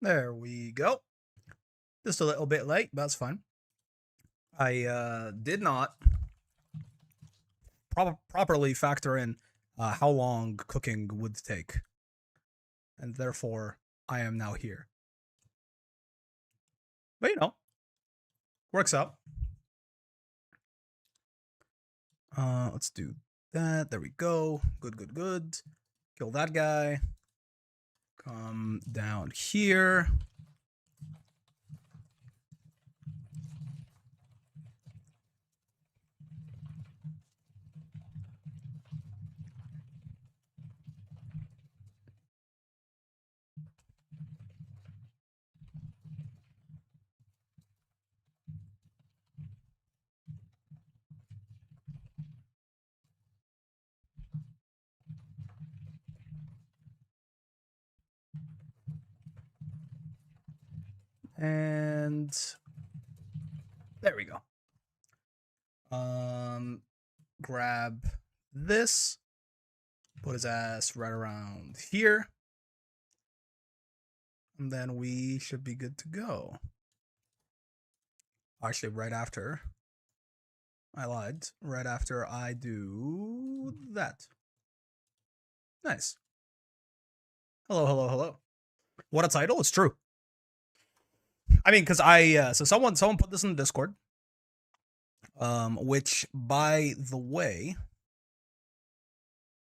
There we go. Just a little bit late, but that's fine. I did not properly factor in how long cooking would take, and therefore I am now here. But you know, works out. Let's do that. There we go. Good, good, good. Kill that guy. Come down here. And there we go. Grab this, put his ass right around here, and then we should be good to go. Actually, right after, I lied. Right after I do that. Nice. Hello, hello, hello. What a title! It's true. I mean, because so someone put this in the Discord. Which, by the way,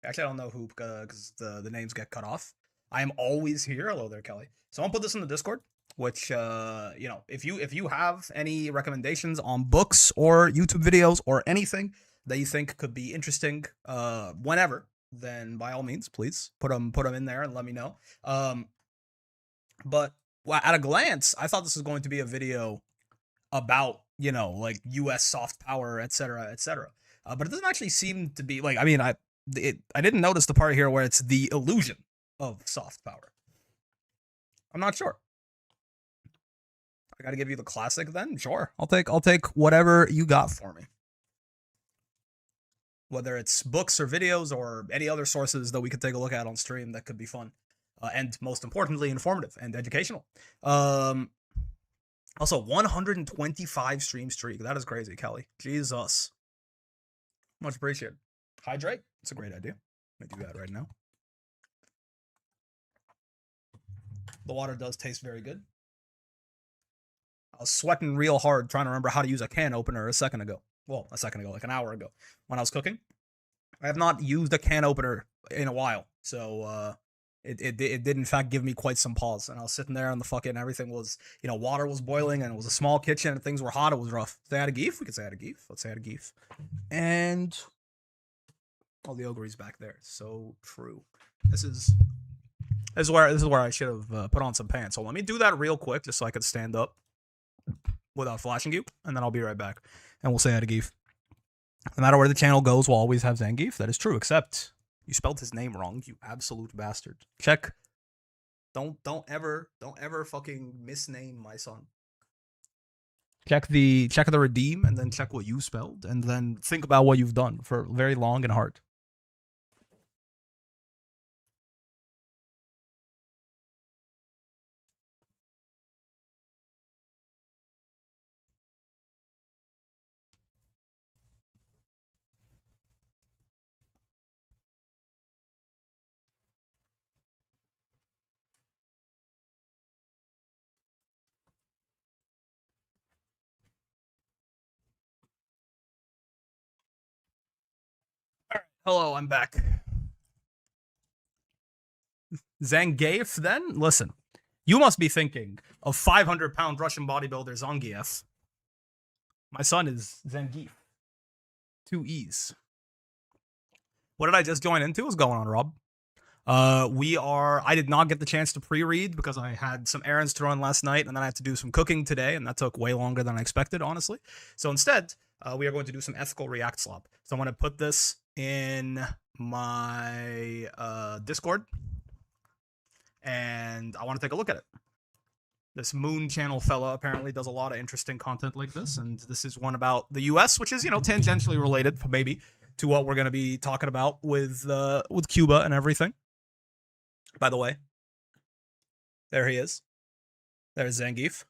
actually I don't know who, because the names get cut off. I am always here. Hello there, Kelly. Someone put this in the Discord. Which, you know, if you have any recommendations on books or YouTube videos or anything that you think could be interesting, whenever, then by all means, please put them in there and let me know. But well, at a glance, I thought this was going to be a video about, you know, like U.S. soft power, etc., etc. But it doesn't actually seem to be like. I mean, I didn't notice the part here where it's the illusion of soft power. I'm not sure. I gotta give you the classic then? Sure. I'll take whatever you got for me. Whether it's books or videos or any other sources that we could take a look at on stream that could be fun. And most importantly, informative and educational. Also, 125 stream streak. That is crazy, Kelly. Jesus. Much appreciated. Hydrate. It's a great idea. Let me do that right now. The water does taste very good. I was sweating real hard trying to remember how to use a can opener a second ago. Well, a second ago, like an hour ago, when I was cooking. I have not used a can opener in a while, so it did in fact give me quite some pause. And I was sitting there, and the fucking everything was, you know, water was boiling, and it was a small kitchen, and things were hot. It was rough. Say hi to Geef. We could say hi to Geef. Let's say hi to Geef. And the ogre's back there. So true. This is where I should have put on some pants. So let me do that real quick, just so I could stand up without flashing you, and then I'll be right back, and we'll say hi to Geef. No matter where the channel goes, we'll always have Zangief. That is true, except you spelled his name wrong, you absolute bastard. Check. Don't ever fucking misname my son. Check the redeem, and then check what you spelled, and then think about what you've done for very long and hard. Hello, I'm back. Zangief, then? Listen, you must be thinking of 500-pound Russian bodybuilder Zangief. My son is Zangief. 2 E's. What did I just join into? What's going on, Rob? I did not get the chance to pre-read because I had some errands to run last night, and then I had to do some cooking today, and that took way longer than I expected, honestly. So instead, we are going to do some ethical React slop. So I'm going to put this in my Discord, and I want to take a look at it. This Moon Channel fella apparently does a lot of interesting content like this, and this is one about the U.S., which is, you know, tangentially related, maybe, to what we're going to be talking about with Cuba and everything. By the way, there he is. There's Zangief.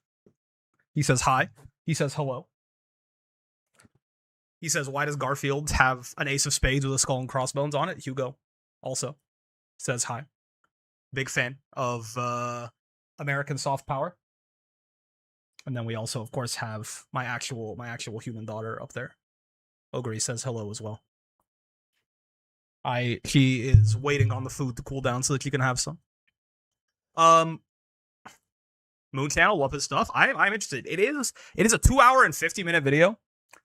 He says hi. He says hello. He says, why does Garfield have an ace of spades with a skull and crossbones on it? Hugo also says hi. Big fan of American soft power. And then we also, of course, have my actual human daughter up there. Ogre says hello as well. She is waiting on the food to cool down so that she can have some. Moon Channel, love his stuff. I'm interested. It is a 2 hour and 50-minute video.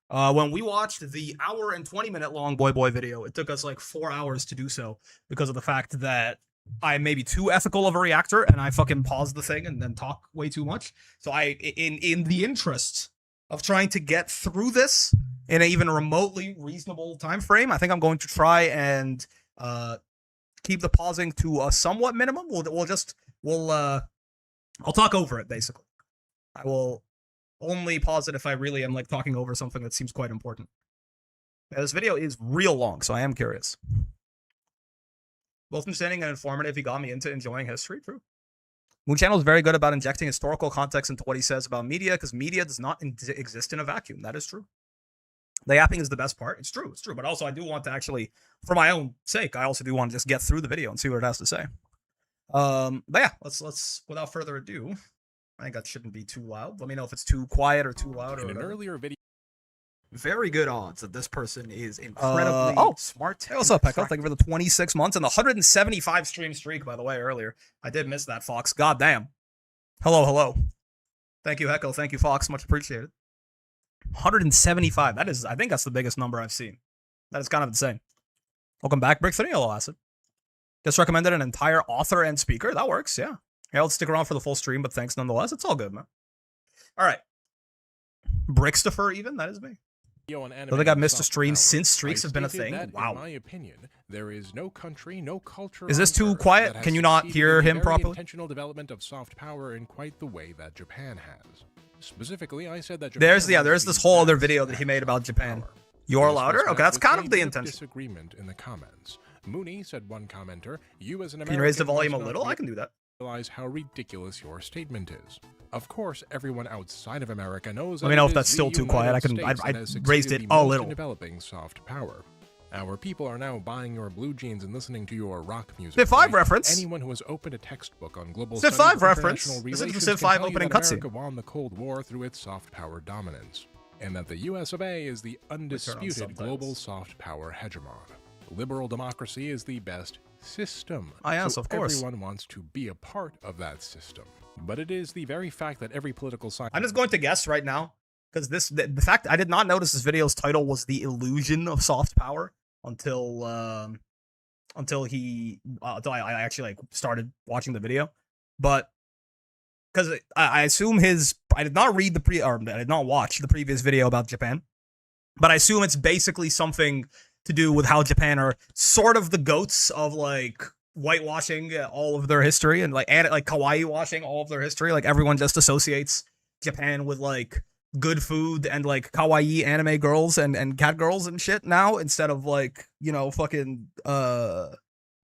When we watched the hour and 20-minute long Boy video, it took us like 4 hours to do so because of the fact that I'm maybe too ethical of a reactor and I fucking pause the thing and then talk way too much. So in the interest of trying to get through this in an even remotely reasonable time frame, I think I'm going to try and keep the pausing to a somewhat minimum. I'll talk over it basically. I will only pause it if I really am like talking over something that seems quite important. Yeah, this video is real long, so I am curious. Both understanding and informative, he got me into enjoying history. True. Moon Channel is very good about injecting historical context into what he says about media, because media does not exist in a vacuum. That is true. The yapping is the best part. It's true. But also, I do want to actually, for my own sake, I also do want to just get through the video and see what it has to say. But yeah, let's without further ado. I think that shouldn't be too loud. Let me know if it's too quiet or too loud. In an earlier video. Very good odds that this person is incredibly smart. Hey, what's up, Pekka? Thank you for the 26 months and the 175 stream streak, by the way, earlier. I did miss that, Fox. God damn. Hello. Thank you, Heckle. Thank you, Fox. Much appreciated. 175. I think that's the biggest number I've seen. That is kind of insane. Welcome back, Brick 3, Hello Acid. Just recommended an entire author and speaker. That works, yeah. Yeah, let's stick around for the full stream, but thanks nonetheless. It's all good, man. All right. Brickstopher, even? That is me. I don't think I've missed a stream since streaks have been a thing. Wow. In my opinion, there is no country, no culture. Is this too quiet? Can you not hear him properly? Intentional development of soft power in quite the way that Japan has. Specifically, I said that Japan there's this whole other video that he made about Japan. You're louder? Okay, that's kind of the intention. Disagreement in the comments. Mooney said, one commenter, you as an American, can you raise the volume a little? I can do that. Realize how ridiculous your statement is. Of course, everyone outside of America knows. Let me know if that's still too quiet. I raised it a little. Developing soft power. Our people are now buying your blue jeans and listening to your rock music. Civ 5 reference. Anyone who has opened a textbook on global Civ 5 reference. This is the Civ 5 opening cutscene. America won the Cold War through its soft power dominance, and that the US of A is the undisputed global soft power hegemon. Liberal democracy is the best system. Yes, of course. Everyone wants to be a part of that system. But it is the very fact that every political side... I'm just going to guess right now, because the fact I did not notice this video's title was The Illusion of Soft Power until I actually like started watching the video. But because I assume I did not watch the previous video about Japan, but I assume it's basically something to do with how Japan are sort of the goats of like whitewashing all of their history and like kawaii washing all of their history. Like everyone just associates Japan with like good food and like kawaii anime girls and cat girls and shit now, instead of like, you know, fucking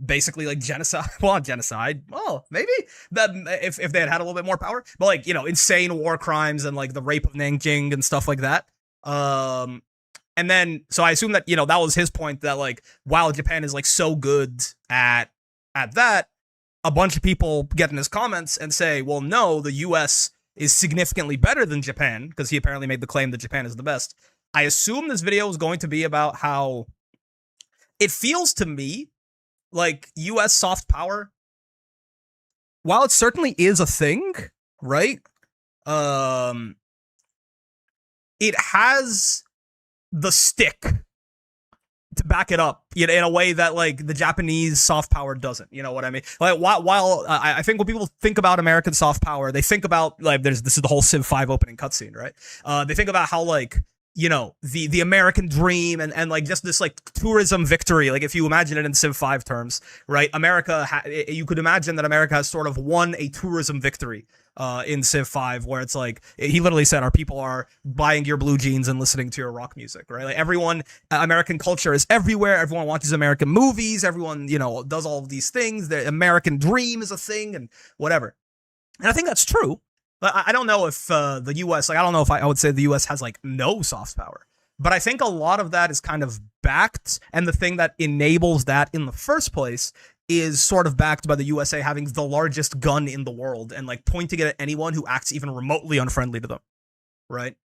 basically like genocide. Well, genocide. Well, maybe that if they had a little bit more power, but like, you know, insane war crimes and like the rape of Nanjing and stuff like that. And then, so I assume that, you know, that was his point, that like, while Japan is like so good at that, a bunch of people get in his comments and say, well, no, the US is significantly better than Japan, because he apparently made the claim that Japan is the best. I assume this video is going to be about how it feels to me like US soft power, while it certainly is a thing, right? It has the stick to back it up, you know, in a way that like the Japanese soft power doesn't. You know what I mean? Like while I think when people think about American soft power, they think about like this is the whole Civ 5 opening cutscene, right? They think about how like, you know, the American dream and like just this like tourism victory. Like if you imagine it in Civ 5 terms, right? You could imagine that America has sort of won a tourism victory in Civ 5, where it's like, he literally said, our people are buying your blue jeans and listening to your rock music, right? Like everyone, American culture is everywhere. Everyone watches American movies. Everyone, you know, does all of these things. The American dream is a thing and whatever. And I think that's true. But I don't know if the U.S. like I don't know if I would say the U.S. has like no soft power, but I think a lot of that is kind of backed, and the thing that enables that in the first place is sort of backed by the USA having the largest gun in the world and like pointing it at anyone who acts even remotely unfriendly to them, right?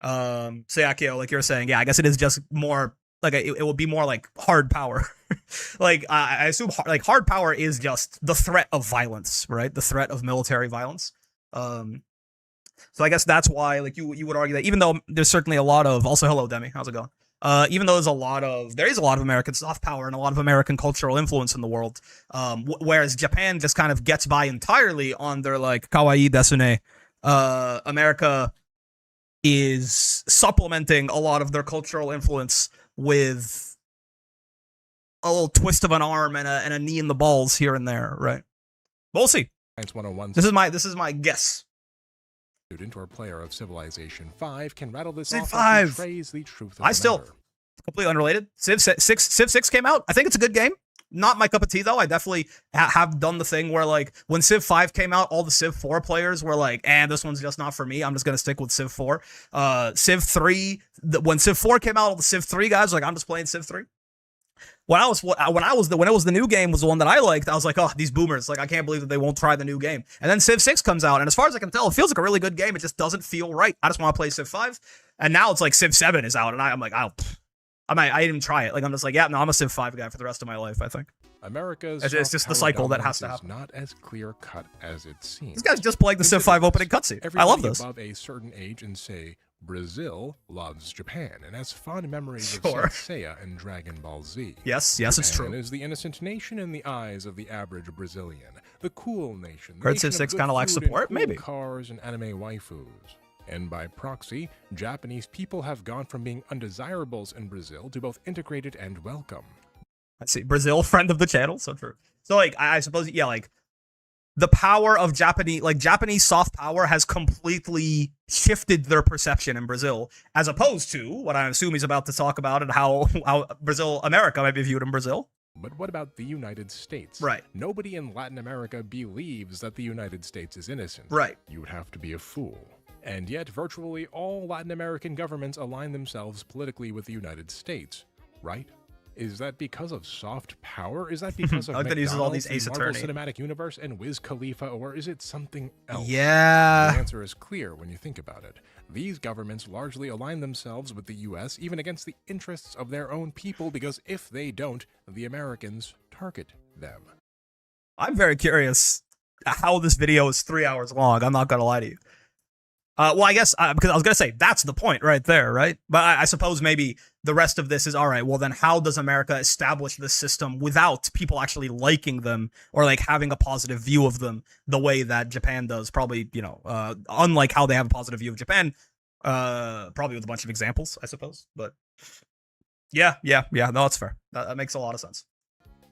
So yeah, Kyo, like you're saying, yeah, I guess it is just more like it will be more like hard power. Like I assume like hard power is just the threat of violence, right? The threat of military violence. So I guess that's why like you would argue that even though there's certainly a lot of also hello Demi, how's it going? Even though there is a lot of American soft power and a lot of American cultural influence in the world, whereas Japan just kind of gets by entirely on their like kawaii desune. America is supplementing a lot of their cultural influence with a little twist of an arm and a knee in the balls here and there, right? We'll see. Science 101. This is my guess. Student or player of Civilization 5 can rattle this Civ off 5. and betrays the truth of the still matter. completely unrelated. Civ 6 came out. I think it's a good game. Not my cup of tea though. I definitely have done the thing where like when Civ 5 came out, all the Civ 4 players were like, this one's just not for me. I'm just gonna stick with Civ 4. Civ 3, when Civ 4 came out, all the Civ 3 guys were like, I'm just playing Civ 3. When it was the new game was the one that I liked, I was like, oh, these boomers, like I can't believe that they won't try the new game. And then Civ 6 comes out, and as far as I can tell, it feels like a really good game. It just doesn't feel right. I just want to play Civ 5. And now it's like Civ 7 is out, and I'm like, I didn't even try it. Like I'm just like, yeah, no, I'm a Civ 5 guy for the rest of my life, I think. America's it's just the cycle that has to happen. Not as clear cut as it seems. This guy's just playing the Civ 5 opening cutscene. I love this. Above a certain age and say Brazil loves Japan and has fond memories Sure. of Seiya and Dragon Ball Z. Yes, Japan it's true. Is the innocent nation in the eyes of the average Brazilian, the cool nation. Heard Civ 6 kind of lacks support, cool maybe. Cars and anime waifus. And by proxy, Japanese people have gone from being undesirables in Brazil to both integrated and welcome. I see. Brazil, friend of the channel, so true. So like I suppose, yeah, like the power of Japanese soft power has completely shifted their perception in Brazil, as opposed to what I assume he's about to talk about and how America might be viewed in Brazil. But what about the United States? Right. Nobody in Latin America believes that the United States is innocent. Right. You would have to be a fool. And yet, virtually all Latin American governments align themselves politically with the United States, right? Is that because of soft power? Is that because of that uses all these McDonald's, Ace the Marvel Attorney Cinematic Universe, and Wiz Khalifa, or is it something else? Yeah. The answer is clear when you think about it. These governments largely align themselves with the U.S., even against the interests of their own people, because if they don't, the Americans target them. I'm very curious how this video is 3 hours long. I'm not going to lie to you. Well, I guess, because I was going to say, that's the point right there, right? But I suppose maybe the rest of this is, all right, well then how does America establish this system without people actually liking them or like having a positive view of them the way that Japan does? Probably, unlike how they have a positive view of Japan, probably with a bunch of examples, I suppose. But yeah, no, that's fair. That makes a lot of sense.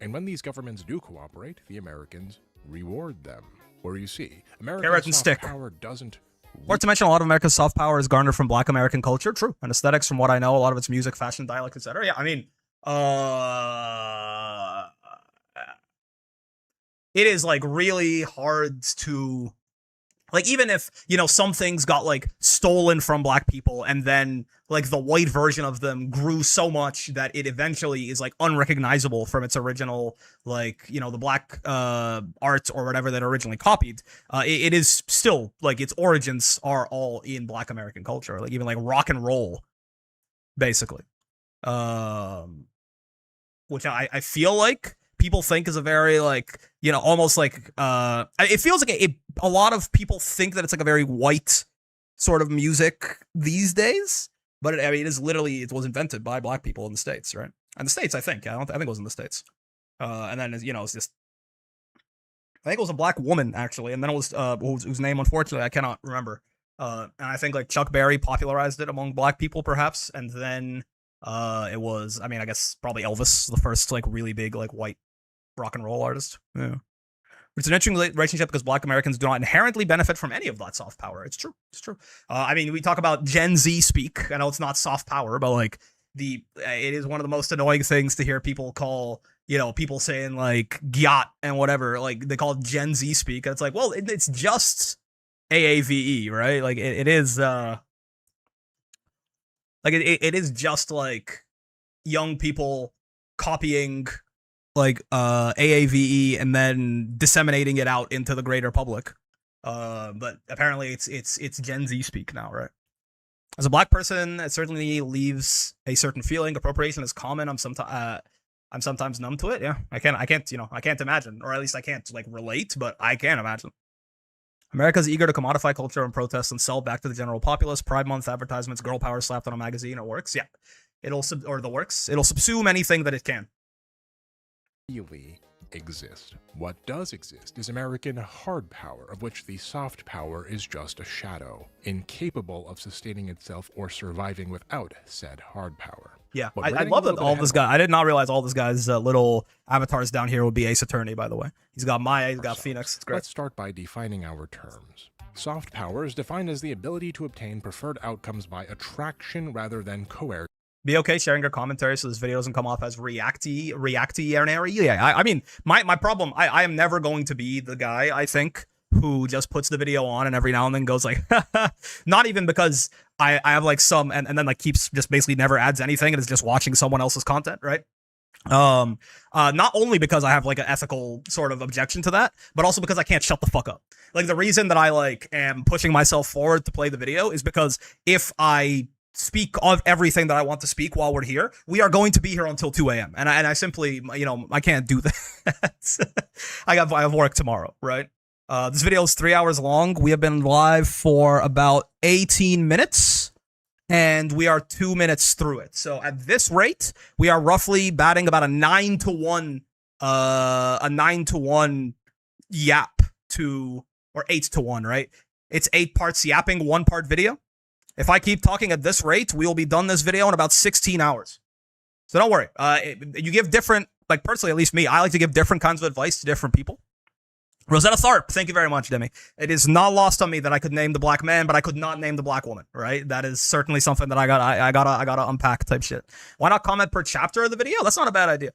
And when these governments do cooperate, the Americans reward them. Or you see, Carrot American and soft stick. power doesn't... Or to mention, a lot of America's soft power is garnered from Black American culture. True. And aesthetics, from what I know, a lot of its music, fashion, dialect, etc. Yeah, I mean, it is like really hard to, like, even if, some things got like stolen from Black people and then like the white version of them grew so much that it eventually is like unrecognizable from its original, like, the Black art or whatever that originally copied. It is still like its origins are all in Black American culture, like even like rock and roll, basically. Which I feel like people think is a very like, almost like, it feels like a lot of people think that it's like a very white sort of music these days, but it is literally, it was invented by Black people in the States, right? And the States, I think it was in the States. And then, it's just, I think it was a Black woman actually. And then it was, whose name, unfortunately, I cannot remember. And I think like Chuck Berry popularized it among Black people perhaps. And then, it was, I guess probably Elvis, the first like really big, like white rock and roll artist. Yeah. It's an interesting relationship because Black Americans do not inherently benefit from any of that soft power. It's true. We talk about Gen Z speak. I know it's not soft power, but like it is one of the most annoying things to hear people call, people saying like gyat and whatever, like they call it Gen Z speak. And it's like, well, it's just AAVE, right? Like it is like it is just like young people copying like AAVE and then disseminating it out into the greater public. But apparently it's Gen Z speak now, right? As a black person, it certainly leaves a certain feeling. Appropriation is common. I'm sometimes numb to it. Yeah, I can't imagine, or at least I can't like relate, but I can imagine. America's eager to commodify culture and protest and sell back to the general populace. Pride Month advertisements, girl power slapped on a magazine. It works. Yeah, it'll subsume anything that it can. Really exist. What does exist is American hard power, of which the soft power is just a shadow, incapable of sustaining itself or surviving without said hard power. Yeah, I love that all this guy. I did not realize all this guy's little avatars down here would be Ace Attorney, by the way. He's got Maya, he's got Phoenix. It's great. Let's start by defining our terms. Soft power is defined as the ability to obtain preferred outcomes by attraction rather than coercion. Be okay sharing your commentary so this video doesn't come off as reacty. Yeah, I mean, my problem, I am never going to be the guy, I think, who just puts the video on and every now and then goes like, not even because I have like some, and then like keeps just basically never adds anything and is just watching someone else's content, right? Not only because I have like an ethical sort of objection to that, but also because I can't shut the fuck up. Like the reason that I like am pushing myself forward to play the video is because if I speak of everything that I want to speak while we're here, we are going to be here until 2 a.m. And I simply, I can't do that. I have work tomorrow, right? This video is 3 hours long. We have been live for about 18 minutes, and we are 2 minutes through it. So at this rate, we are roughly batting about a 9-1, yap to, or 8-1, right? It's 8 parts yapping, 1 part video. If I keep talking at this rate, we will be done this video in about 16 hours. So don't worry. You give different, like personally, at least me, I like to give different kinds of advice to different people. Rosetta Tharp, thank you very much, Demi. It is not lost on me that I could name the black man, but I could not name the black woman, right? That is certainly something that I gotta unpack type shit. Why not comment per chapter of the video? That's not a bad idea.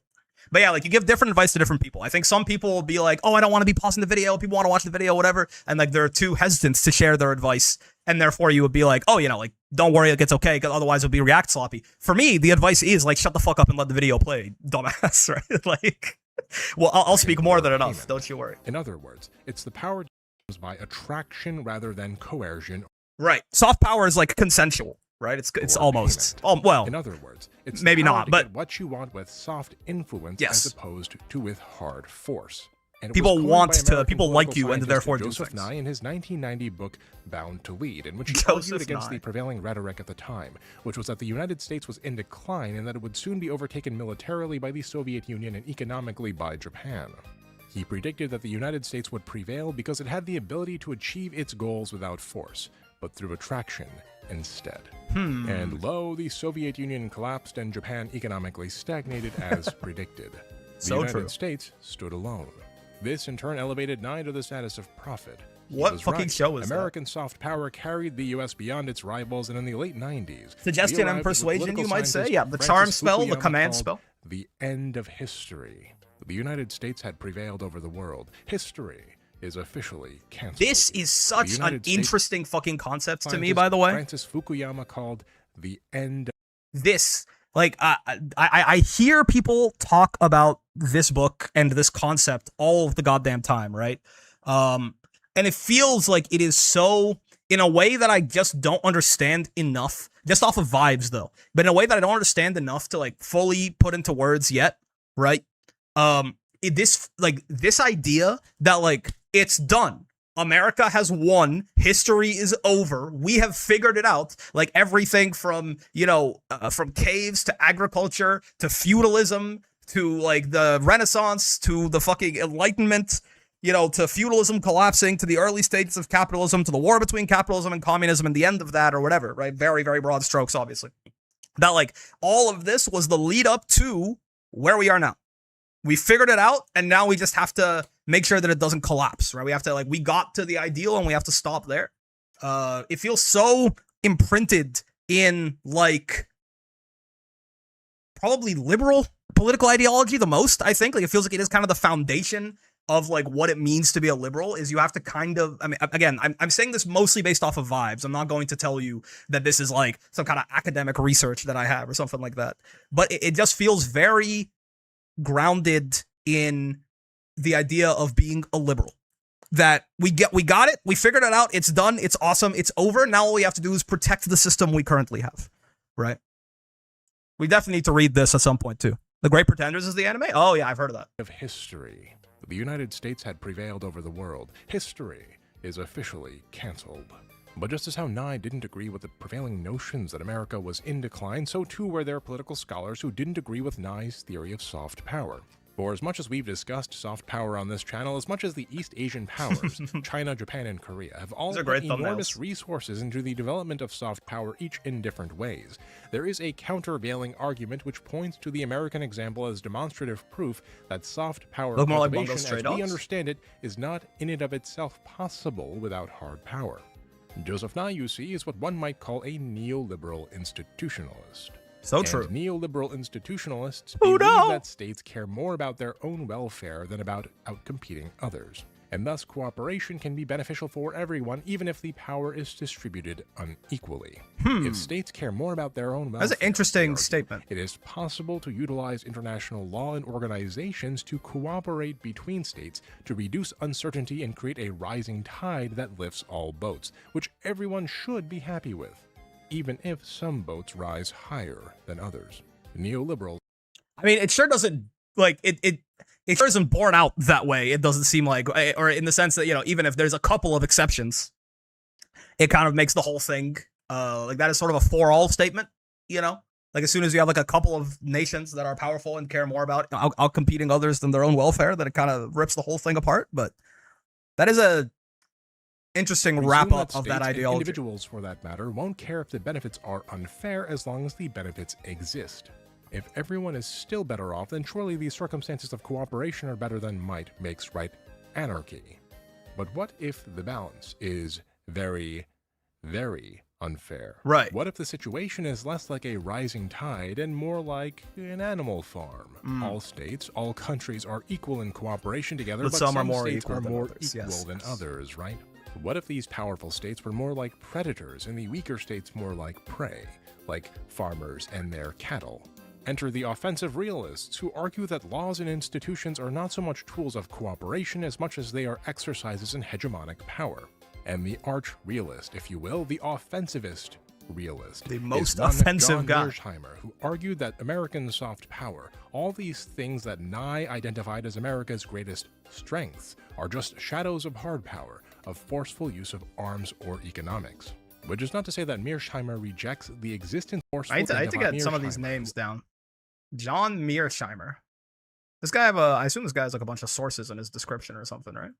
But yeah, like you give different advice to different people. I think some people will be like, oh, I don't want to be pausing the video. People want to watch the video, whatever. And like they're too hesitant to share their advice. And therefore you would be like, oh, like, don't worry, it's okay, because otherwise it'll be react sloppy. For me, the advice is like, shut the fuck up and let the video play, dumbass, right? Like, well, I'll speak more than enough. Don't you worry. In other words, it's the power comes by attraction rather than coercion. Right. Soft power is like consensual. Right, it's almost well. In other words, it's maybe not, but what you want with soft influence as opposed to with hard force. And people like you, and therefore Joseph Nye in his 1990 book Bound to Lead, in which he argued against the prevailing rhetoric at the time, which was that the United States was in decline and that it would soon be overtaken militarily by the Soviet Union and economically by Japan. He predicted that the United States would prevail because it had the ability to achieve its goals without force, but through attraction instead. And lo, the Soviet Union collapsed and Japan economically stagnated as predicted. The United States stood alone. This in turn elevated Nye to the status of prophet. What fucking show is American soft power carried the U.S. beyond its rivals, and in the late 90s... Suggestion and persuasion, you might say? Yeah, the charm spell, the command spell. The end of history. The United States had prevailed over the world. History is officially canceled. This is such an interesting fucking concept to me, by the way. Francis Fukuyama called the end. This, like, I hear people talk about this book and this concept all of the goddamn time, right? And it feels like it is so, in a way that I just don't understand enough, just off of vibes though, but in a way that I don't understand enough to like fully put into words yet, right? This idea that like it's done. America has won. History is over. We have figured it out. Like everything from, from caves to agriculture to feudalism to like the Renaissance to the fucking Enlightenment, to feudalism collapsing to the early stages of capitalism to the war between capitalism and communism and the end of that or whatever, right? Very, very broad strokes, obviously. That like all of this was the lead up to where we are now. We figured it out, and now we just have to make sure that it doesn't collapse, right? We have to, we got to the ideal, and we have to stop there. It feels so imprinted in, probably liberal political ideology the most, I think. Like, it feels like it is kind of the foundation of like what it means to be a liberal is you have to kind of, I mean, again, I'm saying this mostly based off of vibes. I'm not going to tell you that this is like some kind of academic research that I have or something like that. But it just feels very grounded in the idea of being a liberal. That we got it, we figured it out, it's done, it's awesome, it's over. Now all we have to do is protect the system we currently have, right? We definitely need to read this at some point too. The Great Pretenders is the anime? Oh yeah, I've heard of that. Of history. The United States had prevailed over the world. History is officially cancelled. But just as how Nye didn't agree with the prevailing notions that America was in decline, so too were there political scholars who didn't agree with Nye's theory of soft power. For as much as we've discussed soft power on this channel, as much as the East Asian powers, China, Japan, and Korea, have all put enormous resources into the development of soft power, each in different ways, there is a countervailing argument which points to the American example as demonstrative proof that soft power cultivation, as we understand it, is not in and of itself possible without hard power. Joseph Nye, you see, is what one might call a neoliberal institutionalist. So true. And neoliberal institutionalists believe that states care more about their own welfare than about outcompeting others. And thus cooperation can be beneficial for everyone, even if the power is distributed unequally. If states care more about their own welfare, that's an interesting statement. It is possible to utilize international law and organizations to cooperate between states to reduce uncertainty and create a rising tide that lifts all boats, which everyone should be happy with, even if some boats rise higher than others. Neoliberals. I mean, it sure doesn't, like, it sure isn't borne out that way. It doesn't seem like, or in the sense that, you know, even if there's a couple of exceptions, it kind of makes the whole thing, like, that is sort of a for-all statement, you know? Like, as soon as you have, like, a couple of nations that are powerful and care more about outcompeting others than their own welfare, then it kind of rips the whole thing apart. But that is a interesting wrap-up of that ideology. Individuals, for that matter, won't care if the benefits are unfair as long as the benefits exist. If everyone is still better off, then surely the circumstances of cooperation are better than might makes right anarchy. But what if the balance is very, very unfair? Right. What if the situation is less like a rising tide and more like an animal farm? All states, all countries are equal in cooperation together, but some states are more equal than others, right? What if these powerful states were more like predators and the weaker states more like prey, like farmers and their cattle? Enter the offensive realists, who argue that laws and institutions are not so much tools of cooperation as much as they are exercises in hegemonic power. And the arch-realist, if you will, the offensivist realist, the most offensive guy, Mearsheimer, who argued that American soft power, all these things that Nye identified as America's greatest strengths, are just shadows of hard power, of forceful use of arms or economics. Which is not to say that Mearsheimer rejects the existence of forceful. I need to get some of these names down. John Mearsheimer. This guy I assume this guy has like a bunch of sources in his description or something, right?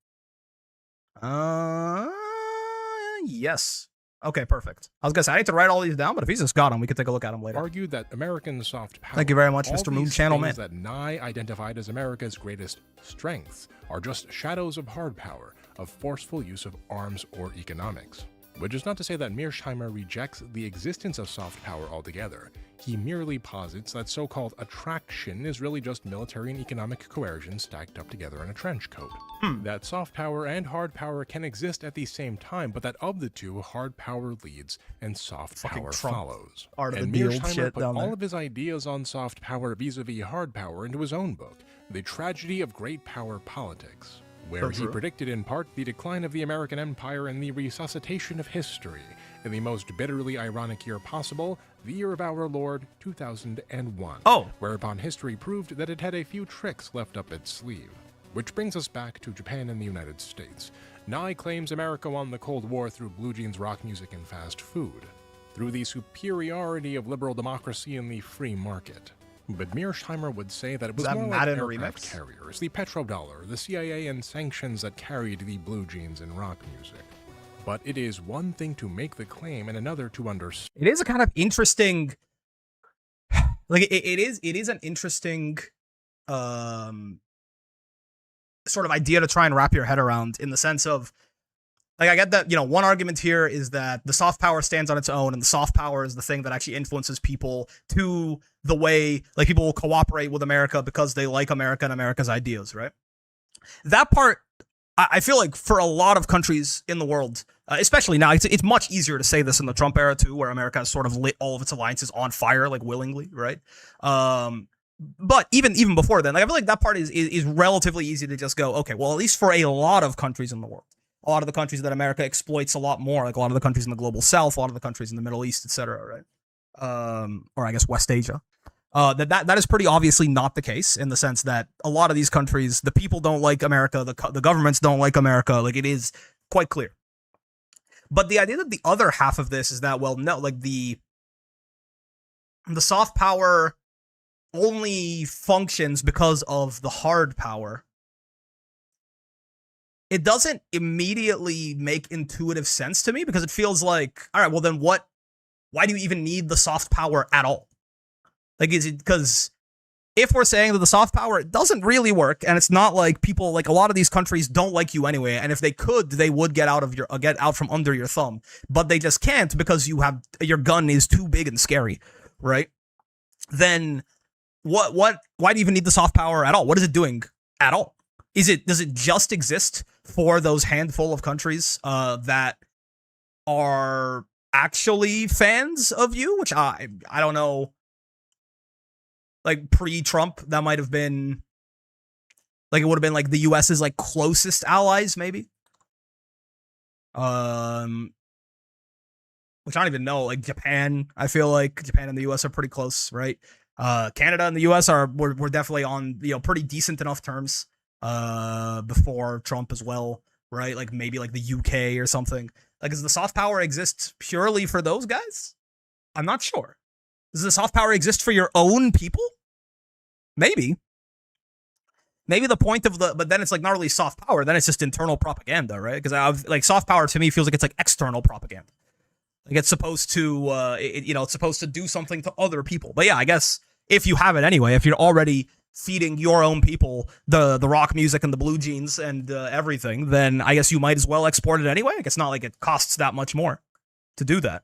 Yes. Okay, perfect. I was gonna say I need to write all these down, but if he's just got them, we can take a look at them later. Argued that American soft power. Thank you very much, Mr. Moon Channel Man. That Nye identified as America's greatest strengths are just shadows of hard power, of forceful use of arms or economics. Which is not to say that Mearsheimer rejects the existence of soft power altogether. He merely posits that so-called attraction is really just military and economic coercion stacked up together in a trench coat. That soft power and hard power can exist at the same time, but that of the two, hard power leads and soft power follows. And Mearsheimer put all of his ideas on soft power vis-a-vis hard power into his own book, The Tragedy of Great Power Politics, where he predicted in part the decline of the American empire and the resuscitation of history in the most bitterly ironic year possible, the year of our Lord 2001. Whereupon history proved that it had a few tricks left up its sleeve. Which brings us back to Japan and the United States. Nye claims America won the Cold War through blue jeans, rock music, and fast food, through the superiority of liberal democracy and the free market. But Mearsheimer would say that it was more like aircraft carriers, the petrodollar, the CIA, and sanctions that carried the blue jeans and rock music. But it is one thing to make the claim and another to understand. It is a kind of interesting, like it is an interesting sort of idea to try and wrap your head around, in the sense of, like, I get that, you know, one argument here is that the soft power stands on its own, and the soft power is the thing that actually influences people to the way, like, people will cooperate with America because they like America and America's ideas, right? That part, I feel like for a lot of countries in the world, especially now, it's much easier to say this in the Trump era too, where America has sort of lit all of its alliances on fire, like willingly, right? But even before then, like, I feel like that part is relatively easy to just go, okay, well, at least for a lot of countries in the world, a lot of the countries that America exploits a lot more, like a lot of the countries in the global south, a lot of the countries in the Middle East, etc., right? Or I guess West Asia. That is pretty obviously not the case, in the sense that a lot of these countries, the people don't like America, the governments don't like America. Like, it is quite clear. But the idea that the other half of this is that, well, no, like the soft power only functions because of the hard power, it doesn't immediately make intuitive sense to me, because it feels like, all right, well then why do you even need the soft power at all? Like, is it because if we're saying that the soft power, it doesn't really work, and it's not like people, like a lot of these countries don't like you anyway, and if they could, they would get out from under your thumb, but they just can't because your gun is too big and scary, right? Then why do you even need the soft power at all? What is it doing at all? Does it just exist for those handful of countries that are actually fans of you? Which I don't know. Like, pre-Trump, that might have been, like, it would have been like the US's like closest allies, maybe. Which I don't even know. Like Japan, I feel like Japan and the US are pretty close, right? Canada and the US were definitely on, pretty decent enough terms before Trump as well, right? Like maybe like the UK or something. Like, does the soft power exist purely for those guys? I'm not sure. Does the soft power exist for your own people? Maybe the point of but then it's like not really soft power, then it's just internal propaganda, right? Because like soft power to me feels like it's like external propaganda. Like, it's supposed to, it's supposed to do something to other people. But yeah, I guess if you have it anyway, if you're already feeding your own people the rock music and the blue jeans and everything, then I guess you might as well export it anyway. Like, it's not like it costs that much more to do that.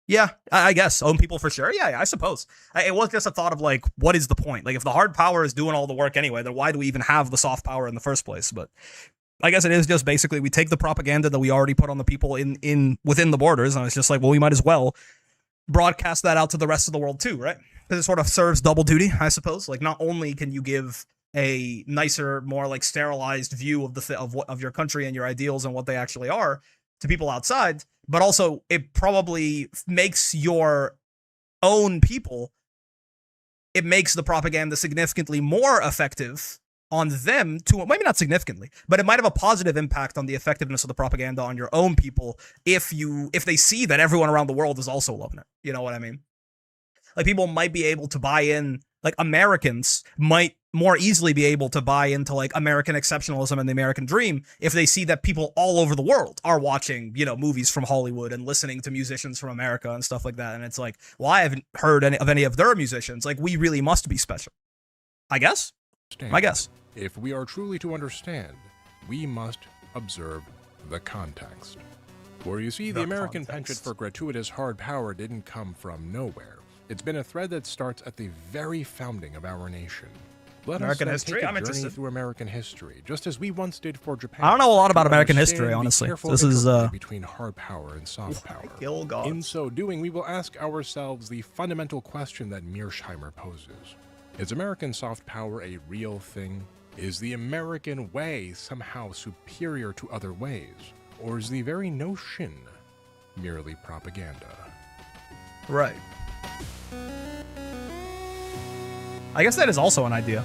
Yeah, I guess. Own people for sure. Yeah, I suppose. It was just a thought of, like, what is the point? Like, if the hard power is doing all the work anyway, then why do we even have the soft power in the first place? But I guess it is just basically we take the propaganda that we already put on the people within the borders, and it's just like, well, we might as well broadcast that out to the rest of the world too, right? Because it sort of serves double duty, I suppose. Like, not only can you give a nicer, more like sterilized view of your country and your ideals and what they actually are to people outside, but also it probably makes your own people, it makes the propaganda significantly more effective on them, to maybe not significantly, but it might have a positive impact on the effectiveness of the propaganda on your own people if they see that everyone around the world is also loving it. You know what I mean? Like, people might be able to buy in, like, Americans might more easily be able to buy into, like, American exceptionalism and the American dream if they see that people all over the world are watching, movies from Hollywood and listening to musicians from America and stuff like that. And it's like, well, I haven't heard any of their musicians. Like, we really must be special. I guess. I guess. If we are truly to understand, we must observe the context. For you see, the American penchant for gratuitous hard power didn't come from nowhere. It's been a thread that starts at the very founding of our nation. Let us take a journey through American history, just as we once did for Japan. I don't know a lot about American history, honestly. This is between hard power and soft power. In so doing, we will ask ourselves the fundamental question that Mearsheimer poses. Is American soft power a real thing? Is the American way somehow superior to other ways? Or is the very notion merely propaganda? Right. I guess that is also an idea.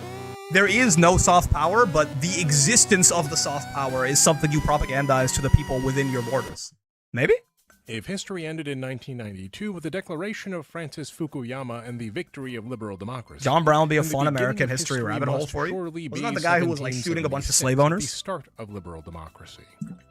There is no soft power, but the existence of the soft power is something you propagandize to the people within your borders. Maybe? If history ended in 1992 with the declaration of Francis Fukuyama and the victory of liberal democracy, John Brown would be a fun American history rabbit hole for you. Wasn't that the guy who was like shooting a bunch of slave owners? The start of liberal democracy.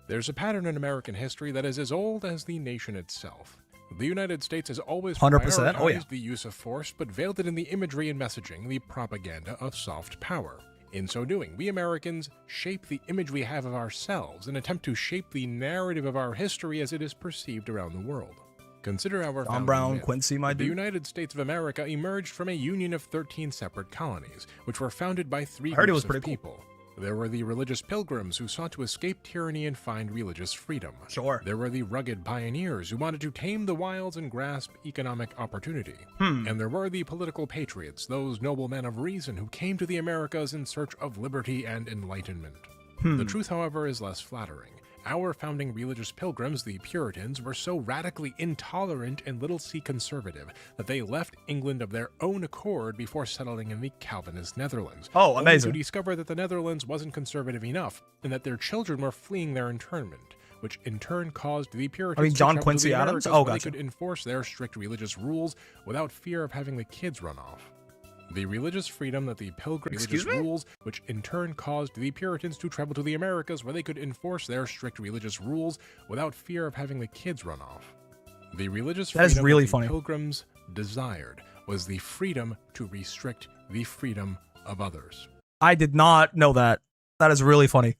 There's a pattern in American history that is as old as the nation itself. The United States has always 100%. prioritized the use of force, but veiled it in the imagery and messaging, the propaganda of soft power. In so doing, we Americans shape the image we have of ourselves and attempt to shape the narrative of our history as it is perceived around the world. Consider our John Brown, myth. Quincy, my The dude. United States of America emerged from a union of 13 separate colonies, which were founded by three I heard it was groups of pretty cool. people. There were the religious pilgrims who sought to escape tyranny and find religious freedom. Sure. There were the rugged pioneers who wanted to tame the wilds and grasp economic opportunity. And there were the political patriots, those noble men of reason who came to the Americas in search of liberty and enlightenment. The truth, however, is less flattering. Our founding religious pilgrims, the Puritans, were so radically intolerant and little-c conservative that they left England of their own accord before settling in the Calvinist Netherlands. Oh, amazing. Only to discover that the Netherlands wasn't conservative enough, and that their children were fleeing their internment, which in turn caused the Puritans to John travel to Quincy the Adams? Americas Oh, where gotcha. they could enforce their strict religious rules without fear of having the kids run off. The religious freedom that the pilgrims rules, which in turn caused the Puritans to travel to the Americas where they could enforce their strict religious rules without fear of having the kids run off. The religious freedom really the funny. pilgrims desired was the freedom to restrict the freedom of others. I did not know that. That is really funny.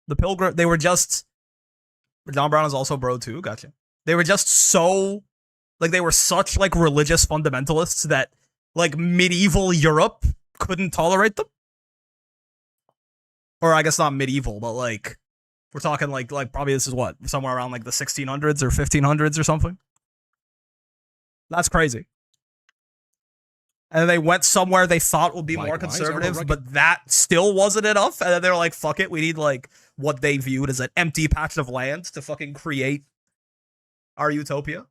The Pilgrim, they were just... John Brown is also bro too, gotcha. They were just so... Like, they were such, like, religious fundamentalists that, like, medieval Europe couldn't tolerate them. Or I guess not medieval, but, like, we're talking, like probably this is what? Somewhere around, like, the 1600s or 1500s or something? That's crazy. And they went somewhere they thought would be more conservative, but that still wasn't enough. And then they're like, fuck it, we need, like, what they viewed as an empty patch of land to fucking create our utopia.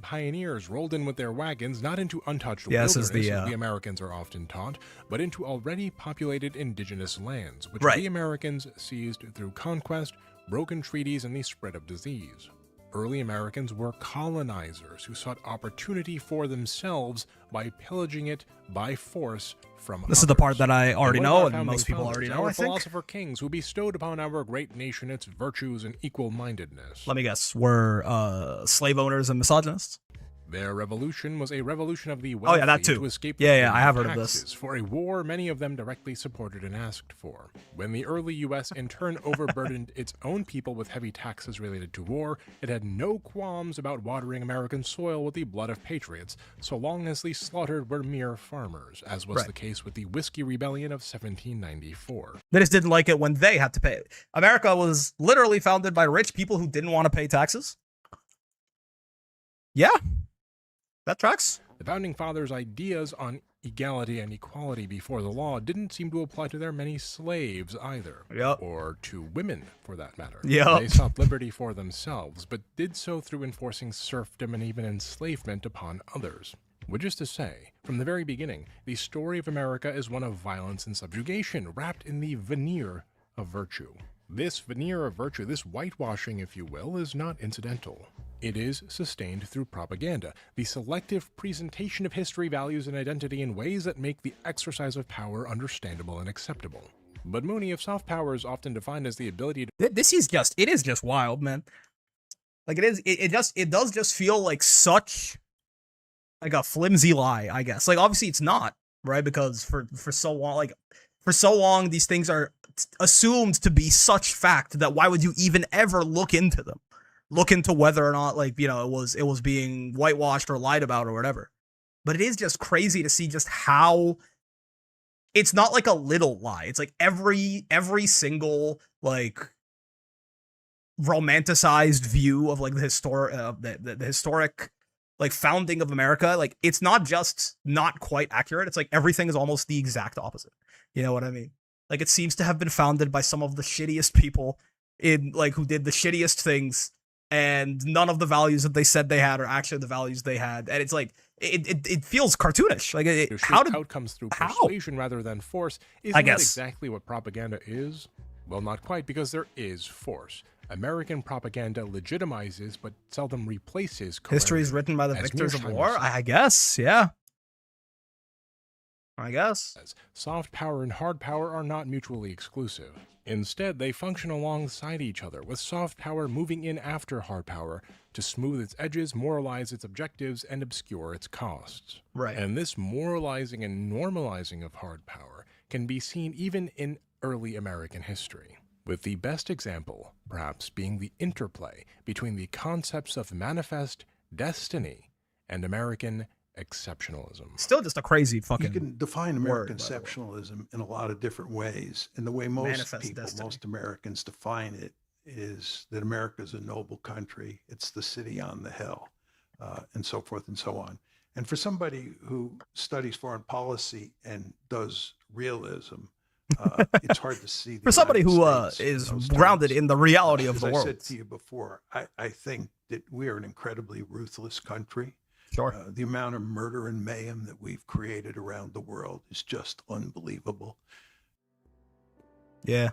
Pioneers rolled in with their wagons not into untouched Yes, wilderness, as as the Americans are often taught, but into already populated indigenous lands, which Right. the Americans seized through conquest, broken treaties, and the spread of disease. Early Americans were colonizers who sought opportunity for themselves by pillaging it by force from This is the part others. that I already And know, one of and our most people founding already fathers, know, our I think. philosopher kings who bestowed upon our great nation its virtues and equal-mindedness. Let me guess, were slave owners and misogynists? Their revolution was a revolution of the Oh, wealthy yeah, that too. to escape Yeah, the yeah, I have payment heard of this. taxes for a war many of them directly supported and asked for. When the early U.S. in turn overburdened its own people with heavy taxes related to war, it had no qualms about watering American soil with the blood of patriots, so long as the slaughtered were mere farmers, as was the case with the Whiskey Rebellion of 1794. They just didn't like it when they had to pay. America was literally founded by rich people who didn't want to pay taxes. Yeah. That tracks. The Founding Fathers' ideas on equality and equality before the law didn't seem to apply to their many slaves either. Yep. Or to women, for that matter. Yep. They sought liberty for themselves, but did so through enforcing serfdom and even enslavement upon others. Which is to say, from the very beginning, the story of America is one of violence and subjugation, wrapped in the veneer of virtue. This veneer of virtue, this whitewashing, if you will, is not incidental. It is sustained through propaganda, the selective presentation of history, values, and identity in ways that make the exercise of power understandable and acceptable. But Mooney, if soft power is often defined as the ability to... It is just wild, man. Like, it does just feel like such, like, a flimsy lie, I guess. Like, obviously it's not, right? Because for so long, these things are assumed to be such fact that why would you even ever look into them? Look into whether or not, like, you know, it was being whitewashed or lied about or whatever. But it is just crazy to see just how it's not like a little lie. It's like every single, like, romanticized view of, like, the historic like founding of America. Like, it's not just not quite accurate. It's like everything is almost the exact opposite. You know what I mean? Like, it seems to have been founded by some of the shittiest people in, like, who did the shittiest things. And none of the values that they said they had are actually the values they had. And it's like, it feels cartoonish. Like, outcomes through persuasion rather than force is not exactly what propaganda is. Well, not quite, because there is force. American propaganda legitimizes, but seldom replaces. History is written by the victors of war? I guess, yeah. I guess. Soft power and hard power are not mutually exclusive. Instead, they function alongside each other, with soft power moving in after hard power to smooth its edges, moralize its objectives, and obscure its costs. Right. And this moralizing and normalizing of hard power can be seen even in early American history. with the best example perhaps being the interplay between the concepts of manifest destiny and American exceptionalism. Still just a crazy fucking You can define American word, exceptionalism in a lot of different ways. And the way most people, most Americans define it is that America is a noble country. It's the city on the hill, and so forth and so on. And for somebody who studies foreign policy and does realism, it's hard to see. For somebody who is grounded in the reality of the world. As I said to you before, I think that we are an incredibly ruthless country. Sure. The amount of murder and mayhem that we've created around the world is just unbelievable. Yeah.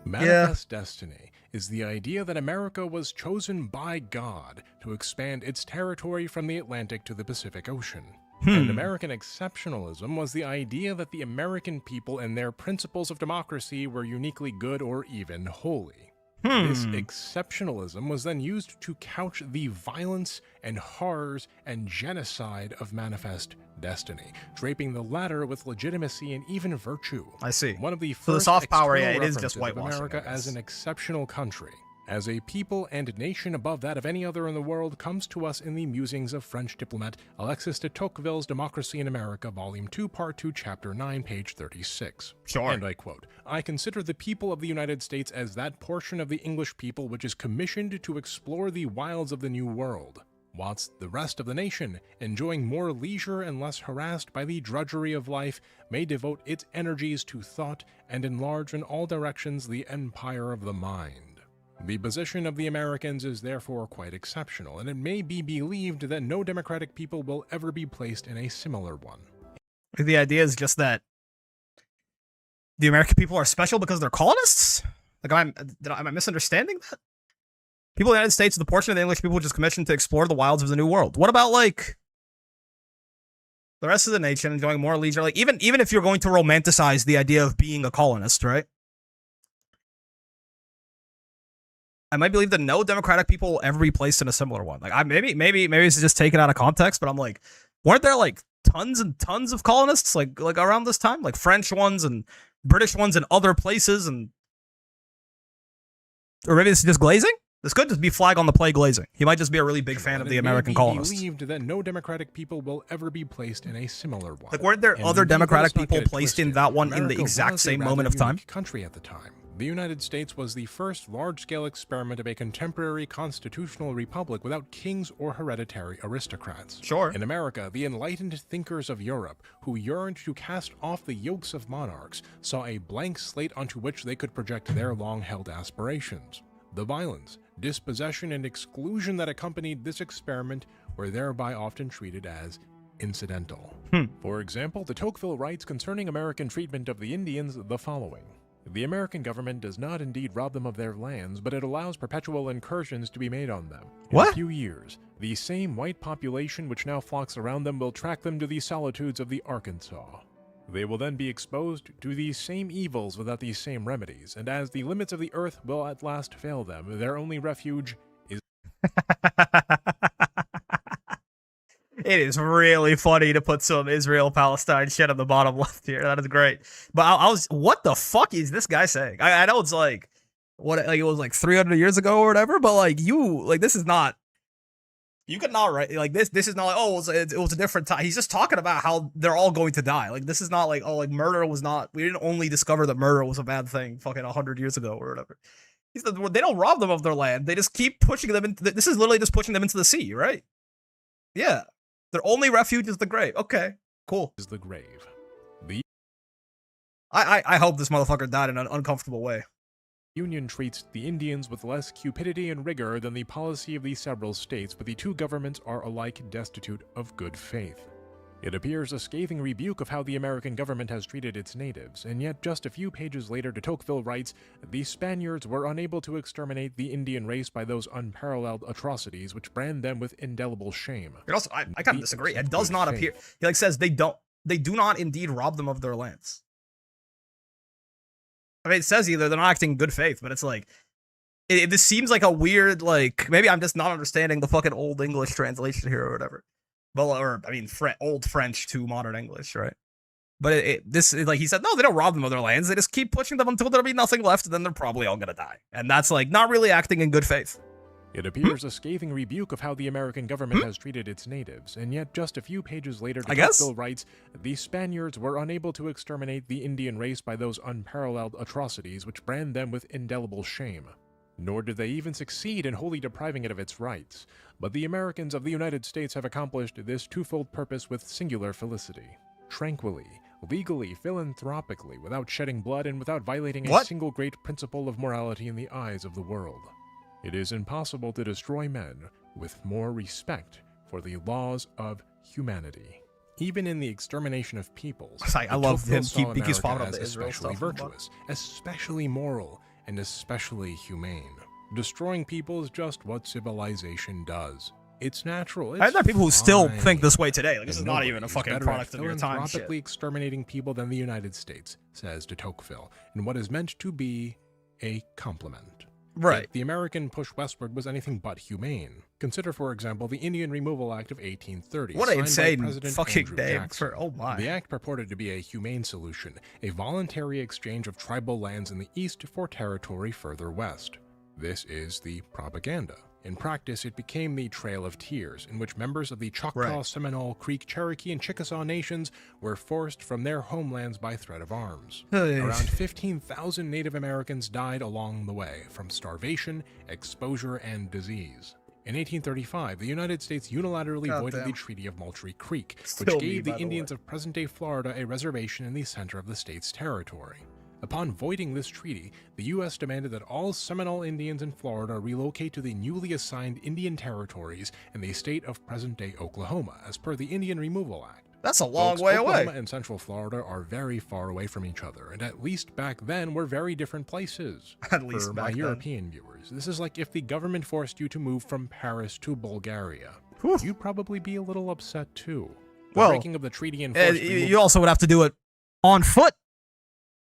Manifest destiny is the idea that America was chosen by God to expand its territory from the Atlantic to the Pacific Ocean. And American exceptionalism was the idea that the American people and their principles of democracy were uniquely good or even holy. This exceptionalism was then used to couch the violence and horrors and genocide of manifest destiny, draping the latter with legitimacy and even virtue. I see. One of the first so the soft power, yeah, it is references just whitewashing of America as an exceptional country, as a people and nation above that of any other in the world, comes to us in the musings of French diplomat Alexis de Tocqueville's Democracy in America, Volume 2, Part 2, Chapter 9, page 36. Sure. And I quote, "I consider the people of the United States as that portion of the English people which is commissioned to explore the wilds of the New World, whilst the rest of the nation, enjoying more leisure and less harassed by the drudgery of life, may devote its energies to thought and enlarge in all directions the empire of the mind. The position of the Americans is therefore quite exceptional, and it may be believed that no democratic people will ever be placed in a similar one." The idea is just that the American people are special because they're colonists? Like, am I misunderstanding that? People in the United States are the portion of the English people which is commissioned to explore the wilds of the New World. What about, like, the rest of the nation enjoying more leisure? Like, even if you're going to romanticize the idea of being a colonist, right? I might believe that no democratic people will ever be placed in a similar one. Like, maybe it's just taken out of context, but I'm like, weren't there like tons and tons of colonists like around this time, like French ones and British ones in other places, and or maybe it's just glazing. This could just be flag on the play glazing. He might just be a really big fan of the American colonists. Believed that no democratic people will ever be placed in a similar one. Like, weren't there other democratic people placed in that one in the exact same moment of time? Country at the time. The United States was the first large-scale experiment of a contemporary constitutional republic without kings or hereditary aristocrats. Sure. In America, the enlightened thinkers of Europe, who yearned to cast off the yokes of monarchs, saw a blank slate onto which they could project their long-held aspirations. The violence, dispossession, and exclusion that accompanied this experiment were thereby often treated as incidental. For example, de Tocqueville writes concerning American treatment of the Indians the following: "The American government does not indeed rob them of their lands, but it allows perpetual incursions to be made on them. In a few years, the same white population which now flocks around them will track them to the solitudes of the Arkansas. They will then be exposed to these same evils without these same remedies, and as the limits of the earth will at last fail them, their only refuge is..." It is really funny to put some Israel-Palestine shit on the bottom left here. That is great. But I was, what the fuck is this guy saying? I know it's like, what, like it was like 300 years ago or whatever, but like this is not, you could not write, like this is not like, oh, it was a different time. He's just talking about how they're all going to die. Like, this is not like, oh, like murder was not, we didn't only discover that murder was a bad thing fucking 100 years ago or whatever. They don't rob them of their land. They just keep pushing them into, this is literally just pushing them into the sea, right? Yeah. Their only refuge is the grave. Okay, cool. Is the grave. I hope this motherfucker died in an uncomfortable way. Union treats the Indians with less cupidity and rigor than the policy of the several states, but the two governments are alike destitute of good faith. It appears a scathing rebuke of how the American government has treated its natives, and yet just a few pages later de Tocqueville writes, "The Spaniards were unable to exterminate the Indian race by those unparalleled atrocities which brand them with indelible shame." But also, I kind of disagree. It does not appear, he like says they do not indeed rob them of their lands. I mean, it says either they're not acting in good faith, but it's like, this seems like a weird, like, maybe I'm just not understanding the fucking old English translation here or whatever. Well, or, I mean, old French to modern English, right? But like he said, no, they don't rob them of their lands. They just keep pushing them until there'll be nothing left, and then they're probably all gonna die. And that's like not really acting in good faith. It appears a scathing rebuke of how the American government has treated its natives, and yet just a few pages later, de Tocqueville writes, the Spaniards were unable to exterminate the Indian race by those unparalleled atrocities which brand them with indelible shame. Nor did they even succeed in wholly depriving it of its rights. But the Americans of the United States have accomplished this twofold purpose with singular felicity. Tranquilly, legally, philanthropically, without shedding blood and without violating a single great principle of morality in the eyes of the world. It is impossible to destroy men with more respect for the laws of humanity. Even in the extermination of peoples, I love him. Keep spotting up the Israel especially stuff. Virtuous, especially moral, and especially humane. Destroying people is just what civilization does. It's natural. I know people who still think this way today. Like, this is not even a fucking product of your time. Philanthropically exterminating people than the United States, says de Tocqueville, in what is meant to be a compliment. Right. Yet the American push westward was anything but humane. Consider, for example, the Indian Removal Act of 1830. What an insane fucking Andrew name Jackson. for, oh my. The act purported to be a humane solution, a voluntary exchange of tribal lands in the east for territory further west. This is the propaganda. In practice, it became the Trail of Tears, in which members of the Choctaw, Seminole, Creek, Cherokee, and Chickasaw nations were forced from their homelands by threat of arms. Around 15,000 Native Americans died along the way from starvation, exposure, and disease. In 1835, the United States unilaterally voided the Treaty of Moultrie Creek, which gave the Indians of present-day Florida a reservation in the center of the state's territory. Upon voiding this treaty, the U.S. demanded that all Seminole Indians in Florida relocate to the newly assigned Indian territories in the state of present-day Oklahoma, as per the Indian Removal Act. That's a long way away. Oklahoma and Central Florida are very far away from each other, and at least back then were very different places. At least for back my then. European viewers, this is like if the government forced you to move from Paris to Bulgaria. Whew. You'd probably be a little upset too. The Well, breaking of the treaty enforced you also would have to do it on foot.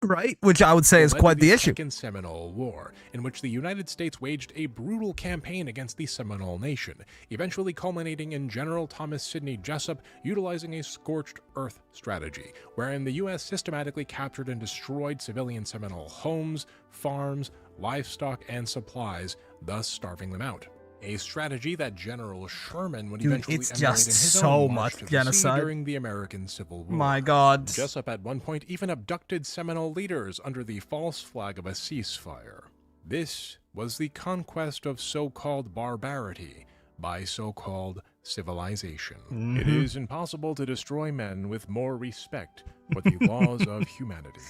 Right, which I would say is quite the issue. Second Seminole War, in which the United States waged a brutal campaign against the Seminole Nation, eventually culminating in General Thomas Sidney Jessup utilizing a scorched earth strategy, wherein the U.S. systematically captured and destroyed civilian Seminole homes, farms, livestock, and supplies, thus starving them out. A strategy that General Sherman would eventually emulate in his own march to the sea during the American Civil War. My God. Jessup at one point even abducted Seminole leaders under the false flag of a ceasefire. This was the conquest of so-called barbarity by so-called civilization. It is impossible to destroy men with more respect for the laws of humanity.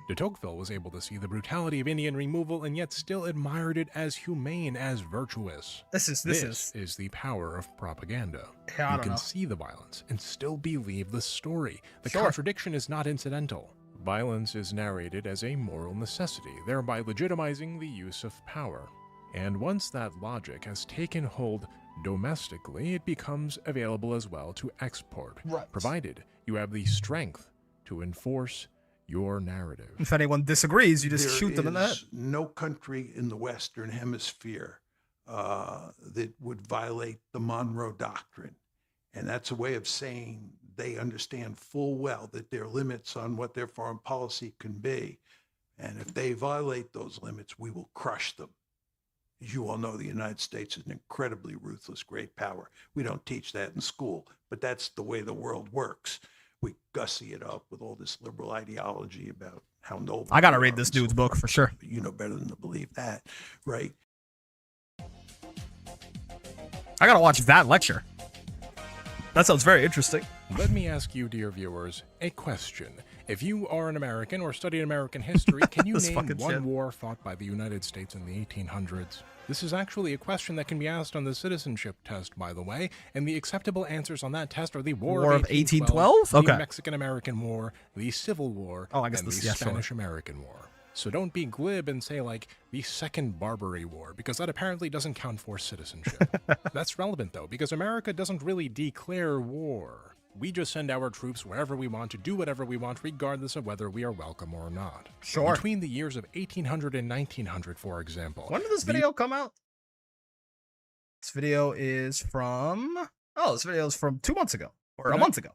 De Tocqueville was able to see the brutality of Indian removal and yet still admired it as humane, as virtuous. This is the power of propaganda. Yeah, you can see the violence and still believe the story. The Sure. contradiction is not incidental. Violence is narrated as a moral necessity, thereby legitimizing the use of power. And once that logic has taken hold domestically, it becomes available as well to export, Right. provided you have the strength to enforce your narrative. If anyone disagrees, you just shoot them in the head. There is no country in the Western Hemisphere that would violate the Monroe Doctrine. And that's a way of saying they understand full well that there are limits on what their foreign policy can be. And if they violate those limits, we will crush them. As you all know, the United States is an incredibly ruthless, great power. We don't teach that in school, but that's the way the world works. We gussy it up with all this liberal ideology about how noble. I gotta read this dude's book for sure. You know better than to believe that, right? I gotta watch that lecture. That sounds very interesting. Let me ask you, dear viewers, a question. If you are an American or study American history, can you name one war fought by the United States in the 1800s? This is actually a question that can be asked on the citizenship test, by the way, and the acceptable answers on that test are the War of 1812, Okay. the Mexican-American War, the Civil War, and the Spanish-American War. So don't be glib and say, like, the Second Barbary War, because that apparently doesn't count for citizenship. That's relevant, though, because America doesn't really declare war. We just send our troops wherever we want to do whatever we want, regardless of whether we are welcome or not. Sure. Between the years of 1800 and 1900, for example. When did this video come out? This video is from... Oh, this video is from 2 months ago. Or a month ago.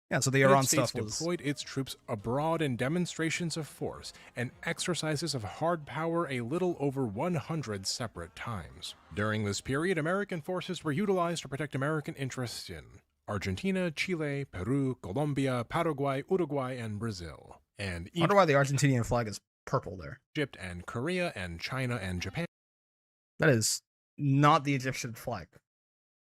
Yeah, so the Iran States stuff was deployed its troops abroad in demonstrations of force and exercises of hard power a little over 100 separate times. During this period, American forces were utilized to protect American interests in Argentina, Chile, Peru, Colombia, Paraguay, Uruguay, and Brazil. And I wonder why the Argentinian flag is purple there. Egypt and Korea and China and Japan. That is not the Egyptian flag.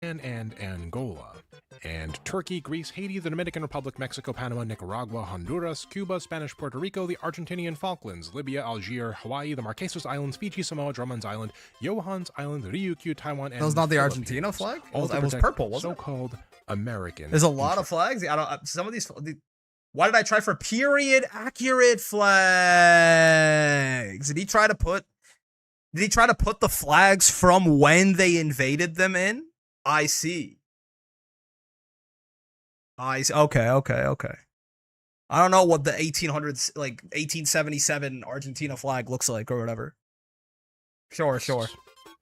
And Angola. And Turkey, Greece, Haiti, the Dominican Republic, Mexico, Panama, Nicaragua, Honduras, Cuba, Spanish Puerto Rico, the Argentinian Falklands, Libya, Algiers, Hawaii, the Marquesas Islands, Fiji, Samoa, Drummond's Island, Johans Island, Ryukyu, Taiwan, and that was not the Argentina flag? It was purple, wasn't it? So-called American. There's a lot of flags. I don't. Some of these. Why did I try for period accurate flags? Did he try to put the flags from when they invaded them in? I see. Okay. I don't know what the 1800s, like 1877 Argentina flag looks like or whatever. Sure.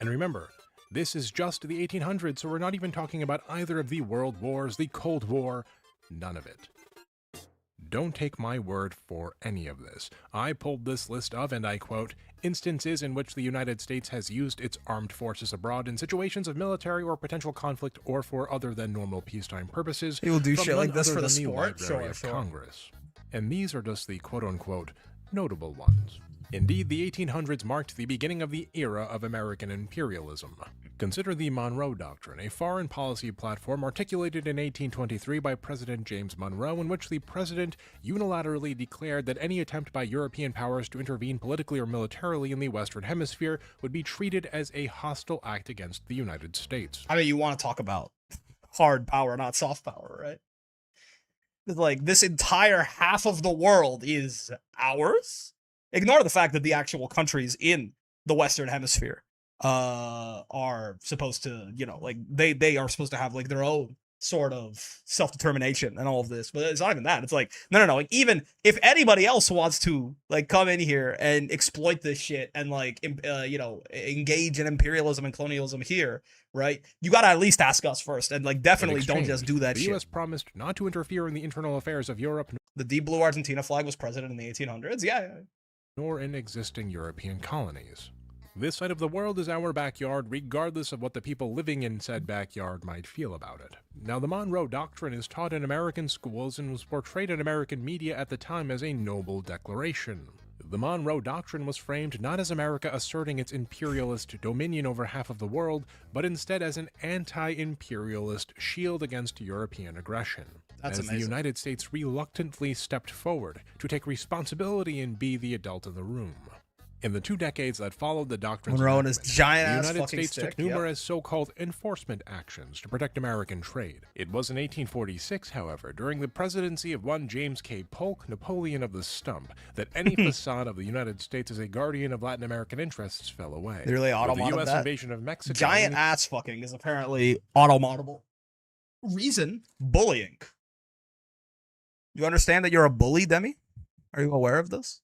And remember, this is just the 1800s, so we're not even talking about either of the World Wars, the Cold War, none of it. Don't take my word for any of this. I pulled this list of, and I quote, instances in which the United States has used its armed forces abroad in situations of military or potential conflict or for other than normal peacetime purposes. He will do shit like this for the sport? Sure. Congress. And these are just the quote-unquote notable ones. Indeed, the 1800s marked the beginning of the era of American imperialism. Consider the Monroe Doctrine, a foreign policy platform articulated in 1823 by President James Monroe, in which the president unilaterally declared that any attempt by European powers to intervene politically or militarily in the Western Hemisphere would be treated as a hostile act against the United States. I mean, you want to talk about hard power, not soft power, right? Like, this entire half of the world is ours? Ignore the fact that the actual countries in the Western Hemisphere are supposed to, like they are supposed to have like their own sort of self-determination and all of this, but it's not even that. It's like, no. Like, even if anybody else wants to like come in here and exploit this shit and like, engage in imperialism and colonialism here, right? You got to at least ask us first, and like definitely don't just do that shit. The U.S. promised not to interfere in the internal affairs of Europe. The deep blue Argentina flag was present in the 1800s. Yeah. Nor in existing European colonies. This side of the world is our backyard, regardless of what the people living in said backyard might feel about it. Now, the Monroe Doctrine is taught in American schools and was portrayed in American media at the time as a noble declaration. The Monroe Doctrine was framed not as America asserting its imperialist dominion over half of the world, but instead as an anti-imperialist shield against European aggression. That's as amazing. The United States reluctantly stepped forward to take responsibility and be the adult in the room. In the 2 decades that followed the doctrine's Monroe and his giant-ass the United fucking States stick, took numerous so-called enforcement actions to protect American trade. It was in 1846, however, during the presidency of one James K. Polk, Napoleon of the Stump, that any facade of the United States as a guardian of Latin American interests fell away. They really With the automodded U.S. that. invasion of Mexico. Giant-ass fucking is apparently automoddable. Reason? Bullying. You understand that you're a bully, Demi? Are you aware of this?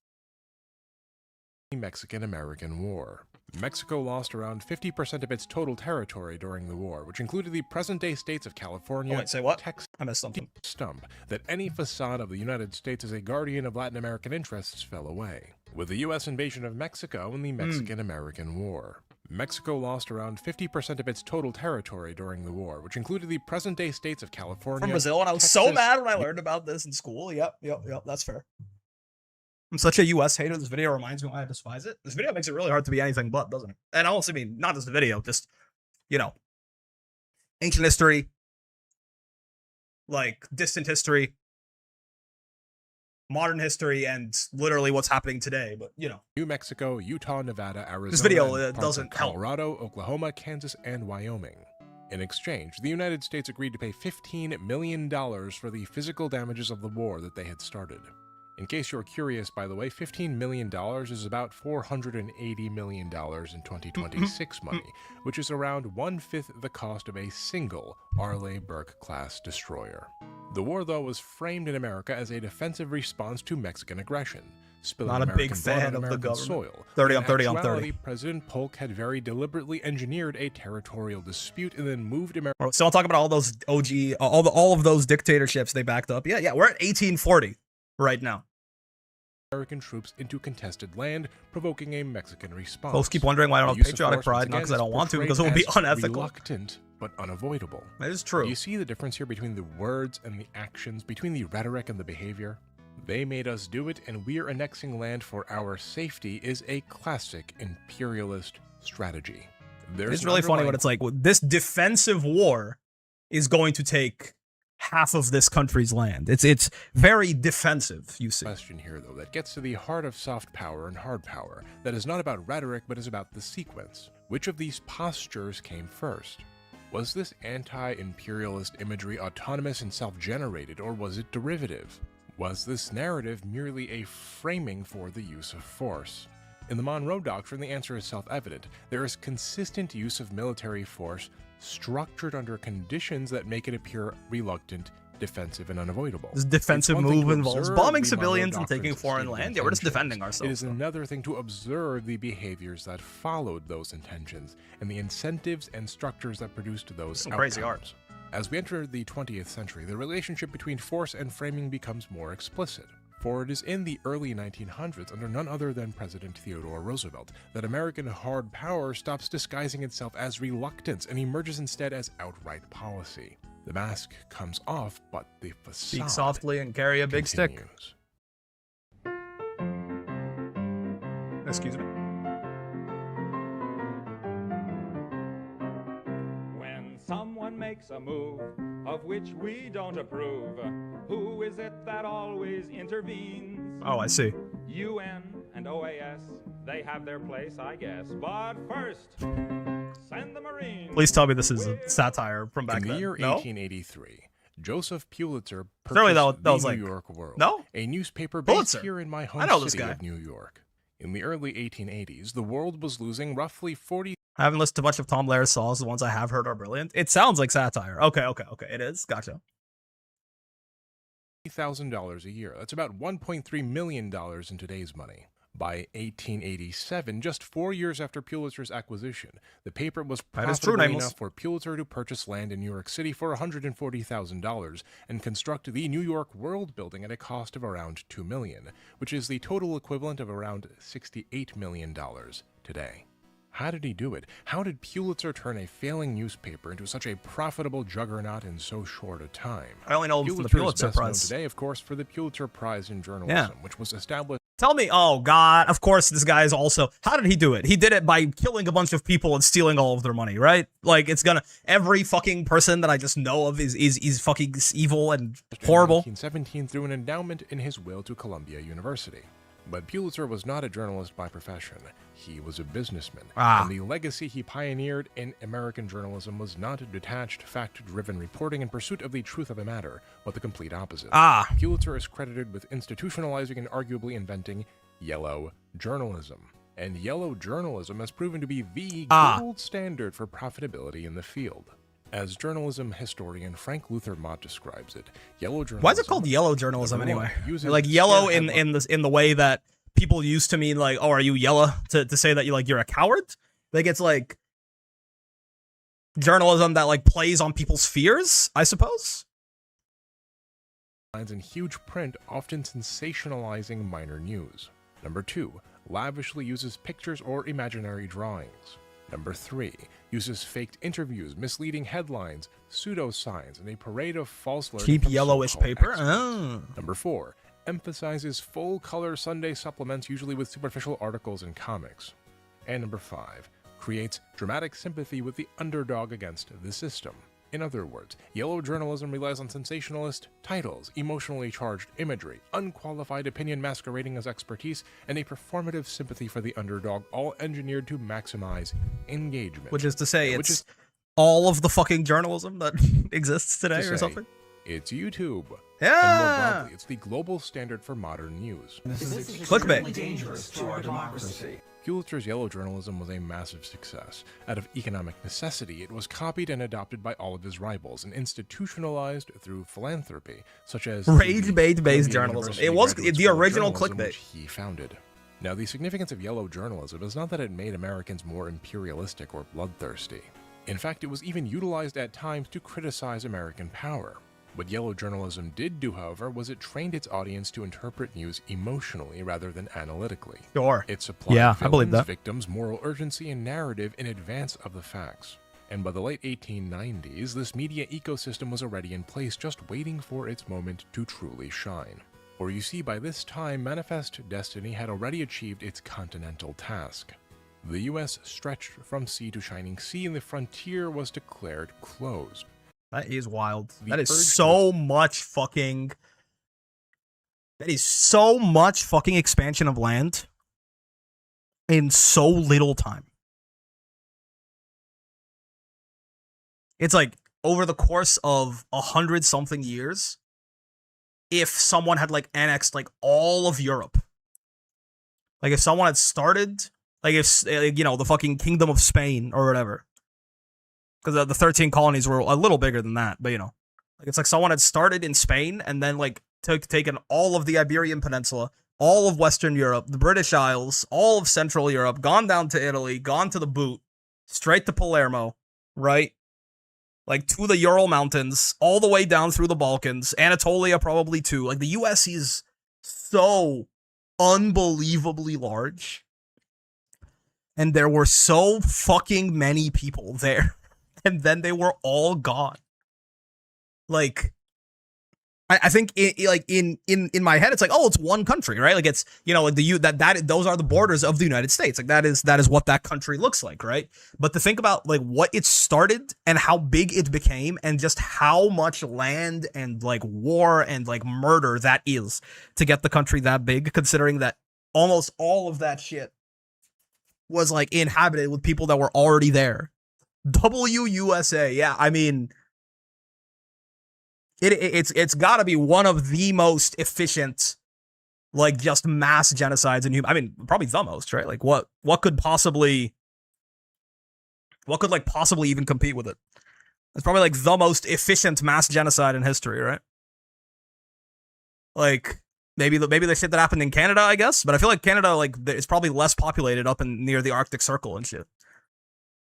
Mexican-American War. Mexico lost around 50% of its total territory during the war, which included the present-day states of California, Say what? Texas, I missed something. Stump, that any facade of the United States as a guardian of Latin American interests fell away. With the U.S. invasion of Mexico and the Mexican-American War. Mexico lost around 50% of its total territory during the war, which included the present-day states of California, From Brazil, and I was Texas, so mad when I learned about this in school. Yep, that's fair. I'm such a US hater. This video reminds me why I despise it. This video makes it really hard to be anything but, doesn't it? And I also mean, not just the video, just, ancient history, like distant history, modern history, and literally what's happening today, but, New Mexico, Utah, Nevada, Arizona, this video and parts doesn't of Colorado, Oklahoma, Kansas, and Wyoming. In exchange, the United States agreed to pay $15 million for the physical damages of the war that they had started. In case you're curious, by the way, $15 million is about $480 million in 2026 money, which is around 1/5 the cost of a single Arleigh Burke-class destroyer. The war, though, was framed in America as a defensive response to Mexican aggression, spilling Not a American big fan blood on of the American government. soil. 30 on In 30 on actuality, 30. President Polk had very deliberately engineered a territorial dispute and then moved America. So I'll talk about all those OG, all of those dictatorships they backed up. Yeah, we're at 1840 right now. American troops into contested land, provoking a Mexican response. Folks keep wondering why I don't have patriotic pride, not because I don't want to, because it would be unethical. Reluctant, but unavoidable. That is true. Do you see the difference here between the words and the actions, between the rhetoric and the behavior? They made us do it, and we're annexing land for our safety is a classic imperialist strategy. It's really funny what it's like. This defensive war is going to take half of this country's land. It's very defensive, you see. Question here, though, that gets to the heart of soft power and hard power. That is not about rhetoric, but is about the sequence. Which of these postures came first? Was this anti-imperialist imagery autonomous and self-generated, or was it derivative? Was this narrative merely a framing for the use of force? In the Monroe Doctrine, the answer is self-evident. There is consistent use of military force structured under conditions that make it appear reluctant, defensive, and unavoidable. This defensive move involves bombing civilians and taking foreign land. Yeah, we're just defending ourselves. It is another thing to observe the behaviors that followed those intentions and the incentives and structures that produced those outcomes. Crazy art. As we enter the 20th century, the relationship between force and framing becomes more explicit. For it is in the early 1900s, under none other than President Theodore Roosevelt, that American hard power stops disguising itself as reluctance and emerges instead as outright policy. The mask comes off, but the facade Speak softly and carry a big continues. Stick. Excuse me. When someone makes a move of which we don't approve, who is it that always intervenes? Oh, I see. UN and OAS, they have their place, I guess. But first, send the Marines. Please tell me this is a satire from back then. In the year 1883, Joseph Pulitzer purchased that was the like, New York World, no? A newspaper based Pulitzer. here in my home city of New York. In the early 1880s, the World was losing roughly 40. I haven't listened to much of Tom Lair's songs. The ones I have heard are brilliant. It sounds like satire. Okay. It is. Gotcha. $1,000 a year. That's about $1.3 million in today's money. By 1887, just 4 years after Pulitzer's acquisition, the paper was profitable enough for Pulitzer to purchase land in New York City for $140,000 and construct the New York World building at a cost of around $2 million, which is the total equivalent of around $68 million today. How did he do it? How did Pulitzer turn a failing newspaper into such a profitable juggernaut in so short a time? I only know him from the Pulitzer Prize. Known today, of course, for the Pulitzer Prize in Journalism, which was established. Tell me, oh God, of course this guy is also, how did he do it? He did it by killing a bunch of people and stealing all of their money, right? Like, it's gonna, every fucking person that I just know of is fucking evil and horrible. In 1917 through an endowment in his will to Columbia University. But Pulitzer was not a journalist by profession. He was a businessman. And the legacy he pioneered in American journalism was not detached, fact-driven reporting in pursuit of the truth of a matter, but the complete opposite. Pulitzer is credited with institutionalizing and arguably inventing yellow journalism. And yellow journalism has proven to be the gold standard for profitability in the field. As journalism historian Frank Luther Mott describes it, yellow journalism. Why is it called yellow journalism anyway? Like yellow in the way that people used to mean like, oh, are you yellow to say that you're a coward? Like it's like journalism that like plays on people's fears, I suppose. In huge print, often sensationalizing minor news. Number 2, lavishly uses pictures or imaginary drawings. Number 3, uses faked interviews, misleading headlines, pseudo-signs, and a parade of false learning. Cheap yellowish paper. Number 4, emphasizes full-color Sunday supplements, usually with superficial articles and comics. And number 5, creates dramatic sympathy with the underdog against the system. In other words, yellow journalism relies on sensationalist titles, emotionally charged imagery, unqualified opinion masquerading as expertise, and a performative sympathy for the underdog, all engineered to maximize engagement. Which is to say, it's all of the fucking journalism that exists today or something? It's YouTube. Yeah. And more broadly, it's the global standard for modern news. This is clickbait. dangerous to our democracy. Pulitzer's yellow journalism was a massive success. Out of economic necessity, it was copied and adopted by all of his rivals and institutionalized through philanthropy, such as rage-based journalism. It was the original clickbait he founded. Now, the significance of yellow journalism is not that it made Americans more imperialistic or bloodthirsty. In fact, it was even utilized at times to criticize American power. What yellow journalism did do, however, was it trained its audience to interpret news emotionally rather than analytically. Sure. It supplied I believe that. victims moral urgency and narrative in advance of the facts. And by the late 1890s, this media ecosystem was already in place, just waiting for its moment to truly shine. Or you see, by this time, Manifest Destiny had already achieved its continental task. The US stretched from sea to shining sea, and the frontier was declared closed. That is wild. That is so much fucking expansion of land in so little time. It's like over the course of 100-something years, if someone had like annexed like all of Europe, like if someone had started, like if the fucking Kingdom of Spain or whatever, because the 13 colonies were a little bigger than that, but like it's like someone had started in Spain and then like taken all of the Iberian Peninsula, all of Western Europe, the British Isles, all of Central Europe, gone down to Italy, gone to the boot, straight to Palermo, right? Like to the Ural Mountains, all the way down through the Balkans, Anatolia probably too. Like the US is so unbelievably large. And there were so fucking many people there. And then they were all gone. Like, I think in my head it's like, oh, it's one country, right? Like it's like those are the borders of the United States. Like that is what that country looks like, right? But to think about like what it started and how big it became and just how much land and like war and like murder that is to get the country that big, considering that almost all of that shit was like inhabited with people that were already there. WUSA, yeah, I mean, it's got to be one of the most efficient, like just mass genocides in human. I mean, probably the most, right? Like what could possibly even compete with it? It's probably like the most efficient mass genocide in history, right? Like maybe the shit that happened in Canada, I guess, but I feel like Canada like it's probably less populated up in near the Arctic Circle and shit.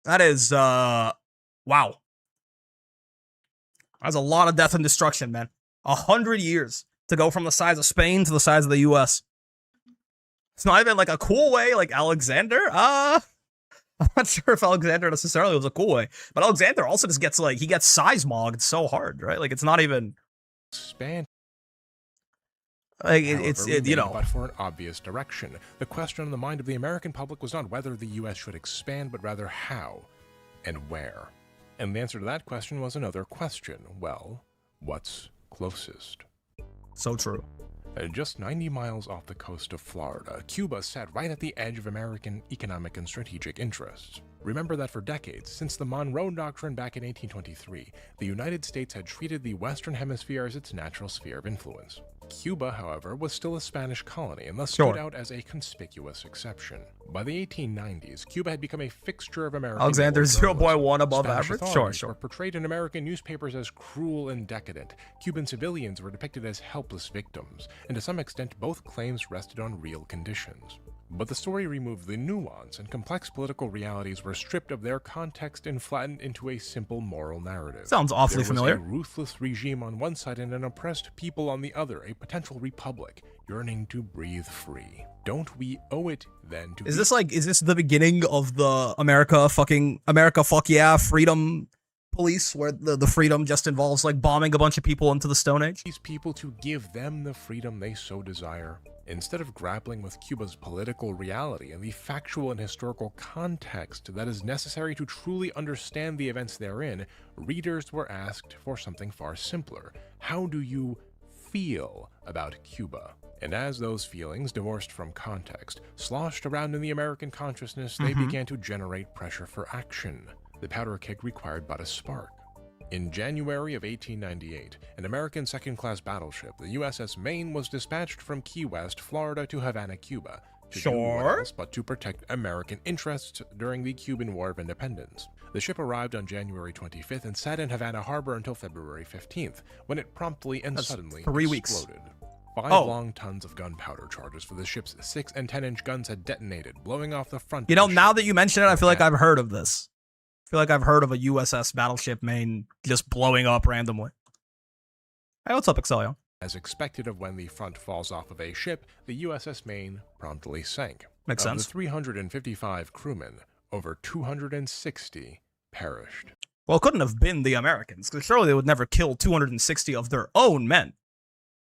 That is, wow. That's a lot of death and destruction, man. 100 years to go from the size of Spain to the size of the US. It's not even like a cool way, like Alexander. I'm not sure if Alexander necessarily was a cool way, but Alexander also just gets like, he gets seismogged so hard, right? Like it's not even... Span. Like but for an obvious direction. The question on the mind of the American public was not whether the U.S. should expand, but rather how and where. And the answer to that question was another question. Well, what's closest? So true. Just 90 miles off the coast of Florida, Cuba sat right at the edge of American economic and strategic interests. Remember that for decades, since the Monroe Doctrine back in 1823, the United States had treated the Western Hemisphere as its natural sphere of influence. Cuba, however, was still a Spanish colony and thus stood out as a conspicuous exception. By the 1890s, Cuba had become a fixture of American... Alexander's 0.1 above average? Sure. Were portrayed in American newspapers as cruel and decadent. Cuban civilians were depicted as helpless victims, and to some extent both claims rested on real conditions. But the story removed the nuance, and complex political realities were stripped of their context and flattened into a simple moral narrative. Sounds awfully familiar. There was a ruthless regime on one side and an oppressed people on the other, a potential republic, yearning to breathe free. Don't we owe it, then, to... Is this the beginning of the America fuck yeah freedom police, where the freedom just involves, like, bombing a bunch of people into the Stone Age? These people to give them the freedom they so desire. Instead of grappling with Cuba's political reality and the factual and historical context that is necessary to truly understand the events therein, readers were asked for something far simpler. How do you feel about Cuba? And as those feelings, divorced from context, sloshed around in the American consciousness, they began to generate pressure for action. The powder keg required but a spark. In January of 1898, an American second-class battleship, the USS Maine, was dispatched from Key West, Florida to Havana, Cuba. to do what else but to protect American interests during the Cuban War of Independence. The ship arrived on January 25th and sat in Havana Harbor until February 15th, when it promptly and suddenly exploded. 5 long tons of gunpowder charges for the ship's 6 and 10-inch guns had detonated, blowing off the front. You know, now that you mention it, I feel like I've heard of this. I feel like I've heard of a USS Battleship Maine just blowing up randomly. Hey, what's up, Excellion? As expected of when the front falls off of a ship, the USS Maine promptly sank. Makes sense. Of the 355 crewmen, over 260 perished. Well, it couldn't have been the Americans, because surely they would never kill 260 of their own men.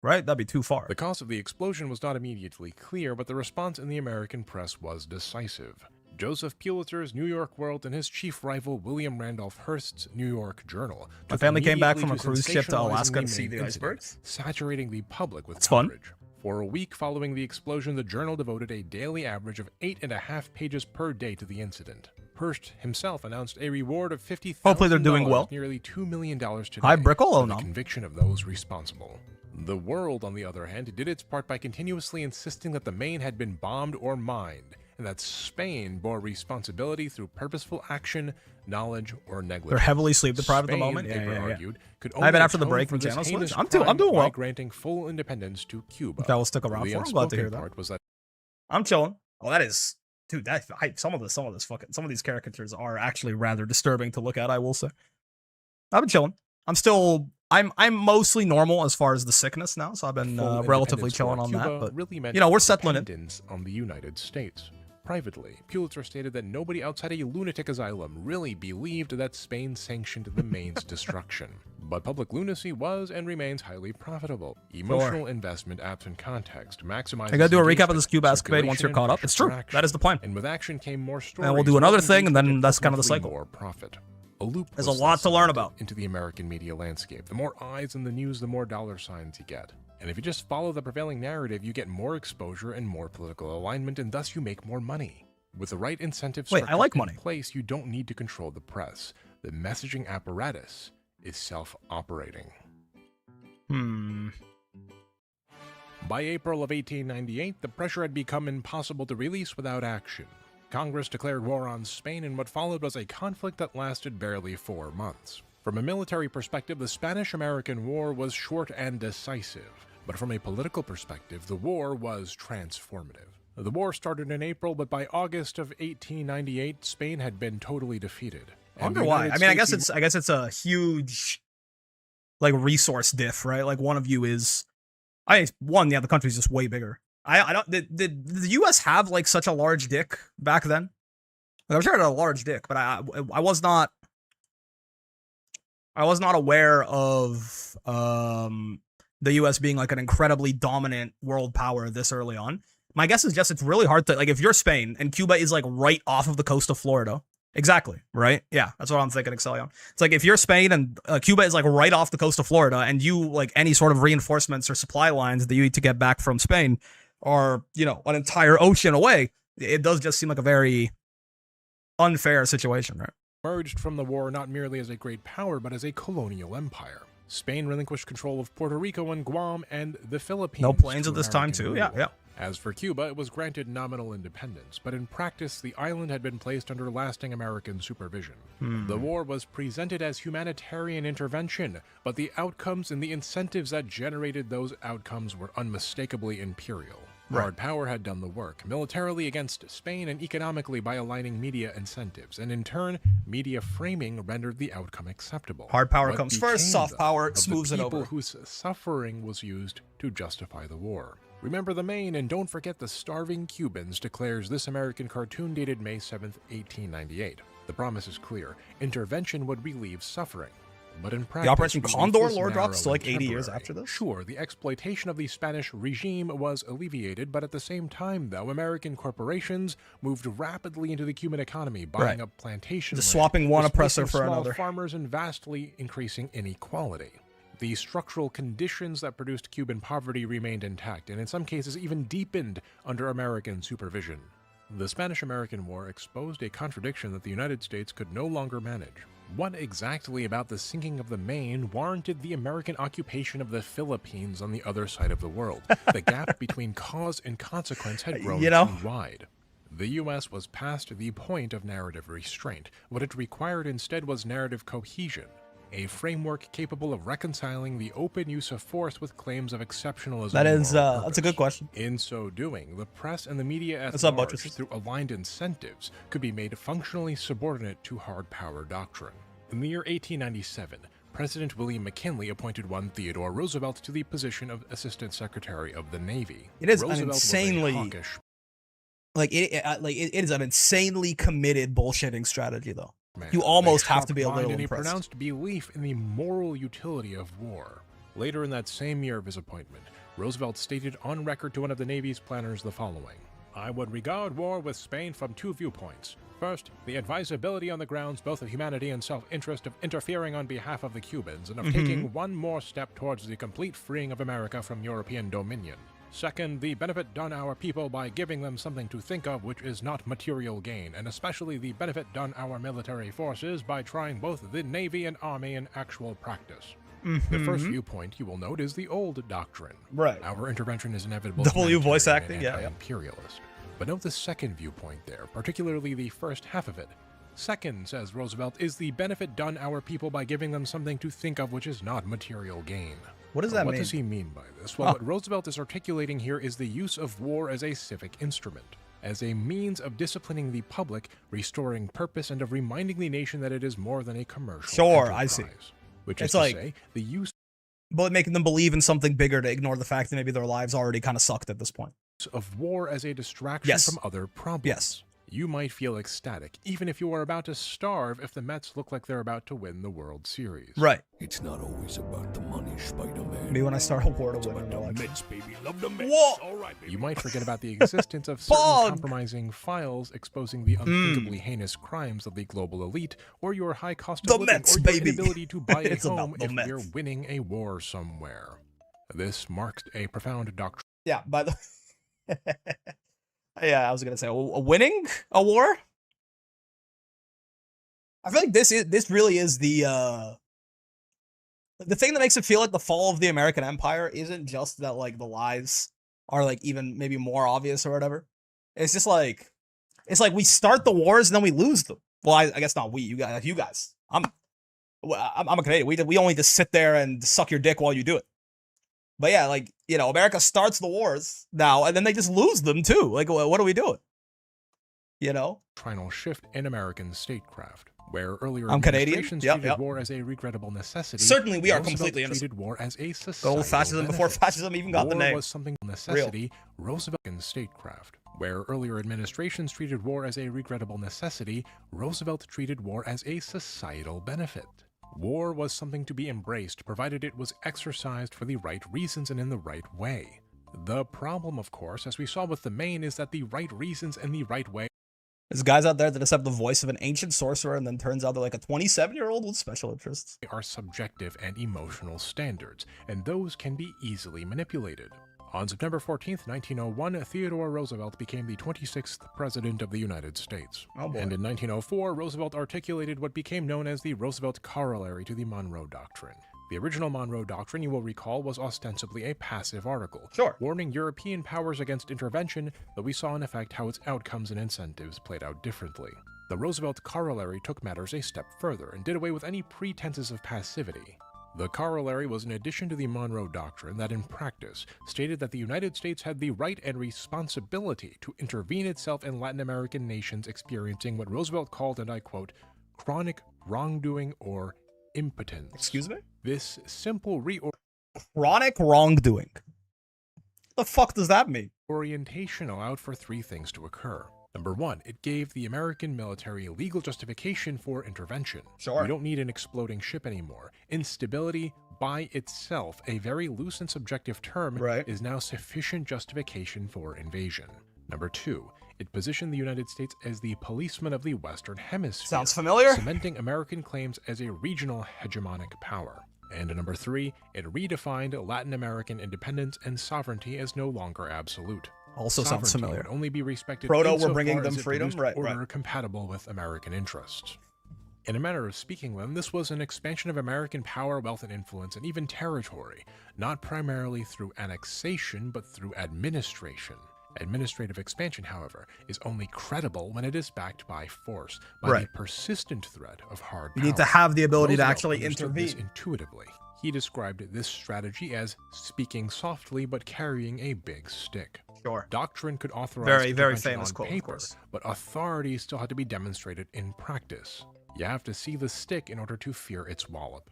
Right? That'd be too far. The cause of the explosion was not immediately clear, but the response in the American press was decisive. Joseph Pulitzer's New York World and his chief rival William Randolph Hearst's New York Journal. My family came back from a cruise ship to Alaska to see the icebergs, saturating the public with coverage. Fun. For a week following the explosion, the journal devoted a daily average of 8.5 pages per day to the incident. Hearst himself announced a reward of $50,000. Hopefully they're doing well. Nearly $2 million today. Hi, Brickle. For the conviction of those responsible. The world, on the other hand, did its part by continuously insisting that the Maine had been bombed or mined, and that Spain bore responsibility through purposeful action, knowledge, or negligence. They're heavily sleep deprived at the moment. Argued, could I've been after the break from channel switch. I'm doing well. Granting full independence to Cuba. That will stick around for. I'm glad to hear that. Was that. I'm chilling. Oh, that is, dude. Some of these caricatures are actually rather disturbing to look at. I will say. I've been chilling. I'm mostly normal as far as the sickness now, so I've been relatively chilling on that. But really meant we're settling it. On the United States. Privately, Pulitzer stated that nobody outside a lunatic asylum really believed that Spain sanctioned the Maine's destruction. But public lunacy was and remains highly profitable. Emotional investment absent context maximizes. I gotta do a recap of this Cuba escapade once you're caught up. It's true. That is the plan. And with action came more stories. And we'll do another thing, and then that's kind of the cycle. More profit. A loop. There's a lot to learn about. Into the American media landscape. The more eyes in the news, the more dollar signs you get. And if you just follow the prevailing narrative, you get more exposure and more political alignment, and thus you make more money. With the right incentive structure in place, you don't need to control the press. The messaging apparatus is self-operating. By April of 1898, the pressure had become impossible to release without action. Congress declared war on Spain, and what followed was a conflict that lasted barely 4 months. From a military perspective, the Spanish-American War was short and decisive. But from a political perspective, the war was transformative. The war started in April, but by August of 1898, Spain had been totally defeated. I wonder why. I mean, I guess it's a huge, like, resource diff, right? Like, one of you is, the country's just way bigger. Did the U.S. have like such a large dick back then? Like, I'm sure it had a large dick, but I was not aware of the U.S. being like an incredibly dominant world power this early on. My guess is just it's really hard to, like, if you're Spain and Cuba is like right off of the coast of Florida. Exactly, right? Yeah, that's what I'm thinking, Excellion. It's like if you're Spain and Cuba is like right off the coast of Florida, and you, like, any sort of reinforcements or supply lines that you need to get back from Spain are, an entire ocean away, it does just seem like a very unfair situation, right? Emerged from the war not merely as a great power, but as a colonial empire. Spain relinquished control of Puerto Rico and Guam and the Philippines. No planes at this time, too. Yeah. As for Cuba, it was granted nominal independence, but in practice, the island had been placed under lasting American supervision. The war was presented as humanitarian intervention, but the outcomes and the incentives that generated those outcomes were unmistakably imperial. Hard power had done the work, militarily against Spain and economically by aligning media incentives, and in turn, media framing rendered the outcome acceptable. Hard power comes first, soft power smooths it over. People whose suffering was used to justify the war. Remember the Maine, and don't forget the starving Cubans, declares this American cartoon dated May 7th, 1898. The promise is clear. Intervention would relieve suffering. But in practice, the Operation Condor lore drops to like 80 years after this? Sure, the exploitation of the Spanish regime was alleviated, but at the same time, though, American corporations moved rapidly into the Cuban economy, buying up plantation land, swapping one oppressor for another. Farmers and vastly increasing inequality. The structural conditions that produced Cuban poverty remained intact, and in some cases even deepened under American supervision. The Spanish-American War exposed a contradiction that the United States could no longer manage. What exactly about the sinking of the Maine warranted the American occupation of the Philippines on the other side of the world? The gap between cause and consequence had grown too wide. The U.S. was past the point of narrative restraint. What it required instead was narrative cohesion, a framework capable of reconciling the open use of force with claims of exceptionalism. That's a good question. In so doing, the press and the media at large, through aligned incentives, could be made functionally subordinate to hard power doctrine. In the year 1897, President William McKinley appointed one Theodore Roosevelt to the position of Assistant Secretary of the Navy. It is insanely it is an insanely committed bullshitting strategy, though. You almost have to be a little impressed. And he pronounced belief in the moral utility of war. Later in that same year of his appointment, Roosevelt stated on record to one of the Navy's planners the following: "I would regard war with Spain from two viewpoints. First, the advisability on the grounds both of humanity and self-interest of interfering on behalf of the Cubans and of taking one more step towards the complete freeing of America from European dominion. Second, the benefit done our people by giving them something to think of which is not material gain, and especially the benefit done our military forces by trying both the Navy and Army in actual practice." The first viewpoint, you will note, is the old doctrine. Right. Our intervention is inevitable. W voice acting, yeah. Imperialist. But note the second viewpoint there, particularly the first half of it. Second, says Roosevelt, is the benefit done our people by giving them something to think of which is not material gain. What does that mean? What does he mean by this? Well, what Roosevelt is articulating here is the use of war as a civic instrument, as a means of disciplining the public, restoring purpose, and of reminding the nation that it is more than a commercial enterprise. I see. Which is to say, the use... But making them believe in something bigger to ignore the fact that maybe their lives already kind of sucked at this point. Of war as a distraction from other problems. Yes. You might feel ecstatic, even if you are about to starve if the Mets look like they're about to win the World Series. Right. It's not always about the money, Spider-Man. Maybe when I start a war to win, the Mets, baby. Love the Mets. Whoa! All right, baby. You might forget about the existence of certain compromising files exposing the unthinkably heinous crimes of the global elite, or your high cost of living, or your inability to buy a home if we're winning a war somewhere. This marks a profound doctrine. Yeah, by the... Yeah, I was gonna say winning a war. I feel like this really is the thing that makes it feel like the fall of the American Empire isn't just that like the lies are like even maybe more obvious or whatever. It's just like we start the wars and then we lose them. Well, I guess not we, you guys. I'm a Canadian. We only just sit there and suck your dick while you do it. But yeah, like, you know, America starts the wars now, and then they just lose them too. Like, what are we doing? You know? Final shift in American statecraft, where earlier administrations treated war as a regrettable necessity. Certainly, we are completely innocent. Treated war as a societal old fascism before fascism even got the name. War was something necessity. Roosevelt in statecraft, where earlier administrations treated war as a regrettable necessity. Roosevelt treated war as a societal benefit. War was something to be embraced, provided it was exercised for the right reasons and in the right way. The problem, of course, as we saw with the Maine, is that the right reasons and the right way... There's guys out there that just have the voice of an ancient sorcerer and then turns out they're like a 27-year-old with special interests. ...are subjective and emotional standards, and those can be easily manipulated. On September 14th, 1901, Theodore Roosevelt became the 26th President of the United States. Oh boy. And in 1904, Roosevelt articulated what became known as the Roosevelt Corollary to the Monroe Doctrine. The original Monroe Doctrine, you will recall, was ostensibly a passive article, warning European powers against intervention, though we saw in effect how its outcomes and incentives played out differently. The Roosevelt Corollary took matters a step further and did away with any pretenses of passivity. The corollary was an addition to the Monroe Doctrine that, in practice, stated that the United States had the right and responsibility to intervene itself in Latin American nations experiencing what Roosevelt called, and I quote, chronic wrongdoing or impotence. Excuse me? This simple chronic wrongdoing. The fuck does that mean? Orientation allowed for three things to occur. Number one, it gave the American military legal justification for intervention. We don't need an exploding ship anymore. Instability, by itself, a very loose and subjective term, is now sufficient justification for invasion. Number two, it positioned the United States as the policeman of the Western Hemisphere. Sounds familiar? Cementing American claims as a regional hegemonic power. And number three, it redefined Latin American independence and sovereignty as no longer absolute. Also sounds familiar. Would only be respected Proto, we're bringing them freedom, order compatible with American interests. In a manner of speaking, then, this was an expansion of American power, wealth, and influence, and even territory, not primarily through annexation, but through administration. Administrative expansion, however, is only credible when it is backed by force, by the persistent threat of hard power. You need to have the ability Roosevelt to actually understood intervene. This intuitively. He described this strategy as speaking softly but carrying a big stick. Sure. Doctrine could authorize very intervention famous on quote, paper, of course. but authority still had to be demonstrated in practice. You have to see the stick in order to fear its wallop.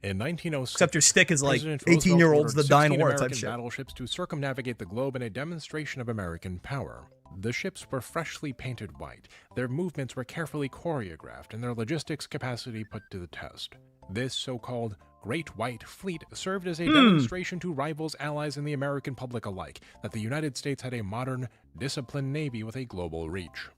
In 1906, except your stick is like President 18-year-olds that die in war American type shit. battleships to circumnavigate the globe in a demonstration of American power. The ships were freshly painted white, their movements were carefully choreographed, and their logistics capacity put to the test. This so-called Great White Fleet served as a demonstration to rivals, allies, and the American public alike that the United States had a modern, disciplined navy with a global reach.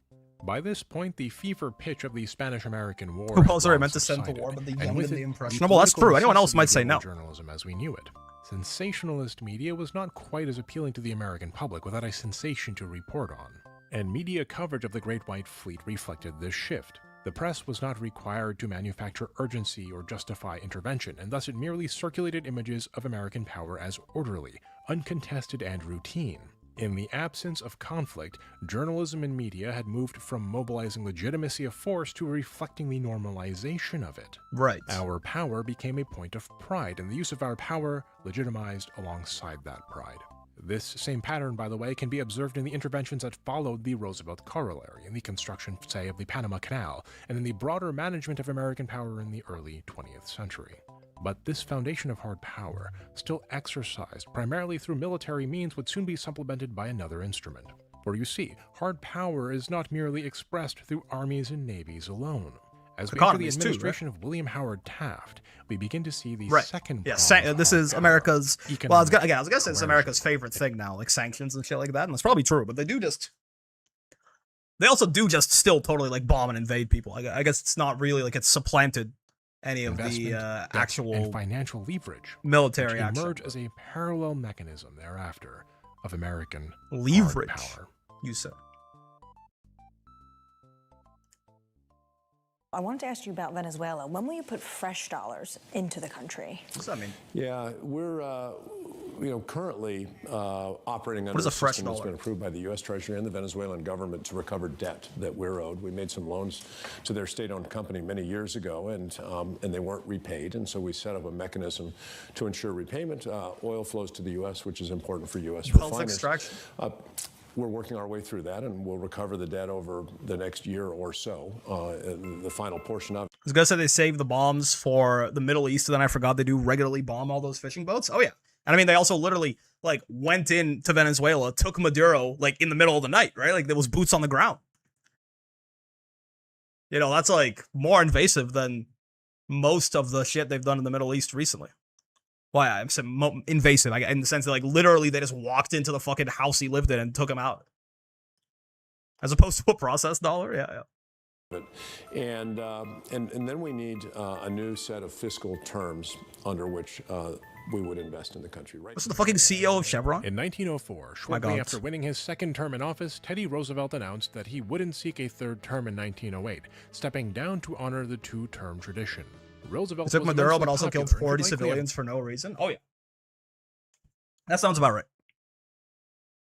By this point, the fever pitch of the Spanish-American War Well, sorry, I meant to send to war, but the young and the impressionable. That's true. Anyone else might say no. Journalism as we knew it. Sensationalist media was not quite as appealing to the American public without a sensation to report on. And media coverage of the Great White Fleet reflected this shift. The press was not required to manufacture urgency or justify intervention, and thus it merely circulated images of American power as orderly, uncontested, and routine. In the absence of conflict, journalism and media had moved from mobilizing legitimacy of force to reflecting the normalization of it. Right. Our power became a point of pride, and the use of our power legitimized alongside that pride. This same pattern, by the way, can be observed in the interventions that followed the Roosevelt corollary, in the construction, say, of the Panama Canal, and in the broader management of American power in the early 20th century. But this foundation of hard power, still exercised primarily through military means, would soon be supplemented by another instrument. For you see, hard power is not merely expressed through armies and navies alone. As we enter the administration of William Howard Taft, we begin to see the second problem. This is America's, well, I was gonna say it's America's favorite thing now, like sanctions and shit like that, and that's probably true, but they also do just still totally like bomb and invade people. I guess it's not really like it's supplanted any of the actual and financial leverage, military which action. emerge as a parallel mechanism thereafter of American leverage. Hard power. You said. I wanted to ask you about Venezuela. When will you put fresh dollars into the country? What does that mean? Yeah, we're currently operating under a fresh system dollar? that's been approved by the U.S. Treasury and the Venezuelan government to recover debt that we're owed. We made some loans to their state-owned company many years ago, and they weren't repaid, and so we set up a mechanism to ensure repayment. Oil flows to the U.S., which is important for U.S. refiners. Extraction. We're working our way through that, and we'll recover the debt over the next year or so, the final portion of it. I was gonna say they saved the bombs for the Middle East, and then I forgot they do regularly bomb all those fishing boats. Oh yeah, and I mean they also literally like went into Venezuela, took Maduro like in the middle of the night, right? Like there was boots on the ground. You know, that's like more invasive than most of the shit they've done in the Middle East recently. Well, yeah, I'm saying invasive, in the sense that, like, literally they just walked into the fucking house he lived in and took him out. As opposed to a processed dollar? Yeah. And then we need a new set of fiscal terms under which we would invest in the country. Right? This is the fucking CEO of Chevron? In 1904, shortly after winning his second term in office, Teddy Roosevelt announced that he wouldn't seek a third term in 1908, stepping down to honor the two-term tradition. Roosevelt took Maduro, but also killed 40 civilians civilians for no reason. Oh, yeah. That sounds about right.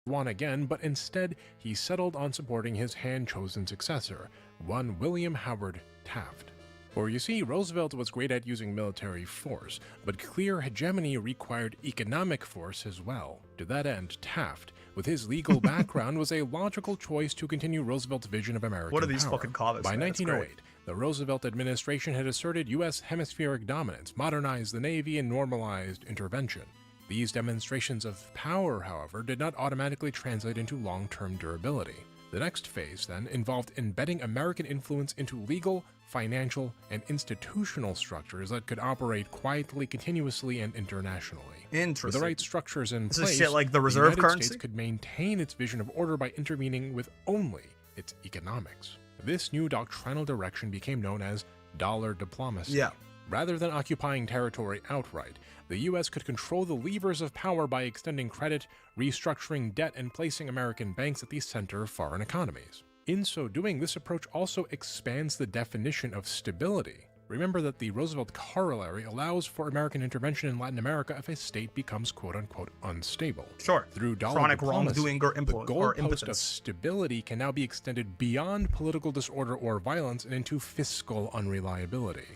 Won again, but instead, he settled on supporting his hand-chosen successor, one William Howard Taft. For you see, Roosevelt was great at using military force, but clear hegemony required economic force as well. To that end, Taft, with his legal background, was a logical choice to continue Roosevelt's vision of American What are these power. fucking comments? By 1908, the Roosevelt administration had asserted U.S. hemispheric dominance, modernized the Navy, and normalized intervention. These demonstrations of power, however, did not automatically translate into long-term durability. The next phase, then, involved embedding American influence into legal, financial, and institutional structures that could operate quietly, continuously, and internationally. Interesting. With the right structures in This place, is shit like the reserve United currency? States could maintain its vision of order by intervening with only its economics. This new doctrinal direction became known as dollar diplomacy. Yeah. Rather than occupying territory outright, the U.S. could control the levers of power by extending credit, restructuring debt, and placing American banks at the center of foreign economies. In so doing, this approach also expands the definition of stability. Remember that the Roosevelt corollary allows for American intervention in Latin America if a state becomes quote-unquote unstable. Sure. Through dollar chronic diplomacy, wrongdoing or the or goalpost impotence of stability can now be extended beyond political disorder or violence and into fiscal unreliability.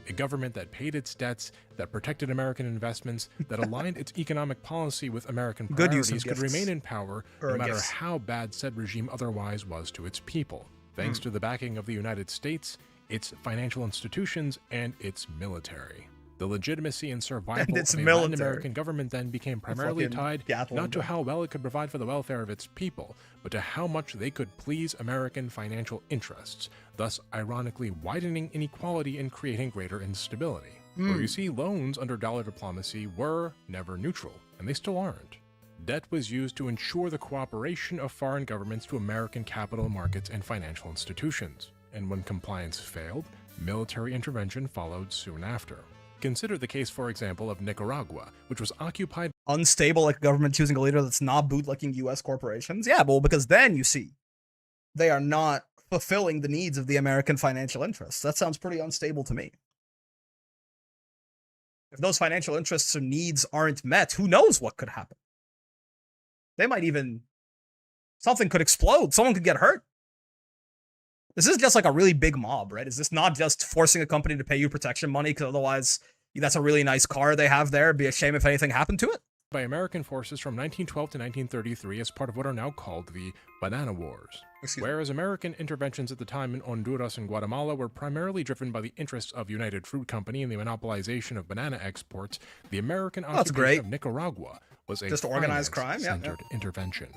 A government that paid its debts, that protected American investments, that aligned its economic policy with American priorities could remain in power no matter how bad said regime otherwise was to its people, thanks to the backing of the United States, its financial institutions, and its military. The legitimacy and survival of a Latin American government then became primarily tied not to how well it could provide for the welfare of its people, but to how much they could please American financial interests, thus ironically widening inequality and creating greater instability. Where you see, loans under dollar diplomacy were never neutral, and they still aren't. Debt was used to ensure the cooperation of foreign governments to American capital markets and financial institutions. And when compliance failed, military intervention followed soon after. Consider the case, for example, of Nicaragua, which was occupied. Unstable, like a government choosing a leader that's not bootlicking U.S. corporations? Yeah, well, because then you see they are not fulfilling the needs of the American financial interests. That sounds pretty unstable to me. If those financial interests or needs aren't met, who knows what could happen? They might even... something could explode. Someone could get hurt. This is just like a really big mob, right? Is this not just forcing a company to pay you protection money because otherwise that's a really nice car they have there? It'd be a shame if anything happened to it. By American forces from 1912 to 1933 as part of what are now called the Banana Wars. Whereas American interventions at the time in Honduras and Guatemala were primarily driven by the interests of United Fruit Company and the monopolization of banana exports, the American occupation of Nicaragua was a just organized crime-centered intervention.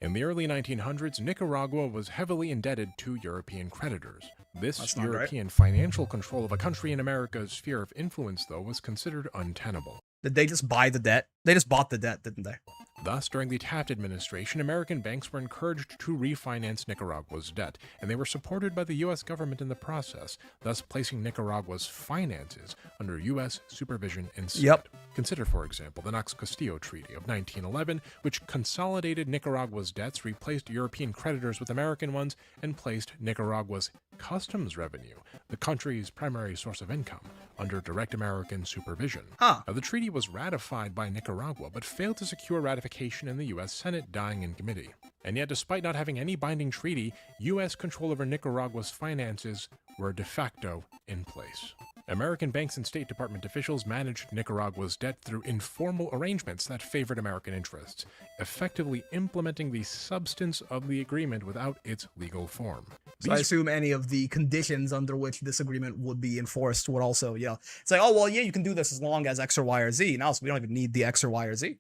In the early 1900s, Nicaragua was heavily indebted to European creditors. This European financial control of a country in America's sphere of influence, though, was considered untenable. Did they just buy the debt? They just bought the debt, didn't they? Thus, during the Taft administration, American banks were encouraged to refinance Nicaragua's debt, and they were supported by the U.S. government in the process, thus placing Nicaragua's finances under U.S. supervision instead. Consider, for example, the Knox-Castillo Treaty of 1911, which consolidated Nicaragua's debts, replaced European creditors with American ones, and placed Nicaragua's customs revenue, the country's primary source of income, under direct American supervision. Now, the treaty was ratified by Nicaragua, but failed to secure ratification in the U.S. Senate, dying in committee. And yet, despite not having any binding treaty, U.S. control over Nicaragua's finances were de facto in place. American banks and State Department officials managed Nicaragua's debt through informal arrangements that favored American interests, effectively implementing the substance of the agreement without its legal form. So I assume any of the conditions under which this agreement would be enforced would also, it's like, oh, well, yeah, you can do this as long as X or Y or Z. Now, so we don't even need the X or Y or Z.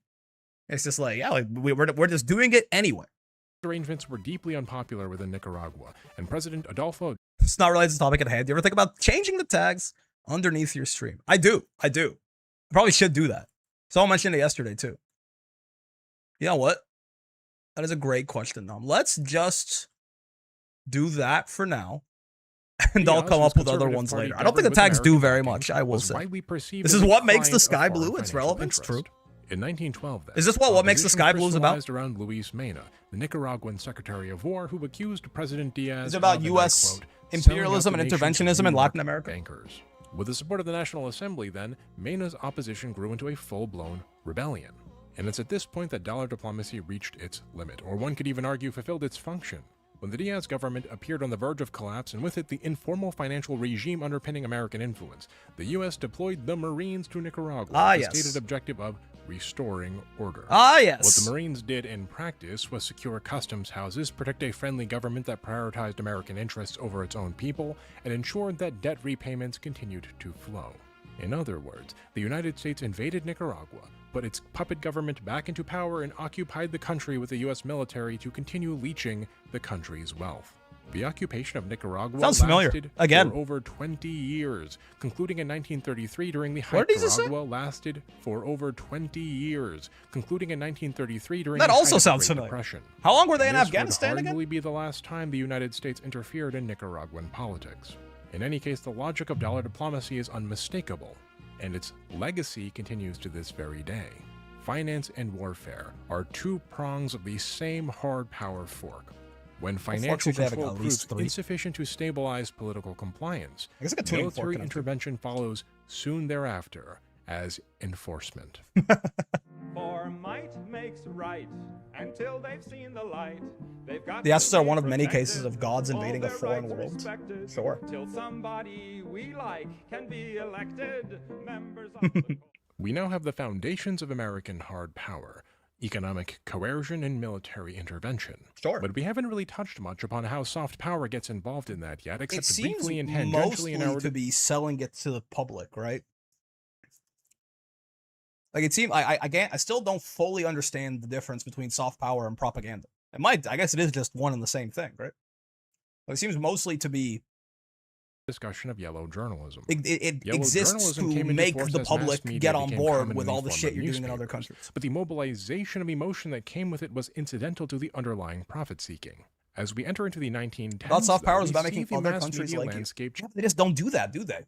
It's just like, we're just doing it anyway. Arrangements were deeply unpopular within Nicaragua, and President Adolfo... It's not related to the topic at hand. Do you ever think about changing the tags underneath your stream? I do. I probably should do that. Someone mentioned it yesterday, too. You know what? That is a great question, Nom. Let's just do that for now, and I'll come up with other ones later. I don't think the tags do very much, I will say. This is what makes the sky blue. Its relevance, true. In 1912, then, is this what makes the sky blue is about? Around Luis Mena, the Nicaraguan Secretary of War, who accused President Diaz. Is it about U.S. imperialism and interventionism in Latin America? Bankers. With the support of the National Assembly, then, Mena's opposition grew into a full-blown rebellion. And it's at this point that dollar diplomacy reached its limit, or one could even argue fulfilled its function. When the Diaz government appeared on the verge of collapse, and with it the informal financial regime underpinning American influence, the U.S. deployed the Marines to Nicaragua with the stated objective of restoring order. What the Marines did in practice was secure customs houses, protect a friendly government that prioritized American interests over its own people, and ensured that debt repayments continued to flow. In other words, the United States invaded Nicaragua, put its puppet government back into power, and occupied the country with the U.S. military to continue leeching the country's wealth. The occupation of Nicaragua lasted for over 20 years, concluding in 1933 during the Nicaragua lasted for over 20 years, concluding in 1933 during the also sounds familiar. Depression. How long were they in Afghanistan again? This would arguably be the last time the United States interfered in Nicaraguan politics. In any case, the logic of dollar diplomacy is unmistakable, and its legacy continues to this very day. Finance and warfare are two prongs of the same hard power fork. When financial control proves insufficient to stabilize political compliance, military intervention follows soon thereafter as enforcement. For might makes right until they've seen the light. They've got the Astros are one of many cases of gods invading a foreign world. Sure. Till somebody we like can be elected members of the We now have the foundations of American hard power: economic coercion and military intervention. Sure. But we haven't really touched much upon how soft power gets involved in that yet, except it seems briefly and tangentially mostly in our to be selling it to the public, right? Like, it seems I still don't fully understand the difference between soft power and propaganda. I guess it is just one and the same thing, right? But it seems mostly to be discussion of yellow journalism. It exists to make the public get on board with all the shit you're doing in other countries. But the mobilization of emotion that came with it was incidental to the underlying profit-seeking. As we enter into the 1910s, about soft power is about making other countries like you. They just don't do that, do they?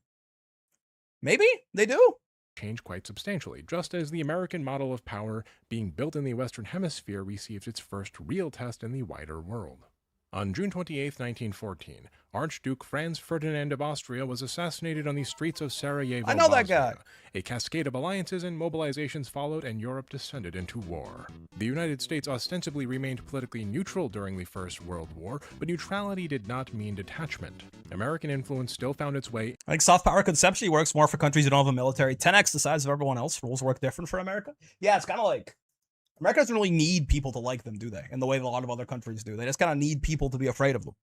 Maybe they do. Change quite substantially, just as the American model of power being built in the Western Hemisphere received its first real test in the wider world. On June 28, 1914, Archduke Franz Ferdinand of Austria was assassinated on the streets of Sarajevo, I know that guy. A cascade of alliances and mobilizations followed, and Europe descended into war. The United States ostensibly remained politically neutral during the First World War, but neutrality did not mean detachment. American influence still found its way. I think soft power conceptually works more for countries that don't have a military 10x the size of everyone else. Rules work different for America. Yeah, it's kind of like America doesn't really need people to like them, do they? In the way that a lot of other countries do. They just kind of need people to be afraid of them.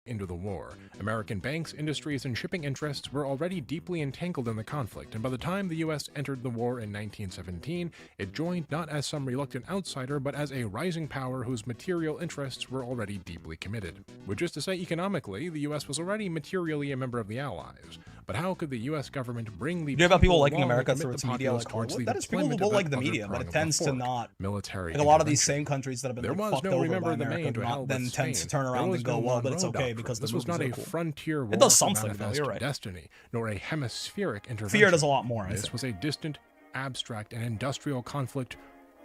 Into the war. American banks, industries, and shipping interests were already deeply entangled in the conflict, and by the time the U.S. entered the war in 1917, it joined not as some reluctant outsider, but as a rising power whose material interests were already deeply committed. Which is to say, economically, the U.S. was already materially a member of the Allies. But how could the U.S. government bring the you hear about people liking America through its media? Like, that is people who will like the media, but it tends to not. Military like a lot of these same countries that have been there like, was fucked no over remember by the America, Maine to then tend to turn around and go, well, but it's okay because this was not a cool. frontier war. It does something, though. You're right. Destiny, nor a hemispheric intervention. Fear does a lot more. This was a distant, abstract, and industrial conflict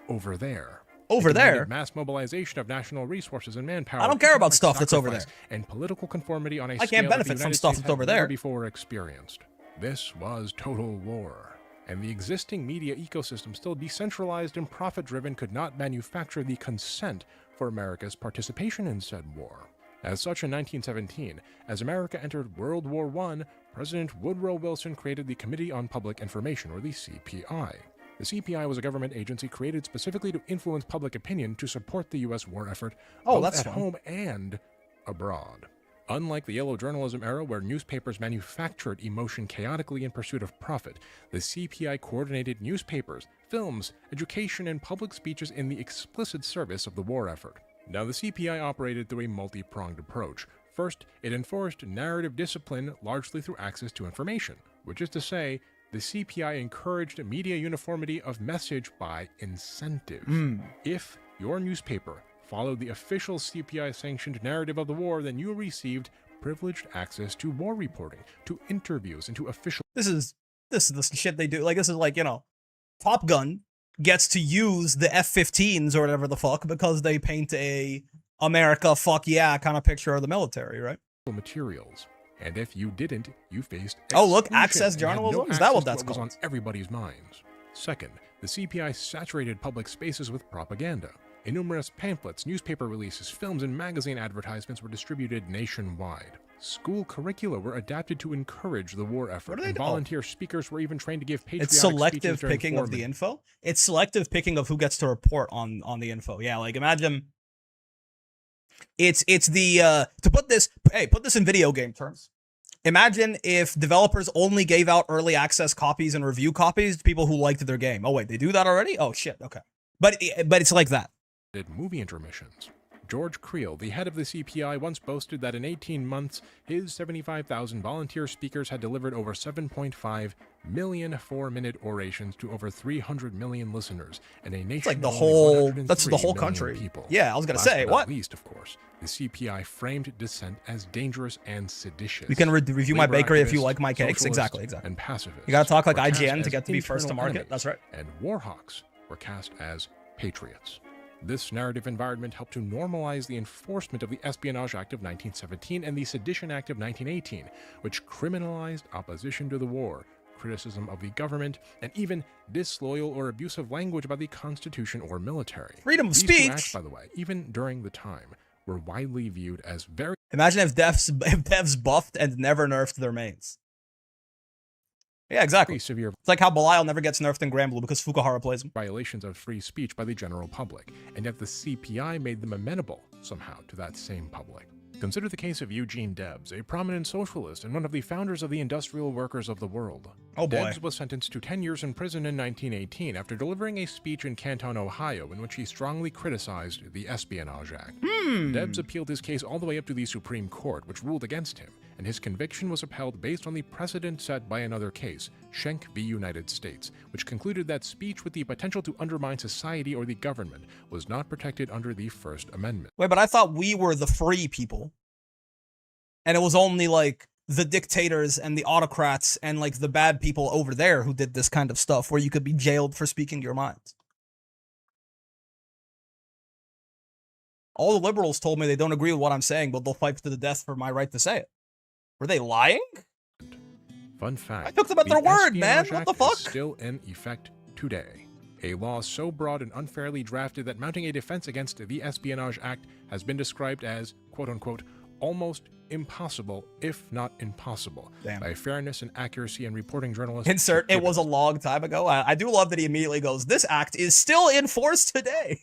over there. Over there? Mass mobilization of national resources and manpower. I don't care about stuff that's over there. And political conformity on a I can't benefit from stuff that's over there. Before experienced. This was total war. And the existing media ecosystem, still decentralized and profit-driven, could not manufacture the consent for America's participation in said war. As such, in 1917, as America entered World War I, President Woodrow Wilson created the Committee on Public Information, or the CPI. The CPI was a government agency created specifically to influence public opinion to support the U.S. war effort, both at home and abroad. Unlike the yellow journalism era, where newspapers manufactured emotion chaotically in pursuit of profit, the CPI coordinated newspapers, films, education, and public speeches in the explicit service of the war effort. Now, the CPI operated through a multi-pronged approach. First, it enforced narrative discipline largely through access to information, which is to say, the CPI encouraged media uniformity of message by incentive. If your newspaper followed the official CPI-sanctioned narrative of the war, then you received privileged access to war reporting, to interviews, and to official... This is the shit they do. Like, this is like, you know, Top Gun gets to use the F-15s or whatever the fuck because they paint a America fuck yeah kind of picture of the military, right? Materials. And if you didn't, you faced oh, look, access journalism? Is that what that's called? Was on everybody's minds. Second, the CPI saturated public spaces with propaganda. In numerous pamphlets, newspaper releases, films, and magazine advertisements were distributed nationwide. School curricula were adapted to encourage the war effort, and volunteer speakers were even trained to give patriotic speeches. It's selective picking of the info? It's selective picking of who gets to report on the info. Yeah, like imagine... It's the... to put this in video game terms. Imagine if developers only gave out early access copies and review copies to people who liked their game. Oh, wait, they do that already? Oh, shit, okay. But it's like that. Movie intermissions. George Creel, the head of the CPI, once boasted that in 18 months, his 75,000 volunteer speakers had delivered over 7.5 million 4-minute orations to over 300 million listeners, and a nation it's like that's the whole country. People. Yeah, I was gonna say, what? At least, of course, the CPI framed dissent as dangerous and seditious. You can review my bakery if you like my cakes. Exactly. And pacifists. You gotta talk like IGN to get to be first to market. That's right. And war hawks were cast as patriots. This narrative environment helped to normalize the enforcement of the Espionage Act of 1917 and the Sedition Act of 1918, which criminalized opposition to the war, criticism of the government, and even disloyal or abusive language about the Constitution or military. Freedom of These speech! two acts, by the way, even during the time, were widely viewed as very... Imagine if devs buffed and never nerfed their mains. Yeah, exactly. Severe. It's like how Belial never gets nerfed in Granblue because Fukuhara plays him. Violations of free speech by the general public, and yet the CPI made them amenable, somehow, to that same public. Consider the case of Eugene Debs, a prominent socialist and one of the founders of the Industrial Workers of the World. Oh boy. Debs was sentenced to 10 years in prison in 1918 after delivering a speech in Canton, Ohio, in which he strongly criticized the Espionage Act. Debs appealed his case all the way up to the Supreme Court, which ruled against him, and his conviction was upheld based on the precedent set by another case, Schenck v. United States, which concluded that speech with the potential to undermine society or the government was not protected under the First Amendment. Wait, but I thought we were the free people. And it was only like the dictators and the autocrats and like the bad people over there who did this kind of stuff where you could be jailed for speaking your mind. All the liberals told me they don't agree with what I'm saying, but they'll fight to the death for my right to say it. Were they lying? Fun fact. I took them at their word, man. Espionage What the Act fuck? is still in effect today. A law so broad and unfairly drafted that mounting a defense against the Espionage Act has been described as, quote-unquote, almost impossible, if not impossible, by fairness and accuracy and reporting journalists. Insert, it was a long time ago. I do love that he immediately goes, this act is still in force today.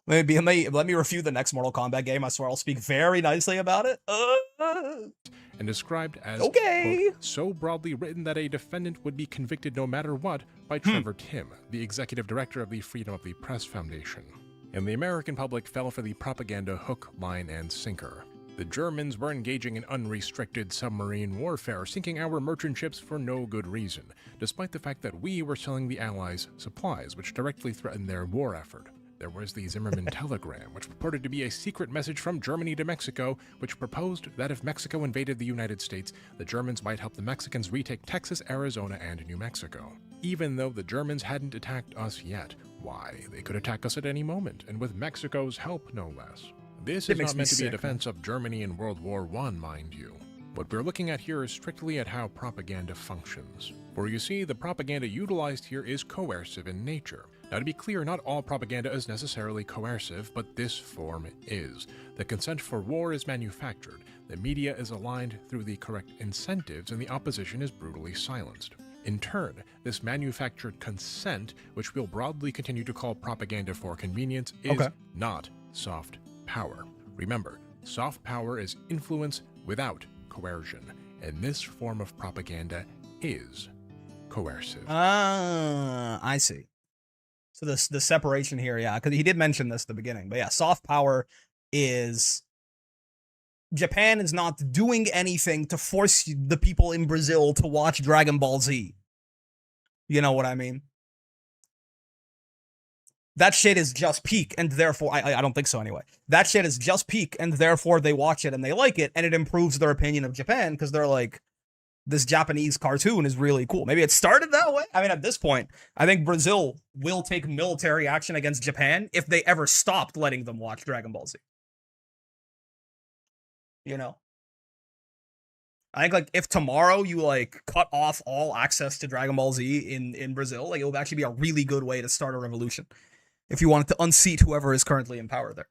Let me review the next Mortal Kombat game. I swear I'll speak very nicely about it. And described as, okay, quote, so broadly written that a defendant would be convicted no matter what by Trevor Timm, the executive director of the Freedom of the Press Foundation. And the American public fell for the propaganda hook, line, and sinker. The Germans were engaging in unrestricted submarine warfare, sinking our merchant ships for no good reason, despite the fact that we were selling the Allies supplies, which directly threatened their war effort. There was the Zimmerman telegram, which purported to be a secret message from Germany to Mexico, which proposed that if Mexico invaded the United States, the Germans might help the Mexicans retake Texas, Arizona, and New Mexico. Even though the Germans hadn't attacked us yet, why, they could attack us at any moment, and with Mexico's help, no less. This is not meant to be a defense of Germany in World War I, mind you. What we're looking at here is strictly at how propaganda functions. For you see, the propaganda utilized here is coercive in nature. Now, to be clear, not all propaganda is necessarily coercive, but this form is. The consent for war is manufactured, the media is aligned through the correct incentives, and the opposition is brutally silenced. In turn, this manufactured consent, which we'll broadly continue to call propaganda for convenience, is not soft power. Remember, soft power is influence without coercion, and this form of propaganda is coercive. I see. So the separation here, yeah, because he did mention this at the beginning, but yeah, soft power is Japan is not doing anything to force the people in Brazil to watch Dragon Ball Z. You know what I mean? That shit is just peak, and therefore, I don't think so anyway. That shit is just peak, and therefore they watch it and they like it, and it improves their opinion of Japan, because they're like, this Japanese cartoon is really cool. Maybe it started that way? I mean, at this point, I think Brazil will take military action against Japan if they ever stopped letting them watch Dragon Ball Z. You know? I think, like, if tomorrow you, like, cut off all access to Dragon Ball Z in Brazil, like, it would actually be a really good way to start a revolution. If you wanted to unseat whoever is currently in power there.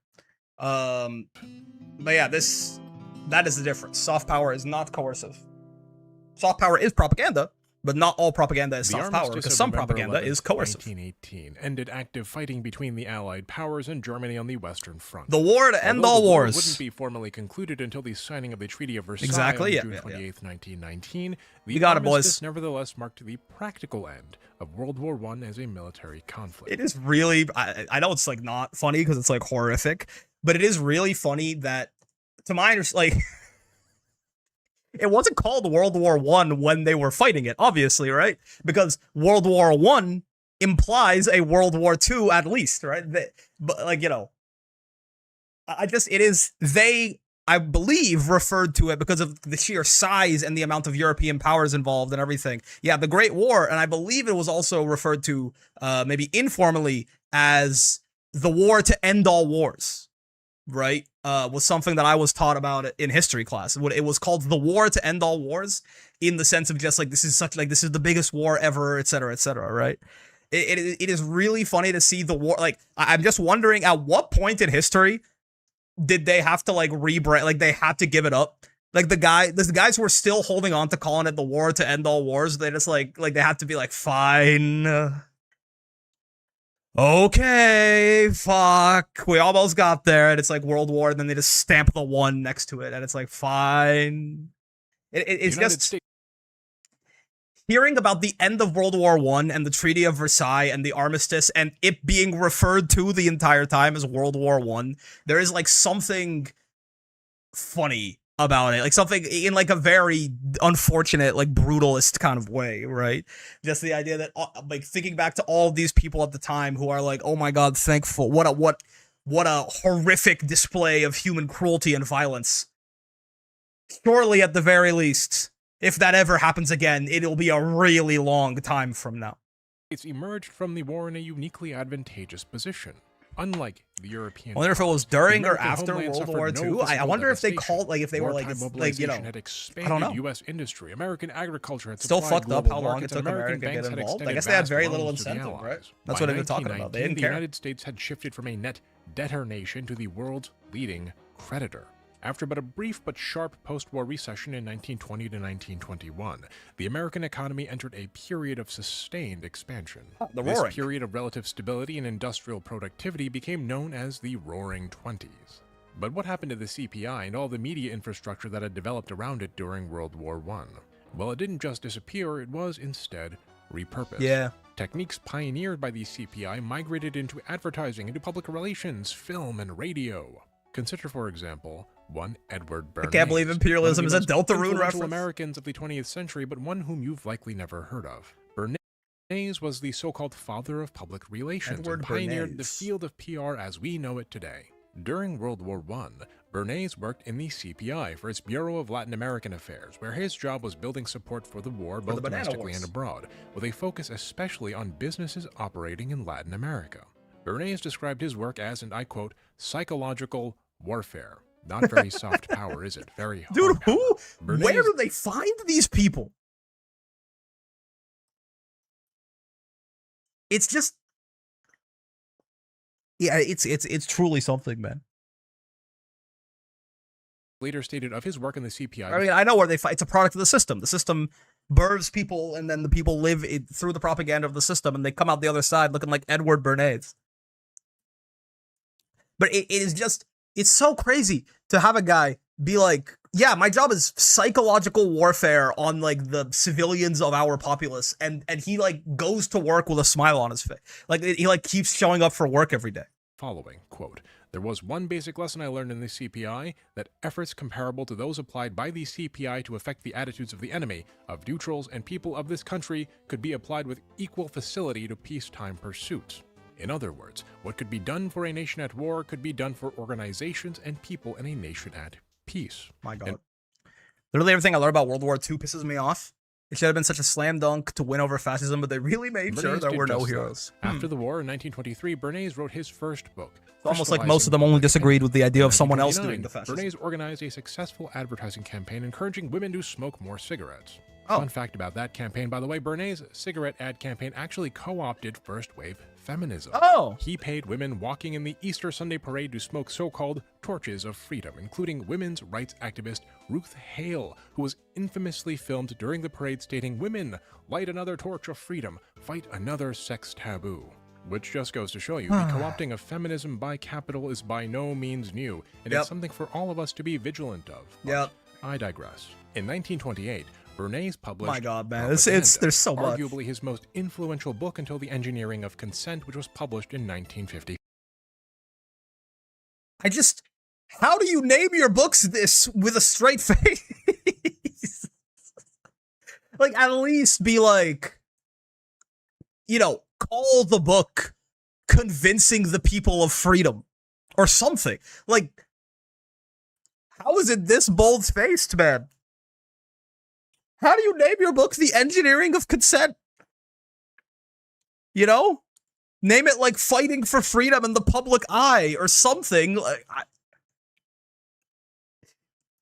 But yeah, that is the difference. Soft power is not coercive. Soft power is propaganda, but not all propaganda is soft power, because some propaganda is coercive. 1918 ended active fighting between the Allied powers and Germany on the Western Front. The war to end all wars. It wouldn't be formally concluded until the signing of the Treaty of Versailles exactly, on June 28, 1919. You got it, boys. Nevertheless marked the practical end of World War I as a military conflict. It is really, I know it's like not funny because it's like horrific, but it is really funny that, to my understanding, like, it wasn't called World War I when they were fighting it, obviously, right? Because World War I implies a World War II at least, right? But, like, you know, it is, they I believe, referred to it because of the sheer size and the amount of European powers involved and everything. Yeah, the Great War, and I believe it was also referred to, maybe informally, as the war to end all wars, right? Was something that I was taught about in history class. It was called the war to end all wars, in the sense of just like, this is the biggest war ever, etc., right? It is really funny to see the war. Like, I'm just wondering, at what point in history did they have to like rebrand? Like, they had to give it up. Like, the guys who were still holding on to calling it the war to end all wars, they just like they had to be like, fine, okay, fuck, we almost got there, and it's like World War, and then they just stamp the 1 next to it, and it's like, fine. It's just hearing about the end of World War I and the Treaty of Versailles and the armistice, and it being referred to the entire time as World War I, there is like something funny about it, like something in like a very unfortunate, like brutalist kind of way, right? Just the idea that, like, thinking back to all of these people at the time who are like, oh my god, thankful, what a horrific display of human cruelty and violence. Surely, at the very least, if that ever happens again, it'll be a really long time from now. It's emerged from the war in a uniquely advantageous position. Unlike the European, I wonder if it was during or after World War II. I wonder if they called, like, if they were like, you know, I don't know. U.S. industry, American agriculture had still fucked up how long it took America to get involved. I guess they had very little incentive, right? That's what they were talking about. They didn't care. The United States had shifted from a net debtor nation to the world's leading creditor. After but a brief but sharp post-war recession in 1920 to 1921, the American economy entered a period of sustained expansion. This period of relative stability and industrial productivity became known as the Roaring Twenties. But what happened to the CPI and all the media infrastructure that had developed around it during World War I? Well, it didn't just disappear, it was instead repurposed. Yeah. Techniques pioneered by the CPI migrated into advertising, into public relations, film, and radio. Consider, for example, one Edward Bernays. I can't believe imperialism is a Deltarune reference. Americans of the 20th century, but one whom you've likely never heard of. Bernays was the so-called father of public relations and pioneered the field of PR as we know it today. During World War I, Bernays worked in the CPI for its Bureau of Latin American Affairs, where his job was building support for the war both domestically and abroad, with a focus especially on businesses operating in Latin America. Bernays described his work as, and I quote, psychological warfare. Not very soft power, is it? Very hard. Dude, who? Where do they find these people? It's just, yeah, it's truly something, man. Later stated of his work in the CPI. I mean, I know where they fight. It's a product of the system. The system births people, and then the people live through the propaganda of the system, and they come out the other side looking like Edward Bernays. But it is just, it's so crazy to have a guy be like, yeah, my job is psychological warfare on like the civilians of our populace, and he like goes to work with a smile on his face. Like, he like keeps showing up for work every day. Following, quote, there was one basic lesson I learned in the CPI, that efforts comparable to those applied by the CPI to affect the attitudes of the enemy, of neutrals, and people of this country could be applied with equal facility to peacetime pursuits. In other words, what could be done for a nation at war could be done for organizations and people in a nation at peace. My God. Literally everything I learned about World War II pisses me off. It should have been such a slam dunk to win over fascism, but they really made sure there were no heroes. After the war in 1923, Bernays wrote his first book. It's almost like most of them only disagreed with the idea of someone else doing the fascism. Bernays organized a successful advertising campaign encouraging women to smoke more cigarettes. Oh. Fun fact about that campaign, by the way, Bernays' cigarette ad campaign actually co-opted first-wave feminism. Oh! He paid women walking in the Easter Sunday parade to smoke so-called torches of freedom, including women's rights activist Ruth Hale, who was infamously filmed during the parade stating, "Women, light another torch of freedom, fight another sex taboo." Which just goes to show you, the co-opting of feminism by capital is by no means new, and it's something for all of us to be vigilant of. But I digress. In 1928, Bernays published My God, man, there's so much. Arguably his most influential book until The Engineering of Consent, which was published in 1950. How do you name your books this with a straight face? Like, at least be like, you know, call the book Convincing the People of Freedom or something. Like, How is it this bold-faced, man? How do you name your book The Engineering of Consent? You know? Name it like Fighting for Freedom in the Public Eye or something. Like,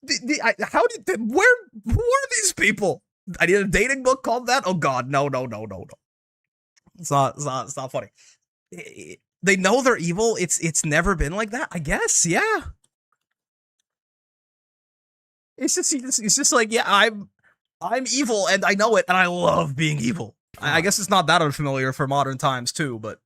who are these people? I need a dating book called that? Oh god, no. It's not funny. They know they're evil. It's never been like that, I guess, yeah. It's just like, yeah, I'm evil and I know it and I love being evil. I guess it's not that unfamiliar for modern times too, but...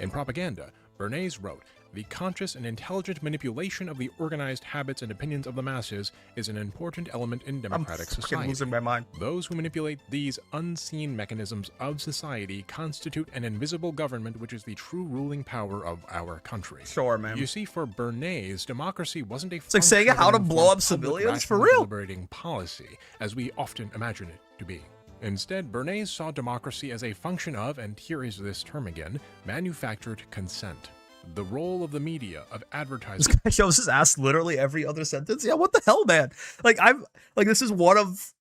In Propaganda, Bernays wrote, "The conscious and intelligent manipulation of the organized habits and opinions of the masses is an important element in democratic society. I'm losing my mind. Those who manipulate these unseen mechanisms of society constitute an invisible government which is the true ruling power of our country." Sure, man. You see, for Bernays, democracy wasn't a It's like saying how to blow up civilians, for real. Deliberating policy, as we often imagine it to be. Instead, Bernays saw democracy as a function of, and here is this term again, manufactured consent. The role of the media, of advertising. This guy shows his ass literally every other sentence. Yeah, what the hell, man? Like, this is one of...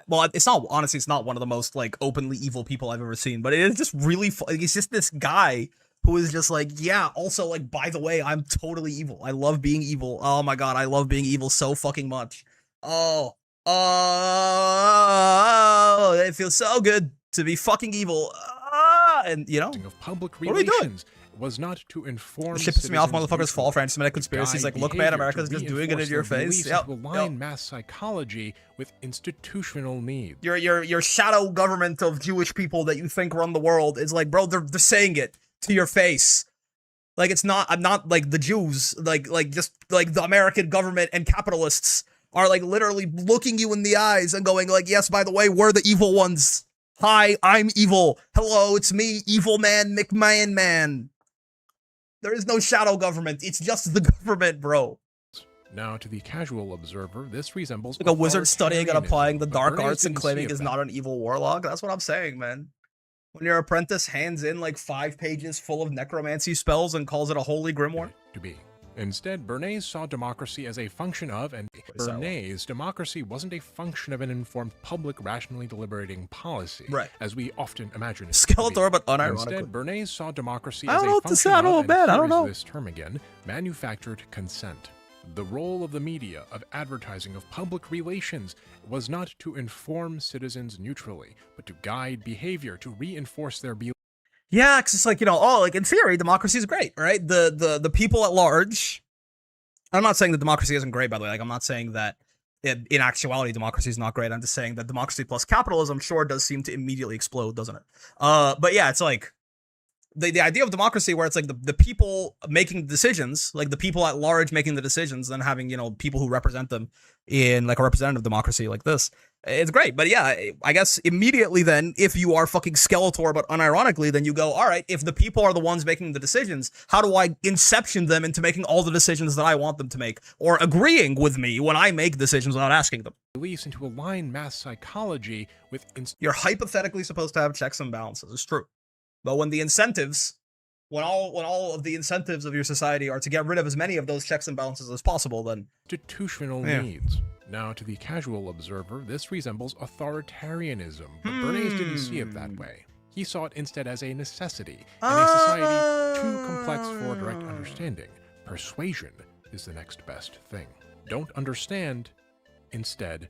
well, it's not, honestly, it's not one of the most, like, openly evil people I've ever seen, but it is just really fun. He's just this guy who is just like, yeah, also, like, by the way, I'm totally evil. I love being evil. Oh my god, I love being evil so fucking much. Oh, it feels so good to be fucking evil. And, you know, of public relations was not to inform. Shit pisses me off, motherfuckers fall for anti-Semitic conspiracies. Like, look, man, America's just doing it in your face. Yep. Align mass psychology with institutional needs. Your shadow government of Jewish people that you think run the world is like, bro, they're saying it to your face. Like, it's not. I'm not like the Jews. Like just like the American government and capitalists are like literally looking you in the eyes and going like, yes, by the way, we're the evil ones. Hi, I'm evil. Hello, it's me, Evil Man McMahon. There is no shadow government. It's just the government, bro. Now, to the casual observer, this resembles like a wizard studying and applying the dark arts and claiming he's not an evil warlock. That's what I'm saying, man. When your apprentice hands in like 5 pages full of necromancy spells and calls it a holy grimoire. To be. Instead, Bernays saw democracy as a function of, and Bernays, democracy wasn't a function of an informed public rationally deliberating policy, right, as we often imagine it. Skeletor, but unironically. Instead, Bernays saw democracy as a function of, and here is this term again, manufactured consent. The role of the media, of advertising, of public relations was not to inform citizens neutrally, but to guide behavior, to reinforce their beliefs. Yeah, because it's like, you know, oh, like in theory, democracy is great, right? The people at large. I'm not saying that democracy isn't great, by the way. Like, I'm not saying that in actuality democracy is not great. I'm just saying that democracy plus capitalism sure does seem to immediately explode, doesn't it? But yeah, it's like the idea of democracy where it's like the people making decisions, like the people at large making the decisions, then having, you know, people who represent them in like a representative democracy like this. It's great, but yeah, I guess immediately then, if you are fucking Skeletor, but unironically, then you go, all right, if the people are the ones making the decisions, how do I inception them into making all the decisions that I want them to make, or agreeing with me when I make decisions without asking them? Beliefs and to align mass psychology with... You're hypothetically supposed to have checks and balances, it's true. But when the incentives, when all of the incentives of your society are to get rid of as many of those checks and balances as possible, then... Institutional needs. Now, to the casual observer, this resembles authoritarianism, but Bernays didn't see it that way. He saw it instead as a necessity, in a society too complex for direct understanding. Persuasion is the next best thing. Don't understand, instead,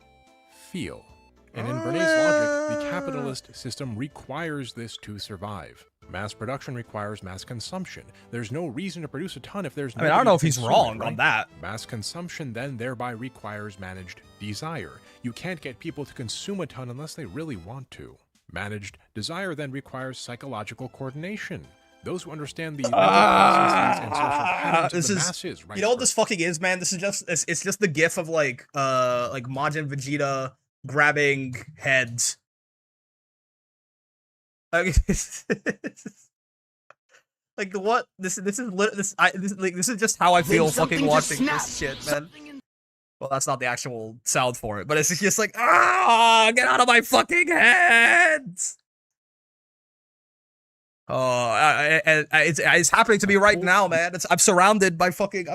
feel. And in Bernays' logic, the capitalist system requires this to survive. Mass production requires mass consumption. There's no reason to produce a ton if there's no... I mean, I don't know if he's wrong on that. Mass consumption then thereby requires managed desire. You can't get people to consume a ton unless they really want to. Managed desire then requires psychological coordination. Those who understand the processes and social patterns of the masses... You know what this fucking is, man? This is just... It's just the gif of, like Majin Vegeta grabbing heads. Like what? This is just how I feel fucking watching this shit, man. Well, that's not the actual sound for it, but it's just like, get out of my fucking head! It's happening to me right now, man. I'm surrounded by fucking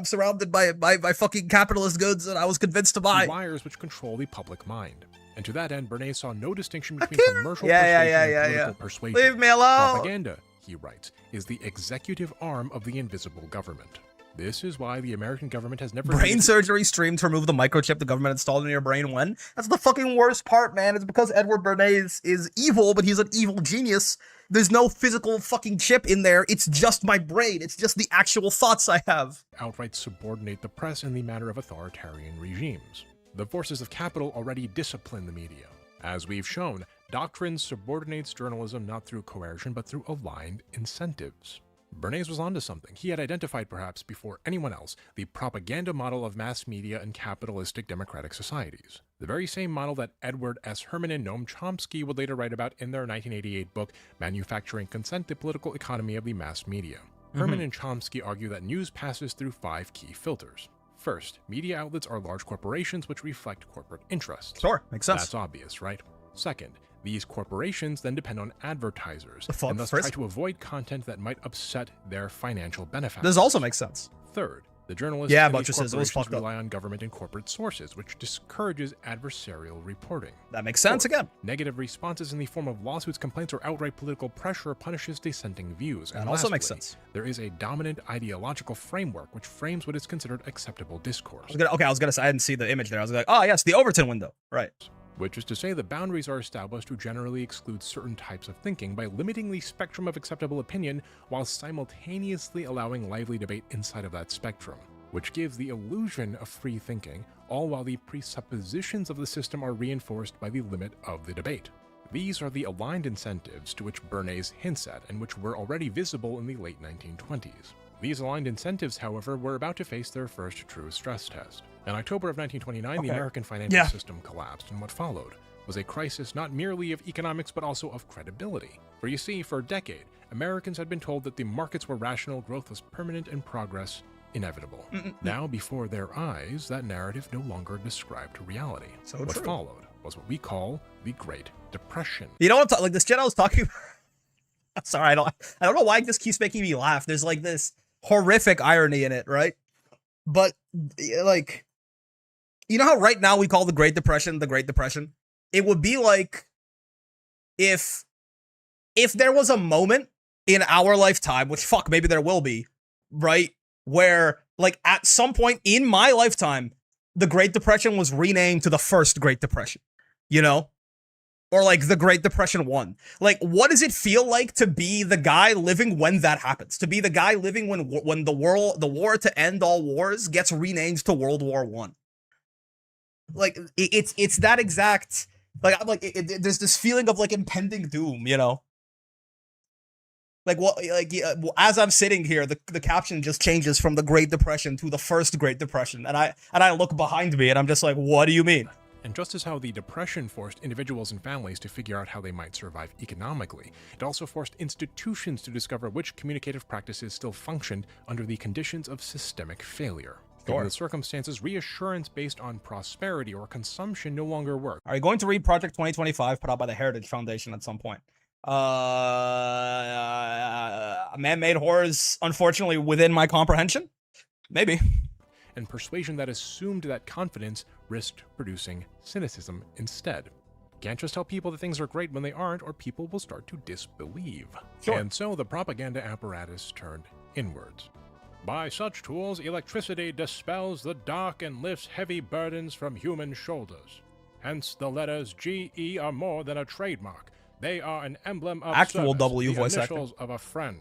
capitalist goods that I was convinced to buy. Wires which control the public mind. And to that end, Bernays saw no distinction between commercial persuasion and political persuasion. Leave me alone. Propaganda, he writes, is the executive arm of the invisible government. This is why the American government has never... Brain surgery stream to remove the microchip the government installed in your brain when? That's the fucking worst part, man. It's because Edward Bernays is evil, but he's an evil genius. There's no physical fucking chip in there. It's just my brain. It's just the actual thoughts I have. Outright subordinate the press in the matter of authoritarian regimes. The forces of capital already discipline the media. As we've shown, doctrine subordinates journalism not through coercion, but through aligned incentives. Bernays was onto something. He had identified, perhaps before anyone else, the propaganda model of mass media in capitalistic democratic societies. The very same model that Edward S. Herman and Noam Chomsky would later write about in their 1988 book, Manufacturing Consent: The Political Economy of the Mass Media. Herman and Chomsky argue that news passes through 5 key filters. First, media outlets are large corporations which reflect corporate interests. Sure, makes sense. That's obvious, right? Second, these corporations then depend on advertisers and thus try to avoid content that might upset their financial benefits. This also makes sense. Third, the journalists and these corporations rely on government and corporate sources, which discourages adversarial reporting. That makes sense again. Negative responses in the form of lawsuits, complaints, or outright political pressure punishes dissenting views. That also makes sense. There is a dominant ideological framework which frames what is considered acceptable discourse. I was gonna say, I didn't see the image there. I was like, oh yes, the Overton window. Right. Which is to say the boundaries are established to generally exclude certain types of thinking by limiting the spectrum of acceptable opinion while simultaneously allowing lively debate inside of that spectrum, which gives the illusion of free thinking, all while the presuppositions of the system are reinforced by the limit of the debate. These are the aligned incentives to which Bernays hints at and which were already visible in the late 1920s. These aligned incentives, however, were about to face their first true stress test. In October of 1929, the American financial system collapsed, and what followed was a crisis not merely of economics but also of credibility. For you see, for a decade, Americans had been told that the markets were rational, growth was permanent, and progress inevitable. Now, before their eyes, that narrative no longer described reality. So what true. followed was what we call the Great Depression. You know what? Like this shit I was talking about. Sorry, I don't know why this keeps making me laugh. There's like this horrific irony in it, right? But like, you know how right now we call the Great Depression the Great Depression? It would be like if there was a moment in our lifetime, which fuck, maybe there will be, right? Where like at some point in my lifetime, the Great Depression was renamed to the First Great Depression, you know? Or like the Great Depression 1. Like, what does it feel like to be the guy living when that happens? To be the guy living when the war to end all wars gets renamed to World War 1. Like, it's that exact, like, I'm like, there's this feeling of like impending doom, you know? Like, what, like, as I'm sitting here, the caption just changes from the Great Depression to the First Great Depression. And I look behind me and I'm just like, what do you mean? And just as how the Depression forced individuals and families to figure out how they might survive economically, it also forced institutions to discover which communicative practices still functioned under the conditions of systemic failure. Given the circumstances, reassurance based on prosperity or consumption no longer worked. Are you going to read Project 2025 put out by the Heritage Foundation at some point? Man-made horrors, unfortunately, within my comprehension? Maybe. And persuasion that assumed that confidence risked producing cynicism instead. Can't just tell people that things are great when they aren't, or people will start to disbelieve. Sure. And so the propaganda apparatus turned inwards. By such tools, electricity dispels the dark and lifts heavy burdens from human shoulders. Hence, the letters GE are more than a trademark. They are an emblem of actual service, W the voice initials of a friend.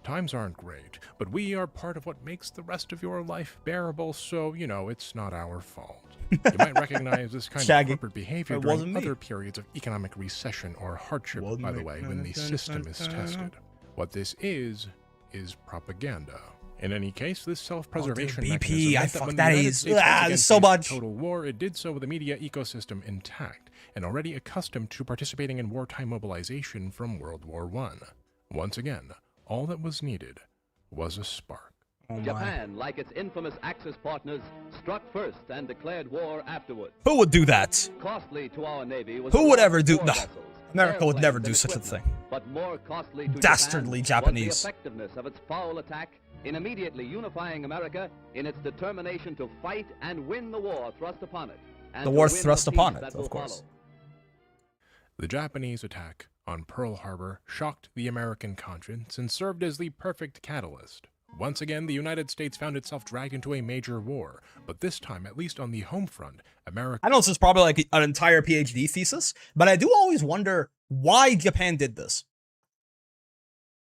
Times aren't great, but we are part of what makes the rest of your life bearable, so, you know, it's not our fault. You might recognize this kind of corporate behavior during other periods of economic recession or hardship, by the way, when the system is tested. What this is propaganda. In any case, this self-preservation mechanism meant that when the United States against so much total war, it did so with the media ecosystem intact and already accustomed to participating in wartime mobilization from World War I. Once again, all that was needed was a spark. Japan, like its infamous Axis partners, struck first and declared war afterward. Who would do that? Costly to our Navy was Who would ever do that? America would never do such a thing. But more costly to Dastardly Japan Japanese. was the effectiveness of its foul attack in immediately unifying America in its determination to fight and win the war thrust upon it. And the war thrust upon it, of course. Follow. The Japanese attack on Pearl Harbor shocked the American conscience and served as the perfect catalyst. Once again, the United States found itself dragged into a major war, but this time, at least on the home front, America... I know this is probably like an entire PhD thesis, but I do always wonder why Japan did this.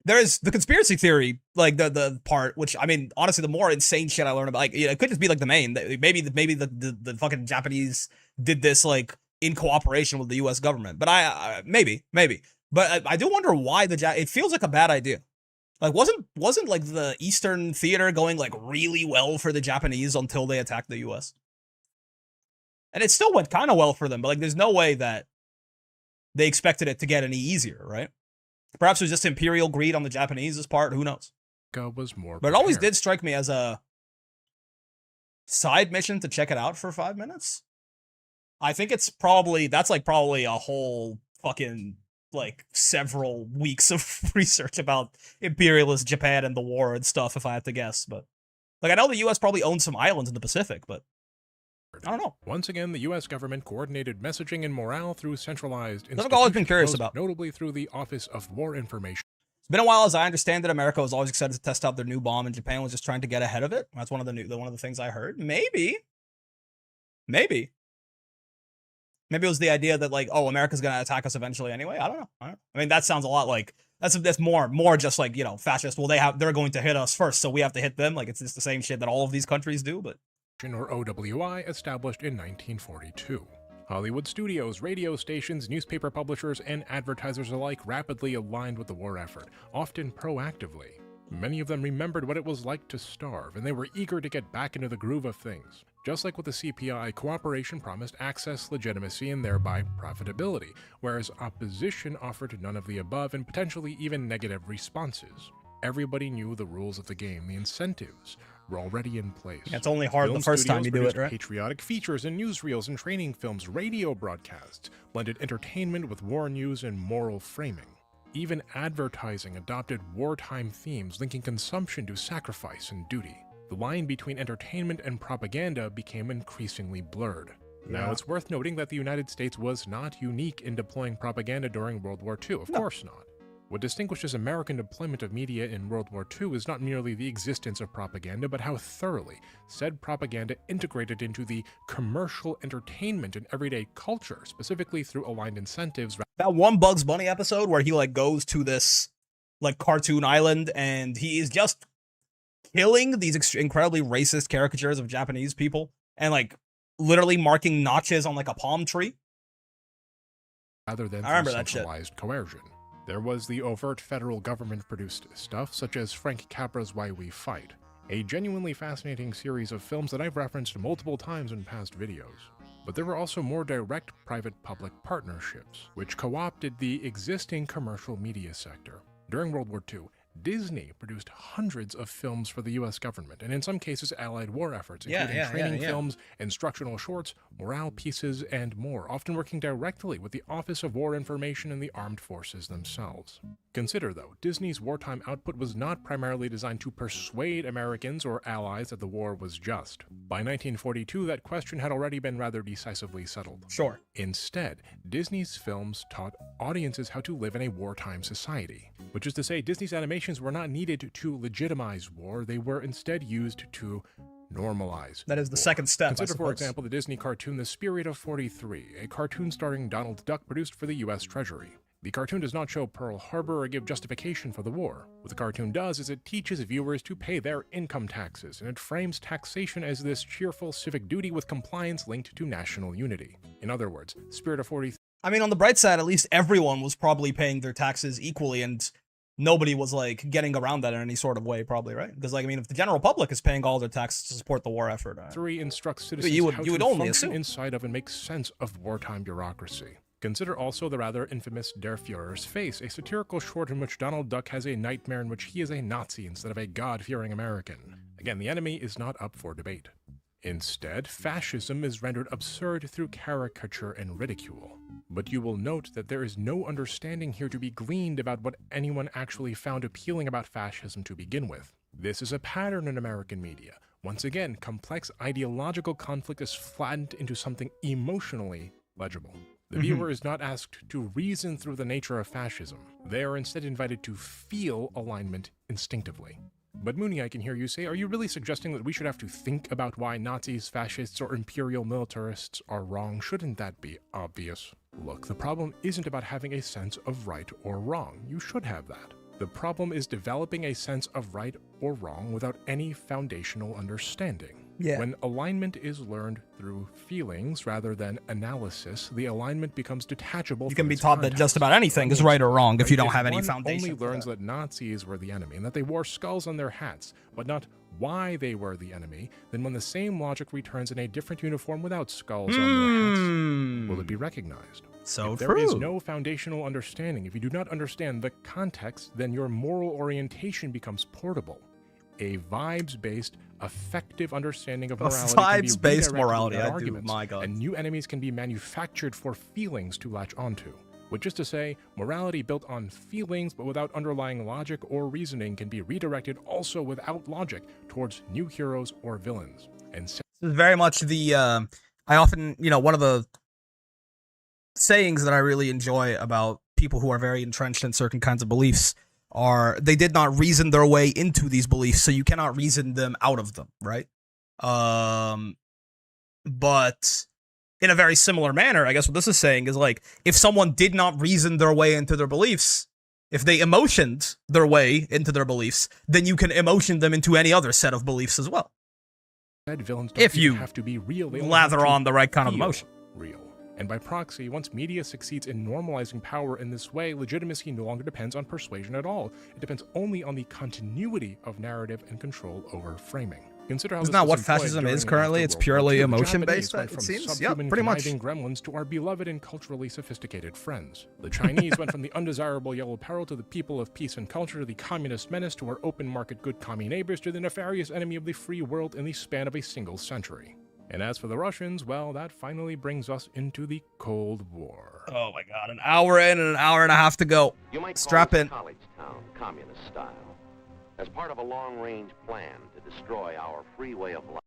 There is the conspiracy theory, like the part, which, I mean, honestly, the more insane shit I learn about, like, it could just be like the main, maybe the fucking Japanese did this, like, in cooperation with the U.S. government, but maybe, but I do wonder why it feels like a bad idea. Like, wasn't like the Eastern theater going like really well for the Japanese until they attacked the U.S.? And it still went kind of well for them, but like, there's no way that they expected it to get any easier, right? Perhaps it was just imperial greed on the Japanese's part. Who knows? Was more but it always did strike me as a side mission to check it out for 5 minutes. I think that's probably a whole fucking, like, several weeks of research about imperialist Japan and the war and stuff, if I had to guess. But, like, I know the U.S. probably owns some islands in the Pacific, but I don't know. Once again, the U.S. government coordinated messaging and morale through centralized institutions. I've always been curious about. Notably through the Office of War Information. It's been a while, as I understand it. America was always excited to test out their new bomb, and Japan was just trying to get ahead of it. That's one of the things I heard. Maybe it was the idea that, like, oh, America's gonna attack us eventually anyway. I don't know. I mean, that sounds a lot like that's more just like, you know, fascist. Well, they're going to hit us first, so we have to hit them. Like, it's just the same shit that all of these countries do. But or OWI, established in 1942. Hollywood studios, radio stations, newspaper publishers, and advertisers alike rapidly aligned with the war effort, often proactively. Many of them remembered what it was like to starve, and they were eager to get back into the groove of things. Just like with the CPI, cooperation promised access, legitimacy, and thereby profitability, whereas opposition offered none of the above and potentially even negative responses. Everybody knew the rules of the game, the incentives were already in place. Yeah, it's only hard the first time you do it, right? Patriotic features and newsreels and training films, radio broadcasts, blended entertainment with war news and moral framing. Even advertising adopted wartime themes linking consumption to sacrifice and duty. The line between entertainment and propaganda became increasingly blurred. Now, it's worth noting that the United States was not unique in deploying propaganda during World War II. Of course not. What distinguishes American deployment of media in World War II is not merely the existence of propaganda, but how thoroughly said propaganda integrated into the commercial entertainment and everyday culture, specifically through aligned incentives. That one Bugs Bunny episode where he, like, goes to this, like, cartoon island and he is just killing these incredibly racist caricatures of Japanese people and, like, literally marking notches on, like, a palm tree. Rather than I remember through that shit. centralized coercion. There was the overt federal government-produced stuff, such as Frank Capra's Why We Fight, a genuinely fascinating series of films that I've referenced multiple times in past videos. But there were also more direct private-public partnerships, which co-opted the existing commercial media sector. During World War II, Disney produced hundreds of films for the US government, and in some cases allied war efforts, including training films, instructional shorts, morale pieces, and more, often working directly with the Office of War Information and the armed forces themselves. Consider, though, Disney's wartime output was not primarily designed to persuade Americans or allies that the war was just. By 1942, that question had already been rather decisively settled. Sure. Instead, Disney's films taught audiences how to live in a wartime society, which is to say, Disney's animations were not needed to legitimize war, they were instead used to normalize. That is the second step. Consider, for example, the Disney cartoon The Spirit of 43, a cartoon starring Donald Duck produced for the US Treasury. The cartoon does not show Pearl Harbor or give justification for the war. What the cartoon does is it teaches viewers to pay their income taxes, and it frames taxation as this cheerful civic duty with compliance linked to national unity. In other words, Spirit of 43... I mean, on the bright side, at least everyone was probably paying their taxes equally, and nobody was, like, getting around that in any sort of way, probably, right? Because, like, I mean, if the general public is paying all their taxes to support the war effort... 3 instructs citizens how to function inside of and make sense of wartime bureaucracy. Consider also the rather infamous Der Führer's Face, a satirical short in which Donald Duck has a nightmare in which he is a Nazi instead of a God-fearing American. Again, the enemy is not up for debate. Instead, fascism is rendered absurd through caricature and ridicule. But you will note that there is no understanding here to be gleaned about what anyone actually found appealing about fascism to begin with. This is a pattern in American media. Once again, complex ideological conflict is flattened into something emotionally legible. The viewer is not asked to reason through the nature of fascism. They are instead invited to feel alignment instinctively. But Mooney, I can hear you say, are you really suggesting that we should have to think about why Nazis, fascists, or imperial militarists are wrong? Shouldn't that be obvious? Look, the problem isn't about having a sense of right or wrong. You should have that. The problem is developing a sense of right or wrong without any foundational understanding. Yeah. When alignment is learned through feelings rather than analysis, the alignment becomes detachable. You can be taught that just about anything is right or wrong if you don't have any foundation. Only learns that Nazis were the enemy and that they wore skulls on their hats, but not why they were the enemy, then when the same logic returns in a different uniform without skulls on their hats, will it be recognized? So if there is no foundational understanding, if you do not understand the context, then your moral orientation becomes portable. A vibes-based, effective understanding of morality vibes-based morality, my God. And new enemies can be manufactured for feelings to latch onto. Which is to say, morality built on feelings but without underlying logic or reasoning can be redirected also without logic towards new heroes or villains. And this is very much the, I often, one of the sayings that I really enjoy about people who are very entrenched in certain kinds of beliefs are they did not reason their way into these beliefs, so you cannot reason them out of them, right? But in a very similar manner, I guess what this is saying is like, if someone did not reason their way into their beliefs, if they emotioned their way into their beliefs, then you can emotion them into any other set of beliefs as well. Villains don't if you have to be real, they lather on the right kind of emotion. Real. And by proxy, once media succeeds in normalizing power in this way, legitimacy no longer depends on persuasion at all. It depends only on the continuity of narrative and control over framing. Consider how isn't that what fascism is currently? It's purely emotion-based, it seems? Yeah, pretty much. Gremlins to our beloved and culturally sophisticated friends. The Chinese went from the undesirable yellow peril to the people of peace and culture to the communist menace to our open market good commie neighbors to the nefarious enemy of the free world in the span of a single century. And as for the Russians, well, that finally brings us into the Cold War. Oh my God, an hour in and an hour and a half to go. You might strap in. College town, communist style, as part of a long-range plan to destroy our free way of life.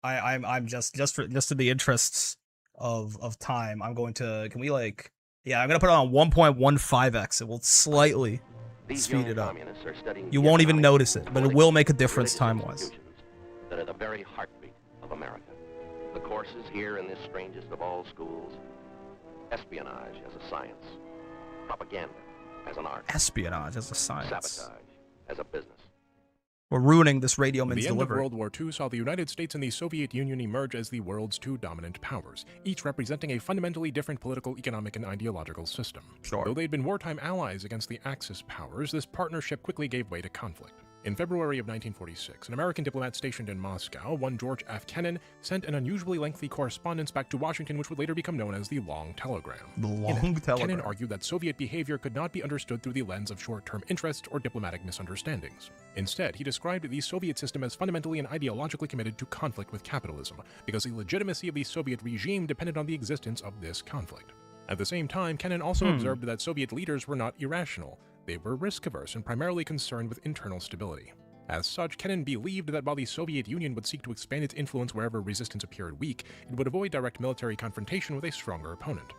I'm just in the interests of time, I'm going to, I'm gonna put it on 1.15x. It will slightly speed it up. You won't even notice it, but it will make a difference time-wise. That are the very heartbeat of America. The courses here in this strangest of all schools: espionage as a science, propaganda as an art, espionage as a science, sabotage as a business. We're ruining this radio man's delivery. The end of World War II saw the United States and the Soviet Union emerge as the world's two dominant powers, each representing a fundamentally different political, economic, and ideological system. Sure. Though they'd been wartime allies against the Axis powers, this partnership quickly gave way to conflict. In February of 1946, an American diplomat stationed in Moscow, one George F. Kennan, sent an unusually lengthy correspondence back to Washington which would later become known as the Long Telegram. The Long Telegram. Kennan argued that Soviet behavior could not be understood through the lens of short-term interests or diplomatic misunderstandings. Instead, he described the Soviet system as fundamentally and ideologically committed to conflict with capitalism, because the legitimacy of the Soviet regime depended on the existence of this conflict. At the same time, Kennan also observed that Soviet leaders were not irrational. They were risk-averse and primarily concerned with internal stability. As such, Kennan believed that while the Soviet Union would seek to expand its influence wherever resistance appeared weak, it would avoid direct military confrontation with a stronger opponent.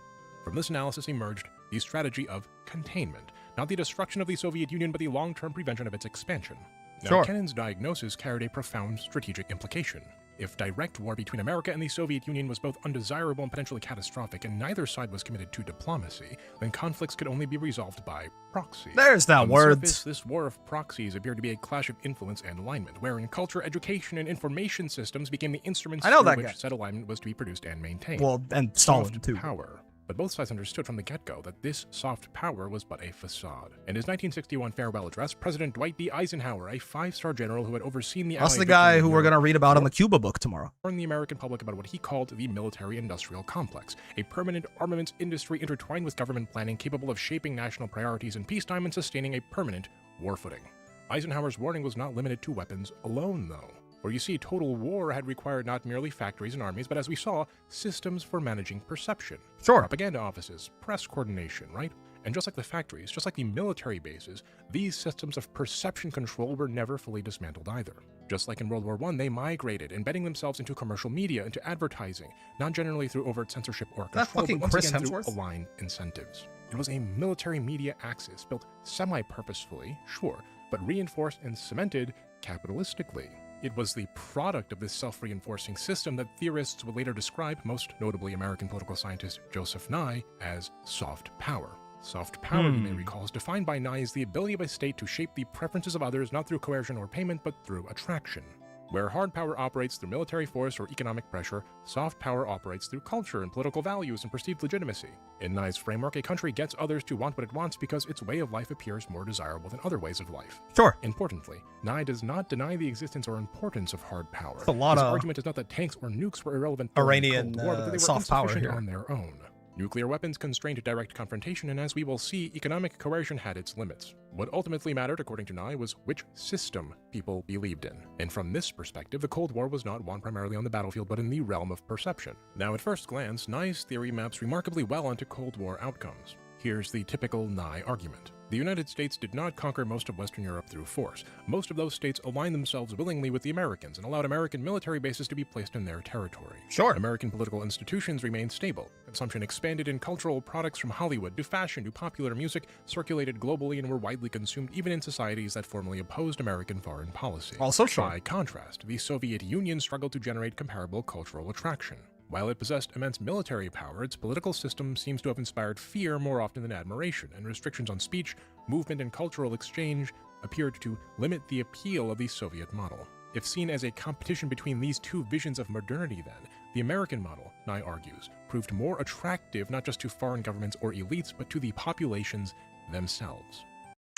From this analysis emerged the strategy of containment, not the destruction of the Soviet Union, but the long-term prevention of its expansion. Now, Kennan's diagnosis carried a profound strategic implication. If direct war between America and the Soviet Union was both undesirable and potentially catastrophic, and neither side was committed to diplomacy, then conflicts could only be resolved by proxy. There's that word. This war of proxies appeared to be a clash of influence and alignment, wherein culture, education, and information systems became the instruments through which said alignment was to be produced and maintained. Well, and Stalin, too. Power. But both sides understood from the get-go that this soft power was but a facade. In his 1961 farewell address, President Dwight D. Eisenhower, a five-star general who had overseen the That's the guy who we're going to read about in the Cuba book tomorrow. Warned the American public about what he called the military-industrial complex, a permanent armaments industry intertwined with government planning capable of shaping national priorities in peacetime and sustaining a permanent war footing. Eisenhower's warning was not limited to weapons alone, though. where you see total war had required not merely factories and armies, but as we saw, systems for managing perception. Sure. Propaganda offices, press coordination, right? And just like the factories, just like the military bases, these systems of perception control were never fully dismantled either. Just like in World War I, they migrated, embedding themselves into commercial media, into advertising, not generally through overt censorship or control, but once again through aligned incentives. It was a military media axis built semi-purposefully, sure, but reinforced and cemented capitalistically. It was the product of this self-reinforcing system that theorists would later describe, most notably American political scientist Joseph Nye, as soft power. Soft power, you may recall, is defined by Nye as the ability of a state to shape the preferences of others not through coercion or payment, but through attraction. Where hard power operates through military force or economic pressure, soft power operates through culture and political values and perceived legitimacy. In Nye's framework, a country gets others to want what it wants because its way of life appears more desirable than other ways of life. Sure. Importantly, Nye does not deny the existence or importance of hard power. His argument is not that tanks or nukes were irrelevant Iranian during the Cold War, but that they were soft power insufficient here on their own. Nuclear weapons constrained direct confrontation, and as we will see, economic coercion had its limits. What ultimately mattered, according to Nye, was which system people believed in. And from this perspective, the Cold War was not won primarily on the battlefield, but in the realm of perception. Now, at first glance, Nye's theory maps remarkably well onto Cold War outcomes. Here's the typical Nye argument. The United States did not conquer most of Western Europe through force. Most of those states aligned themselves willingly with the Americans and allowed American military bases to be placed in their territory. Sure. American political institutions remained stable. Consumption expanded and cultural products from Hollywood to fashion to popular music circulated globally and were widely consumed even in societies that formally opposed American foreign policy. Also true. By contrast, the Soviet Union struggled to generate comparable cultural attraction. While it possessed immense military power, its political system seems to have inspired fear more often than admiration, and restrictions on speech, movement, and cultural exchange appeared to limit the appeal of the Soviet model. If seen as a competition between these two visions of modernity then, the American model, Nye argues, proved more attractive not just to foreign governments or elites, but to the populations themselves.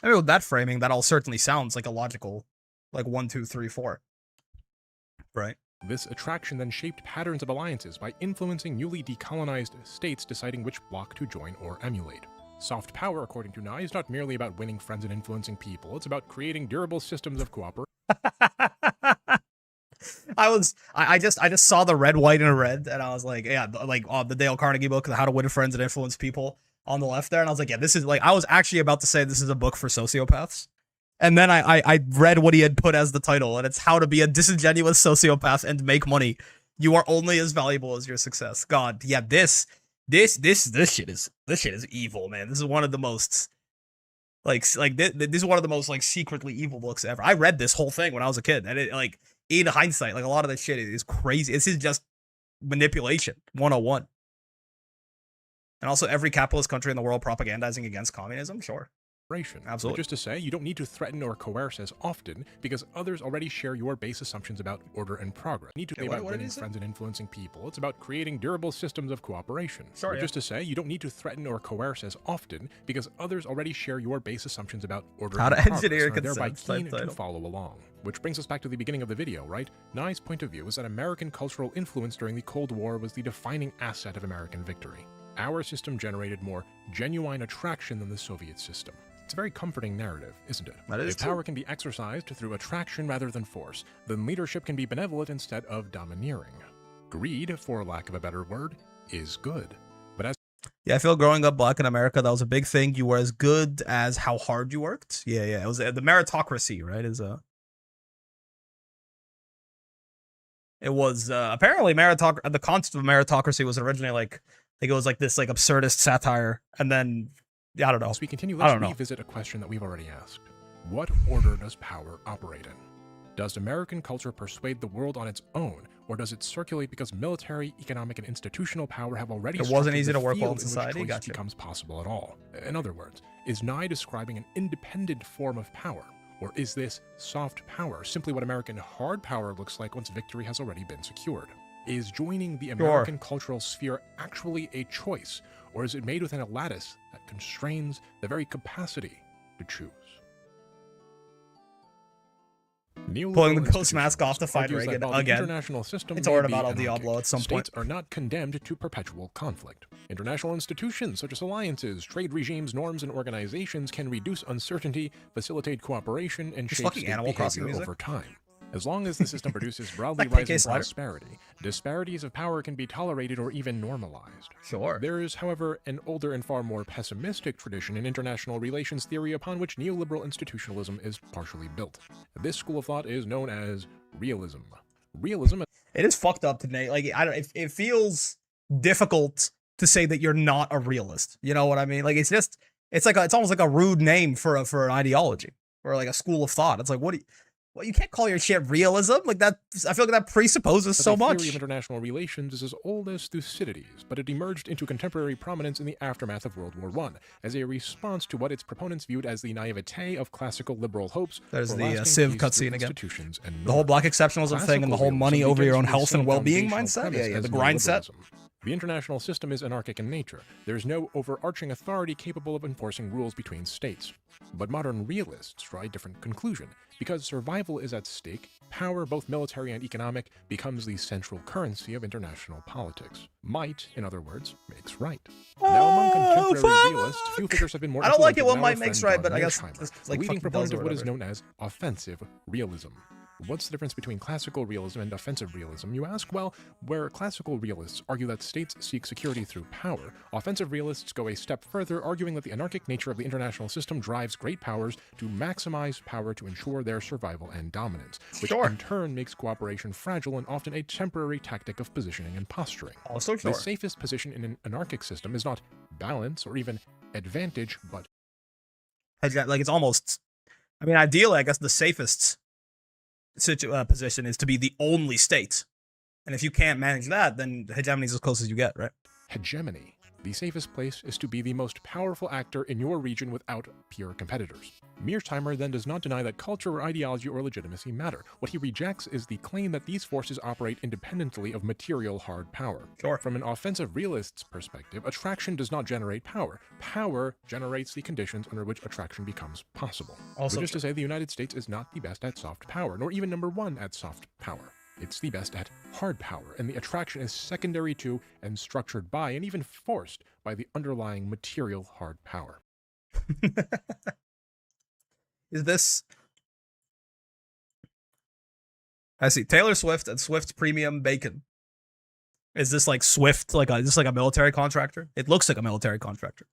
I mean, with that framing, that all certainly sounds like a logical, like 1, 2, 3, 4. Right? This attraction then shaped patterns of alliances by influencing newly decolonized states deciding which bloc to join or emulate. Soft power, according to Nye, is not merely about winning friends and influencing people, it's about creating durable systems of cooperation. I just saw the red, white, and red, and I was like, yeah, like the Dale Carnegie book, How to Win Friends and Influence People on the left there, and I was like, yeah, this is like, I was actually about to say this is a book for sociopaths. And then I read what he had put as the title, and it's How to Be a Disingenuous Sociopath and Make Money. You are only as valuable as your success. God, yeah, this shit is evil, man. This is one of the most this is one of the most like secretly evil books ever. I read this whole thing when I was a kid, and it, like, in hindsight, like, a lot of this shit is crazy. This is just manipulation 101. And also, every capitalist country in the world propagandizing against communism, sure. Absolutely. But just to say, you don't need to threaten or coerce as often because others already share your base assumptions about order and progress. You need to think about winning friends and influencing people. It's about creating durable systems of cooperation. Sorry, just to say, you don't need to threaten or coerce as often because others already share your base assumptions about order and progress and are thereby keen to follow along. Which brings us back to the beginning of the video, right? Nye's point of view is that American cultural influence during the Cold War was the defining asset of American victory. Our system generated more genuine attraction than the Soviet system. It's a very comforting narrative, isn't it? That is true. If power can be exercised through attraction rather than force, then leadership can be benevolent instead of domineering. Greed, for lack of a better word, is good. But as I feel growing up black in America, that was a big thing. You were as good as how hard you worked. Yeah. It was the meritocracy, right? It was apparently the concept of meritocracy was originally like, I think it was like this like absurdist satire, and then I don't know. As we continue, let's revisit a question that we've already asked. What order does power operate in? Does American culture persuade the world on its own, or does it circulate because military, economic, and institutional power have already it wasn't easy to work well in society? Gotcha. Becomes possible at all. In other words, is Nye describing an independent form of power, or is this soft power simply what American hard power looks like once victory has already been secured? Is joining the American cultural sphere actually a choice, or is it made within a lattice that constrains the very capacity to choose? Pulling the ghost mask off to fight Reagan again. International system it's already about El Diablo at some point. States are not condemned to perpetual conflict. International institutions such as alliances, trade regimes, norms, and organizations can reduce uncertainty, facilitate cooperation, and shape state behavior over time. As long as the system produces broadly rising prosperity, disparities of power can be tolerated or even normalized. Sure. There is, however, an older and far more pessimistic tradition in international relations theory upon which neoliberal institutionalism is partially built. This school of thought is known as realism. Realism. It is fucked up today. Like, I don't. It feels difficult to say that you're not a realist. You know what I mean? Like, it's just. It's almost like a rude name for an ideology or like a school of thought. It's like, well, you can't call your shit realism. Like that, I feel like that presupposes so much. The theory of international relations is as old as Thucydides, but it emerged into contemporary prominence in the aftermath of World War I as a response to what its proponents viewed as the naivete of classical liberal hopes. There's the Civ cutscene again. The whole black exceptionalism thing and the whole money over your own health and well-being mindset. Yeah, the grind set. The international system is anarchic in nature. There is no overarching authority capable of enforcing rules between states. But modern realists draw a different conclusion. Because survival is at stake, power, both military and economic, becomes the central currency of international politics. Might, in other words, makes right. Now, among contemporary realists, few figures have been more. I don't like it when might makes right, but I guess it's like leading proponent of what is known as offensive realism. What's the difference between classical realism and offensive realism, you ask? Well, where classical realists argue that states seek security through power, offensive realists go a step further, arguing that the anarchic nature of the international system drives great powers to maximize power to ensure their survival and dominance, which in turn makes cooperation fragile and often a temporary tactic of positioning and posturing. The safest position in an anarchic system is not balance or even advantage, but... Like, it's almost... I mean, ideally, I guess the safest position is to be the only state. And if you can't manage that, then hegemony is as close as you get, right? Hegemony. The safest place is to be the most powerful actor in your region without peer competitors. Mearsheimer then does not deny that culture or ideology or legitimacy matter. What he rejects is the claim that these forces operate independently of material hard power. From an offensive realist's perspective, attraction does not generate power. Power generates the conditions under which attraction becomes possible. Which is to say, the United States is not the best at soft power, nor even number one at soft power. It's the best at hard power, and the attraction is secondary to and structured by and even forced by the underlying material hard power. Is this... I see. Taylor Swift and Swift's Premium Bacon. Is this like Swift, is this like a military contractor? It looks like a military contractor.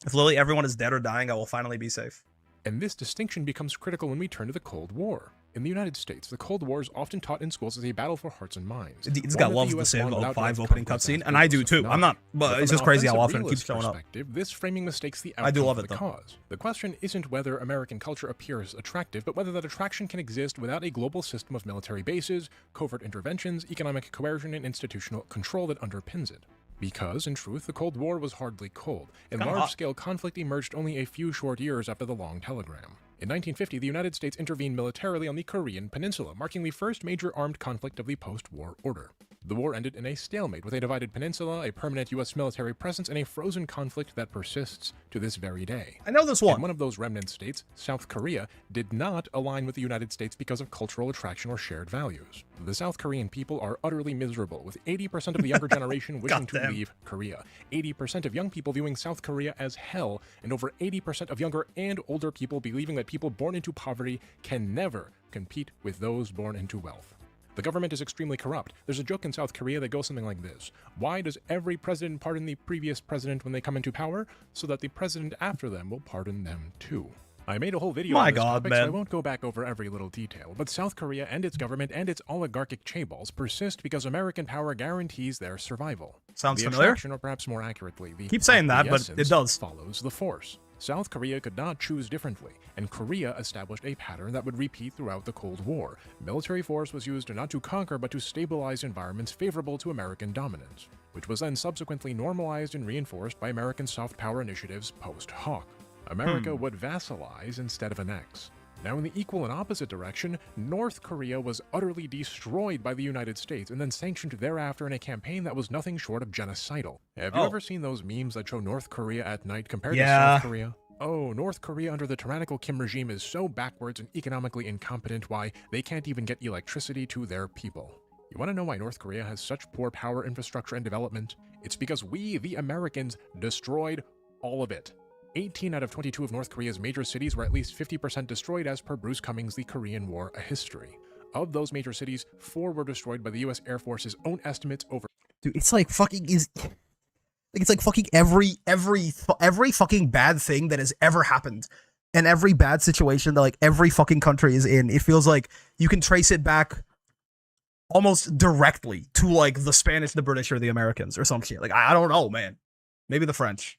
If literally everyone is dead or dying, I will finally be safe. And this distinction becomes critical when we turn to the Cold War. In the United States, the Cold War is often taught in schools as a battle for hearts and minds. This guy loves the Civ 05 opening cutscene, and I do too. I'm not, but it's just crazy how often it keeps showing up. This framing mistakes the outcome of the cause. The question isn't whether American culture appears attractive, but whether that attraction can exist without a global system of military bases, covert interventions, economic coercion, and institutional control that underpins it. Because, in truth, the Cold War was hardly cold, and large-scale conflict emerged only a few short years after the Long Telegram. In 1950, the United States intervened militarily on the Korean Peninsula, marking the first major armed conflict of the post-war order. The war ended in a stalemate, with a divided peninsula, a permanent U.S. military presence, and a frozen conflict that persists to this very day. I know this one. And one of those remnant states, South Korea, did not align with the United States because of cultural attraction or shared values. The South Korean people are utterly miserable, with 80% of the younger generation wishing to leave Korea, 80% of young people viewing South Korea as hell, and over 80% of younger and older people believing that people born into poverty can never compete with those born into wealth. The government is extremely corrupt. There's a joke in South Korea that goes something like this. Why does every president pardon the previous president when they come into power? So that the president after them will pardon them too. I made a whole video on this topic, so I won't go back over every little detail, but South Korea and its government and its oligarchic chaebols persist because American power guarantees their survival. Sounds the familiar? Attraction, or perhaps more accurately, the keep saying that, but it does. Follows the force. South Korea could not choose differently, and Korea established a pattern that would repeat throughout the Cold War. Military force was used not to conquer but to stabilize environments favorable to American dominance, which was then subsequently normalized and reinforced by American soft power initiatives post-hoc. America would vassalize instead of annex. Now in the equal and opposite direction, North Korea was utterly destroyed by the United States and then sanctioned thereafter in a campaign that was nothing short of genocidal. Have you ever seen those memes that show North Korea at night compared to South Korea? Oh, North Korea under the tyrannical Kim regime is so backwards and economically incompetent, why they can't even get electricity to their people. You want to know why North Korea has such poor power infrastructure and development? It's because we, the Americans, destroyed all of it. 18 out of 22 of North Korea's major cities were at least 50% destroyed as per Bruce Cummings' The Korean War, A History. Of those major cities, 4 were destroyed by the U.S. Air Force's own estimates over. Dude, it's like fucking it's like fucking every fucking bad thing that has ever happened and every bad situation that like every fucking country is in. It feels like you can trace it back almost directly to like the Spanish, the British, or the Americans or some shit. Like I don't know, man. Maybe the French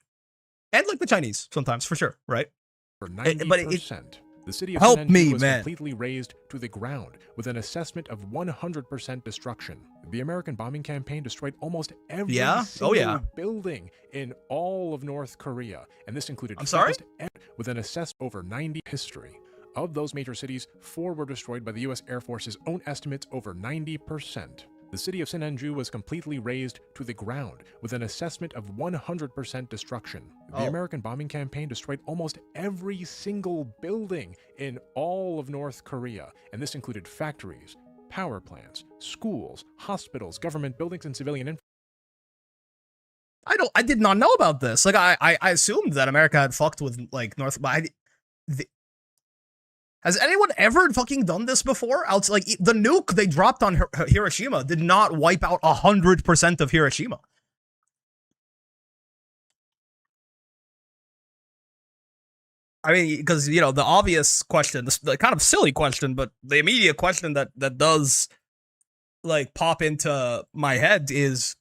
and like the Chinese sometimes for sure, right? For 90%. The city of help Genjutsu me, was man. completely razed to the ground with an assessment of 100% destruction. The American bombing campaign destroyed almost every single building in all of North Korea, and this included with an assessment over 90 history. Of those major cities, 4 were destroyed by the U.S. Air Force's own estimates over 90%. The city of Genjutsu was completely razed to the ground with an assessment of 100% destruction. The American bombing campaign destroyed almost every single building in all of North Korea, and this included factories, power plants, schools, hospitals, government buildings, and civilian infrastructure. I did not know about this. Like I assumed that America had fucked with like North, but has anyone ever fucking done this before? Like the nuke they dropped on Hiroshima did not wipe out 100% of Hiroshima. I mean, because, you know, the obvious question, the kind of silly question, but the immediate question that does like pop into my head is,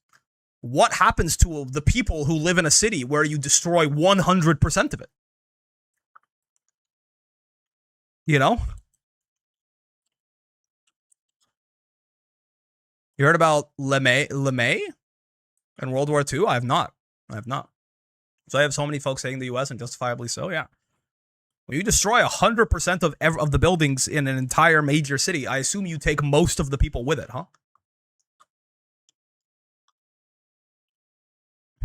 what happens to the people who live in a city where you destroy 100% of it? You know? You heard about LeMay in World War II? I have not. So I have so many folks saying the U.S., and justifiably so, yeah. When you destroy 100% of the buildings in an entire major city, I assume you take most of the people with it, huh?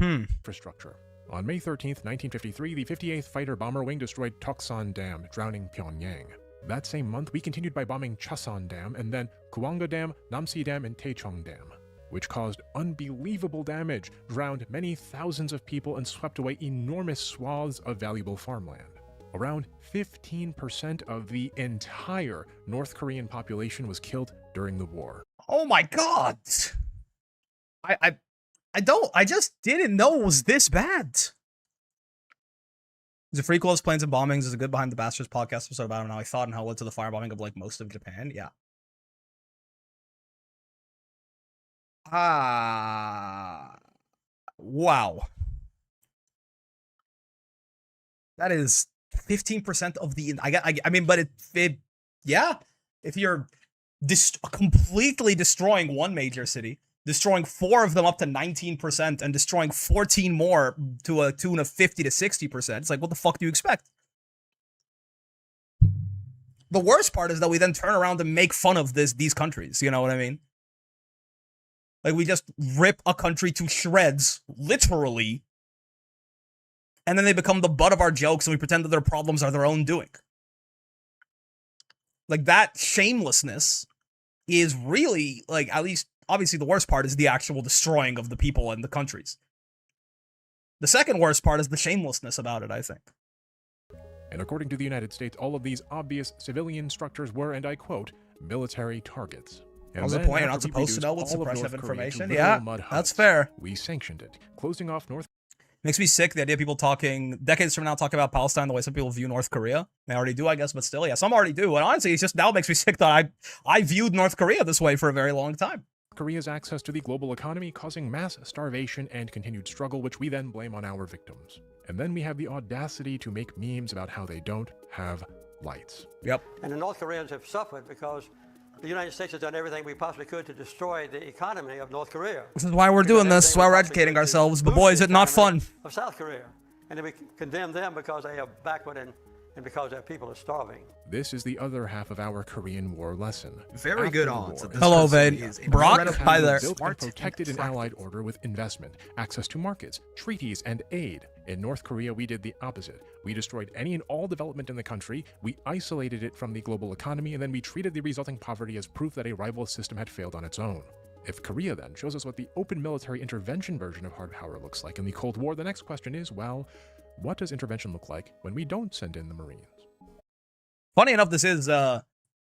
Infrastructure. On May 13th, 1953, the 58th Fighter Bomber Wing destroyed Toksan Dam, drowning Pyongyang. That same month, we continued by bombing Chasan Dam, and then Kuanga Dam, Namsi Dam, and Taechung Dam, which caused unbelievable damage, drowned many thousands of people, and swept away enormous swaths of valuable farmland. Around 15% of the entire North Korean population was killed during the war. Oh my god! I just didn't know it was this bad. Is it free close planes and bombings? Is a good Behind the Bastards podcast episode about how I thought and how it led to the firebombing of like most of Japan? Yeah. Wow. That is 15% of the. I mean, but yeah. If you're completely destroying one major city, destroying 4 of them up to 19%, and destroying 14 more to a tune of 50 to 60%. It's like, what the fuck do you expect? The worst part is that we then turn around and make fun of these countries. You know what I mean? Like, we just rip a country to shreds, literally, and then they become the butt of our jokes, and we pretend that their problems are their own doing. Like, that shamelessness is really, like, at least, obviously, the worst part is the actual destroying of the people and the countries. The second worst part is the shamelessness about it, I think. And according to the United States, all of these obvious civilian structures were, and I quote, military targets. And what's the point? You're not supposed to know with suppression of information? Yeah, that's fair. We sanctioned it, closing off North. Makes me sick, the idea of people talking, decades from now, talking about Palestine the way some people view North Korea. They already do, I guess, but still, yeah, some already do. And honestly, it's just now makes me sick that I viewed North Korea this way for a very long time. Korea's access to the global economy causing mass starvation and continued struggle, which we then blame on our victims. And then we have the audacity to make memes about how they don't have lights. Yep. And the North Koreans have suffered because the United States has done everything we possibly could to destroy the economy of North Korea. This is why we're doing this. This is why we're educating ourselves. But boy, is it not fun. Of South Korea. And we condemn them because they are backward and because their people are starving. This is the other half of our Korean War lesson. Very good odds. Hello, Vade. Brock, hi there. Built and protected an allied order with investment, access to markets, treaties, and aid. In North Korea, we did the opposite. We destroyed any and all development in the country, we isolated it from the global economy, and then we treated the resulting poverty as proof that a rival system had failed on its own. If Korea then shows us what the open military intervention version of hard power looks like in the Cold War, the next question is, well, what does intervention look like when we don't send in the Marines? Funny enough, this is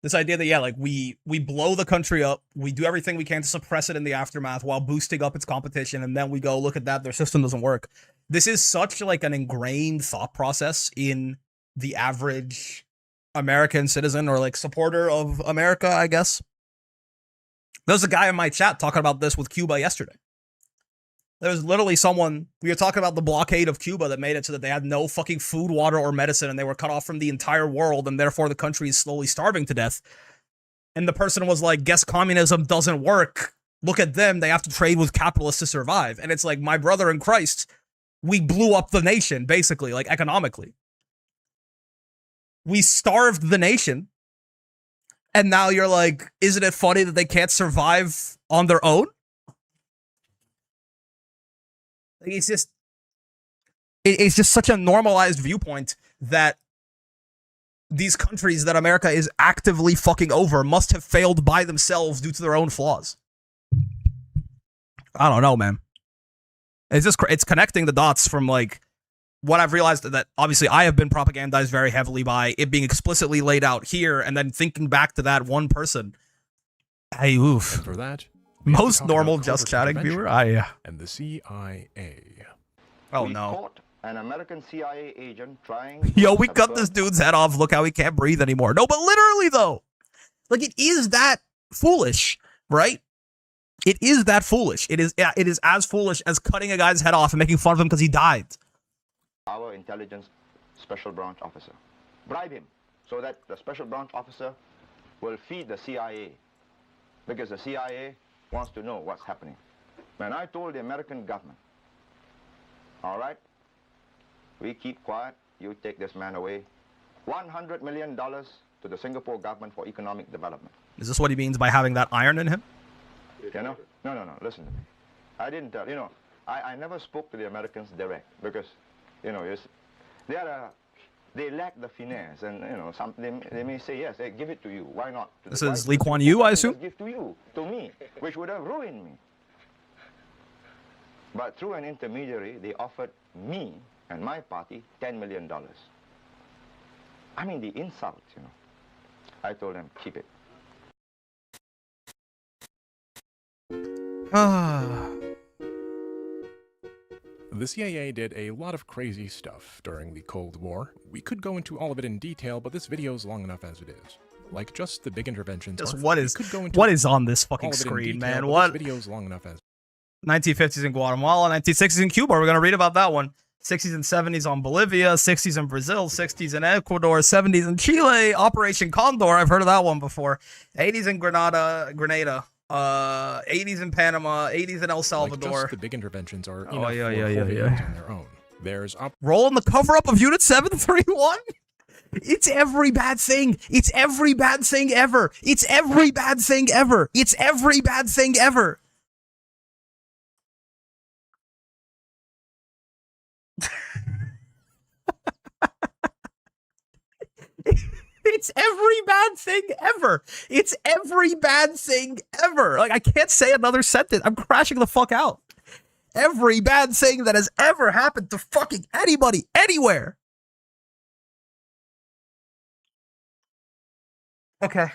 This idea that, yeah, like we blow the country up, we do everything we can to suppress it in the aftermath while boosting up its competition, and then we go, look at that, their system doesn't work. This is such like an ingrained thought process in the average American citizen or like supporter of America, I guess. There's a guy in my chat talking about this with Cuba yesterday. There's literally someone, we were talking about the blockade of Cuba that made it so that they had no fucking food, water, or medicine, and they were cut off from the entire world, and therefore the country is slowly starving to death. And the person was like, guess communism doesn't work. Look at them, they have to trade with capitalists to survive. And it's like, my brother in Christ, we blew up the nation, basically, like economically. We starved the nation, and now you're like, isn't it funny that they can't survive on their own? Like, it's just such a normalized viewpoint that these countries that America is actively fucking over must have failed by themselves due to their own flaws. I don't know, man. It's connecting the dots from like what I've realized that obviously I have been propagandized very heavily by it being explicitly laid out here, and then thinking back to that one person. Hey, oof. And for that, most normal just chatting viewer. And the CIA. Oh no. Caught an American CIA agent trying. Yo, we cut this dude's head off. Look how he can't breathe anymore. No, but literally though, like it is that foolish, right? It is that foolish. It is as foolish as cutting a guy's head off and making fun of him because he died. Our intelligence special branch officer. Bribe him so that the special branch officer will feed the CIA, because the CIA wants to know what's happening. And I told the American government, all right, we keep quiet, you take this man away. $100 million to the Singapore government for economic development. Is this what he means by having that iron in him? You know? No, listen to me. I didn't tell, you know, I never spoke to the Americans direct because, you know, they lack the finesse, and, you know, they may say, yes, they give it to you. Why not? This is Lee Kuan Yew, I assume? Give to you, to me, which would have ruined me. But through an intermediary, they offered me and my party $10 million. I mean, the insult, you know. I told them, keep it. The CIA did a lot of crazy stuff during the Cold War. We could go into all of it in detail, but this video is long enough as it is. Like, just the big interventions. Just what is on this fucking screen, detail, man? What? This video is long enough as 1950s in Guatemala, 1960s in Cuba. We're gonna read about that one. 60s and 70s on Bolivia, 60s in Brazil, 60s in Ecuador, 70s in Chile, Operation Condor. I've heard of that one before. 80s in Grenada. 80s in Panama, 80s in El Salvador. Like just the big interventions are enough on their own. There's rolling the cover up of Unit 731. It's every bad thing. It's every bad thing ever. It's every bad thing ever. It's every bad thing ever. It's every bad thing ever. It's every bad thing ever. Like, I can't say another sentence. I'm crashing the fuck out. Every bad thing that has ever happened to fucking anybody, anywhere. Okay.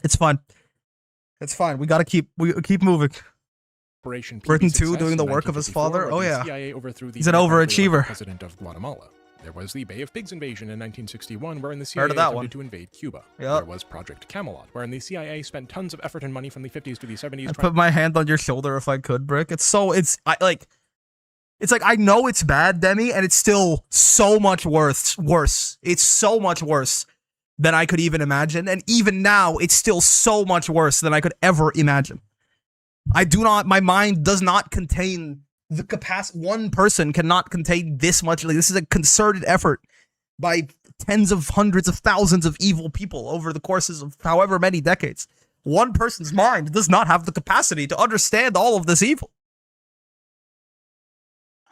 It's fine. It's fine. We gotta keep moving. Britain 2 doing the work of his father. Oh yeah. He's an overachiever. President of Guatemala. There was the Bay of Pigs invasion in 1961, wherein the CIA attempted to invade Cuba. Yep. There was Project Camelot, wherein the CIA spent tons of effort and money from the 50s to the 70s. I'd put my hand on your shoulder if I could, Brick. It's like I know it's bad, Demi, and it's still so much worse. It's so much worse than I could even imagine, and even now, it's still so much worse than I could ever imagine. My mind does not contain the capacity. One person cannot contain this much. Like, this is a concerted effort by tens of hundreds of thousands of evil people over the courses of however many decades. One person's mind does not have the capacity to understand all of this evil.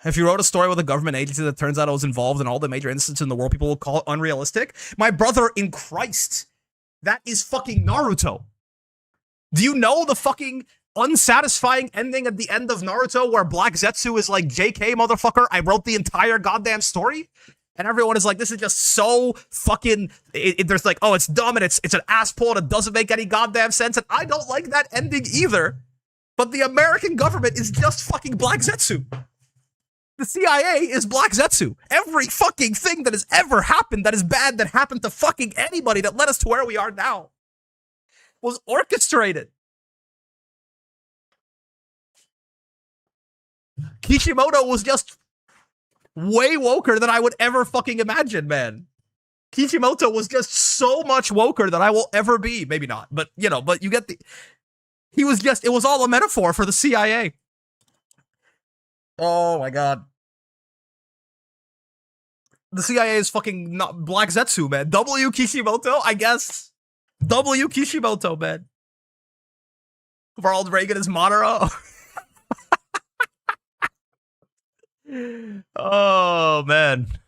If you wrote a story with a government agency that turns out it was involved in all the major incidents in the world, people will call it unrealistic. My brother in Christ, that is fucking Naruto. Do you know the fucking unsatisfying ending at the end of Naruto where Black Zetsu is like, JK, motherfucker, I wrote the entire goddamn story? And everyone is like, this is just so fucking, there's like, oh, it's dumb and it's an ass pull and it doesn't make any goddamn sense. And I don't like that ending either. But the American government is just fucking Black Zetsu. The CIA is Black Zetsu. Every fucking thing that has ever happened that is bad that happened to fucking anybody that led us to where we are now was orchestrated. Kishimoto was just way woker than I would ever fucking imagine, man. Kishimoto was just so much woker than I will ever be. Maybe not, but you know, but you get the... He was just, it was all a metaphor for the CIA. Oh my god. The CIA is fucking not Black Zetsu, man. W. Kishimoto, I guess. W. Kishimoto, man. Ronald Reagan is Monero. Oh, man. That's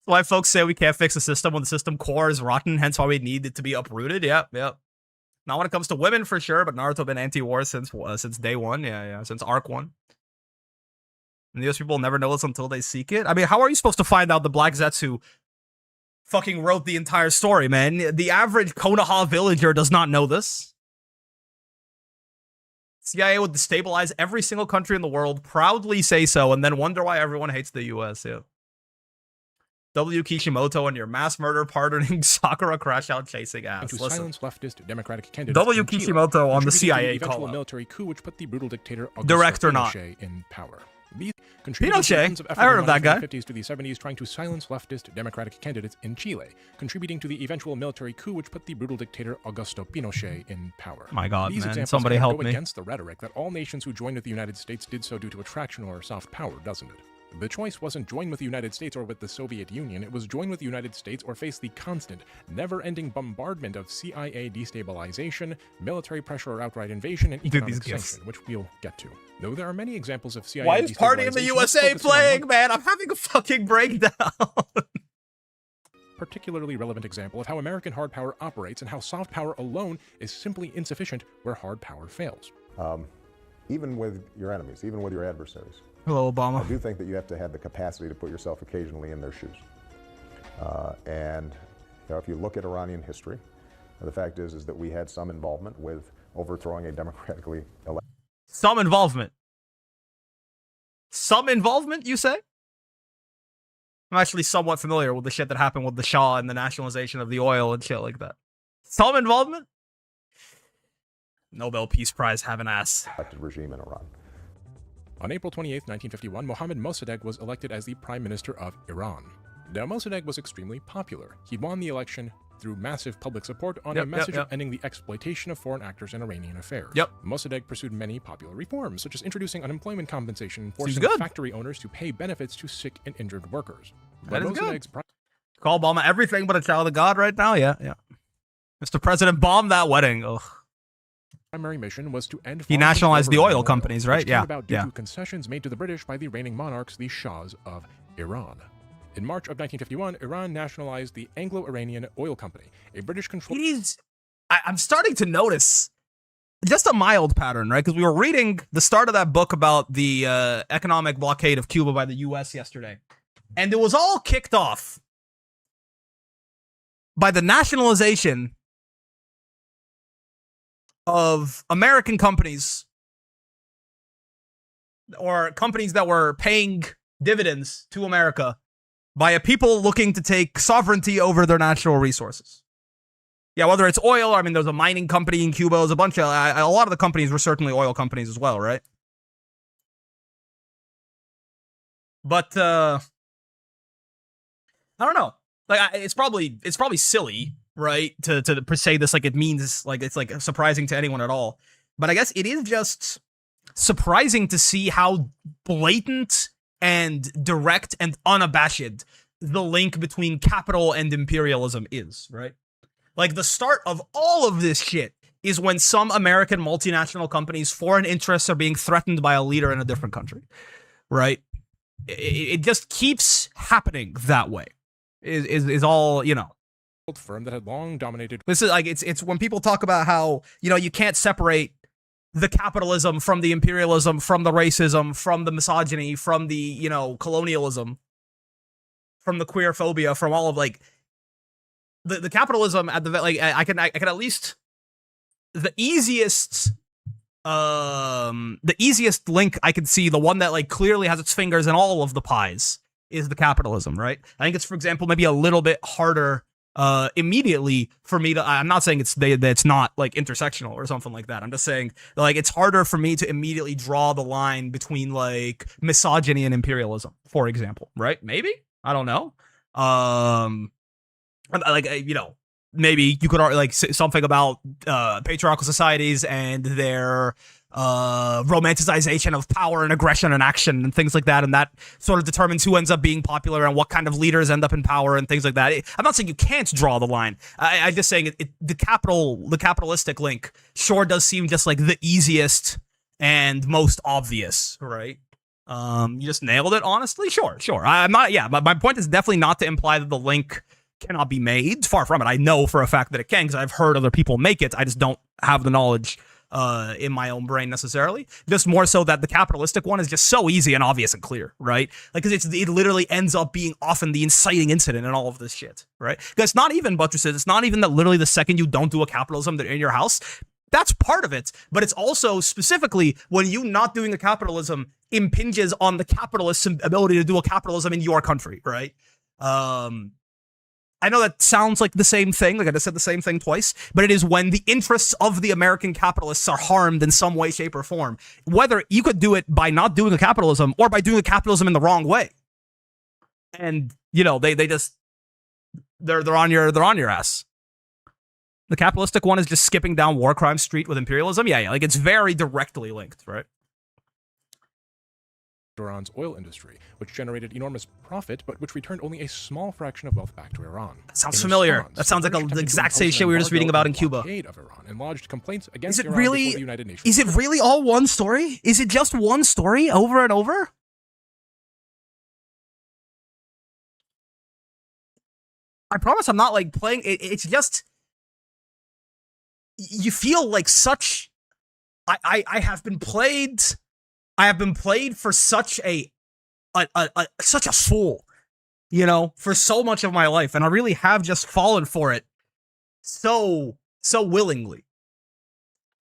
why folks say we can't fix a system when the system core is rotten, hence why we need it to be uprooted. Yep. Not when it comes to women, for sure, but Naruto been anti-war since day one. Yeah, since arc 1. And the US people never know this until they seek it. I mean, how are you supposed to find out the Black Zetsu fucking wrote the entire story, man? The average Konoha villager does not know this. CIA would destabilize every single country in the world, proudly say so, and then wonder why everyone hates the US, yeah. W. Kishimoto and your mass murder pardoning Sakura crash out chasing ass. To silence leftist Democratic candidates. W. Kishimoto on the CIA eventual call military coup which put the brutal dictator Direct or not. Pinochet in power. Pinochet, I heard of that guy. From the 1950s to the 70s trying to silence leftist Democratic candidates in Chile, contributing to the eventual military coup which put the brutal dictator Augusto Pinochet in power. My god, These man, somebody help me. Against the rhetoric that all nations who joined with the United States did so due to attraction or soft power, doesn't it? The choice wasn't join with the United States or with the Soviet Union, it was join with the United States or face the constant, never-ending bombardment of CIA destabilization, military pressure or outright invasion, and economic sanction, which we'll get to. Though there are many examples of CIA Why is Party in the USA playing, man? I'm having a fucking breakdown. Particularly relevant example of how American hard power operates and how soft power alone is simply insufficient where hard power fails. Even with your enemies, even with your adversaries. Hello, Obama. I do think that you have to have the capacity to put yourself occasionally in their shoes. And you know, if you look at Iranian history, the fact is that we had some involvement with overthrowing a democratically elected. Some involvement. Some involvement, you say? I'm actually somewhat familiar with the shit that happened with the Shah and the nationalization of the oil and shit like that. Some involvement? Nobel Peace Prize have an ass. Elected regime in Iran. On April 28, 1951, Mohammad Mossadegh was elected as the Prime Minister of Iran. Now, Mossadegh was extremely popular. He won the election through massive public support on a message of ending the exploitation of foreign actors in Iranian affairs. Mossadegh pursued many popular reforms, such as introducing unemployment compensation and forcing factory owners to pay benefits to sick and injured workers. That is good. Call Obama everything but a child of God right now? Yeah. Mr. President bombed that wedding. Ugh. Primary mission was to end. He nationalized the oil companies, right? Yeah. About due to concessions made to the British by the reigning monarchs, the Shahs of Iran. In March of 1951, Iran nationalized the Anglo-Iranian Oil Company, a British-controlled. I'm starting to notice just a mild pattern, right? Because we were reading the start of that book about the economic blockade of Cuba by the U.S. yesterday, and it was all kicked off by the nationalization of American companies or companies that were paying dividends to America by a people looking to take sovereignty over their natural resources. Yeah, whether it's oil, I mean, there's a mining company in Cuba, there's a bunch of, a lot of the companies were certainly oil companies as well, right? But, I don't know. Like, it's probably silly, right, to say this like it means, like, it's, like, surprising to anyone at all. But I guess it is just surprising to see how blatant and direct and unabashed the link between capital and imperialism is, right? Like, the start of all of this shit is when some American multinational companies' foreign interests are being threatened by a leader in a different country, right? It just keeps happening that way. Is all, you know. Firm that had long dominated. This is like, it's when people talk about how, you know, you can't separate the capitalism from the imperialism, from the racism, from the misogyny, from the, you know, colonialism. from the queer phobia, from all of like the capitalism at the like I can at least the easiest link I can see, the one that like clearly has its fingers in all of the pies, is the capitalism, right? I think it's, for example, maybe a little bit harder immediately for me to, I'm not saying it's not like intersectional or something like that. I'm just saying like it's harder for me to immediately draw the line between like misogyny and imperialism, for example, right? Maybe, I don't know. Like, you know, maybe you could like say something about patriarchal societies and their romanticization of power and aggression and action and things like that, and that sort of determines who ends up being popular and what kind of leaders end up in power and things like that. I'm not saying you can't draw the line. I'm just saying the capitalistic link sure does seem just like the easiest and most obvious, right? You just nailed it, honestly. Sure. I'm not. Yeah, but my point is definitely not to imply that the link cannot be made. Far from it. I know for a fact that it can because I've heard other people make it. I just don't have the knowledge in my own brain necessarily. Just more so that the capitalistic one is just so easy and obvious and clear, right? Like, because it literally ends up being often the inciting incident in all of this shit, right? Because it's not even buttresses. It's not even that literally the second you don't do a capitalism that in your house, that's part of it. But it's also specifically when you not doing a capitalism impinges on the capitalist's ability to do a capitalism in your country, right? I know that sounds like the same thing, like I just said the same thing twice, but it is when the interests of the American capitalists are harmed in some way, shape, or form. Whether you could do it by not doing a capitalism or by doing a capitalism in the wrong way. And, you know, they're on your ass. The capitalistic one is just skipping down war crime street with imperialism. Yeah, like it's very directly linked, right? Iran's oil industry, which generated enormous profit, but which returned only a small fraction of wealth back to Iran. That sounds familiar. That sounds like the exact same shit we were just reading about in Cuba. Of Iran and lodged complaints against Iran before the United Nations. Is it really all one story? Is it just one story over and over? I promise I'm not like playing. It's just you feel like such. I have been played. I have been played for such such a fool, you know, for so much of my life, and I really have just fallen for it so willingly.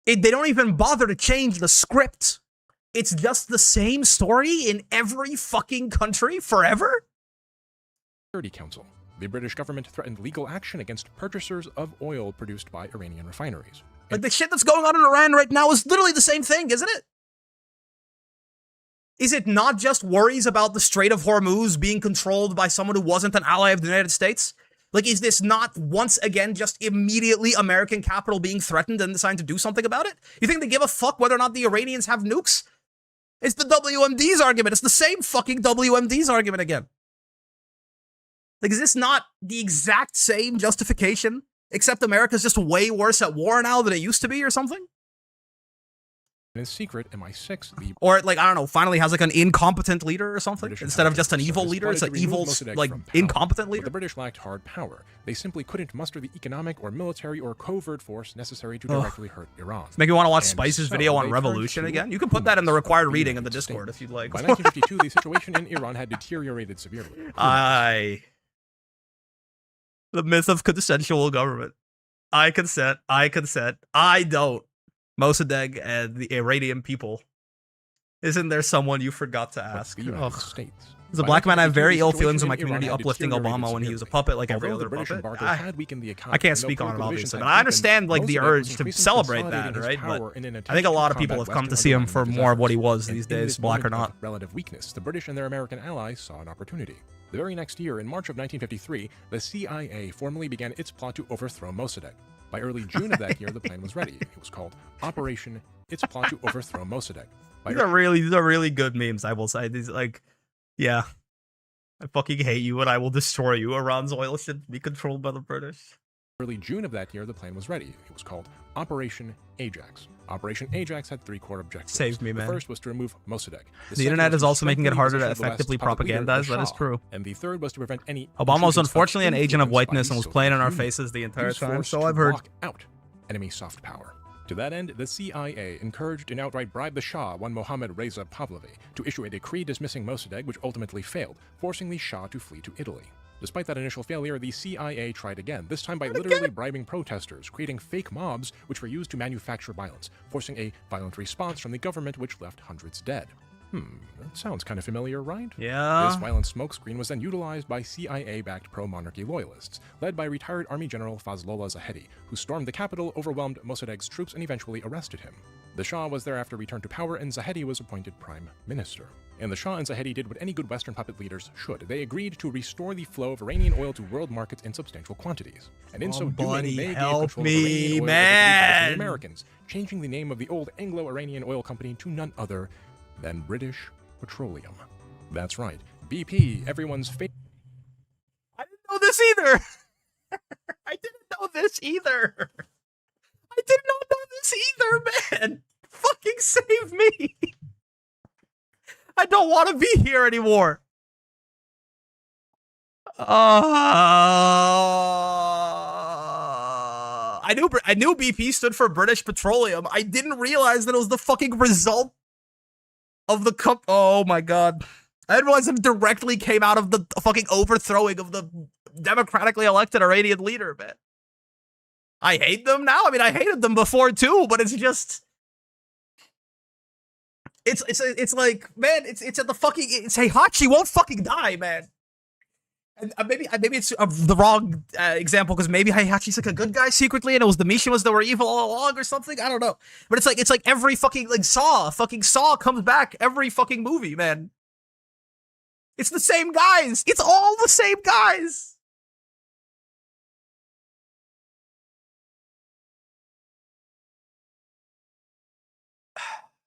They don't even bother to change the script. It's just the same story in every fucking country forever. Security Council. The British government threatened legal action against purchasers of oil produced by Iranian refineries. Like the shit that's going on in Iran right now is literally the same thing, isn't it? Is it not just worries about the Strait of Hormuz being controlled by someone who wasn't an ally of the United States? Like, is this not once again just immediately American capital being threatened and deciding to do something about it? You think they give a fuck whether or not the Iranians have nukes? It's the WMD's argument. It's the same fucking WMD's argument again. Like, is this not the exact same justification, except America's just way worse at war now than it used to be or something? In secret, MI6, or like, I don't know, finally has like an incompetent leader or something instead of just an evil leader. It's an evil, like, incompetent leader. But the British lacked hard power. They simply couldn't muster the economic or military or covert force necessary to directly hurt Iran. Make me want to watch Spice's video on revolution again. You can put that in the required reading in the Discord if you'd like. By 1952, the situation in Iran had deteriorated severely. The myth of consensual government. I consent. I don't. Mossadegh and the Iranian people. Isn't there someone you forgot to ask? As a black man, I have very ill feelings in my community uplifting Obama when he was a puppet like every other puppet. I can't speak on it, obviously, but I understand like the urge to celebrate that, right? But I think a lot of people have come to see him for more of what he was these days, black or not. Relative weakness, the British and their American allies saw an opportunity. The very next year, in March of 1953, the CIA formally began its plot to overthrow Mossadegh. By early June of that year, the plan was ready. It was called Operation Its Plot to Overthrow Mossadegh. These are really good memes, I will say. These, like, yeah. I fucking hate you and I will destroy you. Iran's oil should be controlled by the British. Early June of that year, the plan was ready. It was called Operation Ajax. Operation Ajax had three core objectives. Save me, man. The first was to remove Mossadegh. The internet is also making it harder to effectively propagandize. That is true. And the third was to prevent any... Obama was unfortunately an agent of whiteness and was playing in our faces the entire time, so I've heard. Block out enemy soft power. To that end, the CIA encouraged and outright bribed the Shah, one Mohammad Reza Pahlavi, to issue a decree dismissing Mossadegh, which ultimately failed, forcing the Shah to flee to Italy. Despite that initial failure, the CIA tried again, this time by literally bribing protesters, creating fake mobs which were used to manufacture violence, forcing a violent response from the government which left hundreds dead. That sounds kind of familiar, right? Yeah. This violent smokescreen was then utilized by CIA-backed pro-monarchy loyalists, led by retired Army General Fazlollah Zahedi, who stormed the capital, overwhelmed Mossadegh's troops, and eventually arrested him. The Shah was thereafter returned to power, and Zahedi was appointed prime minister. And the Shah and Zahedi did what any good Western puppet leaders should. They agreed to restore the flow of Iranian oil to world markets in substantial quantities. And in so doing, they gave control of Iranian oil to the Americans, changing the name of the old Anglo-Iranian oil company to none other than British Petroleum. That's right, BP, everyone's favorite. I didn't know this either. I didn't know this either. I did not know this either, man. Fucking save me. I don't want to be here anymore. I knew BP stood for British Petroleum. I didn't realize that it was the fucking result of the cup. Oh my god. I didn't realize it directly came out of the fucking overthrowing of the democratically elected Iranian leader, man. I hate them now. I mean, I hated them before too, but it's just... It's like, man, it's at the fucking... It's Heihachi won't fucking die, man. And maybe it's the wrong example, because maybe Heihachi's like a good guy secretly, and it was the Mishimas that were evil all along or something. I don't know. But it's like every fucking, like, fucking Saw comes back every fucking movie, man. It's the same guys. It's all the same guys.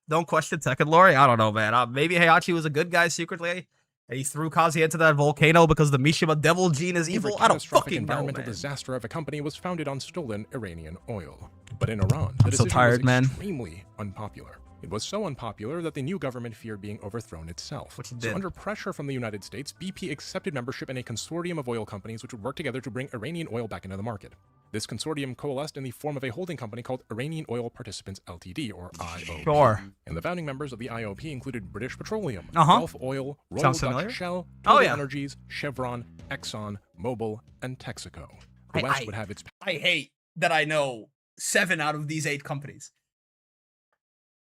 Don't question Tekken lore. I don't know, man. Maybe Heihachi was a good guy secretly, and he threw Kazuya into that volcano because the Mishima devil gene is evil. I don't fucking know, environmental man. disaster of a company was founded on stolen Iranian oil. But in Iran, the I'm so decision tired, was man. extremely unpopular. It was so unpopular that the new government feared being overthrown itself. So under pressure from the United States, BP accepted membership in a consortium of oil companies which would work together to bring Iranian oil back into the market. This consortium coalesced in the form of a holding company called Iranian Oil Participants Ltd, or IOP. Sure. And the founding members of the IOP included British Petroleum, Uh-huh. Gulf Oil, Royal Sounds Dutch familiar. Shell, Oh, Total yeah. Energies, Chevron, Exxon, Mobil, and Texaco. The West would have its... I hate that I know 7 out of these 8 companies.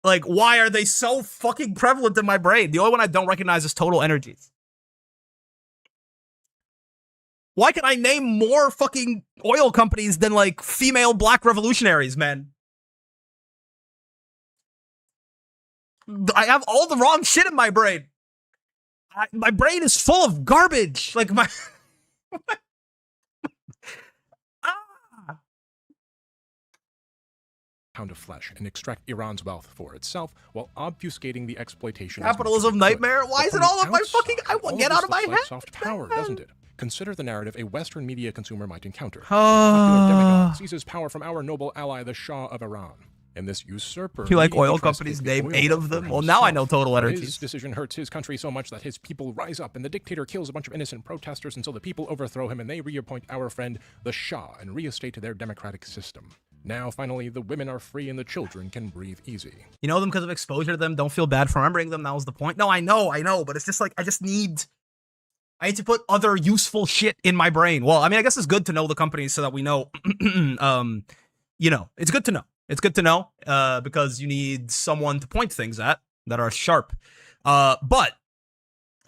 Like, why are they so fucking prevalent in my brain? The only one I don't recognize is Total Energies. Why can I name more fucking oil companies than, like, female black revolutionaries, man? I have all the wrong shit in my brain. My brain is full of garbage. Like, my... pound of flesh and extract Iran's wealth for itself while obfuscating the exploitation. Capitalism nightmare? Why is it all in my fucking... I want to get out of my head. Like soft power, doesn't it? Consider the narrative a Western media consumer might encounter. A popular demigod seizes power from our noble ally, the Shah of Iran. And this usurper... You like oil companies? Name 8 of them? Well, now I know Total Energies. His decision hurts his country so much that his people rise up, and the dictator kills a bunch of innocent protesters, and so the people overthrow him, and they reappoint our friend, the Shah, and reinstate their democratic system. Now, finally, the women are free and the children can breathe easy. You know them because of exposure to them. Don't feel bad for remembering them. That was the point. No, I know. But it's just like, I need to put other useful shit in my brain. Well, I mean, I guess it's good to know the companies so that we know, you know, it's good to know. It's good to know because you need someone to point things at that are sharp. But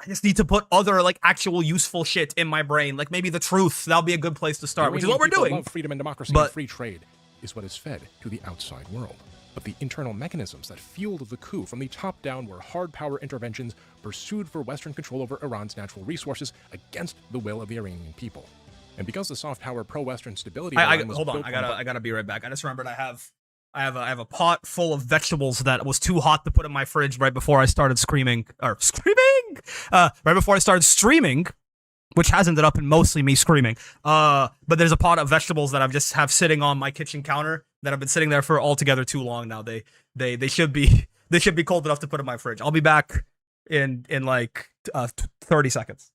I just need to put other, like, actual useful shit in my brain. Like, maybe the truth. That'll be a good place to start, which is what we're doing. Love freedom and democracy and free trade is what is fed to the outside world. But the internal mechanisms that fueled the coup from the top down were hard power interventions pursued for Western control over Iran's natural resources against the will of the Iranian people. And because the soft power pro-Western stability... Hold on, I gotta be right back. I just remembered I have a pot full of vegetables that was too hot to put in my fridge right before I started screaming. Right before I started streaming, which has ended up in mostly me screaming. But there's a pot of vegetables that I just have sitting on my kitchen counter that have been sitting there for altogether too long now. They should be cold enough to put in my fridge. I'll be back in like 30 seconds.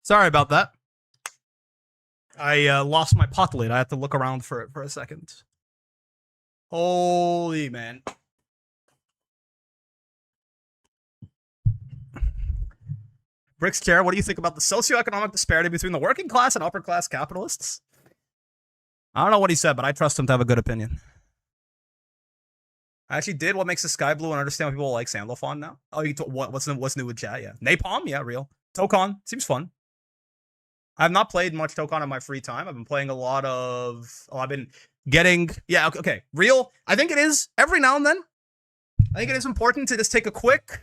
Sorry about that. I lost my pot lid. I had to look around for it for a second. Holy man. Brick's chair, what do you think about the socioeconomic disparity between the working class and upper class capitalists? I don't know what he said, but I trust him to have a good opinion. I actually did What Makes the Sky Blue and understand why people like Sandalphon now. Oh, what's new with chat? Yeah, Napalm, yeah, real. Tokon seems fun. I've not played much Tokon in my free time. I've been playing a lot of. Oh, I've been getting. Yeah, okay, real. I think it is every now and then. I think it is important to just take a quick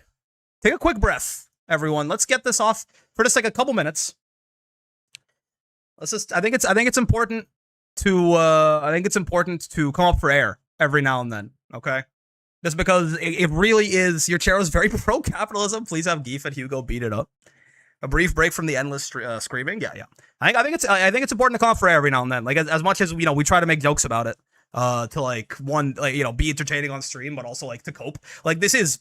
breath, everyone. Let's get this off for just like a couple minutes. Let's just. I think it's important to come up for air every now and then. Okay. Just because it really is, your chair is very pro-capitalism. Please have Geef and Hugo beat it up. A brief break from the endless screaming. Yeah. I think it's important to come up for air every now and then. Like as much as we try to make jokes about it, to like be entertaining on stream, but also like to cope. Like this has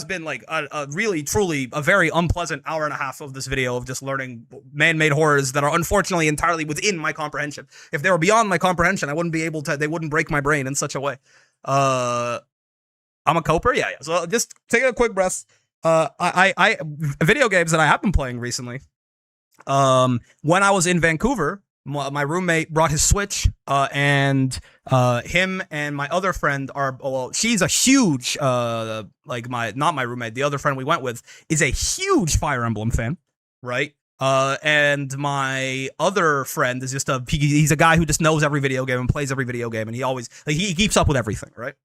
been like a really truly a very unpleasant hour and a half of this video of just learning man-made horrors that are unfortunately entirely within my comprehension. If they were beyond my comprehension, I wouldn't be able to. They wouldn't break my brain in such a way. I'm a coper, yeah. So just take a quick breath. I video games that I have been playing recently. When I was in Vancouver, my roommate brought his Switch, and him and my other friend are, well, she's a huge, not my roommate, the other friend we went with is a huge Fire Emblem fan, right? And my other friend is just he's a guy who just knows every video game and plays every video game, and he always, he keeps up with everything, right?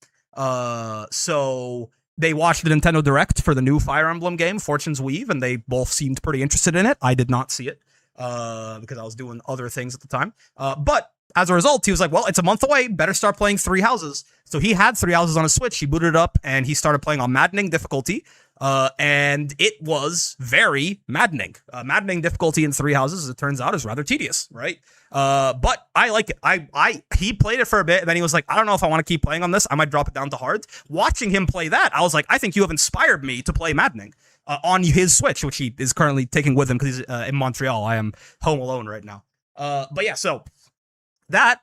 So they watched the Nintendo Direct for the new Fire Emblem game, Fortune's Weave, and they both seemed pretty interested in it. I did not see it, because I was doing other things at the time. But as a result, he was like, well, it's a month away, better start playing Three Houses. So he had Three Houses on his Switch, he booted it up, and he started playing on maddening difficulty. And it was very maddening. Maddening difficulty in Three Houses, as it turns out, is rather tedious, right? But I like it. He played it for a bit, and then he was like, I don't know if I want to keep playing on this. I might drop it down to hard. Watching him play that, I was like, I think you have inspired me to play maddening on his Switch, which he is currently taking with him because he's in Montreal. I am home alone right now. But yeah, so that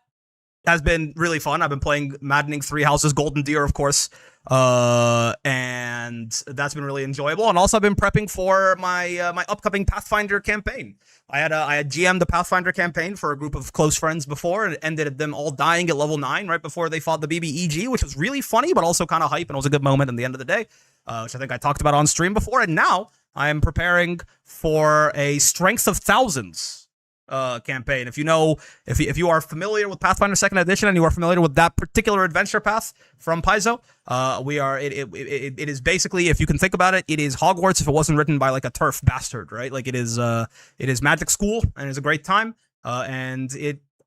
has been really fun. I've been playing Maddening Three Houses, Golden Deer, of course. And that's been really enjoyable. And also I've been prepping for my my upcoming Pathfinder campaign. I had GM'd the Pathfinder campaign for a group of close friends before, and it ended at them all dying at level 9 right before they fought the BBEG, which was really funny, but also kind of hype, and it was a good moment in the end of the day, which I think I talked about on stream before. And now I am preparing for a Strength of Thousands campaign. If you are familiar with Pathfinder 2nd Edition and you are familiar with that particular adventure path from Paizo, it is basically, if you can think about it, it is Hogwarts if it wasn't written by like a turf bastard, right? Like it is magic school, and it's a great time, and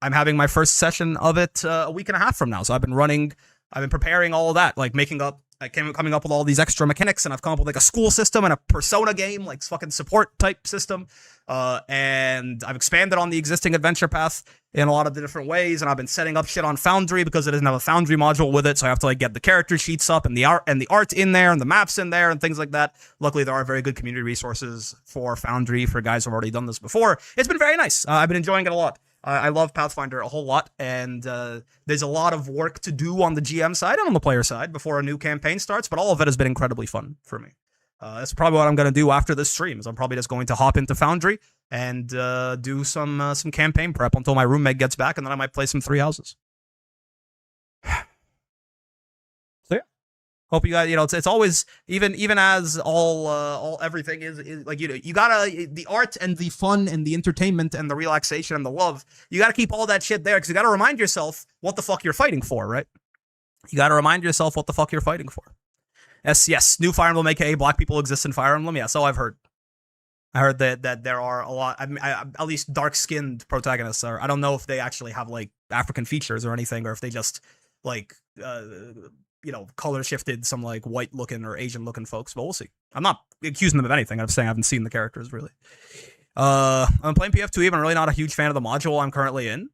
I'm having my first session of it a week and a half from now. So I've been preparing all of that, like coming up with all these extra mechanics, and I've come up with like a school system and a persona game, like fucking support type system. And I've expanded on the existing adventure path in a lot of the different ways, and I've been setting up shit on Foundry because it doesn't have a Foundry module with it, so I have to like get the character sheets up and the art in there and the maps in there and things like that. Luckily, there are very good community resources for Foundry for guys who've already done this before. It's been very nice. I've been enjoying it a lot. I love Pathfinder a whole lot, and there's a lot of work to do on the GM side and on the player side before a new campaign starts, but all of it has been incredibly fun for me. That's probably what I'm going to do after this stream, is I'm probably just going to hop into Foundry and do some campaign prep until my roommate gets back, and then I might play some Three Houses. So yeah, hope you guys, it's always, even as all everything is like, you gotta, the art and the fun and the entertainment and the relaxation and the love, you gotta keep all that shit there, because you gotta remind yourself what the fuck you're fighting for, right? You gotta remind yourself what the fuck you're fighting for. Yes, new Fire Emblem, aka black people exist in Fire Emblem. Yeah, so I've heard. I heard that there are a lot, at least dark-skinned protagonists. I don't know if they actually have like African features or anything, or if they just like color shifted some like white looking or Asian looking folks, but we'll see. I'm not accusing them of anything. I'm just saying I haven't seen the characters really. I'm playing PF2E, but I'm really not a huge fan of the module I'm currently in.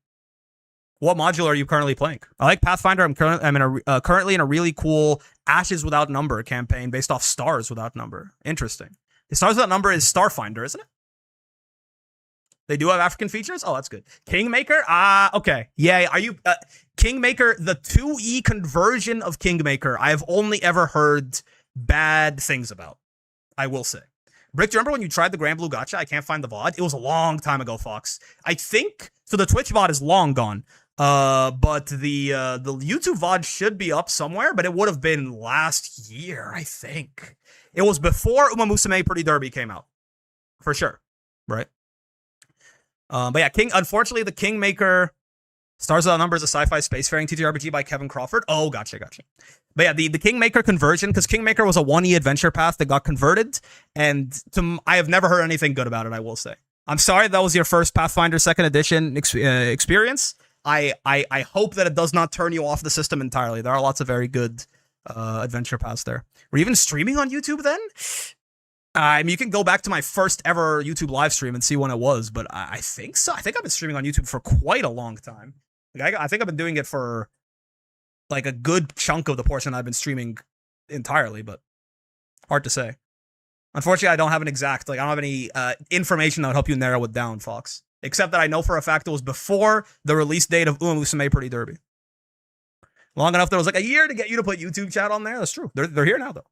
What module are you currently playing? I like Pathfinder. I'm currently in a really cool Ashes Without Number campaign based off Stars Without Number. Interesting. The Stars Without Number is Starfinder, isn't it? They do have African features? Oh, that's good. Kingmaker? Okay. Yeah, are you... Kingmaker, the 2E conversion of Kingmaker, I have only ever heard bad things about, I will say. Brick, do you remember when you tried the Grand Blue Gacha? I can't find the VOD. It was a long time ago, Fox. I think... So the Twitch VOD is long gone. But the YouTube VOD should be up somewhere, but it would have been last year, I think. It was before Uma Musume Pretty Derby came out. For sure. Right? But yeah, unfortunately, the Kingmaker Stars Without Numbers, a sci-fi spacefaring TTRPG by Kevin Crawford. Oh, gotcha. But yeah, the Kingmaker conversion, because Kingmaker was a 1E adventure path that got converted, and I have never heard anything good about it, I will say. I'm sorry that was your first Pathfinder 2nd Edition experience. I hope that it does not turn you off the system entirely. There are lots of very good adventure paths there. Were you even streaming on YouTube then? I mean, you can go back to my first ever YouTube live stream and see when it was, but I think so. I think I've been streaming on YouTube for quite a long time. Like, I think I've been doing it for like a good chunk of the portion I've been streaming entirely, but hard to say. Unfortunately, I don't have an exact, I don't have any information that would help you narrow it down, Fox. Except that I know for a fact it was before the release date of Uma Musume Pretty Derby. Long enough there was like a year to get you to put YouTube chat on there. That's true. They're here now, though.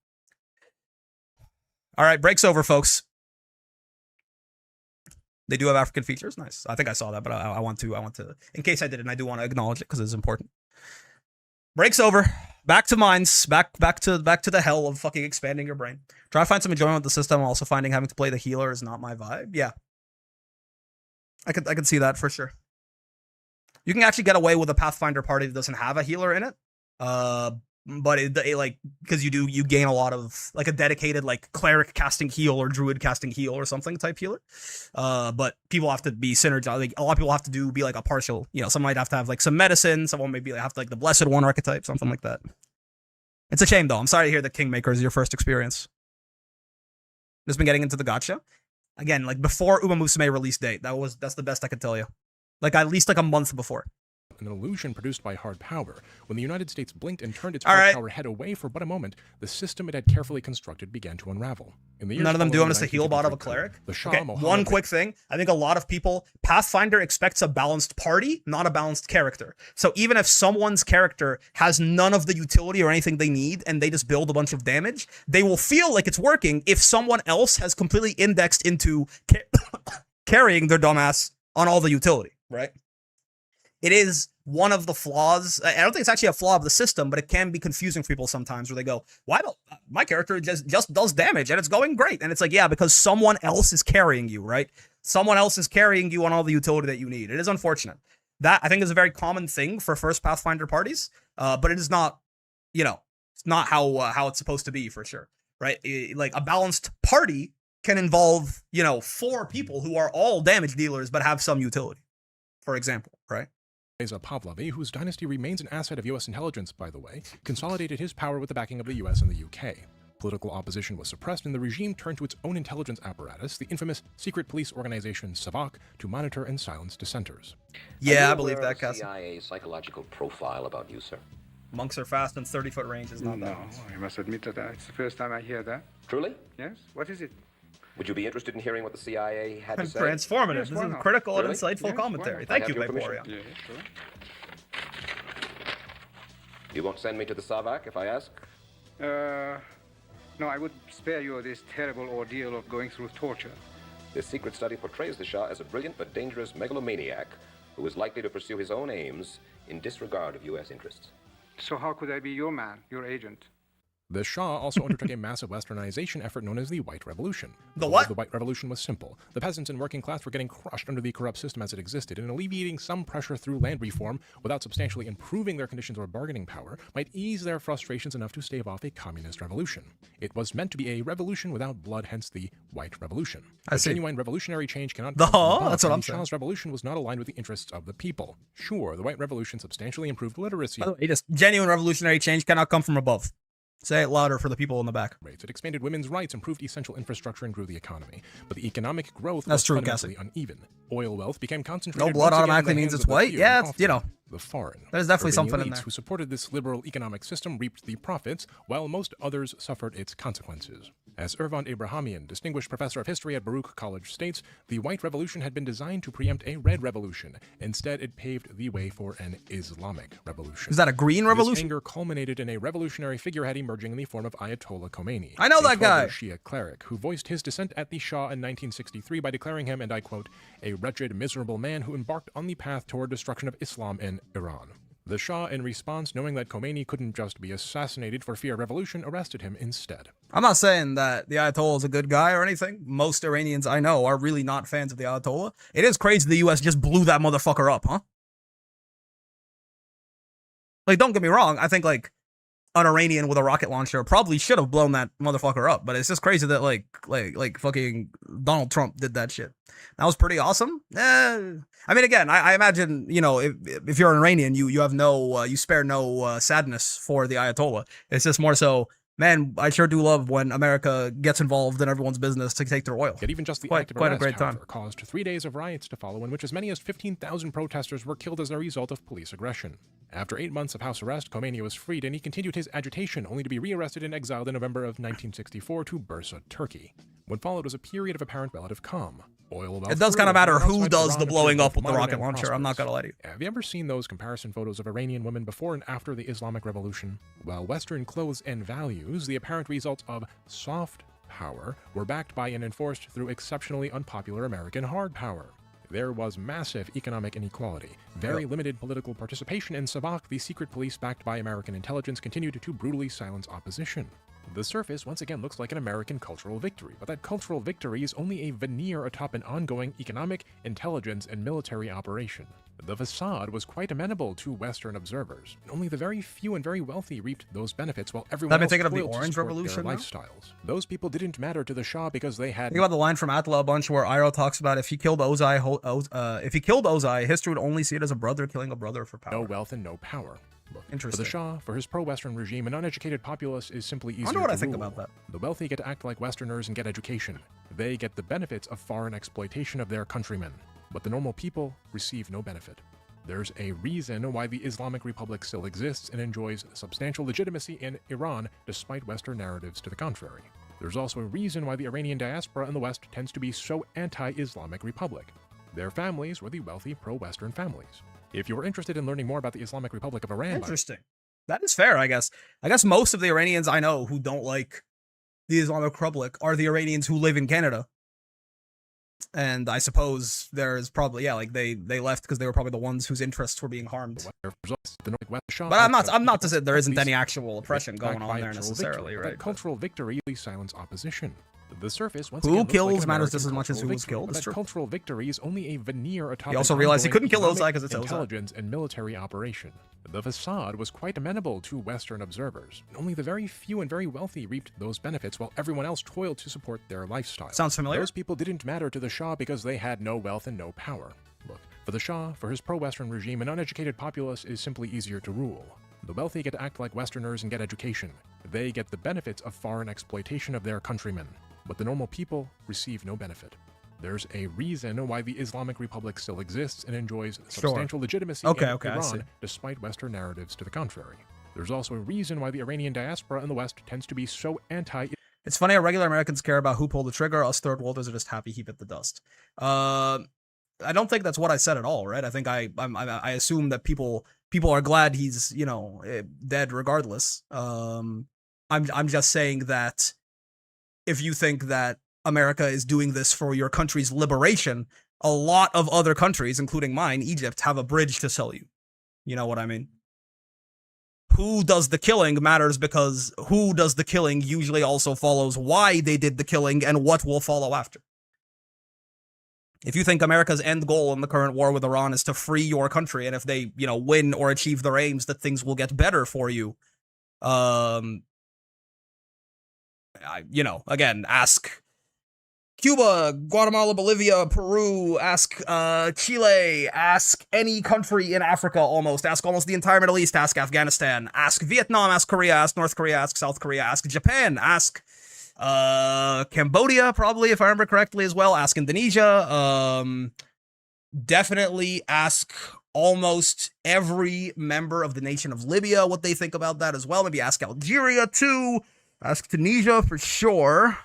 All right, break's over, folks. They do have African features. Nice. I think I saw that, but I want to, in case I didn't, I do want to acknowledge it because it's important. Break's over. Back to mines. Back to the hell of fucking expanding your brain. Try to find some enjoyment with the system. Also finding having to play the healer is not my vibe. Yeah. I could see that for sure. You can actually get away with a Pathfinder party that doesn't have a healer in it. But it like, because you gain a lot of like a dedicated like cleric casting heal or druid casting heal or something type healer. But people have to be synergized. Like a lot of people have to be like a partial, some might have to have like some medicine, someone maybe have to like the blessed one archetype, something like that. It's a shame though. I'm sorry to hear that Kingmaker is your first experience. Just been getting into the gacha. Again, like before Uma Musume release date. That's the best I could tell you. Like at least like a month before. An illusion produced by hard power. When the United States blinked and turned its hard power head away for but a moment, the system it had carefully constructed began to unravel. None of them do want us to heal bot of a cleric. One quick thing. I think a lot of people, Pathfinder expects a balanced party, not a balanced character. So even if someone's character has none of the utility or anything they need, and they just build a bunch of damage, they will feel like it's working if someone else has completely indexed into carrying their dumbass on all the utility, right? It is one of the flaws. I don't think it's actually a flaw of the system, but it can be confusing for people sometimes where they go, why don't my character just does damage and it's going great? And it's like, yeah, because someone else is carrying you, right? Someone else is carrying you on all the utility that you need. It is unfortunate. That, I think, is a very common thing for first Pathfinder parties, but it is not, it's not how it's supposed to be for sure, right? Like a balanced party can involve, 4 people who are all damage dealers but have some utility, for example, right? Pavlovi, whose dynasty remains an asset of U.S. intelligence, by the way, consolidated his power with the backing of the U.S. and the U.K. Political opposition was suppressed, and the regime turned to its own intelligence apparatus, the infamous secret police organization SAVAK, to monitor and silence dissenters. Yeah, I believe that, Cass. CIA psychological profile about you, sir. Monks are fast and 30-foot range is not that. No, I must admit that it's the first time I hear that. Truly? Yes. What is it? Would you be interested in hearing what the CIA had to say? Transformative. Yes, this is critical and insightful Yes, commentary. Thank you, Vaporia. Yeah, sure. You won't send me to the SAVAK if I ask? No, I would spare you this terrible ordeal of going through torture. This secret study portrays the Shah as a brilliant but dangerous megalomaniac who is likely to pursue his own aims in disregard of U.S. interests. So how could I be your man, your agent? The Shah also undertook a massive westernization effort known as the White Revolution. The what? The White Revolution was simple. The peasants and working class were getting crushed under the corrupt system as it existed, and alleviating some pressure through land reform without substantially improving their conditions or bargaining power might ease their frustrations enough to stave off a communist revolution. It was meant to be a revolution without blood, hence the White Revolution. A genuine revolutionary change cannot come from above, that's what I'm the saying. Shah's revolution was not aligned with the interests of the people. Sure, the White Revolution substantially improved literacy. By the way, just genuine revolutionary change cannot come from above. Say it louder for the people in the back. It expanded women's rights, improved essential infrastructure, and grew the economy. But the economic growth That's was true, fundamentally uneven. Oil wealth became concentrated. No blood once again in the automatically means hands it's of the white. few, Yeah, and it's, often the foreign. There's definitely Urban something in elites there. who supported this liberal economic system reaped the profits, while most others suffered its consequences. As Ervan Abrahamian, distinguished professor of history at Baruch College, states, the White Revolution had been designed to preempt a Red Revolution. Instead, it paved the way for an Islamic Revolution. Is that a Green Revolution? This anger culminated in a revolutionary figurehead emerging in the form of Ayatollah Khomeini. I know that guy. A Shia cleric who voiced his dissent at the Shah in 1963 by declaring him, and I quote, a wretched, miserable man who embarked on the path toward destruction of Islam in Iran. The Shah, in response, knowing that Khomeini couldn't just be assassinated for fear of revolution, arrested him instead. I'm not saying that the Ayatollah is a good guy or anything. Most Iranians I know are really not fans of the Ayatollah. It is crazy the U.S. just blew that motherfucker up, huh? Like, don't get me wrong. I think, like, an Iranian with a rocket launcher probably should have blown that motherfucker up. But it's just crazy that, like fucking Donald Trump did that shit. That was pretty awesome. I mean, again, I imagine, you know, if you're an Iranian, you have no, you spare no sadness for the Ayatollah. It's just more so, man, I sure do love when America gets involved in everyone's business to take their oil. Yet even just the quite act of a arrest, great time. however, caused 3 days of riots to follow, in which as many as 15,000 protesters were killed as a result of police aggression. After 8 months of house arrest, Khomeini was freed, and he continued his agitation, only to be rearrested and exiled in November of 1964 to Bursa, Turkey. What followed was a period of apparent relative calm. It does kind of matter who does the blowing up with the rocket launcher. I'm not going to lie to you. Have you ever seen those comparison photos of Iranian women before and after the Islamic Revolution? While Western clothes and values, the apparent results of soft power, were backed by and enforced through exceptionally unpopular American hard power. There was massive economic inequality, very limited political participation, and Savak, the secret police backed by American intelligence, continued to brutally silence opposition. The surface once again looks like an American cultural victory, but that cultural victory is only a veneer atop an ongoing economic, intelligence, and military operation. The facade was quite amenable to Western observers. Only the very few and very wealthy reaped those benefits, while everyone else toiled the Orange to support Revolution their now? lifestyles. Those people didn't matter to the Shah because they had... Think about the line from Atla a bunch where Iroh talks about if he killed Ozai, history would only see it as a brother killing a brother for power. No wealth and no power. Look, interesting. For the Shah, for his pro-Western regime, an uneducated populace is simply easier I wonder what to I think rule. about that. The wealthy get to act like Westerners and get education. They get the benefits of foreign exploitation of their countrymen. But the normal people receive no benefit. There's a reason why the Islamic Republic still exists and enjoys substantial legitimacy in Iran, despite Western narratives to the contrary. There's also a reason why the Iranian diaspora in the West tends to be so anti-Islamic Republic. Their families were the wealthy pro-Western families. If you're interested in learning more about the Islamic Republic of Iran... Interesting. That is fair, I guess. I guess most of the Iranians I know who don't like the Islamic Republic are the Iranians who live in Canada. And I suppose there's probably, like they left because they were probably the ones whose interests were being harmed. But I'm not to say there isn't any actual oppression going on there necessarily, right? Cultural victory silence opposition. The surface once who again kills like matters just as much as who was killed. That cultural victory is only a veneer atop. He also realized he couldn't kill Ozai because it's intelligence and military operation. The facade was quite amenable to Western observers. Only the very few and very wealthy reaped those benefits, while everyone else toiled to support their lifestyle. Sounds familiar. Those people didn't matter to the Shah because they had no wealth and no power. Look, for the Shah, for his pro-Western regime, an uneducated populace is simply easier to rule. The wealthy get to act like Westerners and get education. They get the benefits of foreign exploitation of their countrymen. But the normal people receive no benefit. There's a reason why the Islamic Republic still exists and enjoys substantial legitimacy in Iran, despite Western narratives to the contrary. There's also a reason why the Iranian diaspora in the West tends to be so anti... It's funny how regular Americans care about who pulled the trigger. Us third worlders are just happy he bit the dust. I don't think that's what I said at all, right? I think I assume that people are glad he's, dead regardless. I'm just saying that if you think that America is doing this for your country's liberation, a lot of other countries, including mine, Egypt, have a bridge to sell you. You know what I mean? Who does the killing matters because who does the killing usually also follows why they did the killing and what will follow after. If you think America's end goal in the current war with Iran is to free your country, and if they, win or achieve their aims, that things will get better for you, again, ask Cuba, Guatemala, Bolivia, Peru, ask Chile, ask any country in Africa almost, ask almost the entire Middle East, ask Afghanistan, ask Vietnam, ask Korea, ask North Korea, ask South Korea, ask Japan, ask Cambodia, probably, if I remember correctly as well, ask Indonesia, definitely ask almost every member of the nation of Libya what they think about that as well, maybe ask Algeria too. Ask Tunisia for sure.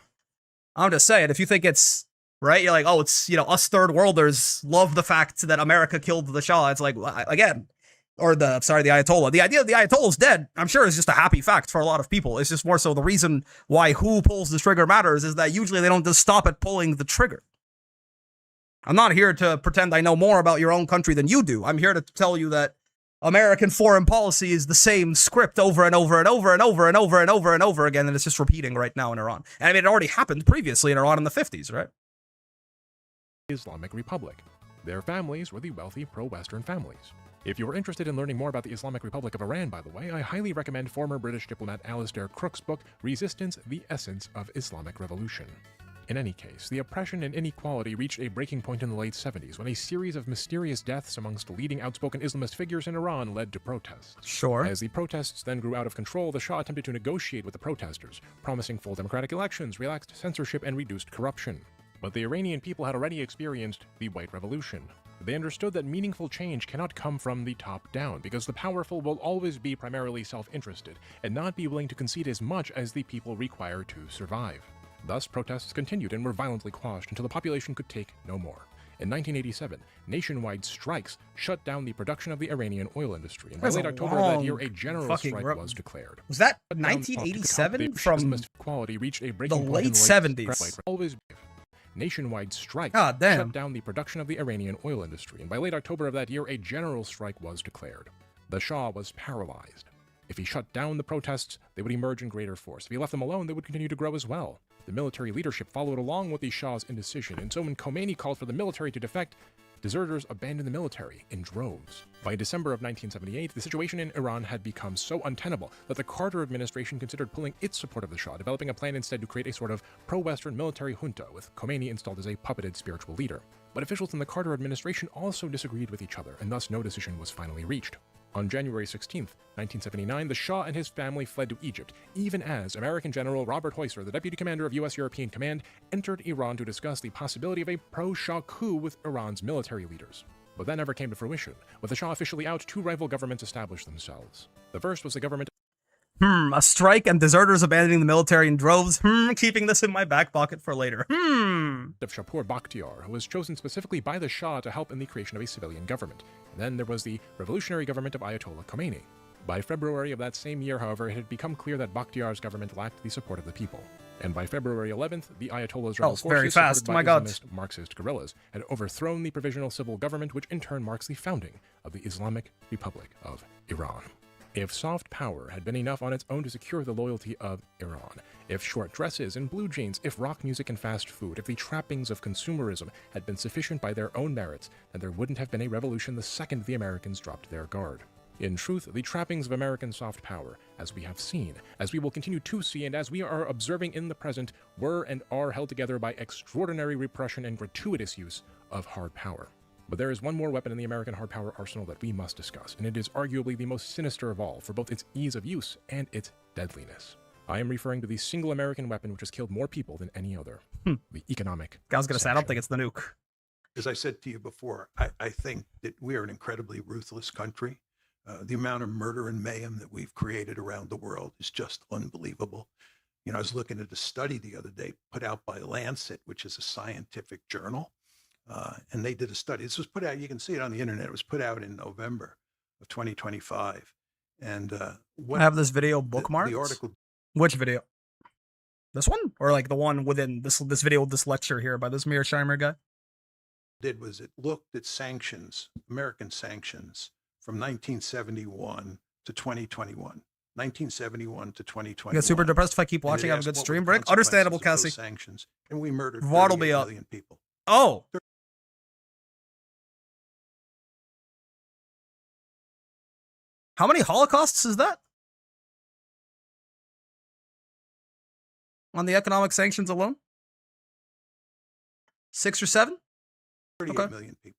I'm just saying, if you think it's right, you're like, oh, it's, us third worlders love the fact that America killed the Shah. It's like, again, or the Ayatollah. The idea that the Ayatollah is dead, I'm sure, is just a happy fact for a lot of people. It's just more so the reason why who pulls the trigger matters is that usually they don't just stop at pulling the trigger. I'm not here to pretend I know more about your own country than you do. I'm here to tell you that American foreign policy is the same script over and over and over and over and over and over and over again, and it's just repeating right now in Iran. And I mean, it already happened previously in Iran in the 50s, right? Islamic Republic. Their families were the wealthy pro-Western families. If you're interested in learning more about the Islamic Republic of Iran, by the way, I highly recommend former British diplomat Alistair Crook's book, Resistance: The Essence of Islamic Revolution. In any case, the oppression and inequality reached a breaking point in the late 70s when a series of mysterious deaths amongst leading outspoken Islamist figures in Iran led to protests. Sure. As the protests then grew out of control, the Shah attempted to negotiate with the protesters, promising full democratic elections, relaxed censorship, and reduced corruption. But the Iranian people had already experienced the White Revolution. They understood that meaningful change cannot come from the top down, because the powerful will always be primarily self-interested, and not be willing to concede as much as the people require to survive. Thus, protests continued and were violently quashed until the population could take no more. In 1987, nationwide strikes shut down the production of the Iranian oil industry, and by late October of that year, a general strike was declared. Was that 1987 from quality reached a the breaking late point 70s? Always nationwide strikes damn. shut down the production of the Iranian oil industry, and by late October of that year, a general strike was declared. The Shah was paralyzed. If he shut down the protests, they would emerge in greater force. If he left them alone, they would continue to grow as well. The military leadership followed along with the Shah's indecision, and so when Khomeini called for the military to defect, deserters abandoned the military in droves. By December of 1978, the situation in Iran had become so untenable that the Carter administration considered pulling its support of the Shah, developing a plan instead to create a sort of pro-Western military junta, with Khomeini installed as a puppeted spiritual leader. But officials in the Carter administration also disagreed with each other, and thus no decision was finally reached. On January 16, 1979, the Shah and his family fled to Egypt, even as American General Robert Heusser, the deputy commander of U.S. European Command, entered Iran to discuss the possibility of a pro-Shah coup with Iran's military leaders. But that never came to fruition. With the Shah officially out, two rival governments established themselves. The first was the government a strike and deserters abandoning the military in droves. Keeping this in my back pocket for later. Of Shapur Bakhtiar, who was chosen specifically by the Shah to help in the creation of a civilian government. And then there was the revolutionary government of Ayatollah Khomeini. By February of that same year, however, it had become clear that Bakhtiar's government lacked the support of the people. And by February 11th, the Ayatollah's rebel forces, supported by Islamist Marxist guerrillas, had overthrown the provisional civil government, which in turn marks the founding of the Islamic Republic of Iran. If soft power had been enough on its own to secure the loyalty of Iran, if short dresses and blue jeans, if rock music and fast food, if the trappings of consumerism had been sufficient by their own merits, then there wouldn't have been a revolution the second the Americans dropped their guard. In truth, the trappings of American soft power, as we have seen, as we will continue to see, and as we are observing in the present, were and are held together by extraordinary repression and gratuitous use of hard power. But there is one more weapon in the American hard power arsenal that we must discuss, and it is arguably the most sinister of all for both its ease of use and its deadliness. I am referring to the single American weapon which has killed more people than any other, the economic I was going to say, I don't think it's the nuke. As I said to you before, I think that we are an incredibly ruthless country. The amount of murder and mayhem that we've created around the world is just unbelievable. You know, I was looking at a study the other day put out by Lancet, which is a scientific journal. And they did a study. This was put out, you can see it on the internet. It was put out in November of 2025. And I have this video bookmarked. The article. Which video? This one? Or like the one within this video, this lecture here by this Mearsheimer guy? Did was it looked at sanctions, American sanctions from 1971 to 2021. 1971 to 2021. You get super depressed if I keep watching. I have a good stream break. Understandable, Cassie. Sanctions, and we murdered 38 million people. Oh. How many Holocausts is that? On the economic sanctions alone? 6 or 7? 38 million people.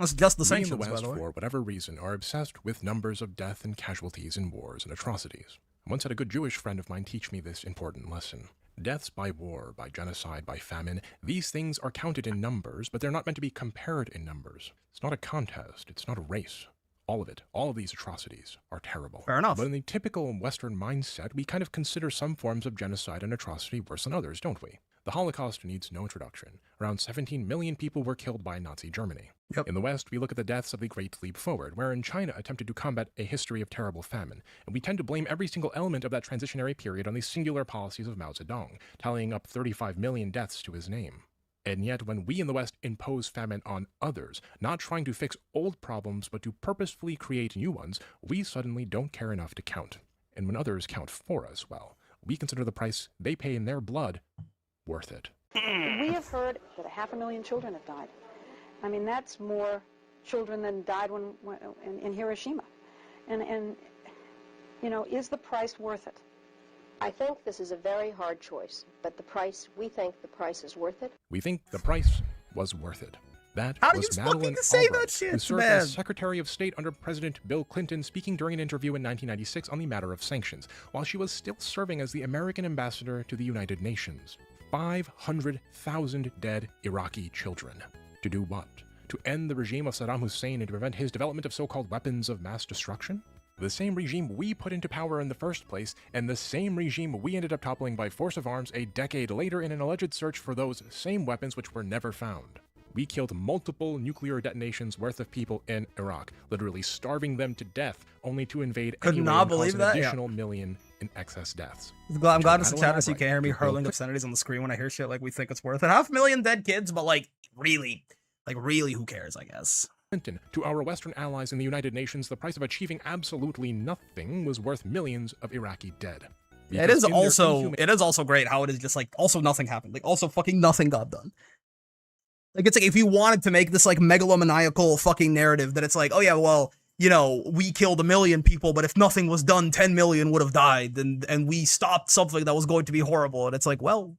That's just the sanctions, we in the West, by the way. For whatever reason, are obsessed with numbers of death and casualties in wars and atrocities. I once had a good Jewish friend of mine teach me this important lesson. Deaths by war, by genocide, by famine, these things are counted in numbers, but they're not meant to be compared in numbers. It's not a contest, it's not a race. All of it, all of these atrocities are terrible. Fair enough. But in the typical Western mindset, we kind of consider some forms of genocide and atrocity worse than others, don't we? The Holocaust needs no introduction. Around 17 million people were killed by Nazi Germany. Yep. In the West, we look at the deaths of the Great Leap Forward, wherein China attempted to combat a history of terrible famine, and we tend to blame every single element of that transitionary period on the singular policies of Mao Zedong, tallying up 35 million deaths to his name. And yet, when we in the West impose famine on others, not trying to fix old problems but to purposefully create new ones, we suddenly don't care enough to count. And when others count for us, well, we consider the price they pay in their blood worth it. We have heard that 500,000 children have died. I mean, that's more children than died in Hiroshima. And, you know, is the price worth it? I think this is a very hard choice, but we think the price is worth it. We think the price was worth it. That How was do you Madeleine fucking say Albright, that shit, who served man? as Secretary of State under President Bill Clinton, speaking during an interview in 1996 on the matter of sanctions, while she was still serving as the American ambassador to the United Nations. 500,000 dead Iraqi children. To do what? To end the regime of Saddam Hussein and to prevent his development of so-called weapons of mass destruction? The same regime we put into power in the first place, and the same regime we ended up toppling by force of arms a decade later in an alleged search for those same weapons which were never found. We killed multiple nuclear detonations worth of people in Iraq, literally starving them to death, only to invade Could anyway not and cause believe an that, additional million in excess deaths. I'm glad it's a chat so you Albright, can't hear me to hurling Bill obscenities on the screen when I hear shit like we think it's worth it. 500,000 dead kids, but like really, who cares, I guess. Clinton, to our Western allies in the United Nations, the price of achieving absolutely nothing was worth millions of Iraqi dead. It is also great how it is just like also nothing happened. Like also fucking nothing got done. Like it's like if you wanted to make this like megalomaniacal fucking narrative that it's like, oh yeah, well, you know, we killed 1 million people, but if nothing was done, 10 million would have died, and we stopped something that was going to be horrible. And it's like, well,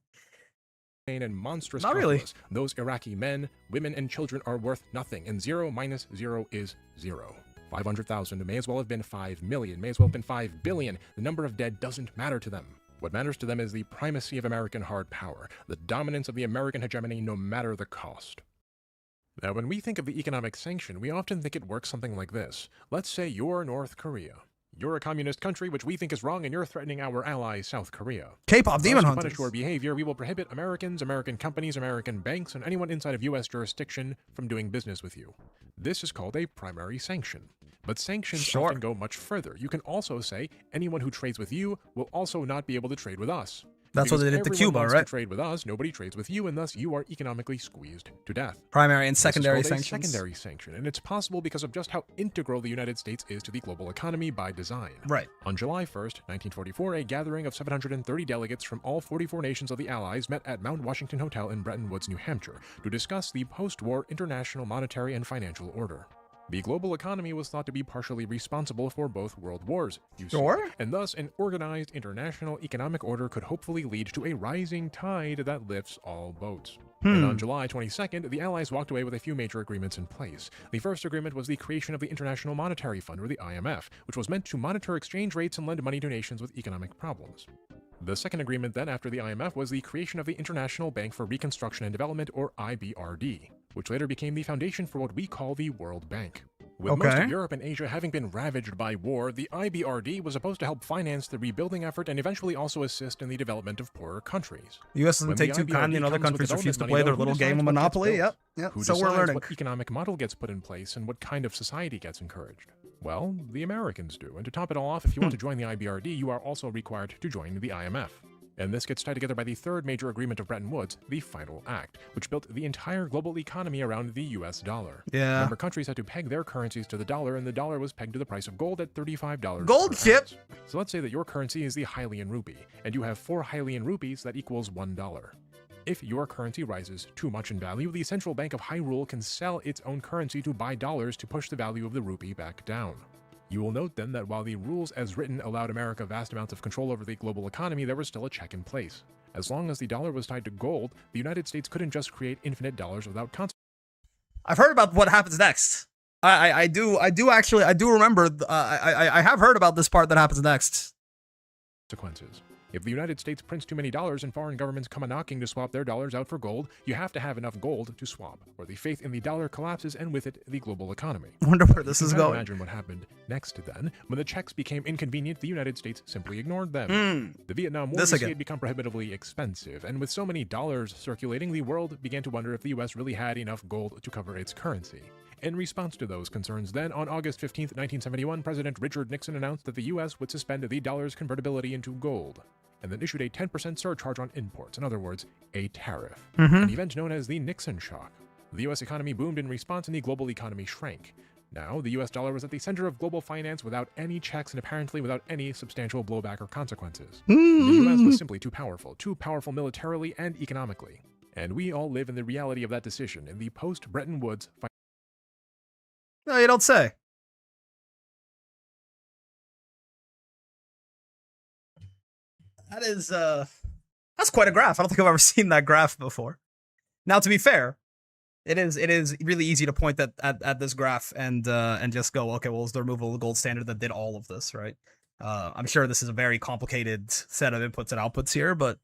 and monstrous not really. Those Iraqi men, women, and children are worth nothing, and 0 minus 0 is 0. 500,000 may as well have been 5 million, may as well have been 5 billion. The number of dead doesn't matter to them. What matters to them is the primacy of American hard power, the dominance of the American hegemony no matter the cost. Now, when we think of the economic sanction, we often think it works something like this. Let's say you're North Korea. You're a communist country, which we think is wrong, and you're threatening our ally, South Korea. K-pop demon To hunters. punish your behavior, we will prohibit Americans, American companies, American banks, and anyone inside of U.S. jurisdiction from doing business with you. This is called a primary sanction. But sanctions often go much further. You can also say anyone who trades with you will also not be able to trade with us. That's what they did to Cuba, wants right? To trade with us, nobody trades with you, and thus you are economically squeezed to death. Primary and This is secondary called a sanctions. secondary sanction, and it's possible because of just how integral the United States is to the global economy by design. Right. On July 1st, 1944, a gathering of 730 delegates from all 44 nations of the Allies met at Mount Washington Hotel in Bretton Woods, New Hampshire, to discuss the post-war international monetary and financial order. The global economy was thought to be partially responsible for both world wars, and thus an organized international economic order could hopefully lead to a rising tide that lifts all boats. And on July 22nd, the Allies walked away with a few major agreements in place. The first agreement was the creation of the International Monetary Fund, or the IMF, which was meant to monitor exchange rates and lend money to nations with economic problems. The second agreement then after the IMF was the creation of the International Bank for Reconstruction and Development, or IBRD, which later became the foundation for what we call the World Bank. With most of Europe and Asia having been ravaged by war, the IBRD was supposed to help finance the rebuilding effort and eventually also assist in the development of poorer countries. The U.S. doesn't take too kindly in other countries refuse to play their little game of Monopoly. Yep. So we're learning. What economic model gets put in place and what kind of society gets encouraged? Well, the Americans do. And to top it all off, if you want to join the IBRD, you are also required to join the IMF. And this gets tied together by the third major agreement of Bretton Woods, the Final Act, which built the entire global economy around the US dollar. Yeah. Remember, countries had to peg their currencies to the dollar, and the dollar was pegged to the price of gold at $35. Gold chip! So let's say that your currency is the Hylian rupee, and you have 4 Hylian rupees that equals $1. If your currency rises too much in value, the Central Bank of Hyrule can sell its own currency to buy dollars to push the value of the rupee back down. You will note then that while the rules as written allowed America vast amounts of control over the global economy, there was still a check in place. As long as the dollar was tied to gold, the United States couldn't just create infinite dollars without consequences. I've heard about what happens next. I do remember. I have heard about this part that happens next. If the United States prints too many dollars and foreign governments come a-knocking to swap their dollars out for gold, you have to have enough gold to swap, or the faith in the dollar collapses and with it, the global economy. I wonder where this is going. Imagine what happened next then. When the checks became inconvenient, the United States simply ignored them. The Vietnam War had become prohibitively expensive, and with so many dollars circulating, the world began to wonder if the U.S. really had enough gold to cover its currency. In response to those concerns, then, on August 15, 1971, President Richard Nixon announced that the U.S. would suspend the dollar's convertibility into gold, and then issued a 10% surcharge on imports, in other words, a tariff, an event known as the Nixon shock. The U.S. economy boomed in response and the global economy shrank. Now, the U.S. dollar was at the center of global finance without any checks and apparently without any substantial blowback or consequences. The U.S. was simply too powerful militarily and economically. And we all live in the reality of that decision in the post-Bretton Woods. No, you don't say. That is, that's quite a graph. I don't think I've ever seen that graph before. Now, to be fair, it is really easy to point at this graph and just go, okay, well, it's the removal of the gold standard that did all of this, right? I'm sure this is a very complicated set of inputs and outputs here, but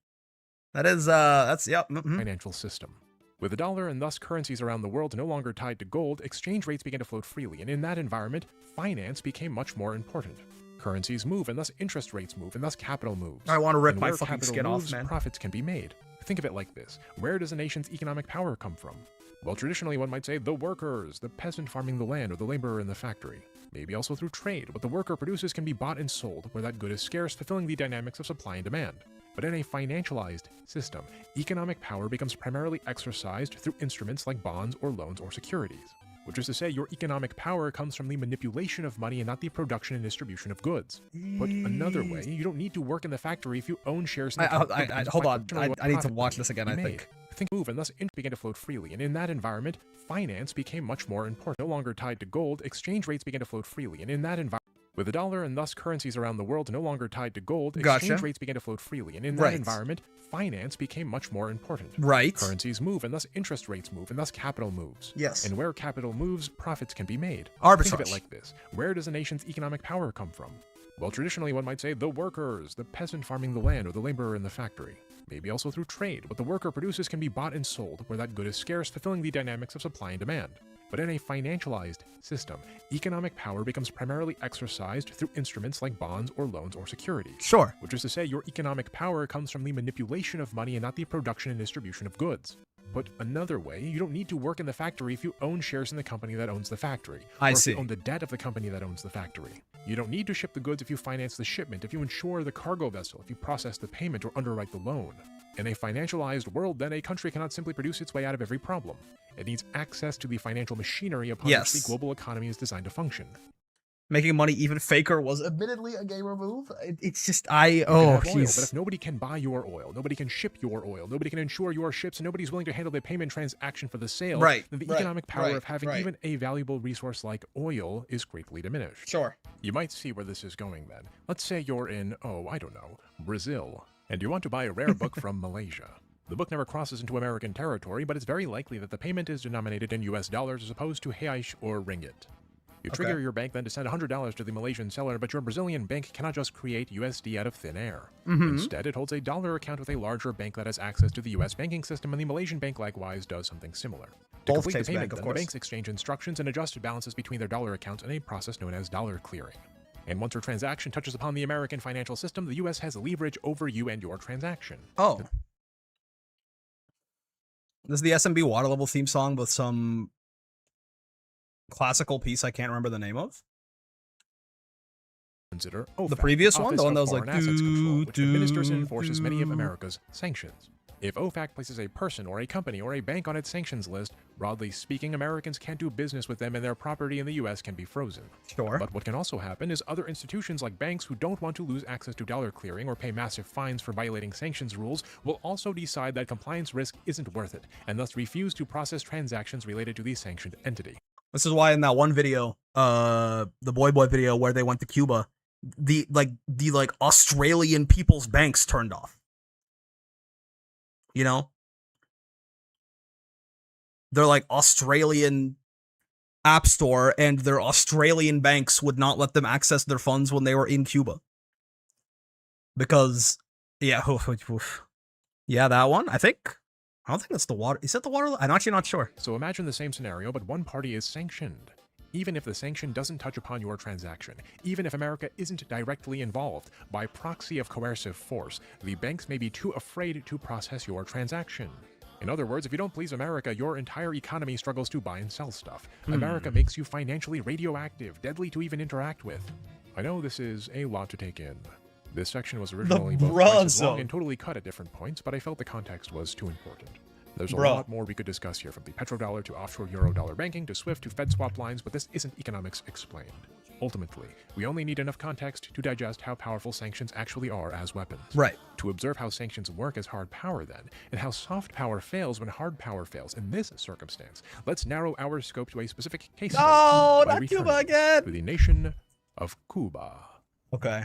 that is, that's, yep. Financial system. With the dollar and thus currencies around the world no longer tied to gold, exchange rates began to float freely, and in that environment, finance became much more important. Currencies move, and thus interest rates move, and thus capital moves. I want to rip and my where fucking capital skin moves, off, man. Profits can be made. Think of it like this. Where does a nation's economic power come from? Well, traditionally one might say the workers, the peasant farming the land, or the laborer in the factory. Maybe also through trade. What the worker produces can be bought and sold, where that good is scarce, fulfilling the dynamics of supply and demand. But in a financialized system, economic power becomes primarily exercised through instruments like bonds or loans or securities. Which is to say, your economic power comes from the manipulation of money and not the production and distribution of goods. Put another way, you don't need to work in the factory if you own shares in the company. Hold on, I need to watch this again, I think. Move and thus began to float freely, and in that environment, finance became much more important. No longer tied to gold, exchange rates began to float freely, and in that environment, with the dollar and thus currencies around the world no longer tied to gold, exchange rates began to float freely, and in that environment, finance became much more important. Currencies move, and thus interest rates move, and thus capital moves. And where capital moves, profits can be made. Arbitrage. Think of it like this. Where does a nation's economic power come from? Well, traditionally one might say the workers, the peasant farming the land, or the laborer in the factory. Maybe also through trade. What the worker produces can be bought and sold, where that good is scarce, fulfilling the dynamics of supply and demand. But in a financialized system, economic power becomes primarily exercised through instruments like bonds or loans or securities. Which is to say, your economic power comes from the manipulation of money and not the production and distribution of goods. Put another way, you don't need to work in the factory if you own shares in the company that owns the factory. Or if you own the debt of the company that owns the factory. You don't need to ship the goods if you finance the shipment, if you insure the cargo vessel, if you process the payment or underwrite the loan. In a financialized world, then, a country cannot simply produce its way out of every problem. It needs access to the financial machinery upon which the global economy is designed to function. Making money even faker was admittedly a gamer move. It's just, But if nobody can buy your oil, nobody can ship your oil, nobody can insure your ships, and nobody's willing to handle the payment transaction for the sale, then the economic power of having even a valuable resource like oil is greatly diminished. You might see where this is going then. Let's say you're in, I don't know, Brazil, and you want to buy a rare book from Malaysia. The book never crosses into American territory, but it's very likely that the payment is denominated in US dollars as opposed to reais or ringgit. You trigger your bank then to send $100 to the Malaysian seller, but your Brazilian bank cannot just create USD out of thin air. Instead, it holds a dollar account with a larger bank that has access to the US banking system, and the Malaysian bank likewise does something similar. To complete the payment, then, the banks exchange instructions and adjust balances between their dollar accounts in a process known as dollar clearing. And once your transaction touches upon the American financial system, the US has leverage over you and your transaction. This is the SMB water level theme song with some classical piece I can't remember the name of. Consider the previous one, the one that was like Assets Control, which administers and enforces many of America's sanctions. If OFAC places a person or a company or a bank on its sanctions list, broadly speaking, Americans can't do business with them and their property in the U.S. can be frozen. But what can also happen is other institutions like banks who don't want to lose access to dollar clearing or pay massive fines for violating sanctions rules will also decide that compliance risk isn't worth it, and thus refuse to process transactions related to the sanctioned entity. This is why in that one video, the Boy video where they went to Cuba, the Australian People's Banks turned off. You know? They're like Australian App Store, and their Australian banks would not let them access their funds when they were in Cuba. Because Yeah. Yeah, that one. I don't think it's the water. Is it the water? I'm actually not sure. So imagine the same scenario, but one party is sanctioned. Even if the sanction doesn't touch upon your transaction, even if America isn't directly involved, by proxy of coercive force, the banks may be too afraid to process your transaction. In other words, if you don't please America, your entire economy struggles to buy and sell stuff. America makes you financially radioactive, deadly to even interact with. I know this is a lot to take in. This section was originally both twice as long and totally cut at different points, but I felt the context was too important. There's a lot more we could discuss here, from the petrodollar to offshore euro-dollar banking to SWIFT to Fed swap lines, but this isn't economics explained. Ultimately, we only need enough context to digest how powerful sanctions actually are as weapons. Right. To observe how sanctions work as hard power then, and how soft power fails when hard power fails in this circumstance, let's narrow our scope to a specific case study. Oh, not Cuba again! To the nation of Cuba. Okay.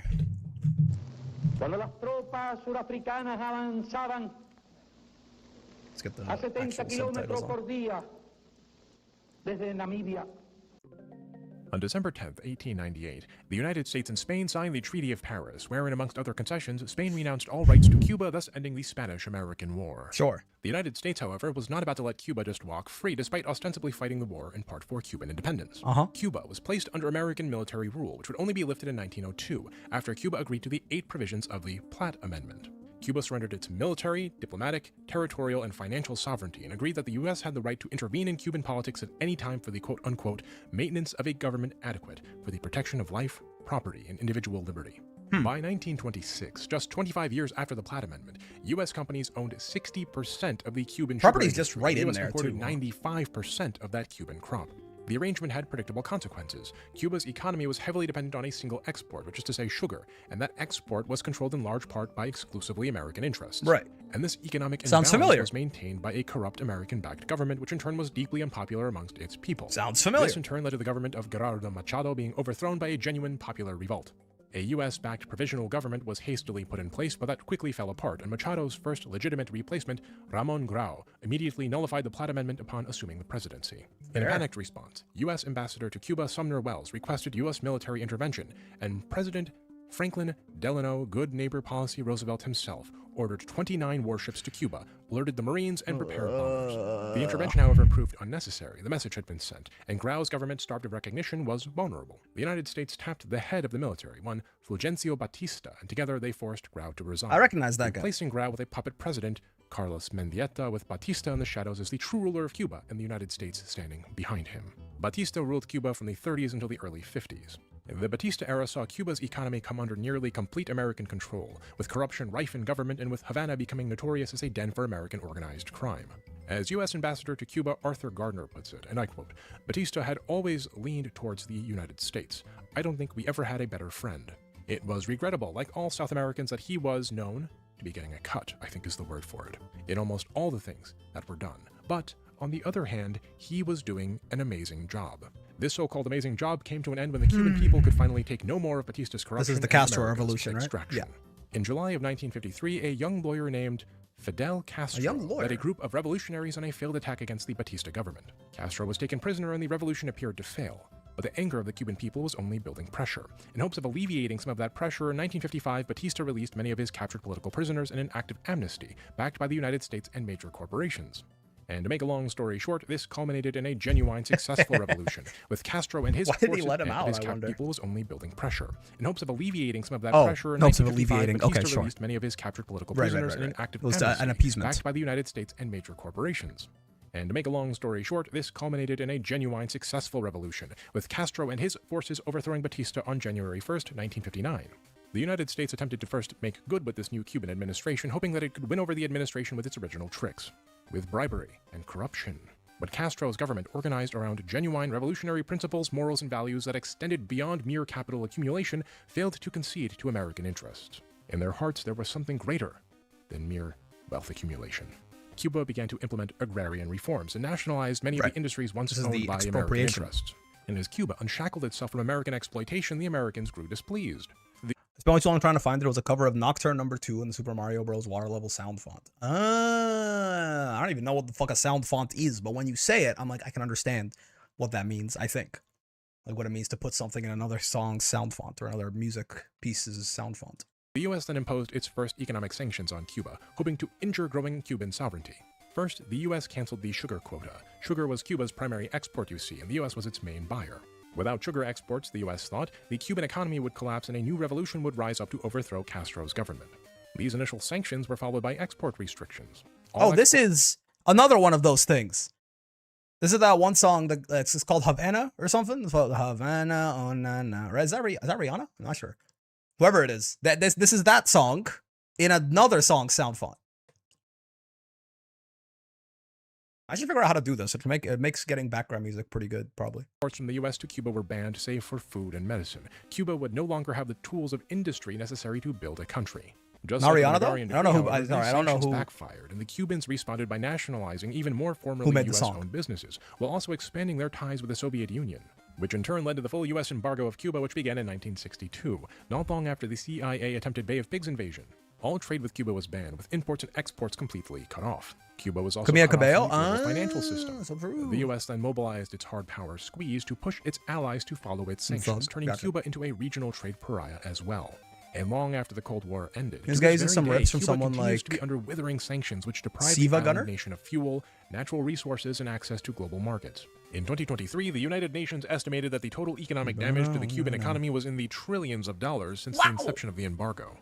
Cuando las tropas surafricanas avanzaban Let's get the a 70 kilómetros por día desde Namibia. On December 10, 1898, the United States and Spain signed the Treaty of Paris, wherein, amongst other concessions, Spain renounced all rights to Cuba, thus ending the Spanish-American War. Sure. The United States, however, was not about to let Cuba just walk free, despite ostensibly fighting the war in part for Cuban independence. Cuba was placed under American military rule, which would only be lifted in 1902, after Cuba agreed to the 8 provisions of the Platt Amendment. Cuba surrendered its military, diplomatic, territorial, and financial sovereignty and agreed that the U.S. had the right to intervene in Cuban politics at any time for the quote-unquote maintenance of a government adequate for the protection of life, property, and individual liberty. By 1926, just 25 years after the Platt Amendment, U.S. companies owned 60% of the Cuban sugar Property's just industry. right in US there, imported too. 95% of that Cuban crop. The arrangement had predictable consequences. Cuba's economy was heavily dependent on a single export, which is to say sugar, and that export was controlled in large part by exclusively American interests. Right. And this economic Sounds imbalance familiar. was maintained by a corrupt American-backed government, which in turn was deeply unpopular amongst its people. Sounds familiar. This in turn led to the government of Gerardo Machado being overthrown by a genuine popular revolt. A U.S.-backed provisional government was hastily put in place, but that quickly fell apart, and Machado's first legitimate replacement, Ramon Grau, immediately nullified the Platt Amendment upon assuming the presidency. In a panicked response, U.S. Ambassador to Cuba Sumner Welles requested U.S. military intervention, and President Franklin Delano Good Neighbor Policy Roosevelt himself ordered 29 warships to Cuba, alerted the Marines, and prepared bombers. The intervention, however, proved unnecessary. The message had been sent, and Grau's government, starved of recognition, was vulnerable. The United States tapped the head of the military, one Fulgencio Batista, and together they forced Grau to resign. I recognize that guy. Replacing Grau with a puppet president, Carlos Mendieta, with Batista in the shadows as the true ruler of Cuba, and the United States standing behind him. Batista ruled Cuba from the 30s until the early 50s. The Batista era saw Cuba's economy come under nearly complete American control, with corruption rife in government and with Havana becoming notorious as a den for American organized crime. As U.S. Ambassador to Cuba Arthur Gardner puts it, and I quote, "Batista had always leaned towards the United States. I don't think we ever had a better friend. It was regrettable, like all South Americans, that he was known to be getting a cut, I think is the word for it, in almost all the things that were done. But, on the other hand, he was doing an amazing job. This so-called amazing job came to an end when the Cuban people could finally take no more of Batista's corruption. This is the and Castro America's Revolution, right? extraction. Yeah. In July of 1953, a young lawyer named Fidel Castro led a group of revolutionaries on a failed attack against the Batista government. Castro was taken prisoner and the revolution appeared to fail. But the anger of the Cuban people was only building pressure. In hopes of alleviating some of that pressure, in 1955, Batista released many of his captured political prisoners in an act of amnesty, backed by the United States and major corporations. And to make a long story short, this culminated in a genuine successful revolution, with Castro and his Why did forces he let him and out, his I captured wonder? people was only building pressure. In hopes of alleviating some of that Oh, pressure, in in hopes of 1955, alleviating- Batista okay, sure. released many of his captured political Right, right, prisoners right, in an right. act of It was, an amnesty, appeasement. backed by the United States and major corporations. And to make a long story short, this culminated in a genuine successful revolution, with Castro and his forces overthrowing Batista on January 1st, 1959. The United States attempted to first make good with this new Cuban administration, hoping that it could win over the administration with its original tricks, with bribery and corruption. But Castro's government, organized around genuine revolutionary principles, morals, and values that extended beyond mere capital accumulation, failed to concede to American interests. In their hearts, there was something greater than mere wealth accumulation. Cuba began to implement agrarian reforms and nationalized many of the industries once owned by American expropriation. interests. And as Cuba unshackled itself from American exploitation, the Americans grew displeased. I spent too long trying to find it. It was a cover of Nocturne No. 2 in the Super Mario Bros. Water level sound font. I don't even know what the fuck a sound font is, but when you say it, I'm like, I can understand what that means, I think. Like what it means to put something in another song's sound font or another music piece's sound font. The US then imposed its first economic sanctions on Cuba, hoping to injure growing Cuban sovereignty. First, the US canceled the sugar quota. Sugar was Cuba's primary export, you see, and the US was its main buyer. Without sugar exports, the US thought, the Cuban economy would collapse and a new revolution would rise up to overthrow Castro's government. These initial sanctions were followed by export restrictions. This is another one of those things. This is that one song that's called Havana or something. It's called Havana, oh na na. Right? Is that Rihanna? I'm not sure. Whoever it is. This is that song in another song sound font. I should figure out how to do this. It makes getting background music pretty good, probably. Exports from the US to Cuba were banned, save for food and medicine. Cuba would no longer have the tools of industry necessary to build a country. Just like Mariana, though? I don't know who backfired, and the Cubans responded by nationalizing even more formerly US-owned businesses, while also expanding their ties with the Soviet Union, which in turn led to the full US embargo of Cuba, which began in 1962, not long after the CIA attempted Bay of Pigs invasion. All trade with Cuba was banned, with imports and exports completely cut off. Cuba was also cut off from the global financial system. The US then mobilized its hard power squeeze to push its allies to follow its sanctions, turning Cuba into a regional trade pariah as well. And long after the Cold War ended, these guys using some rips from Cuba someone continues like to be under withering sanctions, which deprive the island nation of fuel, natural resources, and access to global markets. In 2023, the United Nations estimated that the total economic damage to the Cuban economy was in the trillions of dollars since the inception of the embargo.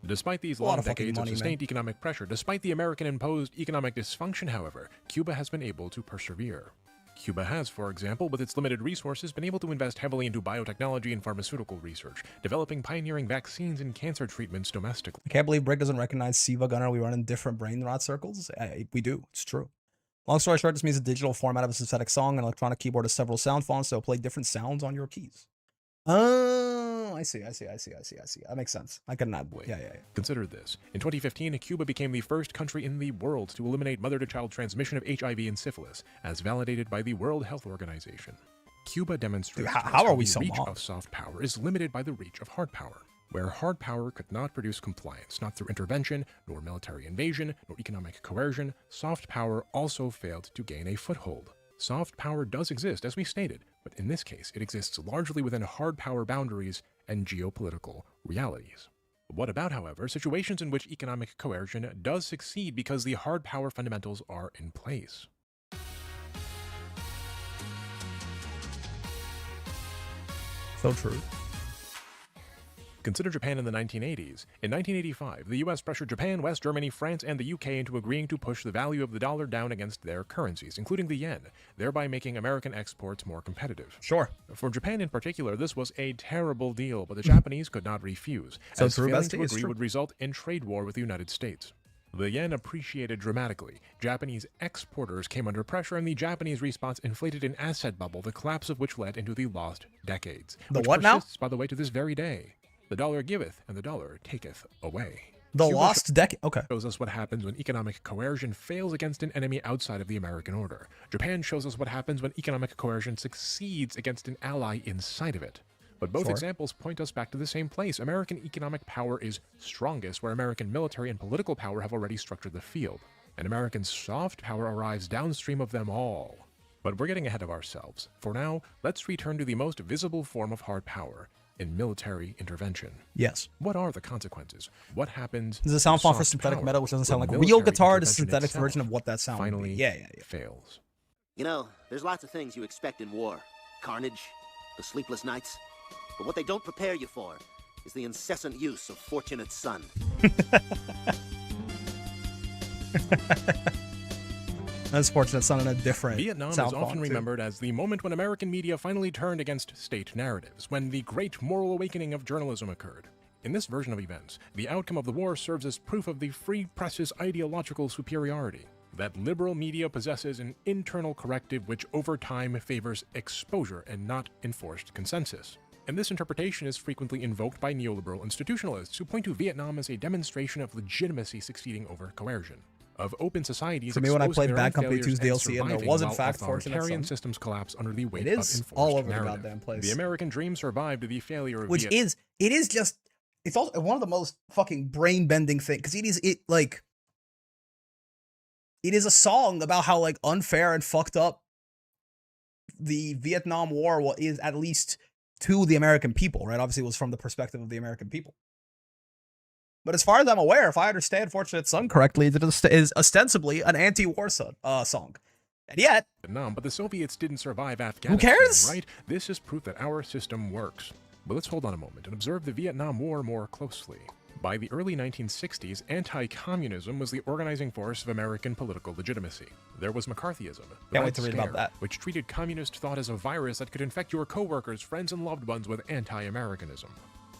Despite these long decades of sustained economic pressure, despite the American-imposed economic dysfunction, however, Cuba has been able to persevere. Cuba has, for example, with its limited resources, been able to invest heavily into biotechnology and pharmaceutical research, developing pioneering vaccines and cancer treatments domestically. I can't believe Brick doesn't recognize Siva Gunner. We run in different brain rot circles. We do. It's true. Long story short, this means a digital format of a synthetic song. An electronic keyboard has several sound fonts that will play different sounds on your keys. Oh, I see. That makes sense. I can add. Yeah. Consider this. In 2015, Cuba became the first country in the world to eliminate mother-to-child transmission of HIV and syphilis, as validated by the World Health Organization. Cuba demonstrates how are we the so reach long? Of soft power is limited by the reach of hard power, where hard power could not produce compliance, not through intervention, nor military invasion, nor economic coercion. Soft power also failed to gain a foothold. Soft power does exist, as we stated, but in this case, it exists largely within hard power boundaries and geopolitical realities. What about, however, situations in which economic coercion does succeed because the hard power fundamentals are in place? So true. Consider Japan in the 1980s. In 1985, the US pressured Japan, West Germany, France, and the UK into agreeing to push the value of the dollar down against their currencies, including the yen, thereby making American exports more competitive. Sure. For Japan in particular, this was a terrible deal, but the Japanese could not refuse, as failing to agree would result in trade war with the United States. The yen appreciated dramatically. Japanese exporters came under pressure, and the Japanese response inflated an asset bubble, the collapse of which led into the lost decades. The which what now? persists, by the way, to this very day. The dollar giveth, and the dollar taketh away. The lost decade. Okay. Shows us what happens when economic coercion fails against an enemy outside of the American order. Japan shows us what happens when economic coercion succeeds against an ally inside of it. But both examples point us back to the same place. American economic power is strongest where American military and political power have already structured the field, and American soft power arrives downstream of them all. But we're getting ahead of ourselves. For now, let's return to the most visible form of hard power, in military intervention. Yes. What are the consequences? What happens? There's a sound font for synthetic metal, which doesn't sound like real guitar. The synthetic version of what that sound finally yeah. fails. You know, there's lots of things you expect in war. Carnage, the sleepless nights. But what they don't prepare you for is the incessant use of Fortunate Son. That's Fortunate Son in a different Vietnam is often remembered as the moment when American media finally turned against state narratives, when the great moral awakening of journalism occurred. In this version of events, the outcome of the war serves as proof of the free press's ideological superiority, that liberal media possesses an internal corrective which over time favors exposure and not enforced consensus. And this interpretation is frequently invoked by neoliberal institutionalists who point to Vietnam as a demonstration of legitimacy succeeding over coercion, of open societies. For me, when I played Bad Company 2's DLC, and there was in fact Fortunate Son, systems collapse under the weight it is of enforced all over narrative. the goddamn place. The American dream survived the failure of it's also one of the most fucking brain bending things, because it is a song about how like unfair and fucked up the Vietnam War is, at least to the American people, right? Obviously, it was from the perspective of the American people. But as far as I'm aware, if I understand Fortunate Son correctly, it is ostensibly an anti-war song. And yet, Vietnam, but the Soviets didn't survive Afghanistan. Who cares? Right? This is proof that our system works. But let's hold on a moment and observe the Vietnam War more closely. By the early 1960s, anti-communism was the organizing force of American political legitimacy. There was McCarthyism, the Can't Red wait to read about Scare, that. which treated communist thought as a virus that could infect your coworkers, friends, and loved ones with anti-Americanism.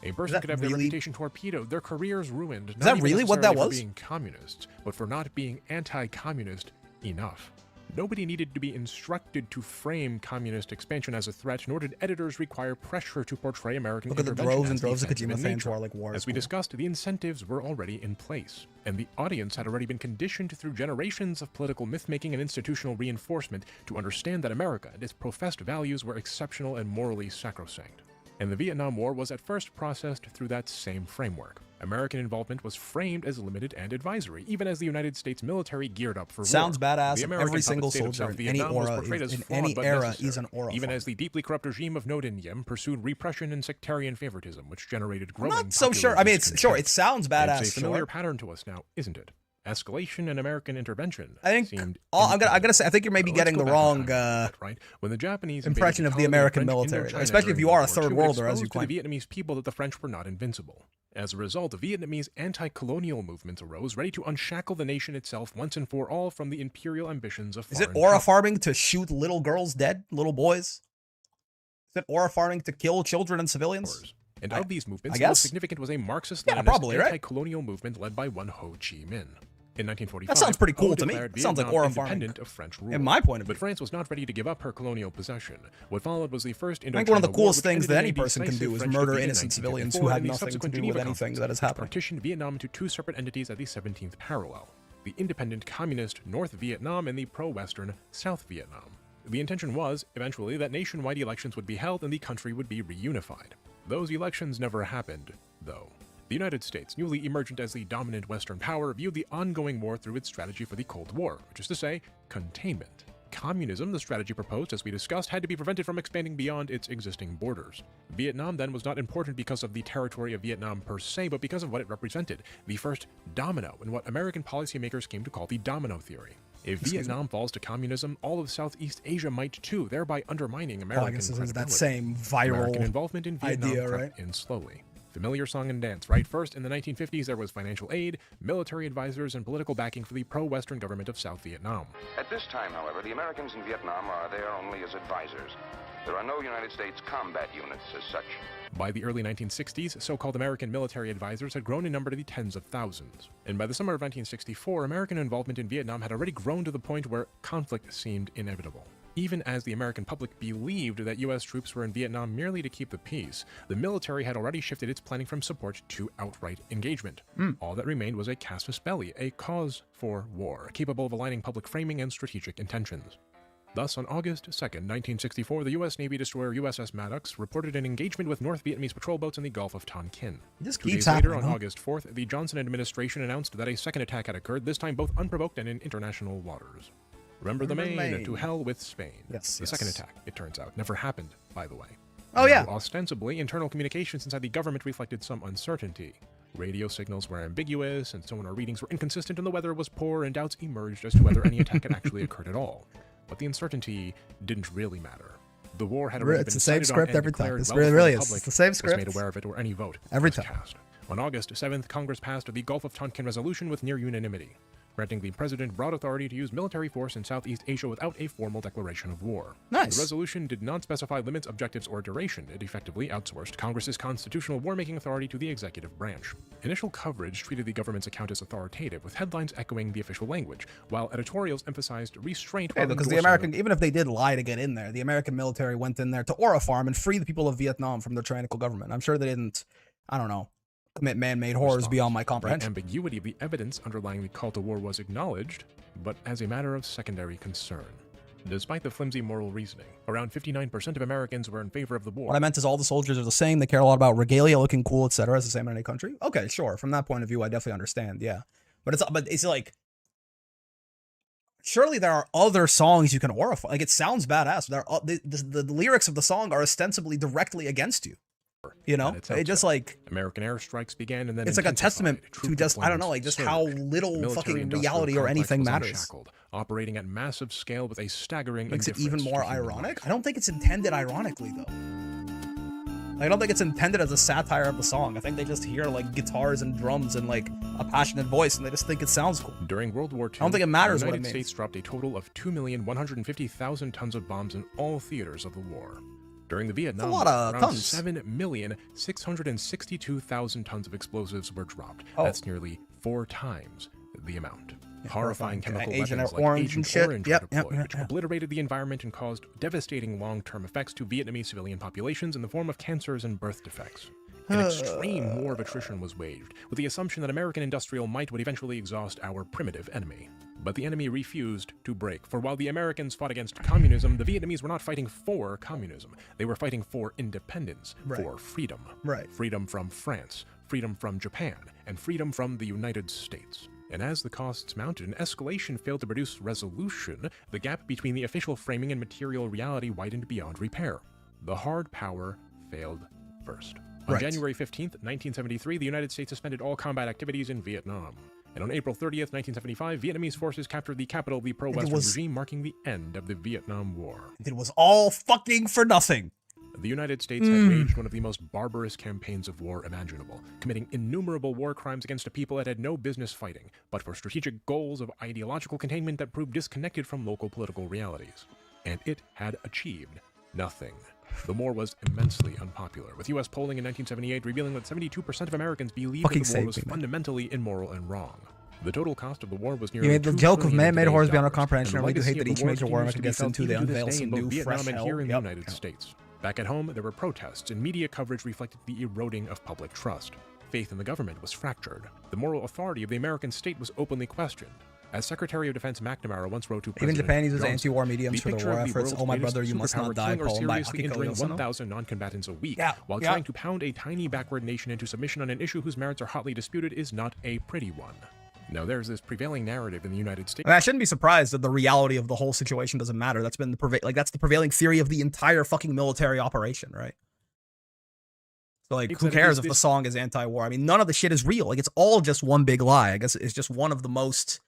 A person could have their reputation torpedoed, their careers ruined. Is that really what that was? For being communists, but for not being anti-communist enough. Nobody needed to be instructed to frame communist expansion as a threat, nor did editors require pressure to portray American Look at the intervention droves and as droves of defensive Kojima in fans nature. who are like, war is As we cool. discussed, the incentives were already in place, and the audience had already been conditioned through generations of political myth-making and institutional reinforcement to understand that America and its professed values were exceptional and morally sacrosanct. And the Vietnam War was at first processed through that same framework. American involvement was framed as limited and advisory, even as the United States military geared up for Sounds war. badass. The And American every single puppet state of soldier South in any Vietnam was aura portrayed is, as in flawed any but era necessary, is an aura. even as the deeply corrupt regime of Ngo Dinh Diem pursued repression and sectarian favoritism, which generated I'm growing not so popular sure. I mean, it's discontent. sure it sounds badass. It's a familiar Sure. pattern to us now, isn't it? Escalation and American intervention. I think seemed I gotta say, I think you're maybe Let's getting go the back in wrong time, right? When the Japanese impression invaded of the colony American French military, Indochina especially if during you are a World War third II, worlder, as you exposed to claim. the Vietnamese people that the French were not invincible. As a result, Vietnamese anti-colonial movements arose, ready to unshackle the nation itself once and for all from the imperial ambitions of Is it foreign aura power. farming to shoot little girls dead, little boys? Is it aura farming to kill children and civilians? And of these movements, I the most guess. significant was a Marxist Yeah, probably, right? anti-colonial movement led by one Ho Chi Minh. In 1945, That sounds pretty cool Ho to me. declared That sounds like Vietnam aura farming. independent of French rule. In my point of view. But France was not ready to give up her colonial possession. What followed was the first Indochina I think one of the War, coolest which things ended that in any a person can decisive do is French murder defeat in innocent civilians 1954 who have and the nothing to subsequent do with Geneva anything Conference, that is which happening. partitioned Vietnam into two separate entities at the 17th parallel: the independent communist North Vietnam and the pro-Western South Vietnam. The intention was, eventually, that nationwide elections would be held and the country would be reunified. Those elections never happened, though. The United States, newly emergent as the dominant Western power, viewed the ongoing war through its strategy for the Cold War, which is to say, containment. Communism, the strategy proposed, as we discussed, had to be prevented from expanding beyond its existing borders. Vietnam then was not important because of the territory of Vietnam per se, but because of what it represented, the first domino in what American policymakers came to call the domino theory. If Vietnam falls to communism, all of Southeast Asia might too, thereby undermining American I guess this is that credibility. same viral American involvement in Vietnam idea, crept right? in slowly. Familiar song and dance, right? First, in the 1950s, there was financial aid, military advisors, and political backing for the pro-Western government of South Vietnam. At this time, however, the Americans in Vietnam are there only as advisors. There are no United States combat units as such. By the early 1960s, so-called American military advisors had grown in number to the tens of thousands. And by the summer of 1964, American involvement in Vietnam had already grown to the point where conflict seemed inevitable. Even as the American public believed that U.S. troops were in Vietnam merely to keep the peace, the military had already shifted its planning from support to outright engagement. All that remained was a casus belli, a cause for war, capable of aligning public framing and strategic intentions. Thus, on August 2, 1964, the U.S. Navy destroyer USS Maddox reported an engagement with North Vietnamese patrol boats in the Gulf of Tonkin. This 2 keeps days later, happening, on August 4th, the Johnson administration announced that a second attack had occurred, this time both unprovoked and in international waters. Remember the Maine, to hell with Spain. Yes, The second attack, it turns out, never happened, by the way. Oh, yeah. Now, ostensibly, internal communications inside the government reflected some uncertainty. Radio signals were ambiguous, and sonar readings were inconsistent, and the weather was poor, and doubts emerged as to whether any attack had actually occurred at all. But the uncertainty didn't really matter. The war had already It's been the same decided on script and every time. declared This well really, before really the is. public It's the same was script made aware of it or any vote every was time. cast. On August 7th, Congress passed the Gulf of Tonkin Resolution with near unanimity, granting the president broad authority to use military force in Southeast Asia without a formal declaration of war. Nice. The resolution did not specify limits, objectives, or duration. It effectively outsourced Congress's constitutional war-making authority to the executive branch. Initial coverage treated the government's account as authoritative, with headlines echoing the official language, while editorials emphasized restraint. Hey, while because the endorsing American, even if they did lie to get in there, the American military went in there to aura farm and free the people of Vietnam from their tyrannical government. I'm sure they didn't, I don't know, commit man-made horrors beyond my The comprehension. ambiguity of the evidence underlying the call to war was acknowledged, but as a matter of secondary concern. Despite the flimsy moral reasoning, around 59% of Americans were in favor of the war. What I meant is all the soldiers are the same. They care a lot about regalia, looking cool, etc. It's the same in any country. Okay, sure. From that point of view, I definitely understand. Yeah, but it's like, surely there are other songs you can aura farm. Like, it sounds badass. The lyrics of the song are ostensibly directly against you. You know, it just like American airstrikes began, and then it's like a testament to just, I don't know, like just how little fucking reality or anything matters. Operating at massive scale with a staggering Makes it even more ironic. I don't think it's intended ironically though. I don't think it's intended as a satire of the song. I think they just hear like guitars and drums and like a passionate voice, and they just think it sounds cool. During World War II, I don't think it matters the what it United means. States dropped a total of 2,150,000 tons of bombs in all theaters of the war. During the Vietnam War, around 7,662,000 tons of explosives were dropped. That's nearly 4 times the amount. Horrifying chemical weapons like Agent Orange were deployed, which obliterated the environment and caused devastating long-term effects to Vietnamese civilian populations in the form of cancers and birth defects. An extreme war of attrition was waged, with the assumption that American industrial might would eventually exhaust our primitive enemy. But the enemy refused to break, for while the Americans fought against communism, the Vietnamese were not fighting for communism. They were fighting for independence, for freedom. Freedom from France, freedom from Japan, and freedom from the United States. And as the costs mounted and escalation failed to produce resolution, the gap between the official framing and material reality widened beyond repair. The hard power failed first. On January 15th, 1973, the United States suspended all combat activities in Vietnam. And on April 30th, 1975, Vietnamese forces captured the capital of the pro-Western regime, marking the end of the Vietnam War. It was all fucking for nothing. The United States had waged one of the most barbarous campaigns of war imaginable, committing innumerable war crimes against a people it had no business fighting, but for strategic goals of ideological containment that proved disconnected from local political realities. And it had achieved nothing. The war was immensely unpopular, with U.S. polling in 1978 revealing that 72% of Americans believed that the war was fundamentally immoral and wrong. The total cost of the war was nearly $2 billion. The joke of man-made horrors beyond our comprehension. I really do hate that each major war America gets into, they unveil some new fresh hell. Here in the United States. Back at home, there were protests, and media coverage reflected the eroding of public trust. Faith in the government was fractured. The moral authority of the American state was openly questioned. As Secretary of Defense McNamara once wrote to President Even Japan uses Johnson, anti-war mediums for the war efforts. Oh, my brother, you must not die, poem by seriously injuring 1,000 non-combatants a week, while trying to pound a tiny backward nation into submission on an issue whose merits are hotly disputed is not a pretty one. Now, there's this prevailing narrative in the United States. I shouldn't be surprised that the reality of the whole situation doesn't matter. That's been the that's the prevailing theory of the entire fucking military operation, right? So, like, who cares if the song is anti-war? I mean, none of the shit is real. Like, it's all just one big lie. I guess it's just one of the most,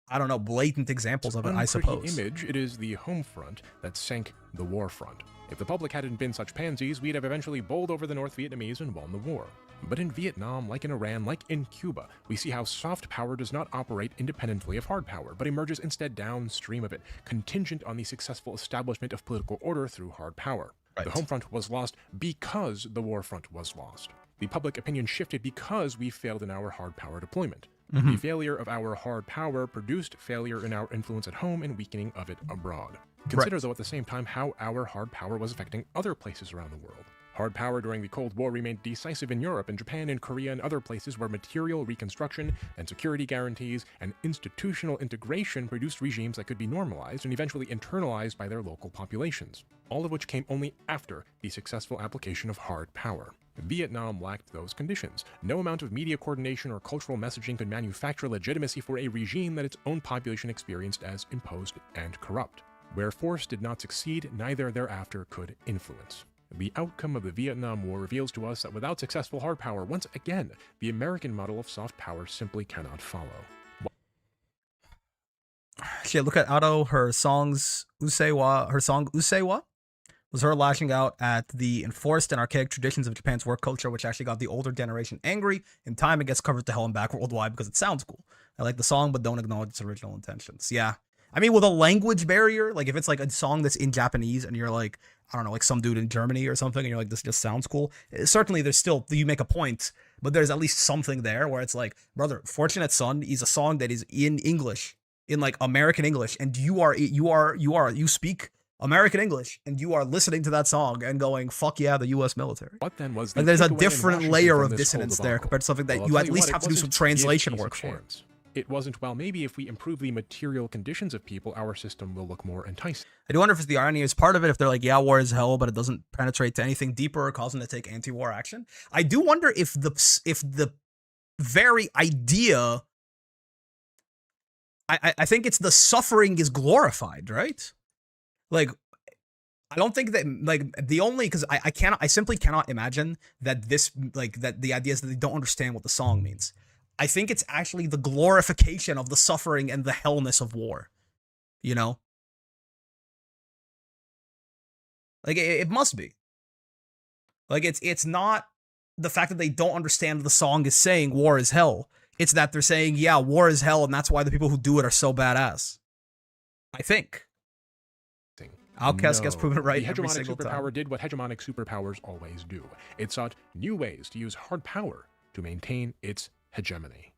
I don't know, blatant examples of it, I suppose. Image, it is the home front that sank the war front. If the public hadn't been such pansies, we'd have eventually bowled over the North Vietnamese and won the war. But in Vietnam, like in Iran, like in Cuba, we see how soft power does not operate independently of hard power, but emerges instead downstream of it, contingent on the successful establishment of political order through hard power. The home front was lost because the war front was lost. The public opinion shifted because we failed in our hard power deployment. The failure of our hard power produced failure in our influence at home and weakening of it abroad. Consider, though, at the same time how our hard power was affecting other places around the world. Hard power during the Cold War remained decisive in Europe and Japan and Korea and other places where material reconstruction and security guarantees and institutional integration produced regimes that could be normalized and eventually internalized by their local populations, all of which came only after the successful application of hard power. Vietnam lacked those conditions. No amount of media coordination or cultural messaging could manufacture legitimacy for a regime that its own population experienced as imposed and corrupt. Where force did not succeed, neither thereafter could influence. The outcome of the Vietnam War reveals to us that without successful hard power, once again, the American model of soft power simply cannot follow. Shit, look at Ado, her song Usewa was her lashing out at the enforced and archaic traditions of Japan's work culture, which actually got the older generation angry. In time, it gets covered to hell and back worldwide because it sounds cool. I like the song, but don't acknowledge its original intentions. Yeah. I mean, with a language barrier, like if it's like a song that's in Japanese and you're like, I don't know, like some dude in Germany or something, and you're like, this just sounds cool. Certainly there's still, you make a point, but there's at least something there where it's like, brother, Fortunate Son is a song that is in English, in like American English, and you speak American English, and you are listening to that song and going, fuck yeah, the U.S. military. What then was like there's a different layer of dissonance there compared to something that you at least have to do some translation work for. It wasn't, well, maybe if we improve the material conditions of people, our system will look more enticing. I do wonder if it's the irony is part of it, if they're like, yeah, war is hell, but it doesn't penetrate to anything deeper or cause them to take anti-war action. I do wonder if the very idea, I think it's the suffering is glorified, right? Like, I don't think that, like, the only, because I simply cannot imagine that this, like, that the idea is that they don't understand what the song means. I think it's actually the glorification of the suffering and the hellness of war, you know? Like, it must be. Like, it's not the fact that they don't understand the song is saying war is hell. It's that they're saying, yeah, war is hell, and that's why the people who do it are so badass. I think. Outcast gets proven right the every hegemonic single superpower time. did what hegemonic superpowers always do. It sought new ways to use hard power to maintain its hegemony.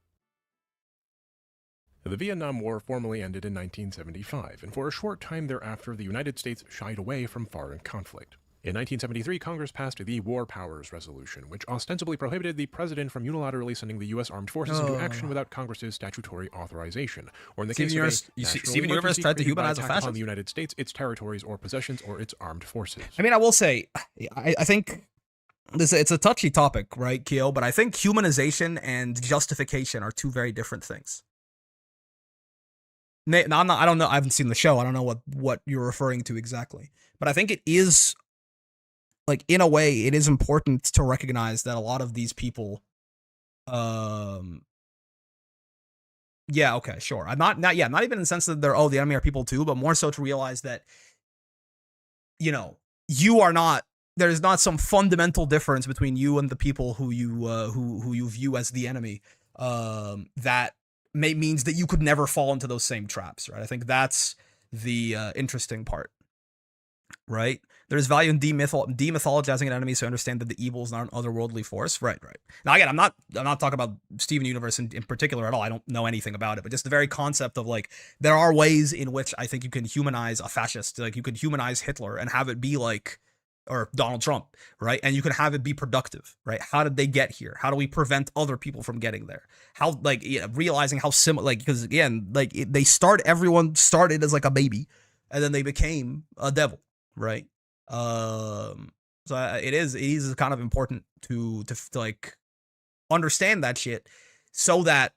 The Vietnam War formally ended in 1975, and for a short time thereafter, the United States shied away from foreign conflict. In 1973, Congress passed the War Powers Resolution, which ostensibly prohibited the president from unilaterally sending the U.S. Armed Forces into action without Congress's statutory authorization, or in the case of a Steven Universe tried to humanize a fascist on the United States, its territories or possessions, or its armed forces. I mean, I will say, I think it's a touchy topic, right, Keo? But I think humanization and justification are two very different things. I don't know. I haven't seen the show. I don't know what you're referring to exactly. But I think it is, like, in a way, it is important to recognize that a lot of these people, yeah, okay, sure. I'm not even in the sense that they're, the enemy are people too, but more so to realize that, you know, you are not, there's not some fundamental difference between you and the people who you view as the enemy, that means that you could never fall into those same traps, right? I think that's the interesting part, right? There's value in demythologizing an enemy so understand that the evil is not an otherworldly force. Right. Now, again, I'm not talking about Steven Universe in particular at all. I don't know anything about it, but just the very concept of, like, there are ways in which I think you can humanize a fascist. Like, you could humanize Hitler and have it be like, or Donald Trump, right? And you can have it be productive, right? How did they get here? How do we prevent other people from getting there? How, like, realizing how similar, like, because again, like, everyone started as like a baby, and then they became a devil, right? So it is kind of important to like understand that shit, so that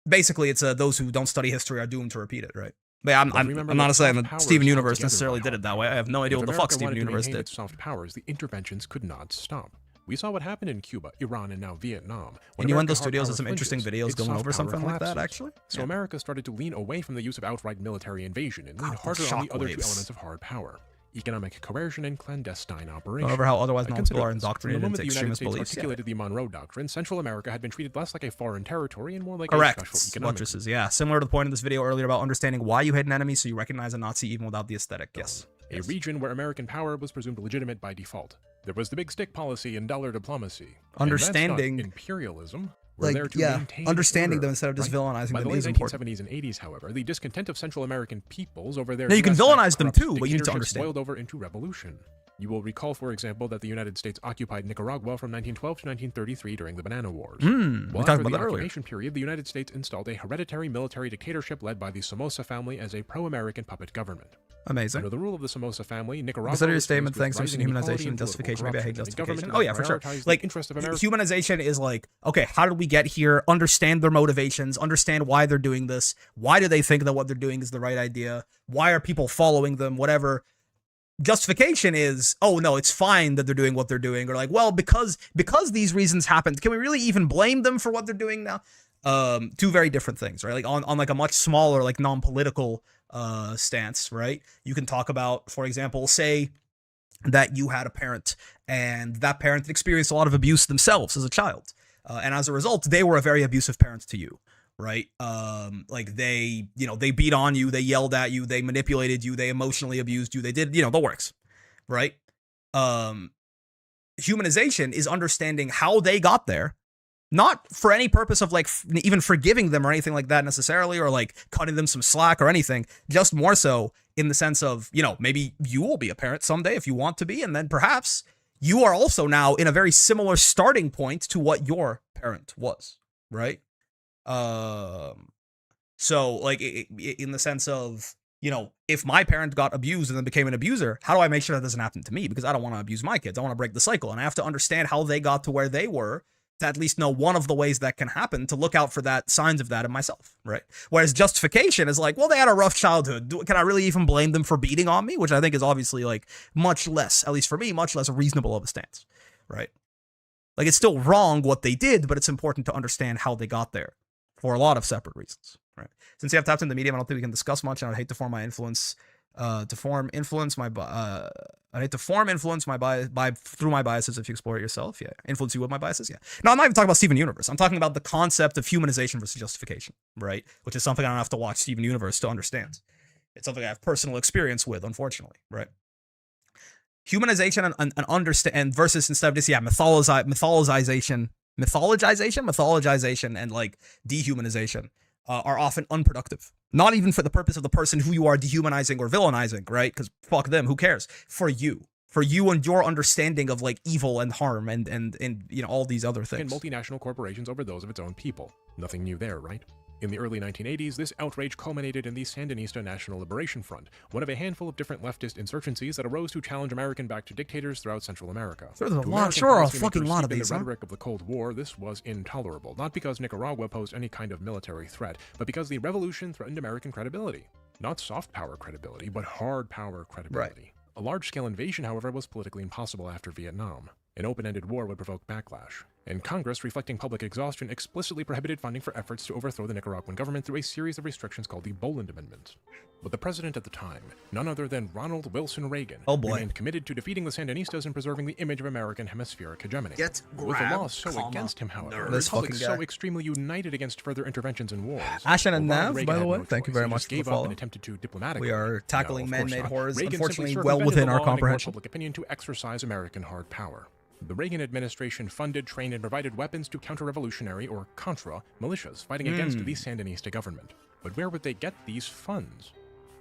basically it's those who don't study history are doomed to repeat it, right? But I'm not saying that Steven Universe necessarily did it that way. I have no idea what the fuck Steven Universe did. Soft powers, the interventions could not stop. We saw what happened in Cuba, Iran, and now Vietnam. Innuendo Studios has some interesting videos going over something like that, actually. So America started to lean away from the use of outright military invasion and lean harder on the other two elements of hard power: economic coercion and clandestine operation. However, how otherwise known people are indoctrinated into extremist beliefs. The United States articulated the Monroe Doctrine, Central America had been treated less like a foreign territory and more like a special economic. Correct. Yeah, similar to the point in this video earlier about understanding why you hate an enemy so you recognize a Nazi even without the aesthetic. Yes. A region where American power was presumed legitimate by default. There was the big stick policy and dollar diplomacy. Understanding imperialism. Understanding them instead of just villainizing them is important. By the late 1970s and 80s, however, the discontent of Central American peoples over their you can villainize them too, but you need to understand. Boiled over into revolution. You will recall, for example, that the United States occupied Nicaragua from 1912 to 1933 during the Banana Wars. We talked about that earlier. Occupation period, the United States installed a hereditary military dictatorship led by the Somoza family as a pro-American puppet government. Amazing. Under the rule of the Somoza family, Nicaragua. Consider your statement. Thanks for humanization and justification. Maybe I hate justification. Oh yeah, for sure. Like, humanization is like, okay, how did we get here? Understand their motivations. Understand why they're doing this. Why do they think that what they're doing is the right idea? Why are people following them? Whatever. Justification is, oh no, it's fine that they're doing what they're doing, or like, well, because these reasons happened, can we really even blame them for what they're doing now? Two very different things, right? Like on like a much smaller, like non-political stance, right? You can talk about, for example, say that you had a parent and that parent experienced a lot of abuse themselves as a child, and as a result, they were a very abusive parent to you. Right? Like they beat on you, they yelled at you, they manipulated you, they emotionally abused you, they did, the works, right? Humanization is understanding how they got there, not for any purpose of like even forgiving them or anything like that necessarily, or like cutting them some slack or anything, just more so in the sense of, maybe you will be a parent someday if you want to be, and then perhaps you are also now in a very similar starting point to what your parent was, right? So like in the sense of, if my parent got abused and then became an abuser, how do I make sure that doesn't happen to me? Because I don't want to abuse my kids. I want to break the cycle, and I have to understand how they got to where they were to at least know one of the ways that can happen, to look out for that signs of that in myself, right? Whereas justification is like, well, they had a rough childhood. Can I really even blame them for beating on me? Which I think is obviously like much less, at least for me, much less reasonable of a stance, right? Like, it's still wrong what they did, but it's important to understand how they got there for a lot of separate reasons, right? Since you have tapped into the medium, I don't think we can discuss much, and I'd hate to form influence my bias through my biases if you explore it yourself. Yeah. Influence you with my biases. Yeah. No, I'm not even talking about Steven Universe. I'm talking about the concept of humanization versus justification, right? Which is something I don't have to watch Steven Universe to understand. It's something I have personal experience with, unfortunately, right? Humanization and understand versus, instead of this, yeah, mythologization and like dehumanization are often unproductive. Not even for the purpose of the person who you are dehumanizing or villainizing, right? Because fuck them, who cares? For you and your understanding of like evil and harm and you know, all these other things. And multinational corporations over those of its own people. Nothing new there, right? In the early 1980s, this outrage culminated in the Sandinista National Liberation Front, one of a handful of different leftist insurgencies that arose to challenge American-backed dictators throughout Central America. There's a fucking lot of these. In the rhetoric of the Cold War, this was intolerable, not because Nicaragua posed any kind of military threat, but because the revolution threatened American credibility. Not soft power credibility, but hard power credibility. Right. A large-scale invasion, however, was politically impossible after Vietnam. An open-ended war would provoke backlash. And Congress, reflecting public exhaustion, explicitly prohibited funding for efforts to overthrow the Nicaraguan government through a series of restrictions called the Boland Amendment. But the president at the time, none other than Ronald Wilson Reagan, remained committed to defeating the Sandinistas and preserving the image of American hemispheric hegemony. With the law so against him, however, the Republic so extremely united against further interventions in wars. Ashen and Nav, by the way, thank you very much for the follow. And attempted to diplomatically. We are tackling man-made horrors, Reagan unfortunately, well within our comprehension. Public opinion to exercise American hard power. The Reagan administration funded, trained, and provided weapons to counter-revolutionary, or Contra, militias fighting against the Sandinista government. But where would they get these funds?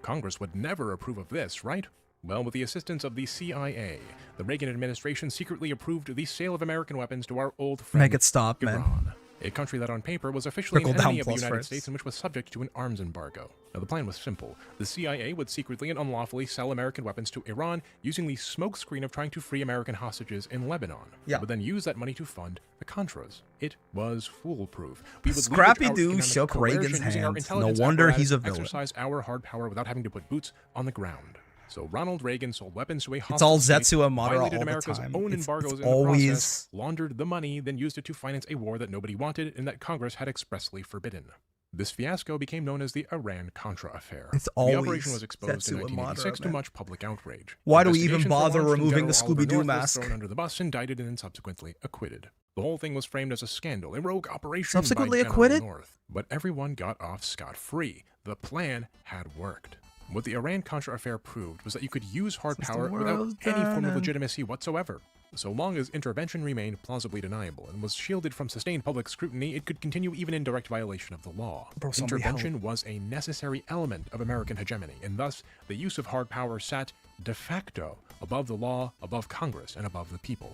Congress would never approve of this, right? Well, with the assistance of the CIA, the Reagan administration secretly approved the sale of American weapons to our old friend Make it stop, Iran, man. A country that on paper was officially an enemy of the United States and which was subject to an arms embargo. Now, the plan was simple. The CIA would secretly and unlawfully sell American weapons to Iran using the smokescreen of trying to free American hostages in Lebanon. Yeah. But then use that money to fund the Contras. It was foolproof. We would Scrappy-Doo shook Reagan's hand. No wonder he's a villain. Exercise our hard power without having to put boots on the ground. So Ronald Reagan sold weapons to a hostage. It's all Zetsu and Madara all the America's time. Own embargoes in the process, laundered the money, then used it to finance a war that nobody wanted and that Congress had expressly forbidden. This fiasco became known as the Iran-Contra affair. It's always the operation was exposed in 1986 to much public outrage. Why do we even bother removing the Scooby-Doo mask? Thrown under the bus, indicted, and then subsequently acquitted. The whole thing was framed as a scandal, a rogue operation subsequently by acquitted? North. But everyone got off scot-free. The plan had worked. What the Iran-Contra affair proved was that you could use hard power without any form of legitimacy whatsoever. So long as intervention remained plausibly deniable and was shielded from sustained public scrutiny, it could continue even in direct violation of the law. Intervention was a necessary element of American hegemony, and thus the use of hard power sat de facto above the law, above Congress, and above the people.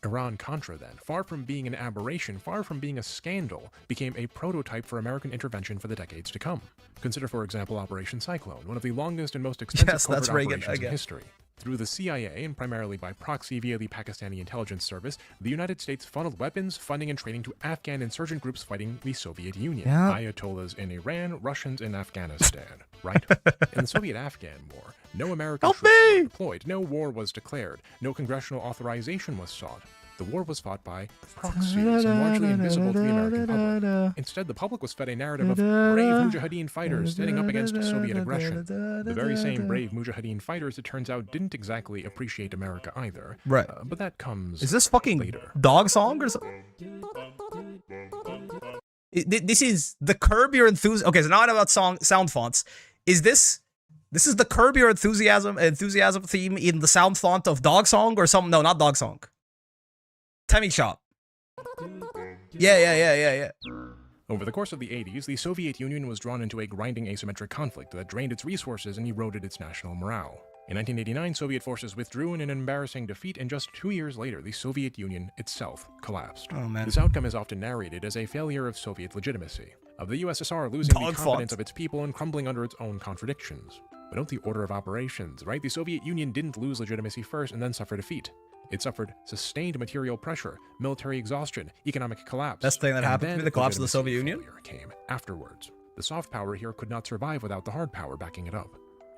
Iran-Contra, then, far from being an aberration, far from being a scandal, became a prototype for American intervention for the decades to come. Consider, for example, Operation Cyclone, one of the longest and most expensive covert operations in history. Through the CIA, and primarily by proxy via the Pakistani intelligence service, the United States funneled weapons, funding, and training to Afghan insurgent groups fighting the Soviet Union. Ayatollahs in Iran, Russians in Afghanistan, right? In the Soviet-Afghan War, no American troops were deployed, no war was declared, no congressional authorization was sought. The war was fought by proxies and largely invisible to the American public. Instead, the public was fed a narrative of brave Mujahideen fighters standing up against Soviet aggression. The very same brave Mujahideen fighters, it turns out, didn't exactly appreciate America either. Right. But that comes Is this fucking later. Dog Song or something? This is the Curb Your Enthusiasm. Okay, so now I know about sound fonts. Is this is the Curb Your Enthusiasm theme in the sound font of Dog Song or something? No, not Dog Song. Temmie Shop. Yeah. Over the course of the 80s, the Soviet Union was drawn into a grinding asymmetric conflict that drained its resources and eroded its national morale. In 1989, Soviet forces withdrew in an embarrassing defeat, and just 2 years later, the Soviet Union itself collapsed. Oh, man. This outcome is often narrated as a failure of Soviet legitimacy, of the USSR losing the confidence of its people and crumbling under its own contradictions. But note the order of operations, right? The Soviet Union didn't lose legitimacy first and then suffer defeat. It suffered sustained material pressure, military exhaustion, economic collapse. Best thing that happened to me, the collapse of the Soviet Union, came afterwards. The soft power here could not survive without the hard power backing it up.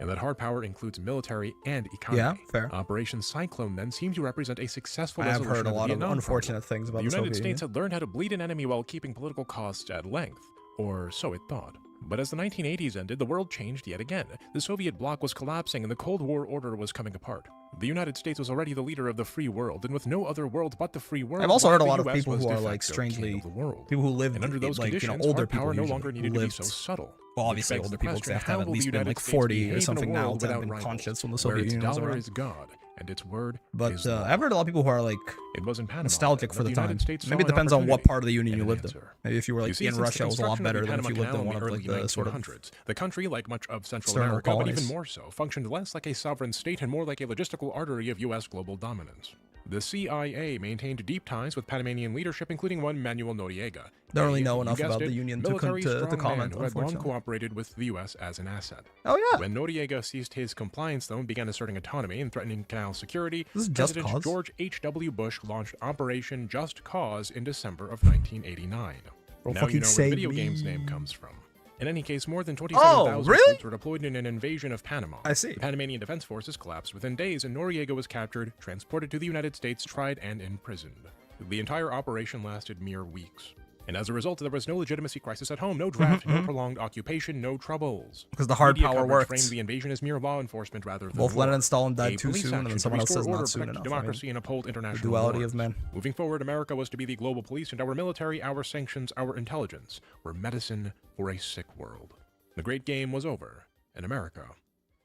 And that hard power includes military and economy. Yeah, fair. Operation Cyclone then seemed to represent a successful I have resolution heard a lot of Vietnam unfortunate problem. things about the the United Soviet States Union. had learned how to bleed an enemy while keeping political costs at length, or so it thought. But as the 1980s ended, the world changed yet again. The Soviet bloc was collapsing and the Cold War order was coming apart. The United States was already the leader of the free world, and with no other world but the free world, I've also heard a lot of US people was who de are like facto strangely king of the world. people who lived And under those like conditions, older hard people power no usually longer needed who to be lived. so subtle. Well, Which obviously begs older the people because they question, have to have how at will least the been United like States 40 behave or in a something now world to have without been rivals, conscious when the where Soviet its Union was dollar around. is God and its word But is law. I've heard a lot of people who are like It was in Panama nostalgic that for the United time. States Maybe it saw an depends on what opportunity part of the Union you and an lived in. answer. Maybe if you were like see, in since the Russia, it was a lot construction of the better than if Panama you lived in Canal one in of the like early the sort of 1900s, the country, like much of Central external America, but colonies. even more so, functioned less like a sovereign state and more like a logistical artery of U.S. global dominance. The CIA maintained deep ties with Panamanian leadership, including one Manuel Noriega. Don't really know You enough guessed about it, the Union to military strongman comment, who had long unfortunately. cooperated with the U.S. as an asset. Oh, yeah. When Noriega ceased his compliance, though, and began asserting autonomy and threatening canal security, This is Just President Cause? George H.W. Bush launched Operation Just Cause in December of 1989. Bro, Now fucking you know where the save video me. game's name comes from. In any case, more than Oh, 27,000 really? troops were deployed in an invasion of Panama. I see. The Panamanian Defense Forces collapsed within days, and Noriega was captured, transported to the United States, tried, and imprisoned. The entire operation lasted mere weeks. And as a result, there was no legitimacy crisis at home, no draft, no prolonged occupation, no troubles. Because the hard Media power coverage worked. framed the invasion as mere law enforcement rather than Both war. Lenin and Stalin died A too police soon, and then action to someone else restore says order, not soon protect enough. democracy, and uphold international duality norms. of men. Moving forward, America was to be the global police, and our military, our sanctions, our intelligence were medicine for a sick world. The great game was over, and America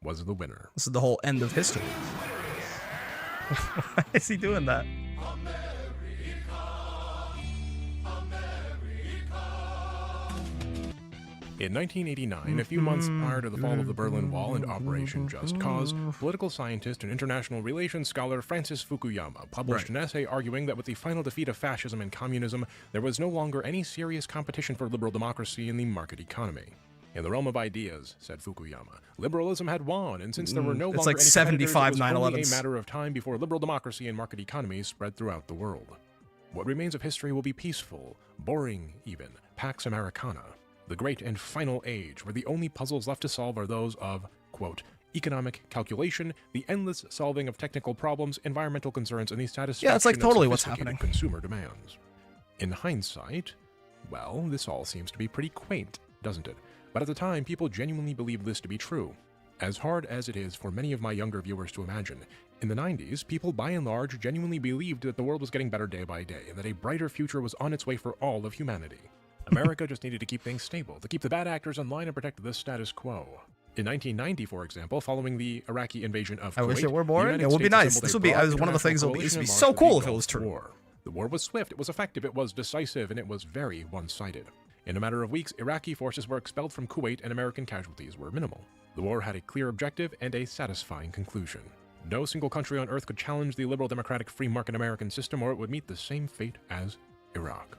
was the winner. This is the whole end of history. Why is he doing that? In 1989, a few months prior to the fall of the Berlin Wall and Operation Just Cause, political scientist and international relations scholar Francis Fukuyama published an essay arguing that with the final defeat of fascism and communism, there was no longer any serious competition for liberal democracy in the market economy. In the realm of ideas, said Fukuyama, liberalism had won, and since there were no It's longer like any 75 competitors, it was only 9/11s. a matter of time before liberal democracy and market economies spread throughout the world. What remains of history will be peaceful, boring even, Pax Americana, the great and final age where the only puzzles left to solve are those of, quote, economic calculation, the endless solving of technical problems, environmental concerns, and the satisfaction Yeah, it's like of totally what's sophisticated happening. consumer demands. In hindsight, well, this all seems to be pretty quaint, doesn't it? But at the time, people genuinely believed this to be true. As hard as it is for many of my younger viewers to imagine, in the 90s, people by and large genuinely believed that the world was getting better day by day, and that a brighter future was on its way for all of humanity. America just needed to keep things stable, to keep the bad actors in line and protect the status quo. In 1990, for example, following the Iraqi invasion of Kuwait, I wish it were the boring. United It would be States nice. assembled This a would be broad one of the things that would be, international this would be coalition so and cool launched if the it was Gulf true. War. The war was swift, it was effective, it was decisive, and it was very one-sided. In a matter of weeks, Iraqi forces were expelled from Kuwait and American casualties were minimal. The war had a clear objective and a satisfying conclusion. No single country on earth could challenge the liberal democratic free market American system, or it would meet the same fate as Iraq.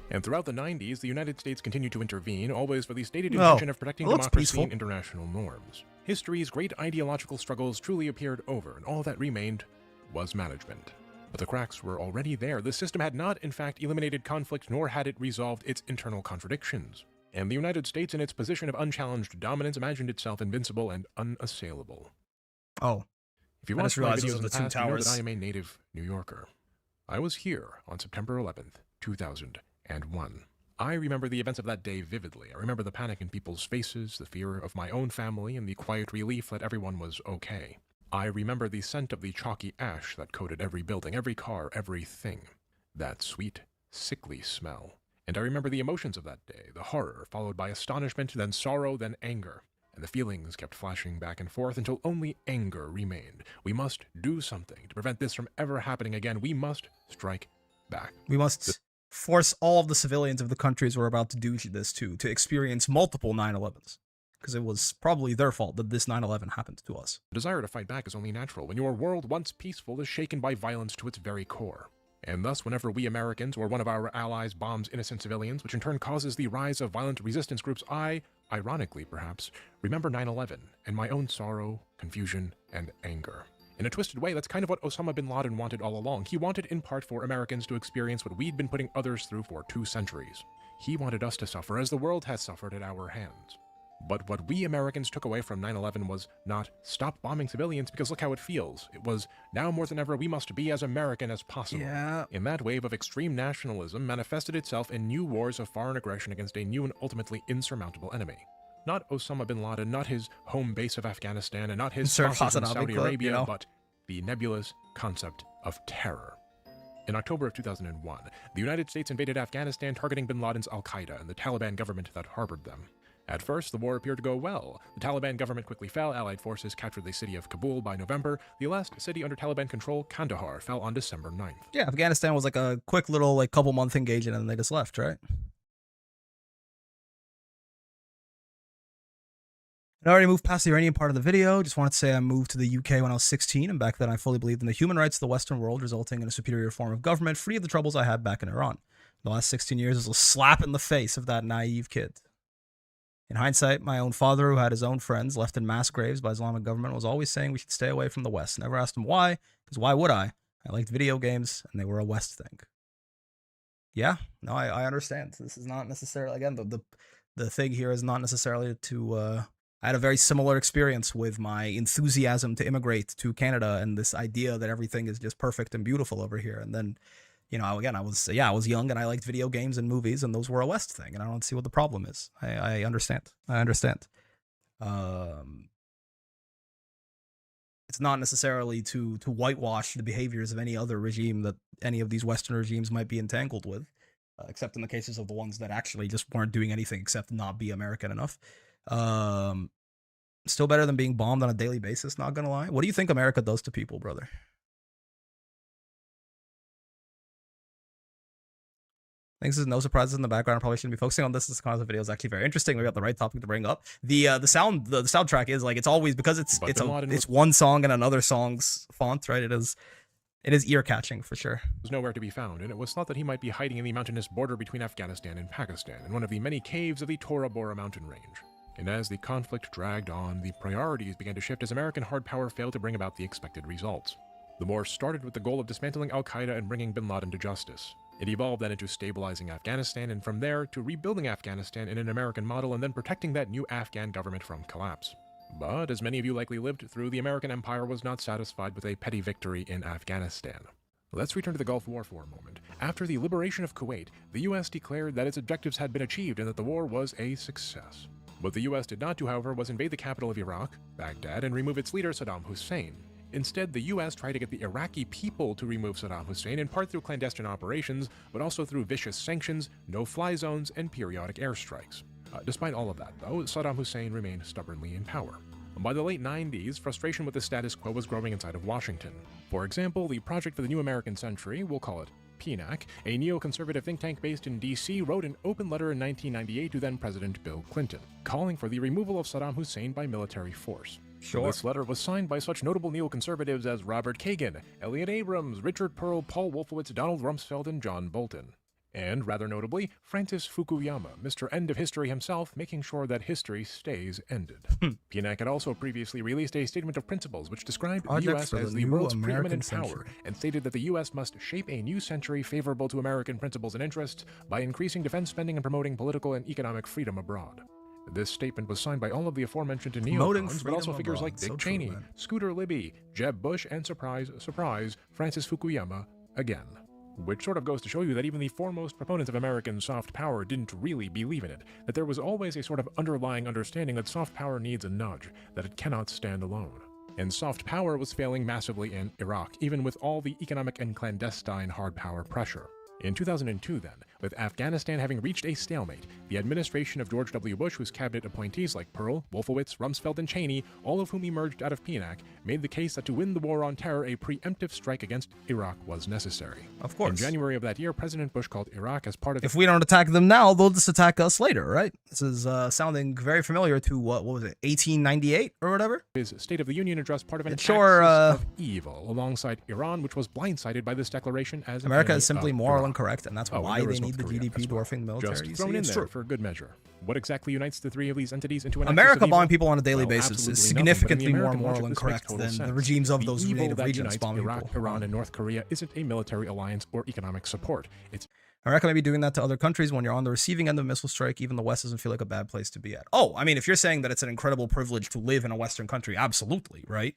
And throughout the 90s, the United States continued to intervene, always for the stated intention of protecting Well, that's democracy peaceful. and international norms. History's great ideological struggles truly appeared over, and all that remained was management. But the cracks were already there. The system had not, in fact, eliminated conflict, nor had it resolved its internal contradictions. And the United States, in its position of unchallenged dominance, imagined itself invincible and unassailable. Oh. If you I watch just my realized videos those in are the the two past, you know towers. that I am a native New Yorker. I was here on September 11th, 2001. I remember the events of that day vividly. I remember the panic in people's faces, the fear of my own family, and the quiet relief that everyone was okay. I remember the scent of the chalky ash that coated every building, every car, everything. That sweet, sickly smell. And I remember the emotions of that day, the horror, followed by astonishment, then sorrow, then anger. And the feelings kept flashing back and forth until only anger remained. We must do something to prevent this from ever happening again. We must strike back. We must force all of the civilians of the countries we're about to do this to experience multiple 9/11s. Because it was probably their fault that this 9/11 happened to us. The desire to fight back is only natural when your world, once peaceful, is shaken by violence to its very core. And thus, whenever we Americans or one of our allies bombs innocent civilians, which in turn causes the rise of violent resistance groups, I, ironically perhaps, remember 9/11 and my own sorrow, confusion, and anger. In a twisted way, that's kind of what Osama bin Laden wanted all along. He wanted, in part, for Americans to experience what we'd been putting others through for 2 centuries. He wanted us to suffer as the world has suffered at our hands. But what we Americans took away from 9/11 was not stop bombing civilians because look how it feels. It was now more than ever we must be as American as possible. Yeah. In that wave of extreme nationalism manifested itself in new wars of foreign aggression against a new and ultimately insurmountable enemy. Not Osama bin Laden, not his home base of Afghanistan, and not his sponsors in Saudi Arabia, but the nebulous concept of terror. In October of 2001, the United States invaded Afghanistan targeting bin Laden's al-Qaeda and the Taliban government that harbored them. At first, the war appeared to go well. The Taliban government quickly fell, Allied forces captured the city of Kabul by November. The last city under Taliban control, Kandahar, fell on December 9th. Yeah, Afghanistan was like a quick little like couple-month engagement and then they just left, right? I already moved past the Iranian part of the video. Just wanted to say I moved to the UK when I was 16, and back then I fully believed in the human rights of the Western world, resulting in a superior form of government, free of the troubles I had back in Iran. The last 16 years is a slap in the face of that naive kid. In hindsight, my own father, who had his own friends left in mass graves by Islamic government, was always saying we should stay away from the West. Never asked him why, because why would I? I liked video games, and they were a West thing. Yeah, no, I understand. This is not necessarily, again, the thing here is not necessarily to, I had a very similar experience with my enthusiasm to immigrate to Canada and this idea that everything is just perfect and beautiful over here. And then, you know, again, I was young and I liked video games and movies, and those were a West thing, and I don't see what the problem is. I understand. It's not necessarily to whitewash the behaviors of any other regime that any of these Western regimes might be entangled with, except in the cases of the ones that actually just weren't doing anything except not be American enough. Still better than being bombed on a daily basis, not gonna lie. What do you think America does to people, brother? Thanks. There's no surprises in the background. I probably shouldn't be focusing on this. This kind of video is actually very interesting. We got the right topic to bring up. The soundtrack is like, it's always, because it's one song and another song's font, right? It is ear catching for sure. Was nowhere to be found, and it was thought that he might be hiding in the mountainous border between Afghanistan and Pakistan, in one of the many caves of the Tora Bora mountain range. And as the conflict dragged on, the priorities began to shift as American hard power failed to bring about the expected results. The war started with the goal of dismantling al-Qaeda and bringing bin Laden to justice. It evolved then into stabilizing Afghanistan, and from there to rebuilding Afghanistan in an American model and then protecting that new Afghan government from collapse. But as many of you likely lived through, the American empire was not satisfied with a petty victory in Afghanistan. Let's return to the Gulf War for a moment. After the liberation of Kuwait, the US declared that its objectives had been achieved and that the war was a success. What the US did not do, however, was invade the capital of Iraq, Baghdad, and remove its leader, Saddam Hussein. Instead, the US tried to get the Iraqi people to remove Saddam Hussein, in part through clandestine operations, but also through vicious sanctions, no-fly zones, and periodic airstrikes. Despite all of that, though, Saddam Hussein remained stubbornly in power. By the late 90s, frustration with the status quo was growing inside of Washington. For example, the Project for the New American Century, we'll call it PNAC, a neoconservative think tank based in D.C., wrote an open letter in 1998 to then-President Bill Clinton, calling for the removal of Saddam Hussein by military force. Sure. This letter was signed by such notable neoconservatives as Robert Kagan, Elliot Abrams, Richard Pearl, Paul Wolfowitz, Donald Rumsfeld, and John Bolton. And, rather notably, Francis Fukuyama, Mr. End of History himself, making sure that history stays ended. PNAC had also previously released a statement of principles which described the U.S. as the world's preeminent power, and stated that the U.S. must shape a new century favorable to American principles and interests by increasing defense spending and promoting political and economic freedom abroad. This statement was signed by all of the aforementioned neocons, but also figures like Dick Cheney, Scooter Libby, Jeb Bush, and surprise, surprise, Francis Fukuyama again. Which sort of goes to show you that even the foremost proponents of American soft power didn't really believe in it, that there was always a sort of underlying understanding that soft power needs a nudge, that it cannot stand alone. And soft power was failing massively in Iraq, even with all the economic and clandestine hard power pressure. In 2002 then, with Afghanistan having reached a stalemate, the administration of George W. Bush, whose cabinet appointees like Pearl, Wolfowitz, Rumsfeld, and Cheney, all of whom emerged out of PNAC, made the case that to win the war on terror, a preemptive strike against Iraq was necessary. Of course. In January of that year, President Bush called Iraq as part of... If we don't attack them now, they'll just attack us later, right? This is sounding very familiar to, what was it, 1898 or whatever? His State of the Union address, part of an axis of evil, alongside Iran, which was blindsided by this declaration as... America is simply more or incorrect, and that's why they need the GDP dwarfing military. Just thrown in there for good measure. What exactly unites the three of these entities into an America bombing people on a daily basis is significantly more moral incorrect than the regimes of those native regions bombing Iraq, people. Iran, and North Korea isn't a military alliance or economic support. It's America may be doing that to other countries when you're on the receiving end of a missile strike. Even the West doesn't feel like a bad place to be at. Oh, I mean, if you're saying that it's an incredible privilege to live in a Western country, absolutely, right?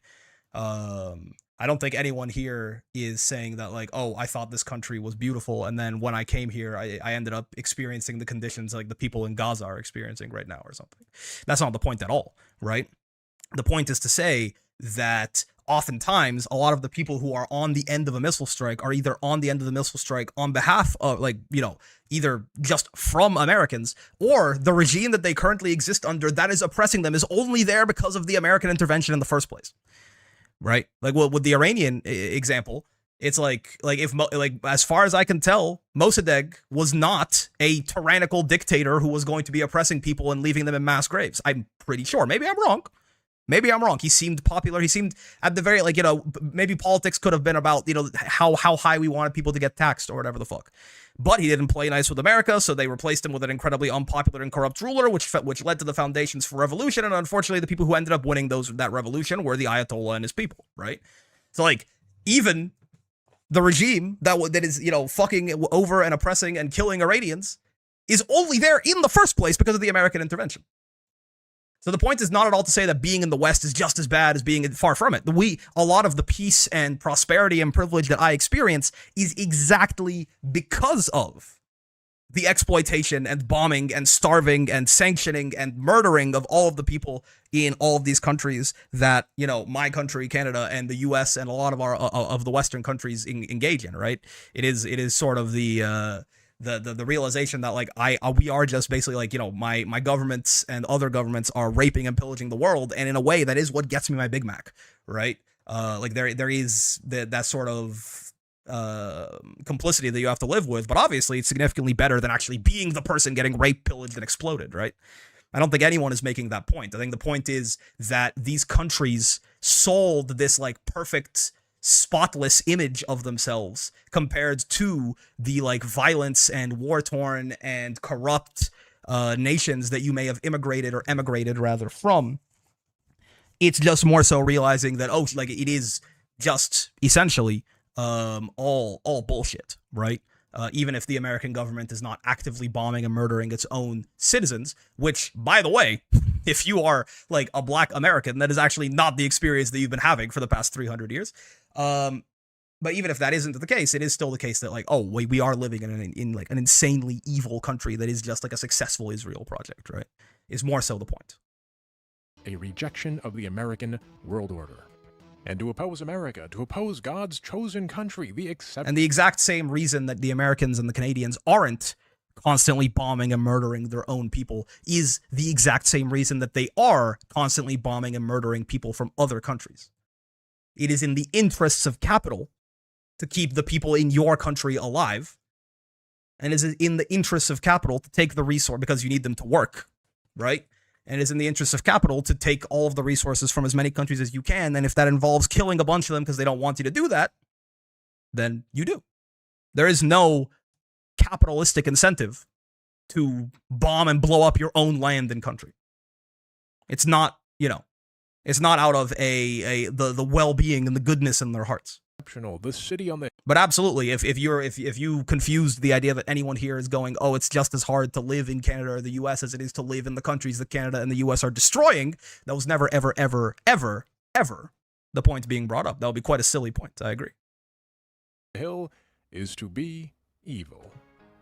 I don't think anyone here is saying that, like, oh, I thought this country was beautiful, and then when I came here, I ended up experiencing the conditions like the people in Gaza are experiencing right now or something. That's not the point at all, right? The point is to say that oftentimes a lot of the people who are on the end of a missile strike are either on the end of the missile strike on behalf of, like, you know, either just from Americans, or the regime that they currently exist under that is oppressing them is only there because of the American intervention in the first place. Right? Like, well, with the Iranian example, it's like if as far as I can tell, Mossadegh was not a tyrannical dictator who was going to be oppressing people and leaving them in mass graves. I'm pretty sure. Maybe I'm wrong. Maybe I'm wrong. He seemed popular. He seemed at the very, like, you know, maybe politics could have been about, you know, how high we wanted people to get taxed or whatever the fuck. But he didn't play nice with America, so they replaced him with an incredibly unpopular and corrupt ruler, which led to the foundations for revolution. And unfortunately, the people who ended up winning that revolution were the Ayatollah and his people, right? So, like, even the regime that is, you know, fucking over and oppressing and killing Iranians is only there in the first place because of the American intervention. So the point is not at all to say that being in the West is just as bad as being far from it. A lot of the peace and prosperity and privilege that I experience is exactly because of the exploitation and bombing and starving and sanctioning and murdering of all of the people in all of these countries that, you know, my country, Canada, and the US and a lot of our of the Western countries engage in, right? It is sort of the realization that, like, we are just basically, like, you know, my governments and other governments are raping and pillaging the world, and in a way that is what gets me my Big Mac, right? Like, there is that sort of complicity that you have to live with, but obviously it's significantly better than actually being the person getting raped, pillaged, and exploded, right? I don't think anyone is making that point. I think the point is that these countries sold this, like, perfect, spotless image of themselves compared to the, like, violence and war-torn and corrupt nations that you may have immigrated or emigrated rather from. It's just more so realizing that, oh, like, it is just essentially all bullshit, right? Even if the American government is not actively bombing and murdering its own citizens, which, by the way, if you are, like, a black American, that is actually not the experience that you've been having for the past 300 years. But even if that isn't the case, it is still the case that, like, oh, we are living in like an insanely evil country that is just like a successful Israel project, right? Is more so the point. A rejection of the American world order. And to oppose America, to oppose God's chosen country, and the exact same reason that the Americans and the Canadians aren't constantly bombing and murdering their own people is the exact same reason that they are constantly bombing and murdering people from other countries. It is in the interests of capital to keep the people in your country alive, and it is in the interests of capital to take the resource because you need them to work, right? And it is in the interest of capital to take all of the resources from as many countries as you can. And if that involves killing a bunch of them because they don't want you to do that, then you do. There is no capitalistic incentive to bomb and blow up your own land and country. It's not, you know, it's not out of the well-being and the goodness in their hearts. The city on the But absolutely, if you confused the idea that anyone here is going, oh, it's just as hard to live in Canada or the US as it is to live in the countries that Canada and the US are destroying, that was never, ever, ever, ever, ever the point being brought up. That would be quite a silly point. I agree. Hill is to be evil.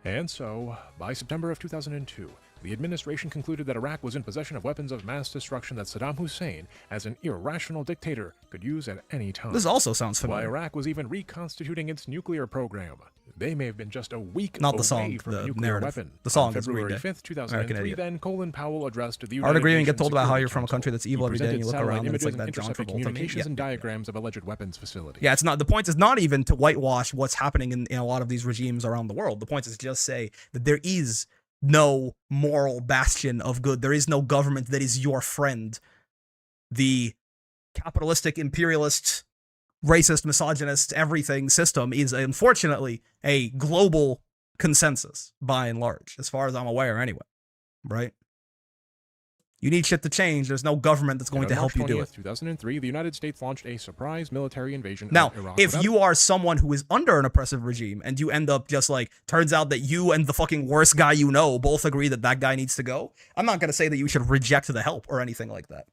And so, by September of 2002, the administration concluded that Iraq was in possession of weapons of mass destruction that Saddam Hussein, as an irrational dictator, could use at any time. This also sounds familiar. While Iraq was even reconstituting its nuclear program. They may have been just a week Not away the song, from the a nuclear narrative. weapon. The song On is February Green Day. 5th, 2003, then Colin Powell addressed the Hard United agree and get Nations told about how you're Security from a country that's evil Council. every day and He you look presented around and it's satellite like that images John and intercepted Travolta meme. communications and Yeah. diagrams of alleged weapons facilities. Yeah, it's not. The point is not even to whitewash what's happening in a lot of these regimes around the world. The point is just say that there is no moral bastion of good. There is no government that is your friend. The capitalistic, imperialist, racist, misogynist, everything system is unfortunately a global consensus by and large, as far as I'm aware anyway, right? You need shit to change. There's no government that's going to help you do it. 2003, the United States launched a surprise military invasion now, of Iraq. If you are someone who is under an oppressive regime and you end up just like, turns out that you and the fucking worst guy you know both agree that that guy needs to go, I'm not going to say that you should reject the help or anything like that.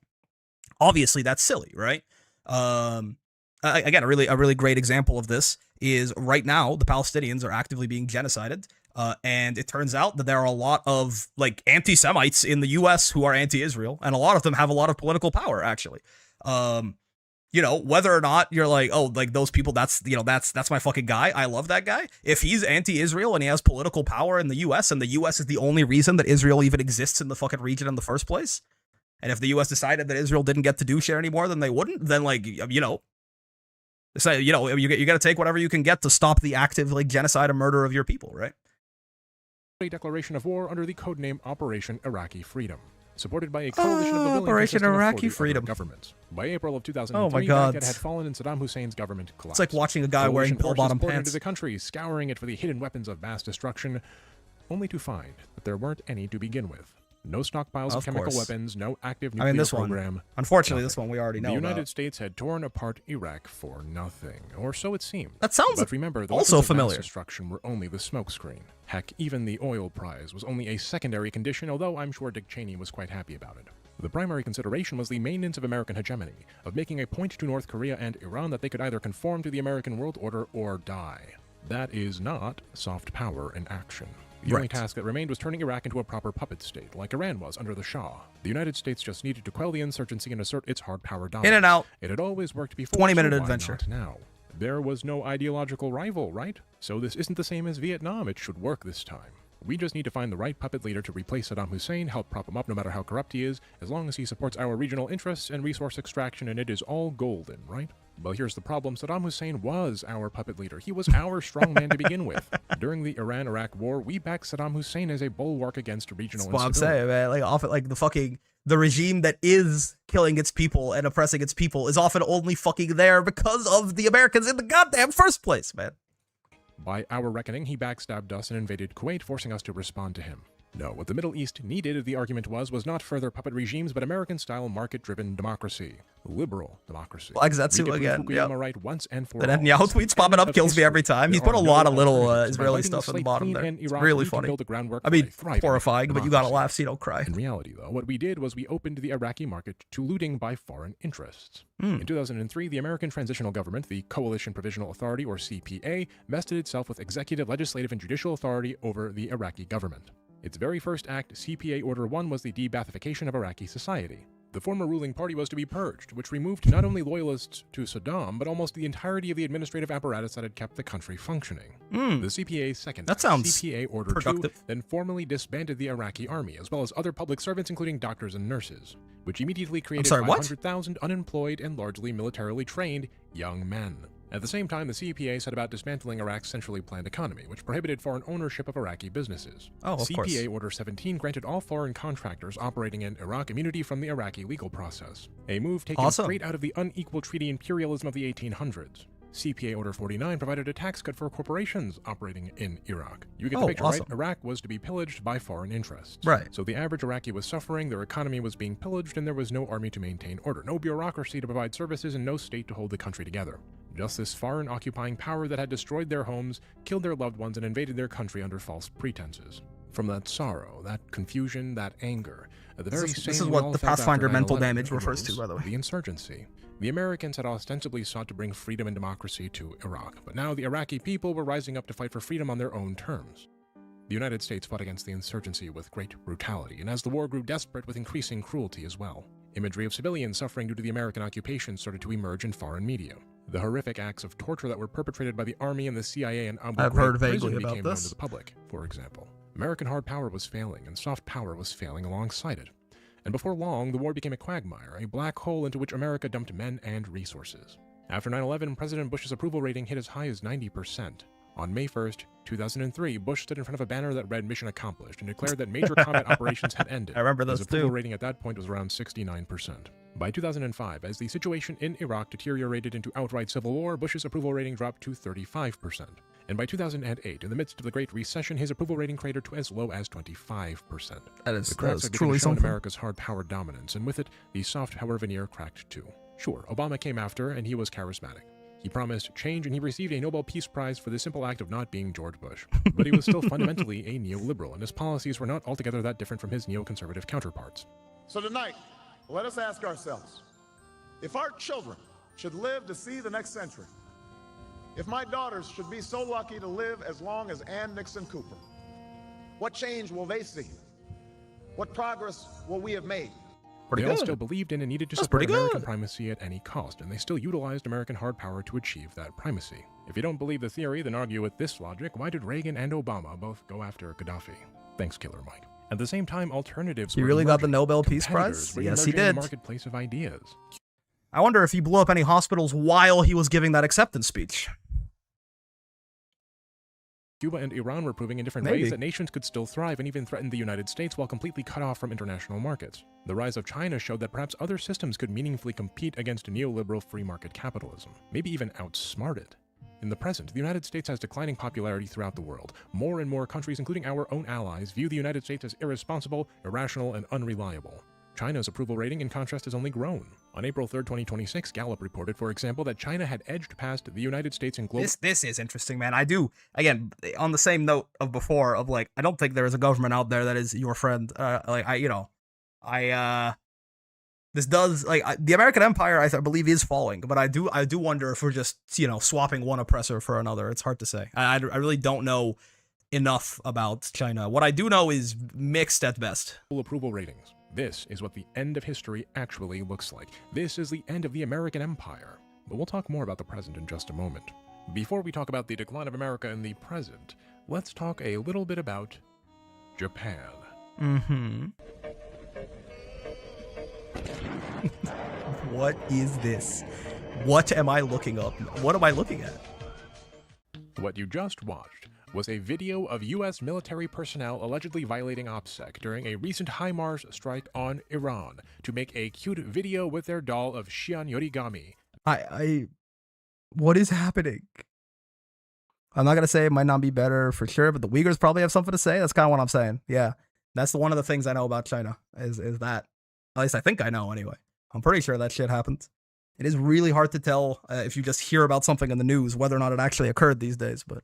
Obviously, that's silly, right? Again, a really great example of this is right now the Palestinians are actively being genocided. And it turns out that there are a lot of like anti-Semites in the U.S. who are anti-Israel, and a lot of them have a lot of political power, actually. You know, whether or not you're like, oh, like those people, that's my fucking guy. I love that guy. If he's anti-Israel and he has political power in the U.S. and the U.S. is the only reason that Israel even exists in the fucking region in the first place, and if the U.S. decided that Israel didn't get to do shit anymore, then they wouldn't. Then like, you know, say, you know, you got to take whatever you can get to stop the active like genocide and murder of your people, right? A declaration of war under the codename Operation Iraqi Freedom, supported by a coalition of the Operation Iraqi Freedom governments. By April of 2003, Baghdad had fallen and Saddam Hussein's government collapsed. It's like watching a guy wearing bell-bottom pants into the country, scouring it for the hidden weapons of mass destruction, only to find that there weren't any to begin with. No stockpiles of chemical weapons, no active nuclear program. Unfortunately, this one we already know. The United States had torn apart Iraq for nothing, or so it seemed. That sounds but remember, the also weapons of familiar. Mass destruction were only the smokescreen. Heck, even the oil prize was only a secondary condition, although I'm sure Dick Cheney was quite happy about it. The primary consideration was the maintenance of American hegemony, of making a point to North Korea and Iran that they could either conform to the American world order or die. That is not soft power in action. The only task that remained was turning Iraq into a proper puppet state, like Iran was under the Shah. The United States just needed to quell the insurgency and assert its hard power dominance. In and out. It had always worked before. 20-minute so adventure. Not now. There was no ideological rival, right? So this isn't the same as Vietnam. It should work this time. We just need to find the right puppet leader to replace Saddam Hussein, help prop him up no matter how corrupt he is, as long as he supports our regional interests and resource extraction, and it is all golden, right? But here's the problem. Saddam Hussein was our puppet leader. He was our strongman to begin with. During the Iran-Iraq war, we backed Saddam Hussein as a bulwark against regional instability. That's what I'm saying, man. Like, often, like, the regime that is killing its people and oppressing its people is often only fucking there because of the Americans in the goddamn first place, man. By our reckoning, he backstabbed us and invaded Kuwait, forcing us to respond to him. No, what the Middle East needed, the argument was not further puppet regimes, but American-style market-driven democracy. Liberal democracy. Like Zetsu again, yeah. Right once and for the Netanyahu tweets popping up kills me every time. He's put a lot of little Israeli stuff in the bottom there. It's really funny. I mean, horrifying, but you gotta laugh so you don't cry. In reality, though, what we did was we opened the Iraqi market to looting by foreign interests. In 2003, the American Transitional Government, the Coalition Provisional Authority, or CPA, vested itself with executive, legislative, and judicial authority over the Iraqi government. Its very first act, CPA Order 1, was the de-Baathification of Iraqi society. The former ruling party was to be purged, which removed not only loyalists to Saddam, but almost the entirety of the administrative apparatus that had kept the country functioning. The CPA's second act, CPA Order 2, then formally disbanded the Iraqi army, as well as other public servants, including doctors and nurses, which immediately created 500,000 unemployed and largely militarily trained young men. At the same time, the CPA set about dismantling Iraq's centrally planned economy, which prohibited foreign ownership of Iraqi businesses. CPA Order 17 granted all foreign contractors operating in Iraq immunity from the Iraqi legal process, a move taken straight out of the unequal treaty imperialism of the 1800s. CPA Order 49 provided a tax cut for corporations operating in Iraq. You get the picture, right? Iraq was to be pillaged by foreign interests. Right. So the average Iraqi was suffering, their economy was being pillaged, and there was no army to maintain order, no bureaucracy to provide services, and no state to hold the country together. Just this foreign occupying power that had destroyed their homes, killed their loved ones, and invaded their country under false pretenses. From that sorrow, that confusion, that anger, the very this is what the Pathfinder mental damage refers to, by the way. The insurgency. The Americans had ostensibly sought to bring freedom and democracy to Iraq, but now the Iraqi people were rising up to fight for freedom on their own terms. The United States fought against the insurgency with great brutality, and as the war grew desperate, with increasing cruelty as well. Imagery of civilians suffering due to the American occupation started to emerge in foreign media. The horrific acts of torture that were perpetrated by the Army and the CIA in Abu Ghraib prison became known to the public, for example. American hard power was failing, and soft power was failing alongside it. And before long, the war became a quagmire, a black hole into which America dumped men and resources. After 9/11, President Bush's approval rating hit as high as 90%. On May 1st, 2003, Bush stood in front of a banner that read "Mission Accomplished" and declared that major combat operations had ended. I remember those His approval rating at that point was around 69%. By 2005, as the situation in Iraq deteriorated into outright civil war, Bush's approval rating dropped to 35%. And by 2008, in the midst of the Great Recession, his approval rating cratered to as low as 25%. That is truly something. America's hard power dominance, and with it, the soft power veneer cracked too. Sure, Obama came after, and he was charismatic. He promised change, and he received a Nobel Peace Prize for the simple act of not being George Bush. But he was still fundamentally a neoliberal, and his policies were not altogether that different from his neoconservative counterparts. So tonight, let us ask ourselves, if our children should live to see the next century, if my daughters should be so lucky to live as long as Ann Nixon Cooper, what change will they see? What progress will we have made? They all still believed in and needed to support American primacy at any cost, and they still utilized American hard power to achieve that primacy. If you don't believe the theory, then argue with this logic, why did Reagan and Obama both go after Gaddafi? Thanks, Killer Mike. At the same time, alternatives He really got the Nobel Peace Prize? Yes, he did. The marketplace of ideas. I wonder if he blew up any hospitals while he was giving that acceptance speech. Cuba and Iran were proving in different ways that nations could still thrive and even threaten the United States while completely cut off from international markets. The rise of China showed that perhaps other systems could meaningfully compete against neoliberal free market capitalism, maybe even outsmart it. In the present, the United States has declining popularity throughout the world. More and more countries, including our own allies, view the United States as irresponsible, irrational, and unreliable. China's approval rating, in contrast, has only grown. On April 3, 2026, Gallup reported, for example, that China had edged past the United States in global... This is interesting, man. I do, again, on the same note of before, of like, I don't think there is a government out there that is your friend. This does, like, the American empire, I believe, is falling, but I do wonder if we're just, swapping one oppressor for another. It's hard to say. I really don't know enough about China. What I do know is mixed at best. Approval ratings. This is what the end of history actually looks like. This is the end of the American empire. But we'll talk more about the present in just a moment. Before we talk about the decline of America in the present, let's talk a little bit about Japan. Mm-hmm. What is this? What am I looking up? What am I looking at? What you just watched was a video of U.S. military personnel allegedly violating OPSEC during a recent HIMARS strike on Iran to make a cute video with their doll of Shion Yorigami. What is happening? I'm not going to say it might not be better for sure, but the Uyghurs probably have something to say. That's kind of what I'm saying. Yeah. That's one of the things I know about China is that. At least I think I know anyway. I'm pretty sure that shit happens. It is really hard to tell if you just hear about something in the news, whether or not it actually occurred these days, but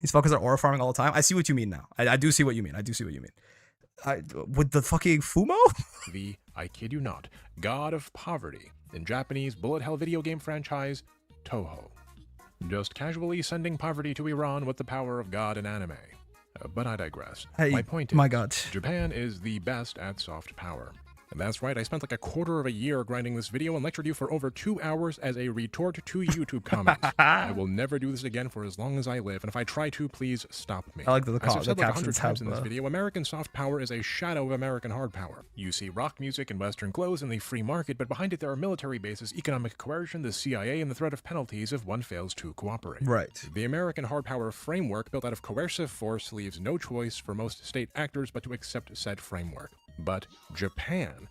these fuckers are aura farming all the time. I see what you mean now. I do see what you mean. With the fucking Fumo? The, I kid you not, god of poverty in Japanese bullet hell video game franchise, Toho. Just casually sending poverty to Iran with the power of God in anime. But I digress. My point is, Japan is the best at soft power. And that's right, I spent like a quarter of a year grinding this video and lectured you for over 2 hours as a retort to YouTube comments. I will never do this again for as long as I live, and if I try to, please stop me. I like the As I've said like 100 captions times in this video, American soft power is a shadow of American hard power. You see rock music and Western clothes in the free market, but behind it there are military bases, economic coercion, the CIA, and the threat of penalties if one fails to cooperate. Right. The American hard power framework built out of coercive force leaves no choice for most state actors but to accept said framework. But Japan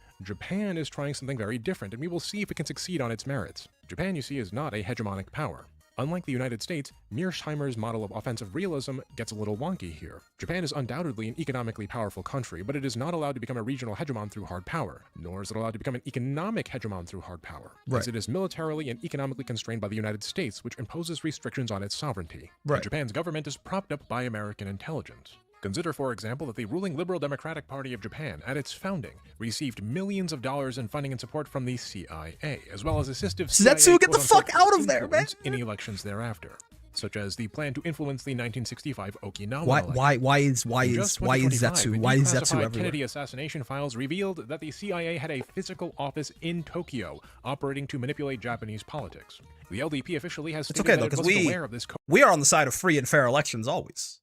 is trying something very different, and we will see if it can succeed on its merits. Japan, you see, is not a hegemonic power. Unlike the United States, Mearsheimer's model of offensive realism gets a little wonky here. Japan is undoubtedly an economically powerful country, but it is not allowed to become a regional hegemon through hard power, nor is it allowed to become an economic hegemon through hard power, as it is militarily and economically constrained by the United States, which imposes restrictions on its sovereignty. And Japan's government is propped up by American intelligence. Consider, for example, that the ruling Liberal Democratic Party of Japan, at its founding, received millions of dollars in funding and support from the CIA, as well as assistive CIA, get the fuck out of there, man! In elections thereafter, such as the plan to influence the 1965 Okinawa election. Why is Zetsu everywhere? Kennedy assassination files revealed that the CIA had a physical office in Tokyo, operating to manipulate Japanese politics. The LDP officially has stated that it wasn't aware of this. We are on the side of free and fair elections always.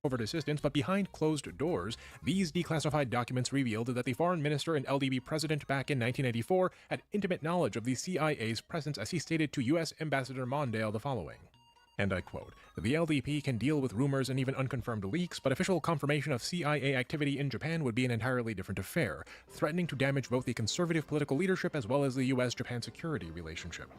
Covert assistance, but behind closed doors, these declassified documents revealed that the foreign minister and LDP president back in 1984 had intimate knowledge of the CIA's presence, as he stated to U.S. Ambassador Mondale the following. And I quote, "The LDP can deal with rumors and even unconfirmed leaks, but official confirmation of CIA activity in Japan would be an entirely different affair, threatening to damage both the conservative political leadership as well as the U.S.-Japan security relationship."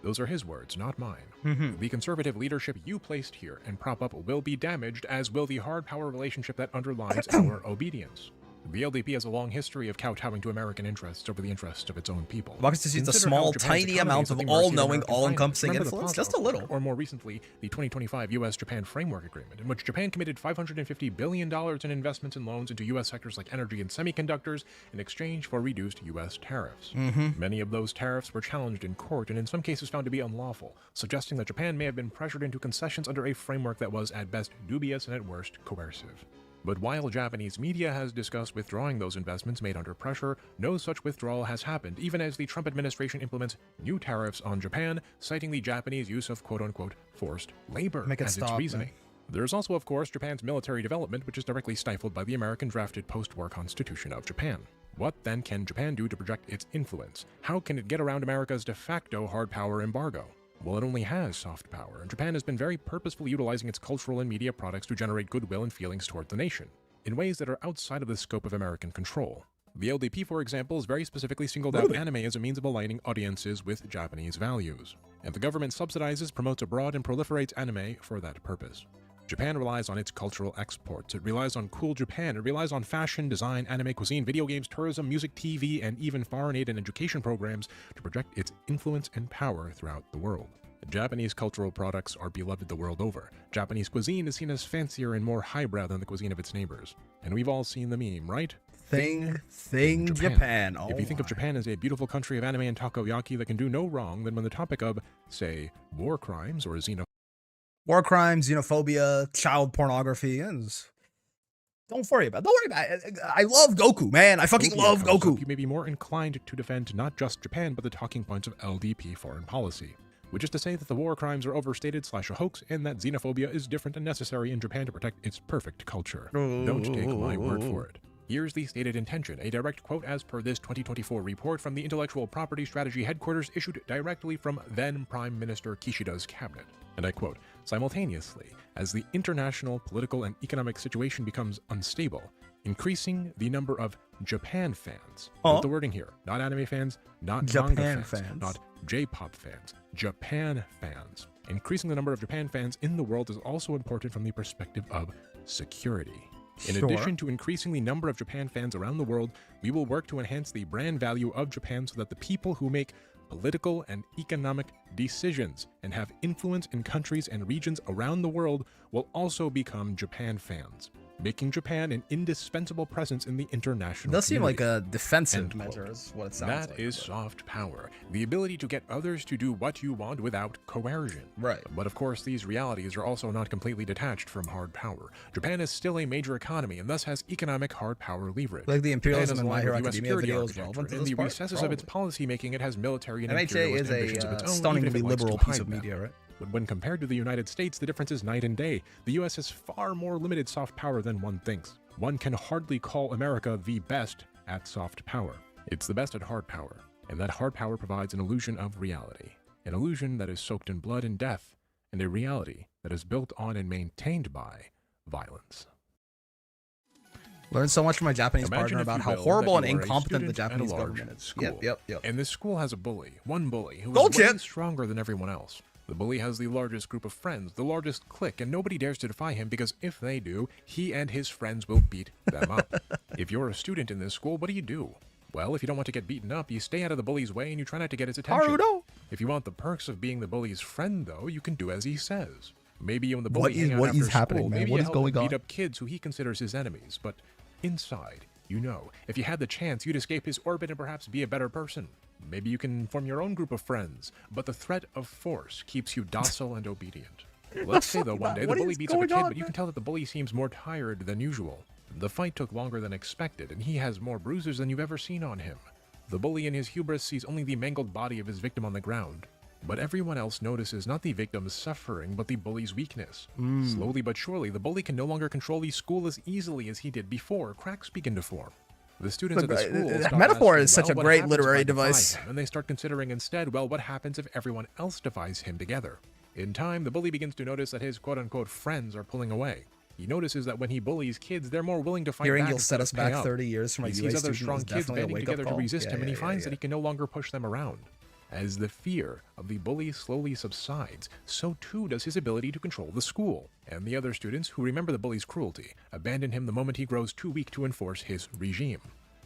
Those are his words, not mine. The conservative leadership you placed here and prop up will be damaged, as will the hard power relationship that underlies our obedience. The LDP has a long history of kowtowing to American interests over the interests of its own people. Democracy is a small, tiny amount of all-knowing, all-encompassing influence. Just a little. Or more recently, the 2025 U.S.-Japan Framework Agreement, in which Japan committed $550 billion in investments and loans into U.S. sectors like energy and semiconductors in exchange for reduced U.S. tariffs. Many of those tariffs were challenged in court and in some cases found to be unlawful, suggesting that Japan may have been pressured into concessions under a framework that was at best dubious and at worst coercive. But while Japanese media has discussed withdrawing those investments made under pressure, no such withdrawal has happened, even as the Trump administration implements new tariffs on Japan, citing the Japanese use of quote-unquote forced labor as its reasoning. There's also, of course, Japan's military development, which is directly stifled by the American-drafted post-war Constitution of Japan. What then can Japan do to project its influence? How can it get around America's de facto hard power embargo? Well, it only has soft power, and Japan has been very purposefully utilizing its cultural and media products to generate goodwill and feelings toward the nation, in ways that are outside of the scope of American control. The LDP, for example, has very specifically singled out anime as a means of aligning audiences with Japanese values, and the government subsidizes, promotes abroad, and proliferates anime for that purpose. Japan relies on its cultural exports. It relies on Cool Japan. It relies on fashion, design, anime, cuisine, video games, tourism, music, TV, and even foreign aid and education programs to project its influence and power throughout the world. Japanese cultural products are beloved the world over. Japanese cuisine is seen as fancier and more highbrow than the cuisine of its neighbors. And we've all seen the meme, right? Thing Japan. If you think of Japan as a beautiful country of anime and takoyaki that can do no wrong, then when the topic of, say, war crimes or xenophobia, child pornography, don't worry about it. I love Goku, man. I fucking love Goku. You may be more inclined to defend not just Japan, but the talking points of LDP foreign policy, which is to say that the war crimes are overstated / a hoax, and that xenophobia is different and necessary in Japan to protect its perfect culture. Don't take my word for it. Here's the stated intention, a direct quote as per this 2024 report from the Intellectual Property Strategy Headquarters issued directly from then Prime Minister Kishida's cabinet. And I quote, "Simultaneously, as the international political and economic situation becomes unstable, increasing the number of Japan fans," note the wording here, not anime fans, not manga fans, not J-pop fans, Japan fans. Increasing the number of Japan fans in the world is also important from the perspective of security. In addition to increasing the number of Japan fans around the world, we will work to enhance the brand value of Japan so that the people who make political and economic decisions and have influence in countries and regions around the world will also become Japan fans, making Japan an indispensable presence in the international community. It does seem like a defensive End measure is what it sounds like. That is soft power, the ability to get others to do what you want without coercion. Right. But of course, these realities are also not completely detached from hard power. Japan is still a major economy and thus has economic hard power leverage. Like the imperialism in Japan My is Hero aligned with Academia US videos security relevant to architecture. this In the part? recesses of its policy making, it has military and MHA imperialist is ambitions of its a own, stunningly even if it likes to liberal hide piece of them. media, right? But when compared to the United States, the difference is night and day. The US has far more limited soft power than one thinks. One can hardly call America the best at soft power. It's the best at hard power, and that hard power provides an illusion of reality, an illusion that is soaked in blood and death, and a reality that is built on and maintained by violence. Learned so much from my Japanese partner about how horrible and incompetent the Japanese government is. School. Yep. And this school has a bully, one bully, who Gold is way chip. stronger than everyone else. The bully has the largest group of friends, the largest clique, and nobody dares to defy him because if they do, he and his friends will beat them up. If you're a student in this school, what do? Well, if you don't want to get beaten up, you stay out of the bully's way and you try not to get his attention. Haruto. If you want the perks of being the bully's friend, though, you can do as he says. Maybe you and the bully What is- hang out what after is happening, school. man? Maybe What you is help going him on? beat up kids who he considers his enemies, but inside, you know, if you had the chance, you'd escape his orbit and perhaps be a better person. Maybe you can form your own group of friends, but the threat of force keeps you docile and obedient. Let's say, though, one day the bully beats up a kid, but you can tell that the bully seems more tired than usual. The fight took longer than expected, and he has more bruises than you've ever seen on him. The bully in his hubris sees only the mangled body of his victim on the ground. But everyone else notices not the victim's suffering, but the bully's weakness. Slowly but surely, the bully can no longer control the school as easily as he did before. Cracks begin to form. The students at the school stop metaphor asking, is such well, a what great happens if I literary defy device. him? And they start considering instead, well, what happens if everyone else defies him together? In time, the bully begins to notice that his quote-unquote friends are pulling away. He notices that when he bullies kids, they're more willing to fight Hearing back. you'll set us back 30 years from a He UA sees other student strong is kids definitely a banding wake-up together to call. resist him, and he finds yeah. that he can no longer push them around. As the fear of the bully slowly subsides, so too does his ability to control the school. And the other students, who remember the bully's cruelty, abandon him the moment he grows too weak to enforce his regime.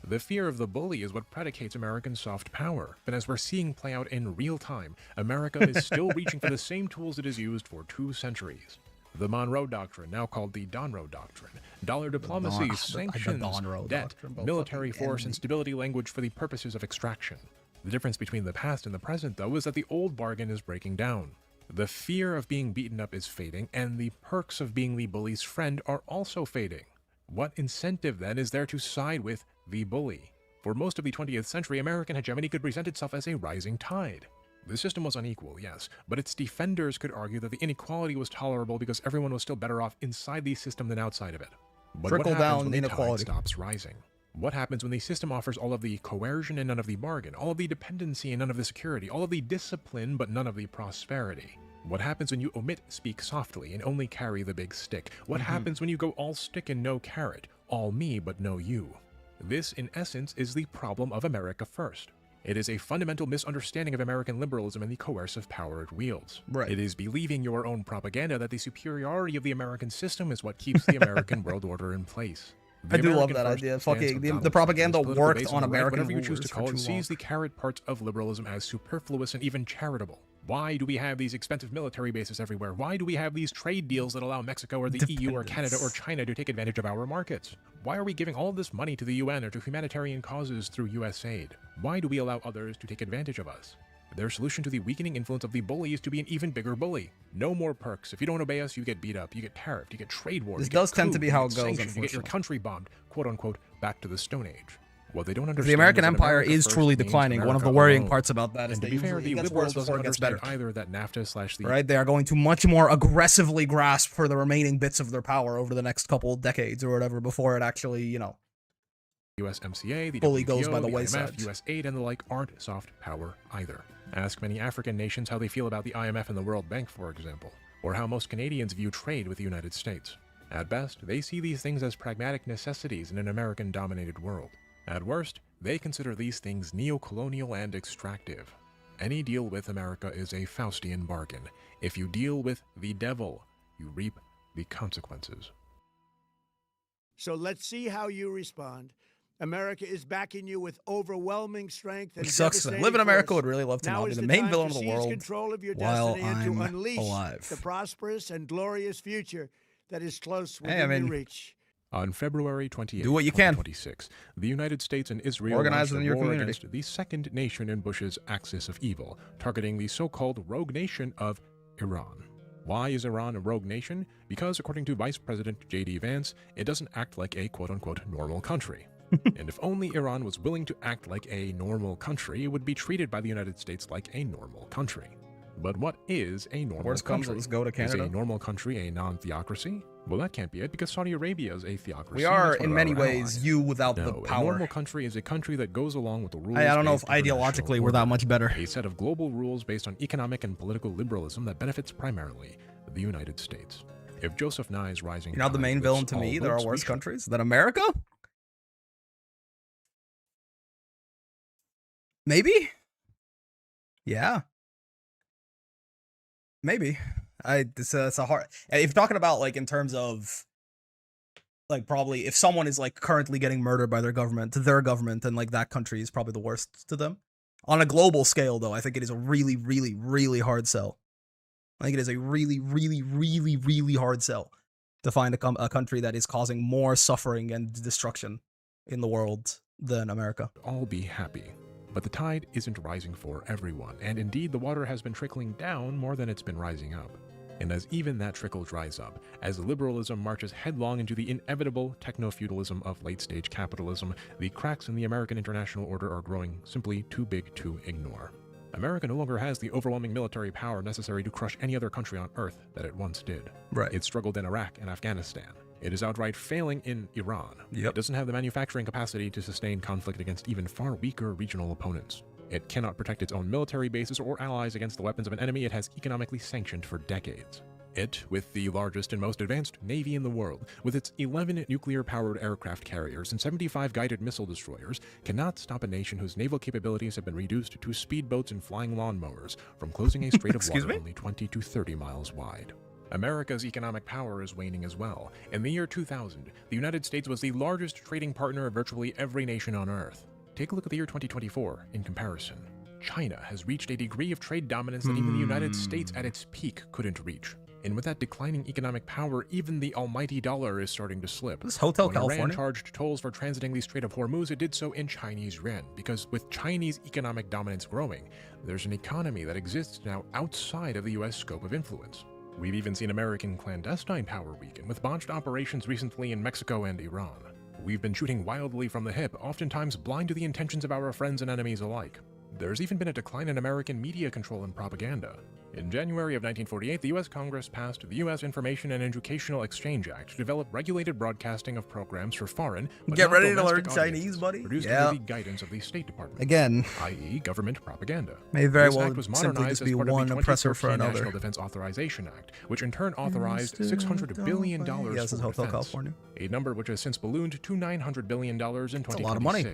The fear of the bully is what predicates American soft power. But as we're seeing play out in real time, America is still reaching for the same tools it has used for 2 centuries. The Monroe Doctrine, now called the Donroe Doctrine. Dollar diplomacy, sanctions, debt, military force, and stability language for the purposes of extraction. The difference between the past and the present, though, is that the old bargain is breaking down. The fear of being beaten up is fading, and the perks of being the bully's friend are also fading. What incentive, then, is there to side with the bully? For most of the 20th century, American hegemony could present itself as a rising tide. The system was unequal, yes, but its defenders could argue that the inequality was tolerable because everyone was still better off inside the system than outside of it. But what happens when the tide stops rising? What happens when the system offers all of the coercion and none of the bargain, all of the dependency and none of the security, all of the discipline but none of the prosperity? What happens when you omit speak softly and only carry the big stick? What happens when you go all stick and no carrot, all me but no you? This, in essence, is the problem of America First. It is a fundamental misunderstanding of American liberalism and the coercive power it wields. Right. It is believing your own propaganda that the superiority of the American system is what keeps the American world order in place. I do love that idea. Fucking the propaganda worked on American whatever you choose rulers to call for it, too sees the carrot parts of liberalism as superfluous and even charitable. Why do we have these expensive military bases everywhere? Why do we have these trade deals that allow Mexico or the EU or Canada or China to take advantage of our markets? Why are we giving all of this money to the UN or to humanitarian causes through US aid? Why do we allow others to take advantage of us? Their solution to the weakening influence of the bully is to be an even bigger bully. No more perks. If you don't obey us, you get beat up, you get tariffed, you get trade wars. This does tend to be how it goes, you get your country bombed, quote unquote, back to the Stone Age. What they don't understand the American is that Empire America is First truly means declining. One of the America worrying alone. parts about that is And to that be fair, usually the it gets liberal worse doesn't before it gets better. understand either that NAFTA / the Right? They are going to much more aggressively grasp for the remaining bits of their power over the next couple of decades or whatever before it actually, you know, USMCA, the fully WTO, goes by the IMF, wayside. US aid, and the like aren't soft power either. Ask many African nations how they feel about the IMF and the World Bank, for example, or how most Canadians view trade with the United States. At best, they see these things as pragmatic necessities in an American-dominated world. At worst, they consider these things neo-colonial and extractive. Any deal with America is a Faustian bargain. If you deal with the devil, you reap the consequences. So let's see how you respond. America is backing you with overwhelming strength and Which sucks. To live in America would really love to now not be is the the main time villain to of the seize world control of your while destiny and to I'm unleash alive. the prosperous and glorious future that is close Hey, within I mean, your reach. On February 28, do what you can. 2026, the United States and Israel Organize launched in a your war community. against the second nation in Bush's axis of evil, targeting the so-called rogue nation of Iran. Why is Iran a rogue nation? Because, according to Vice President J.D. Vance, it doesn't act like a quote-unquote normal country. And if only Iran was willing to act like a normal country, it would be treated by the United States like a normal country. But what is a normal Worst comes, country? let's go to Canada. Is a normal country a non-theocracy? Well, that can't be it, because Saudi Arabia is a theocracy. We are, That's one in of many our ways, allies. you without No, the a power. normal country is a country that goes along with the rules. I don't know if based ideologically international we're that order. much better. A set of global rules based on economic and political liberalism that benefits primarily the United States. If Joseph Nye's rising You're not the tide main lifts villain to all me. There are boats, we worse shall. countries than America? Maybe? Yeah. Maybe. It's a hard. If you're talking about like in terms of like probably if someone is like currently getting murdered by their government, then like that country is probably the worst to them. On a global scale, though, I think it is a really, really, really hard sell. I think it is a really, really, really, really hard sell to find a country that is causing more suffering and destruction in the world than America. All be happy. But the tide isn't rising for everyone, and indeed the water has been trickling down more than it's been rising up. And as even that trickle dries up, as liberalism marches headlong into the inevitable techno-feudalism of late-stage capitalism, the cracks in the American international order are growing simply too big to ignore. America no longer has the overwhelming military power necessary to crush any other country on Earth that it once did. Right. It struggled in Iraq and Afghanistan. It is outright failing in Iran. Yep. It doesn't have the manufacturing capacity to sustain conflict against even far weaker regional opponents. It cannot protect its own military bases or allies against the weapons of an enemy it has economically sanctioned for decades. It, with the largest and most advanced navy in the world, with its 11 nuclear-powered aircraft carriers and 75 guided missile destroyers, cannot stop a nation whose naval capabilities have been reduced to speedboats and flying lawnmowers from closing a strait of water only 20 to 30 miles wide. America's economic power is waning as well. In the year 2000, the United States was the largest trading partner of virtually every nation on Earth. Take a look at the year 2024 in comparison. China has reached a degree of trade dominance that even the United States at its peak couldn't reach. And with that declining economic power, even the almighty dollar is starting to slip. This Hotel when California Iran charged tolls for transiting the Strait of Hormuz, it did so in Chinese yuan, because with Chinese economic dominance growing, there's an economy that exists now outside of the US scope of influence. We've even seen American clandestine power weaken, with botched operations recently in Mexico and Iran. We've been shooting wildly from the hip, oftentimes blind to the intentions of our friends and enemies alike. There's even been a decline in American media control and propaganda. In January of 1948, the U.S. Congress passed the U.S. Information and Educational Exchange Act to develop regulated broadcasting of programs for foreign, but get not ready to domestic learn Chinese, audiences, buddy. produced Yeah. under the guidance of the State Department. Again, i.e., government propaganda. may very This well act was simply modernized just as be part of one the oppressor for 2013 another. National Defense Authorization Act, which in turn authorized $600 billion Yeah, this is for Hotel defense, California. a number which has since ballooned to $900 billion in 2026. a lot of money.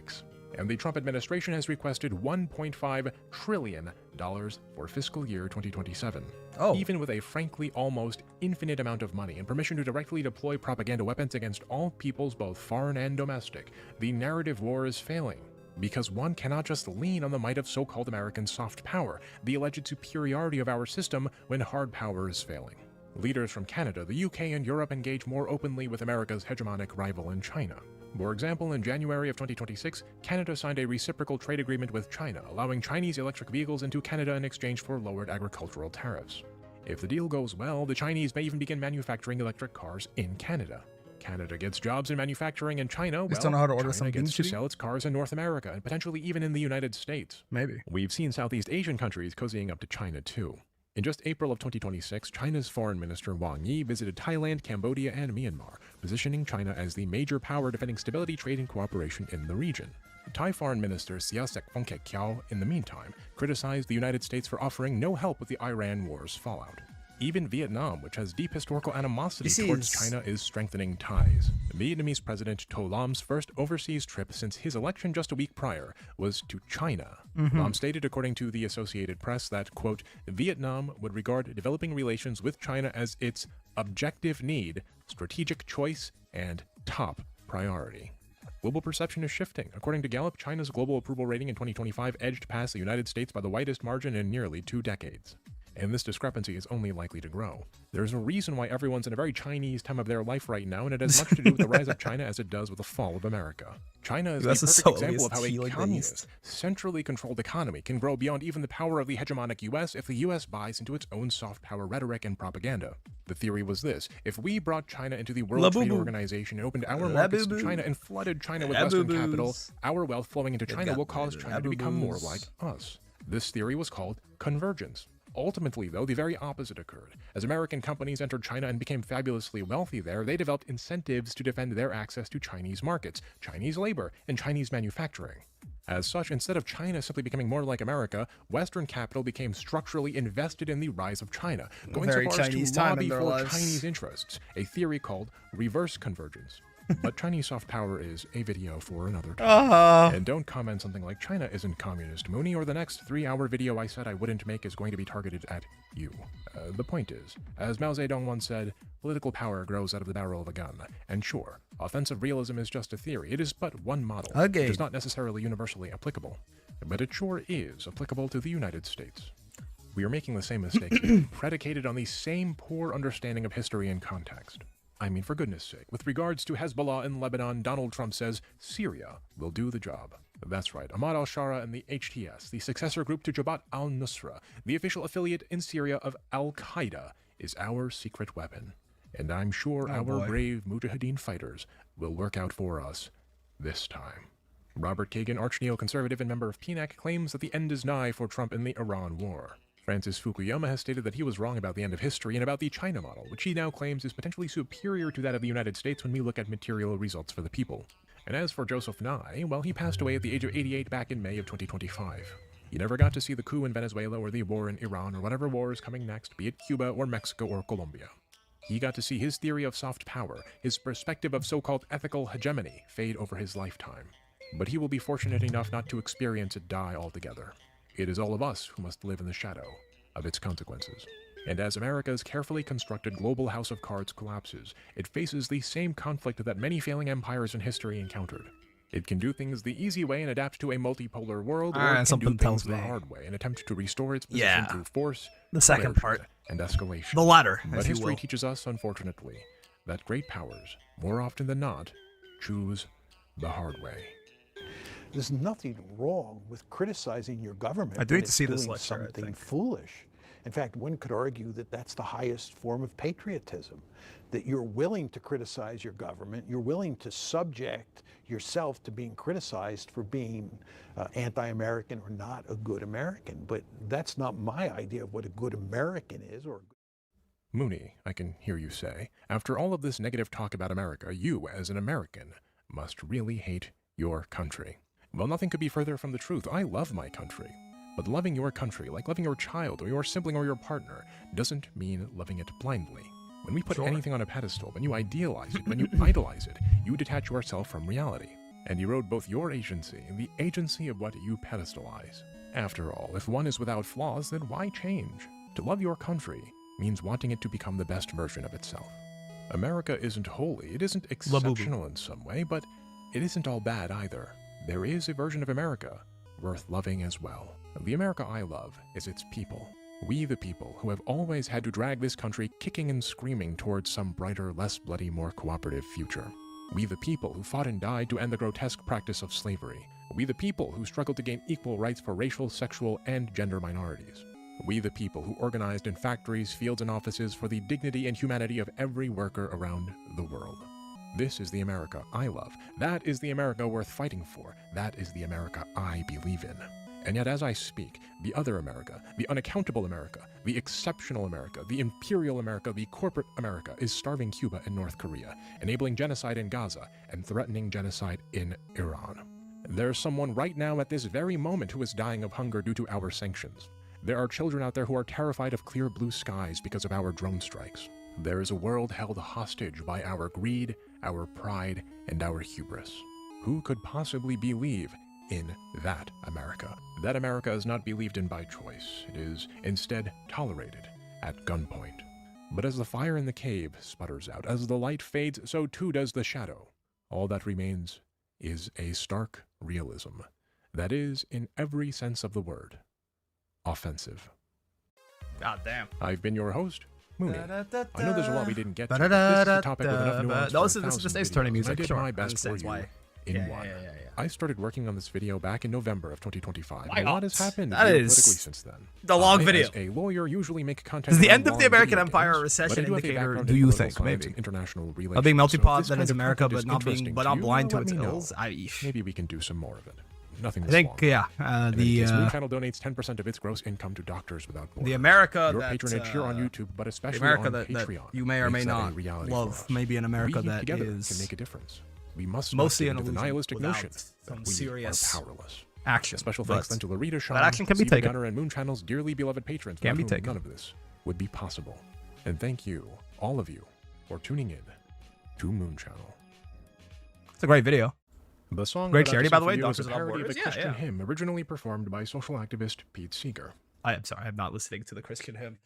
And the Trump administration has requested $1.5 trillion for fiscal year 2027. Oh. Even with a frankly almost infinite amount of money and permission to directly deploy propaganda weapons against all peoples, both foreign and domestic, the narrative war is failing. Because one cannot just lean on the might of so-called American soft power, the alleged superiority of our system when hard power is failing. Leaders from Canada, the UK, and Europe engage more openly with America's hegemonic rival in China. For example, in January of 2026, Canada signed a reciprocal trade agreement with China, allowing Chinese electric vehicles into Canada in exchange for lowered agricultural tariffs. If the deal goes well, the Chinese may even begin manufacturing electric cars in Canada. Canada gets jobs in manufacturing, and China, Just don't know how to order China some gets to kimchi? sell its cars in North America, and potentially even in the United States. Maybe. We've seen Southeast Asian countries cozying up to China too. In just April of 2026, China's Foreign Minister Wang Yi visited Thailand, Cambodia, and Myanmar, positioning China as the major power defending stability, trade, and cooperation in the region. Thai Foreign Minister Sihasak Phuongketkeow, in the meantime, criticized the United States for offering no help with the Iran war's fallout. Even Vietnam, which has deep historical animosity towards China, is strengthening ties. Vietnamese President To Lam's first overseas trip since his election just a week prior was to China. Lam stated, according to the Associated Press, that, quote, Vietnam would regard developing relations with China as its objective need, strategic choice, and top priority. Global perception is shifting. According to Gallup, China's global approval rating in 2025 edged past the United States by the widest margin in nearly 2 decades. And this discrepancy is only likely to grow. There's a reason why everyone's in a very Chinese time of their life right now, and it has much to do with the rise of China as it does with the fall of America. China is the perfect example of how a communist, centrally controlled economy can grow beyond even the power of the hegemonic US if the US buys into its own soft power rhetoric and propaganda. The theory was this: if we brought China into the World Trade Organization and opened our markets to China and flooded China with Western capital, our wealth flowing into China will cause China to become more like us. This theory was called convergence. Ultimately, though, the very opposite occurred. As American companies entered China and became fabulously wealthy there, they developed incentives to defend their access to Chinese markets, Chinese labor, and Chinese manufacturing. As such, instead of China simply becoming more like America, Western capital became structurally invested in the rise of China, going so far as to lobby for Chinese interests, a theory called reverse convergence. But Chinese soft power is a video for another time. And don't comment something like China isn't communist, Mooney, or the next 3-hour video I said I wouldn't make is going to be targeted at you. The point is, as Mao Zedong once said, political power grows out of the barrel of a gun. And sure, offensive realism is just a theory. It is but one model. It is not necessarily universally applicable. But it sure is applicable to the United States. We are making the same mistakes, predicated on the same poor understanding of history and context. I mean, for goodness sake, with regards to Hezbollah in Lebanon, Donald Trump says Syria will do the job. That's right, Ahmad al-Shara and the HTS, the successor group to Jabhat al-Nusra, the official affiliate in Syria of al-Qaeda, is our secret weapon. And I'm sure our brave Mujahideen fighters will work out for us this time. Robert Kagan, arch-neoconservative and member of PNAC, claims that the end is nigh for Trump in the Iran war. Francis Fukuyama has stated that he was wrong about the end of history and about the China model, which he now claims is potentially superior to that of the United States when we look at material results for the people. And as for Joseph Nye, well, he passed away at the age of 88 back in May of 2025. He never got to see the coup in Venezuela or the war in Iran or whatever war is coming next, be it Cuba or Mexico or Colombia. He got to see his theory of soft power, his perspective of so-called ethical hegemony, fade over his lifetime. But he will be fortunate enough not to experience it die altogether. It is all of us who must live in the shadow of its consequences. And as America's carefully constructed global house of cards collapses, it faces the same conflict that many failing empires in history encountered. It can do things the easy way and adapt to a multipolar world, or it can do things the hard way and attempt to restore its position through force, the second part, and escalation. The latter, but history teaches us, unfortunately, that great powers, more often than not, choose the hard way. There's nothing wrong with criticizing your government. I do hate to see doing this lecture, something foolish. In fact, one could argue that that's the highest form of patriotism, that you're willing to criticize your government, you're willing to subject yourself to being criticized for being anti-American or not a good American. But that's not my idea of what a good American is. Or Mooney, I can hear you say, after all of this negative talk about America, you, as an American, must really hate your country. Well, nothing could be further from the truth. I love my country. But loving your country, like loving your child or your sibling or your partner, doesn't mean loving it blindly. When we put anything on a pedestal, when you idealize it, when you idolize it, you detach yourself from reality, and erode both your agency and the agency of what you pedestalize. After all, if one is without flaws, then why change? To love your country means wanting it to become the best version of itself. America isn't holy, it isn't exceptional in some way, but it isn't all bad either. There is a version of America worth loving as well. The America I love is its people. We the people who have always had to drag this country kicking and screaming towards some brighter, less bloody, more cooperative future. We the people who fought and died to end the grotesque practice of slavery. We the people who struggled to gain equal rights for racial, sexual, and gender minorities. We the people who organized in factories, fields, and offices for the dignity and humanity of every worker around the world. This is the America I love. That is the America worth fighting for. That is the America I believe in. And yet as I speak, the other America, the unaccountable America, the exceptional America, the imperial America, the corporate America is starving Cuba and North Korea, enabling genocide in Gaza, and threatening genocide in Iran. There's someone right now at this very moment who is dying of hunger due to our sanctions. There are children out there who are terrified of clear blue skies because of our drone strikes. There is a world held hostage by our greed, our pride, and our hubris. Who could possibly believe in that America? That America is not believed in by choice. It is instead tolerated at gunpoint. But as the fire in the cave sputters out, as the light fades, so too does the shadow. All that remains is a stark realism that is, in every sense of the word, offensive. God damn. I've been your host, Mooney. I know there's a lot we didn't get to, but this is a topic with enough nuance. No, this is just Ace Attorney music. I did sure. my best for you in one. I started working on this video back in November of 2025. A lot has happened politically since then. The long video. As a lawyer, usually make content. Is the end of the American Empire a recession indicator? Do you think? Maybe. International relations. Of being melting pot that is America, but not blind to its ills. Maybe we can do some more of it. Nothing. I think, yeah. The Moon Channel donates 10% of its gross income to Doctors Without Borders. The America your that patronage here on YouTube, but especially America on that Patreon, you may or may not love. Maybe an America that is can make a difference. We must mostly not get into the nihilistic notion some that we serious are powerless. Action. Special thanks then to Larita Shaw, that action can be Steve taken. Gunner, and Moon Channel's dearly beloved patrons. Can be without whom taken. None of this would be possible. And thank you, all of you, for tuning in to Moon Channel. It's a great video. The song great charity, by the way. Doctors Doctors is a Without parody of a Borders. Christian hymn originally performed by social activist Pete Seeger. I am sorry, I'm not listening to the Christian hymn.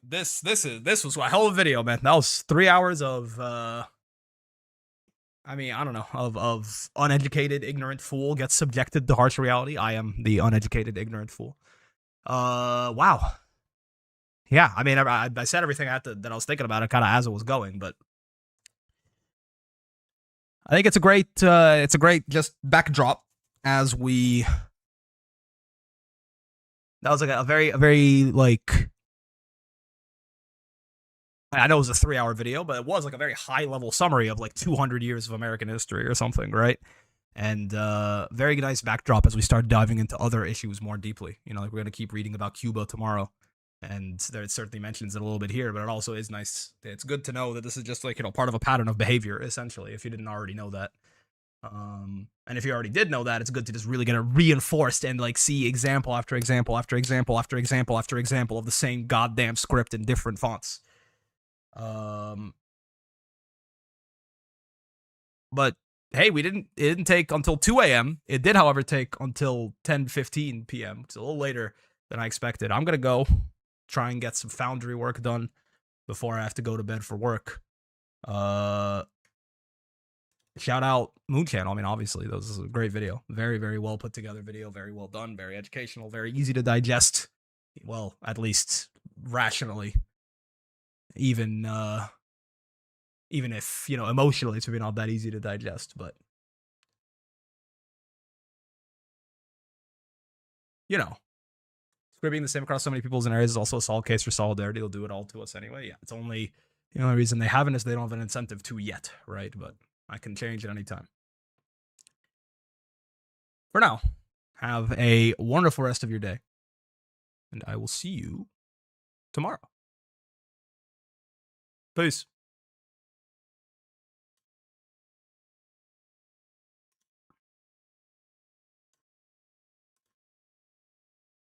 This was a hell of a video, man. That was 3 hours of I mean, I don't know, of uneducated, ignorant fool gets subjected to harsh reality. I am the uneducated, ignorant fool. Wow. Yeah, I mean, I said everything that I was thinking about it kind of as it was going, but I think it's a great just backdrop as we. That was like a very like. I know it was a 3-hour video, but it was like a very high level summary of like 200 years of American history or something, right? And very nice backdrop as we start diving into other issues more deeply. You know, like we're gonna keep reading about Cuba tomorrow, and there it certainly mentions it a little bit here, but it also is nice. It's good to know that this is just like, you know, part of a pattern of behavior, essentially, if you didn't already know that. And if you already did know that, it's good to just really get it reinforced and like see example after example after example after example after example of the same goddamn script in different fonts. But hey, it didn't take until 2 a.m. It did, however, take until 10:15 p.m. It's a little later than I expected. I'm gonna go try and get some Foundry work done before I have to go to bed for work. Shout out Moon Channel. I mean, obviously, this is a great video. Very, very well put together video. Very well done. Very educational. Very easy to digest. Well, at least rationally. Even if, you know, emotionally it's maybe not that easy to digest, but you know, scribbing the same across so many people's and areas is also a solid case for solidarity. They'll do it all to us anyway. Yeah, it's only the only reason they haven't is they don't have an incentive to yet, right? But I can change at any time. For now, have a wonderful rest of your day, and I will see you tomorrow. Peace.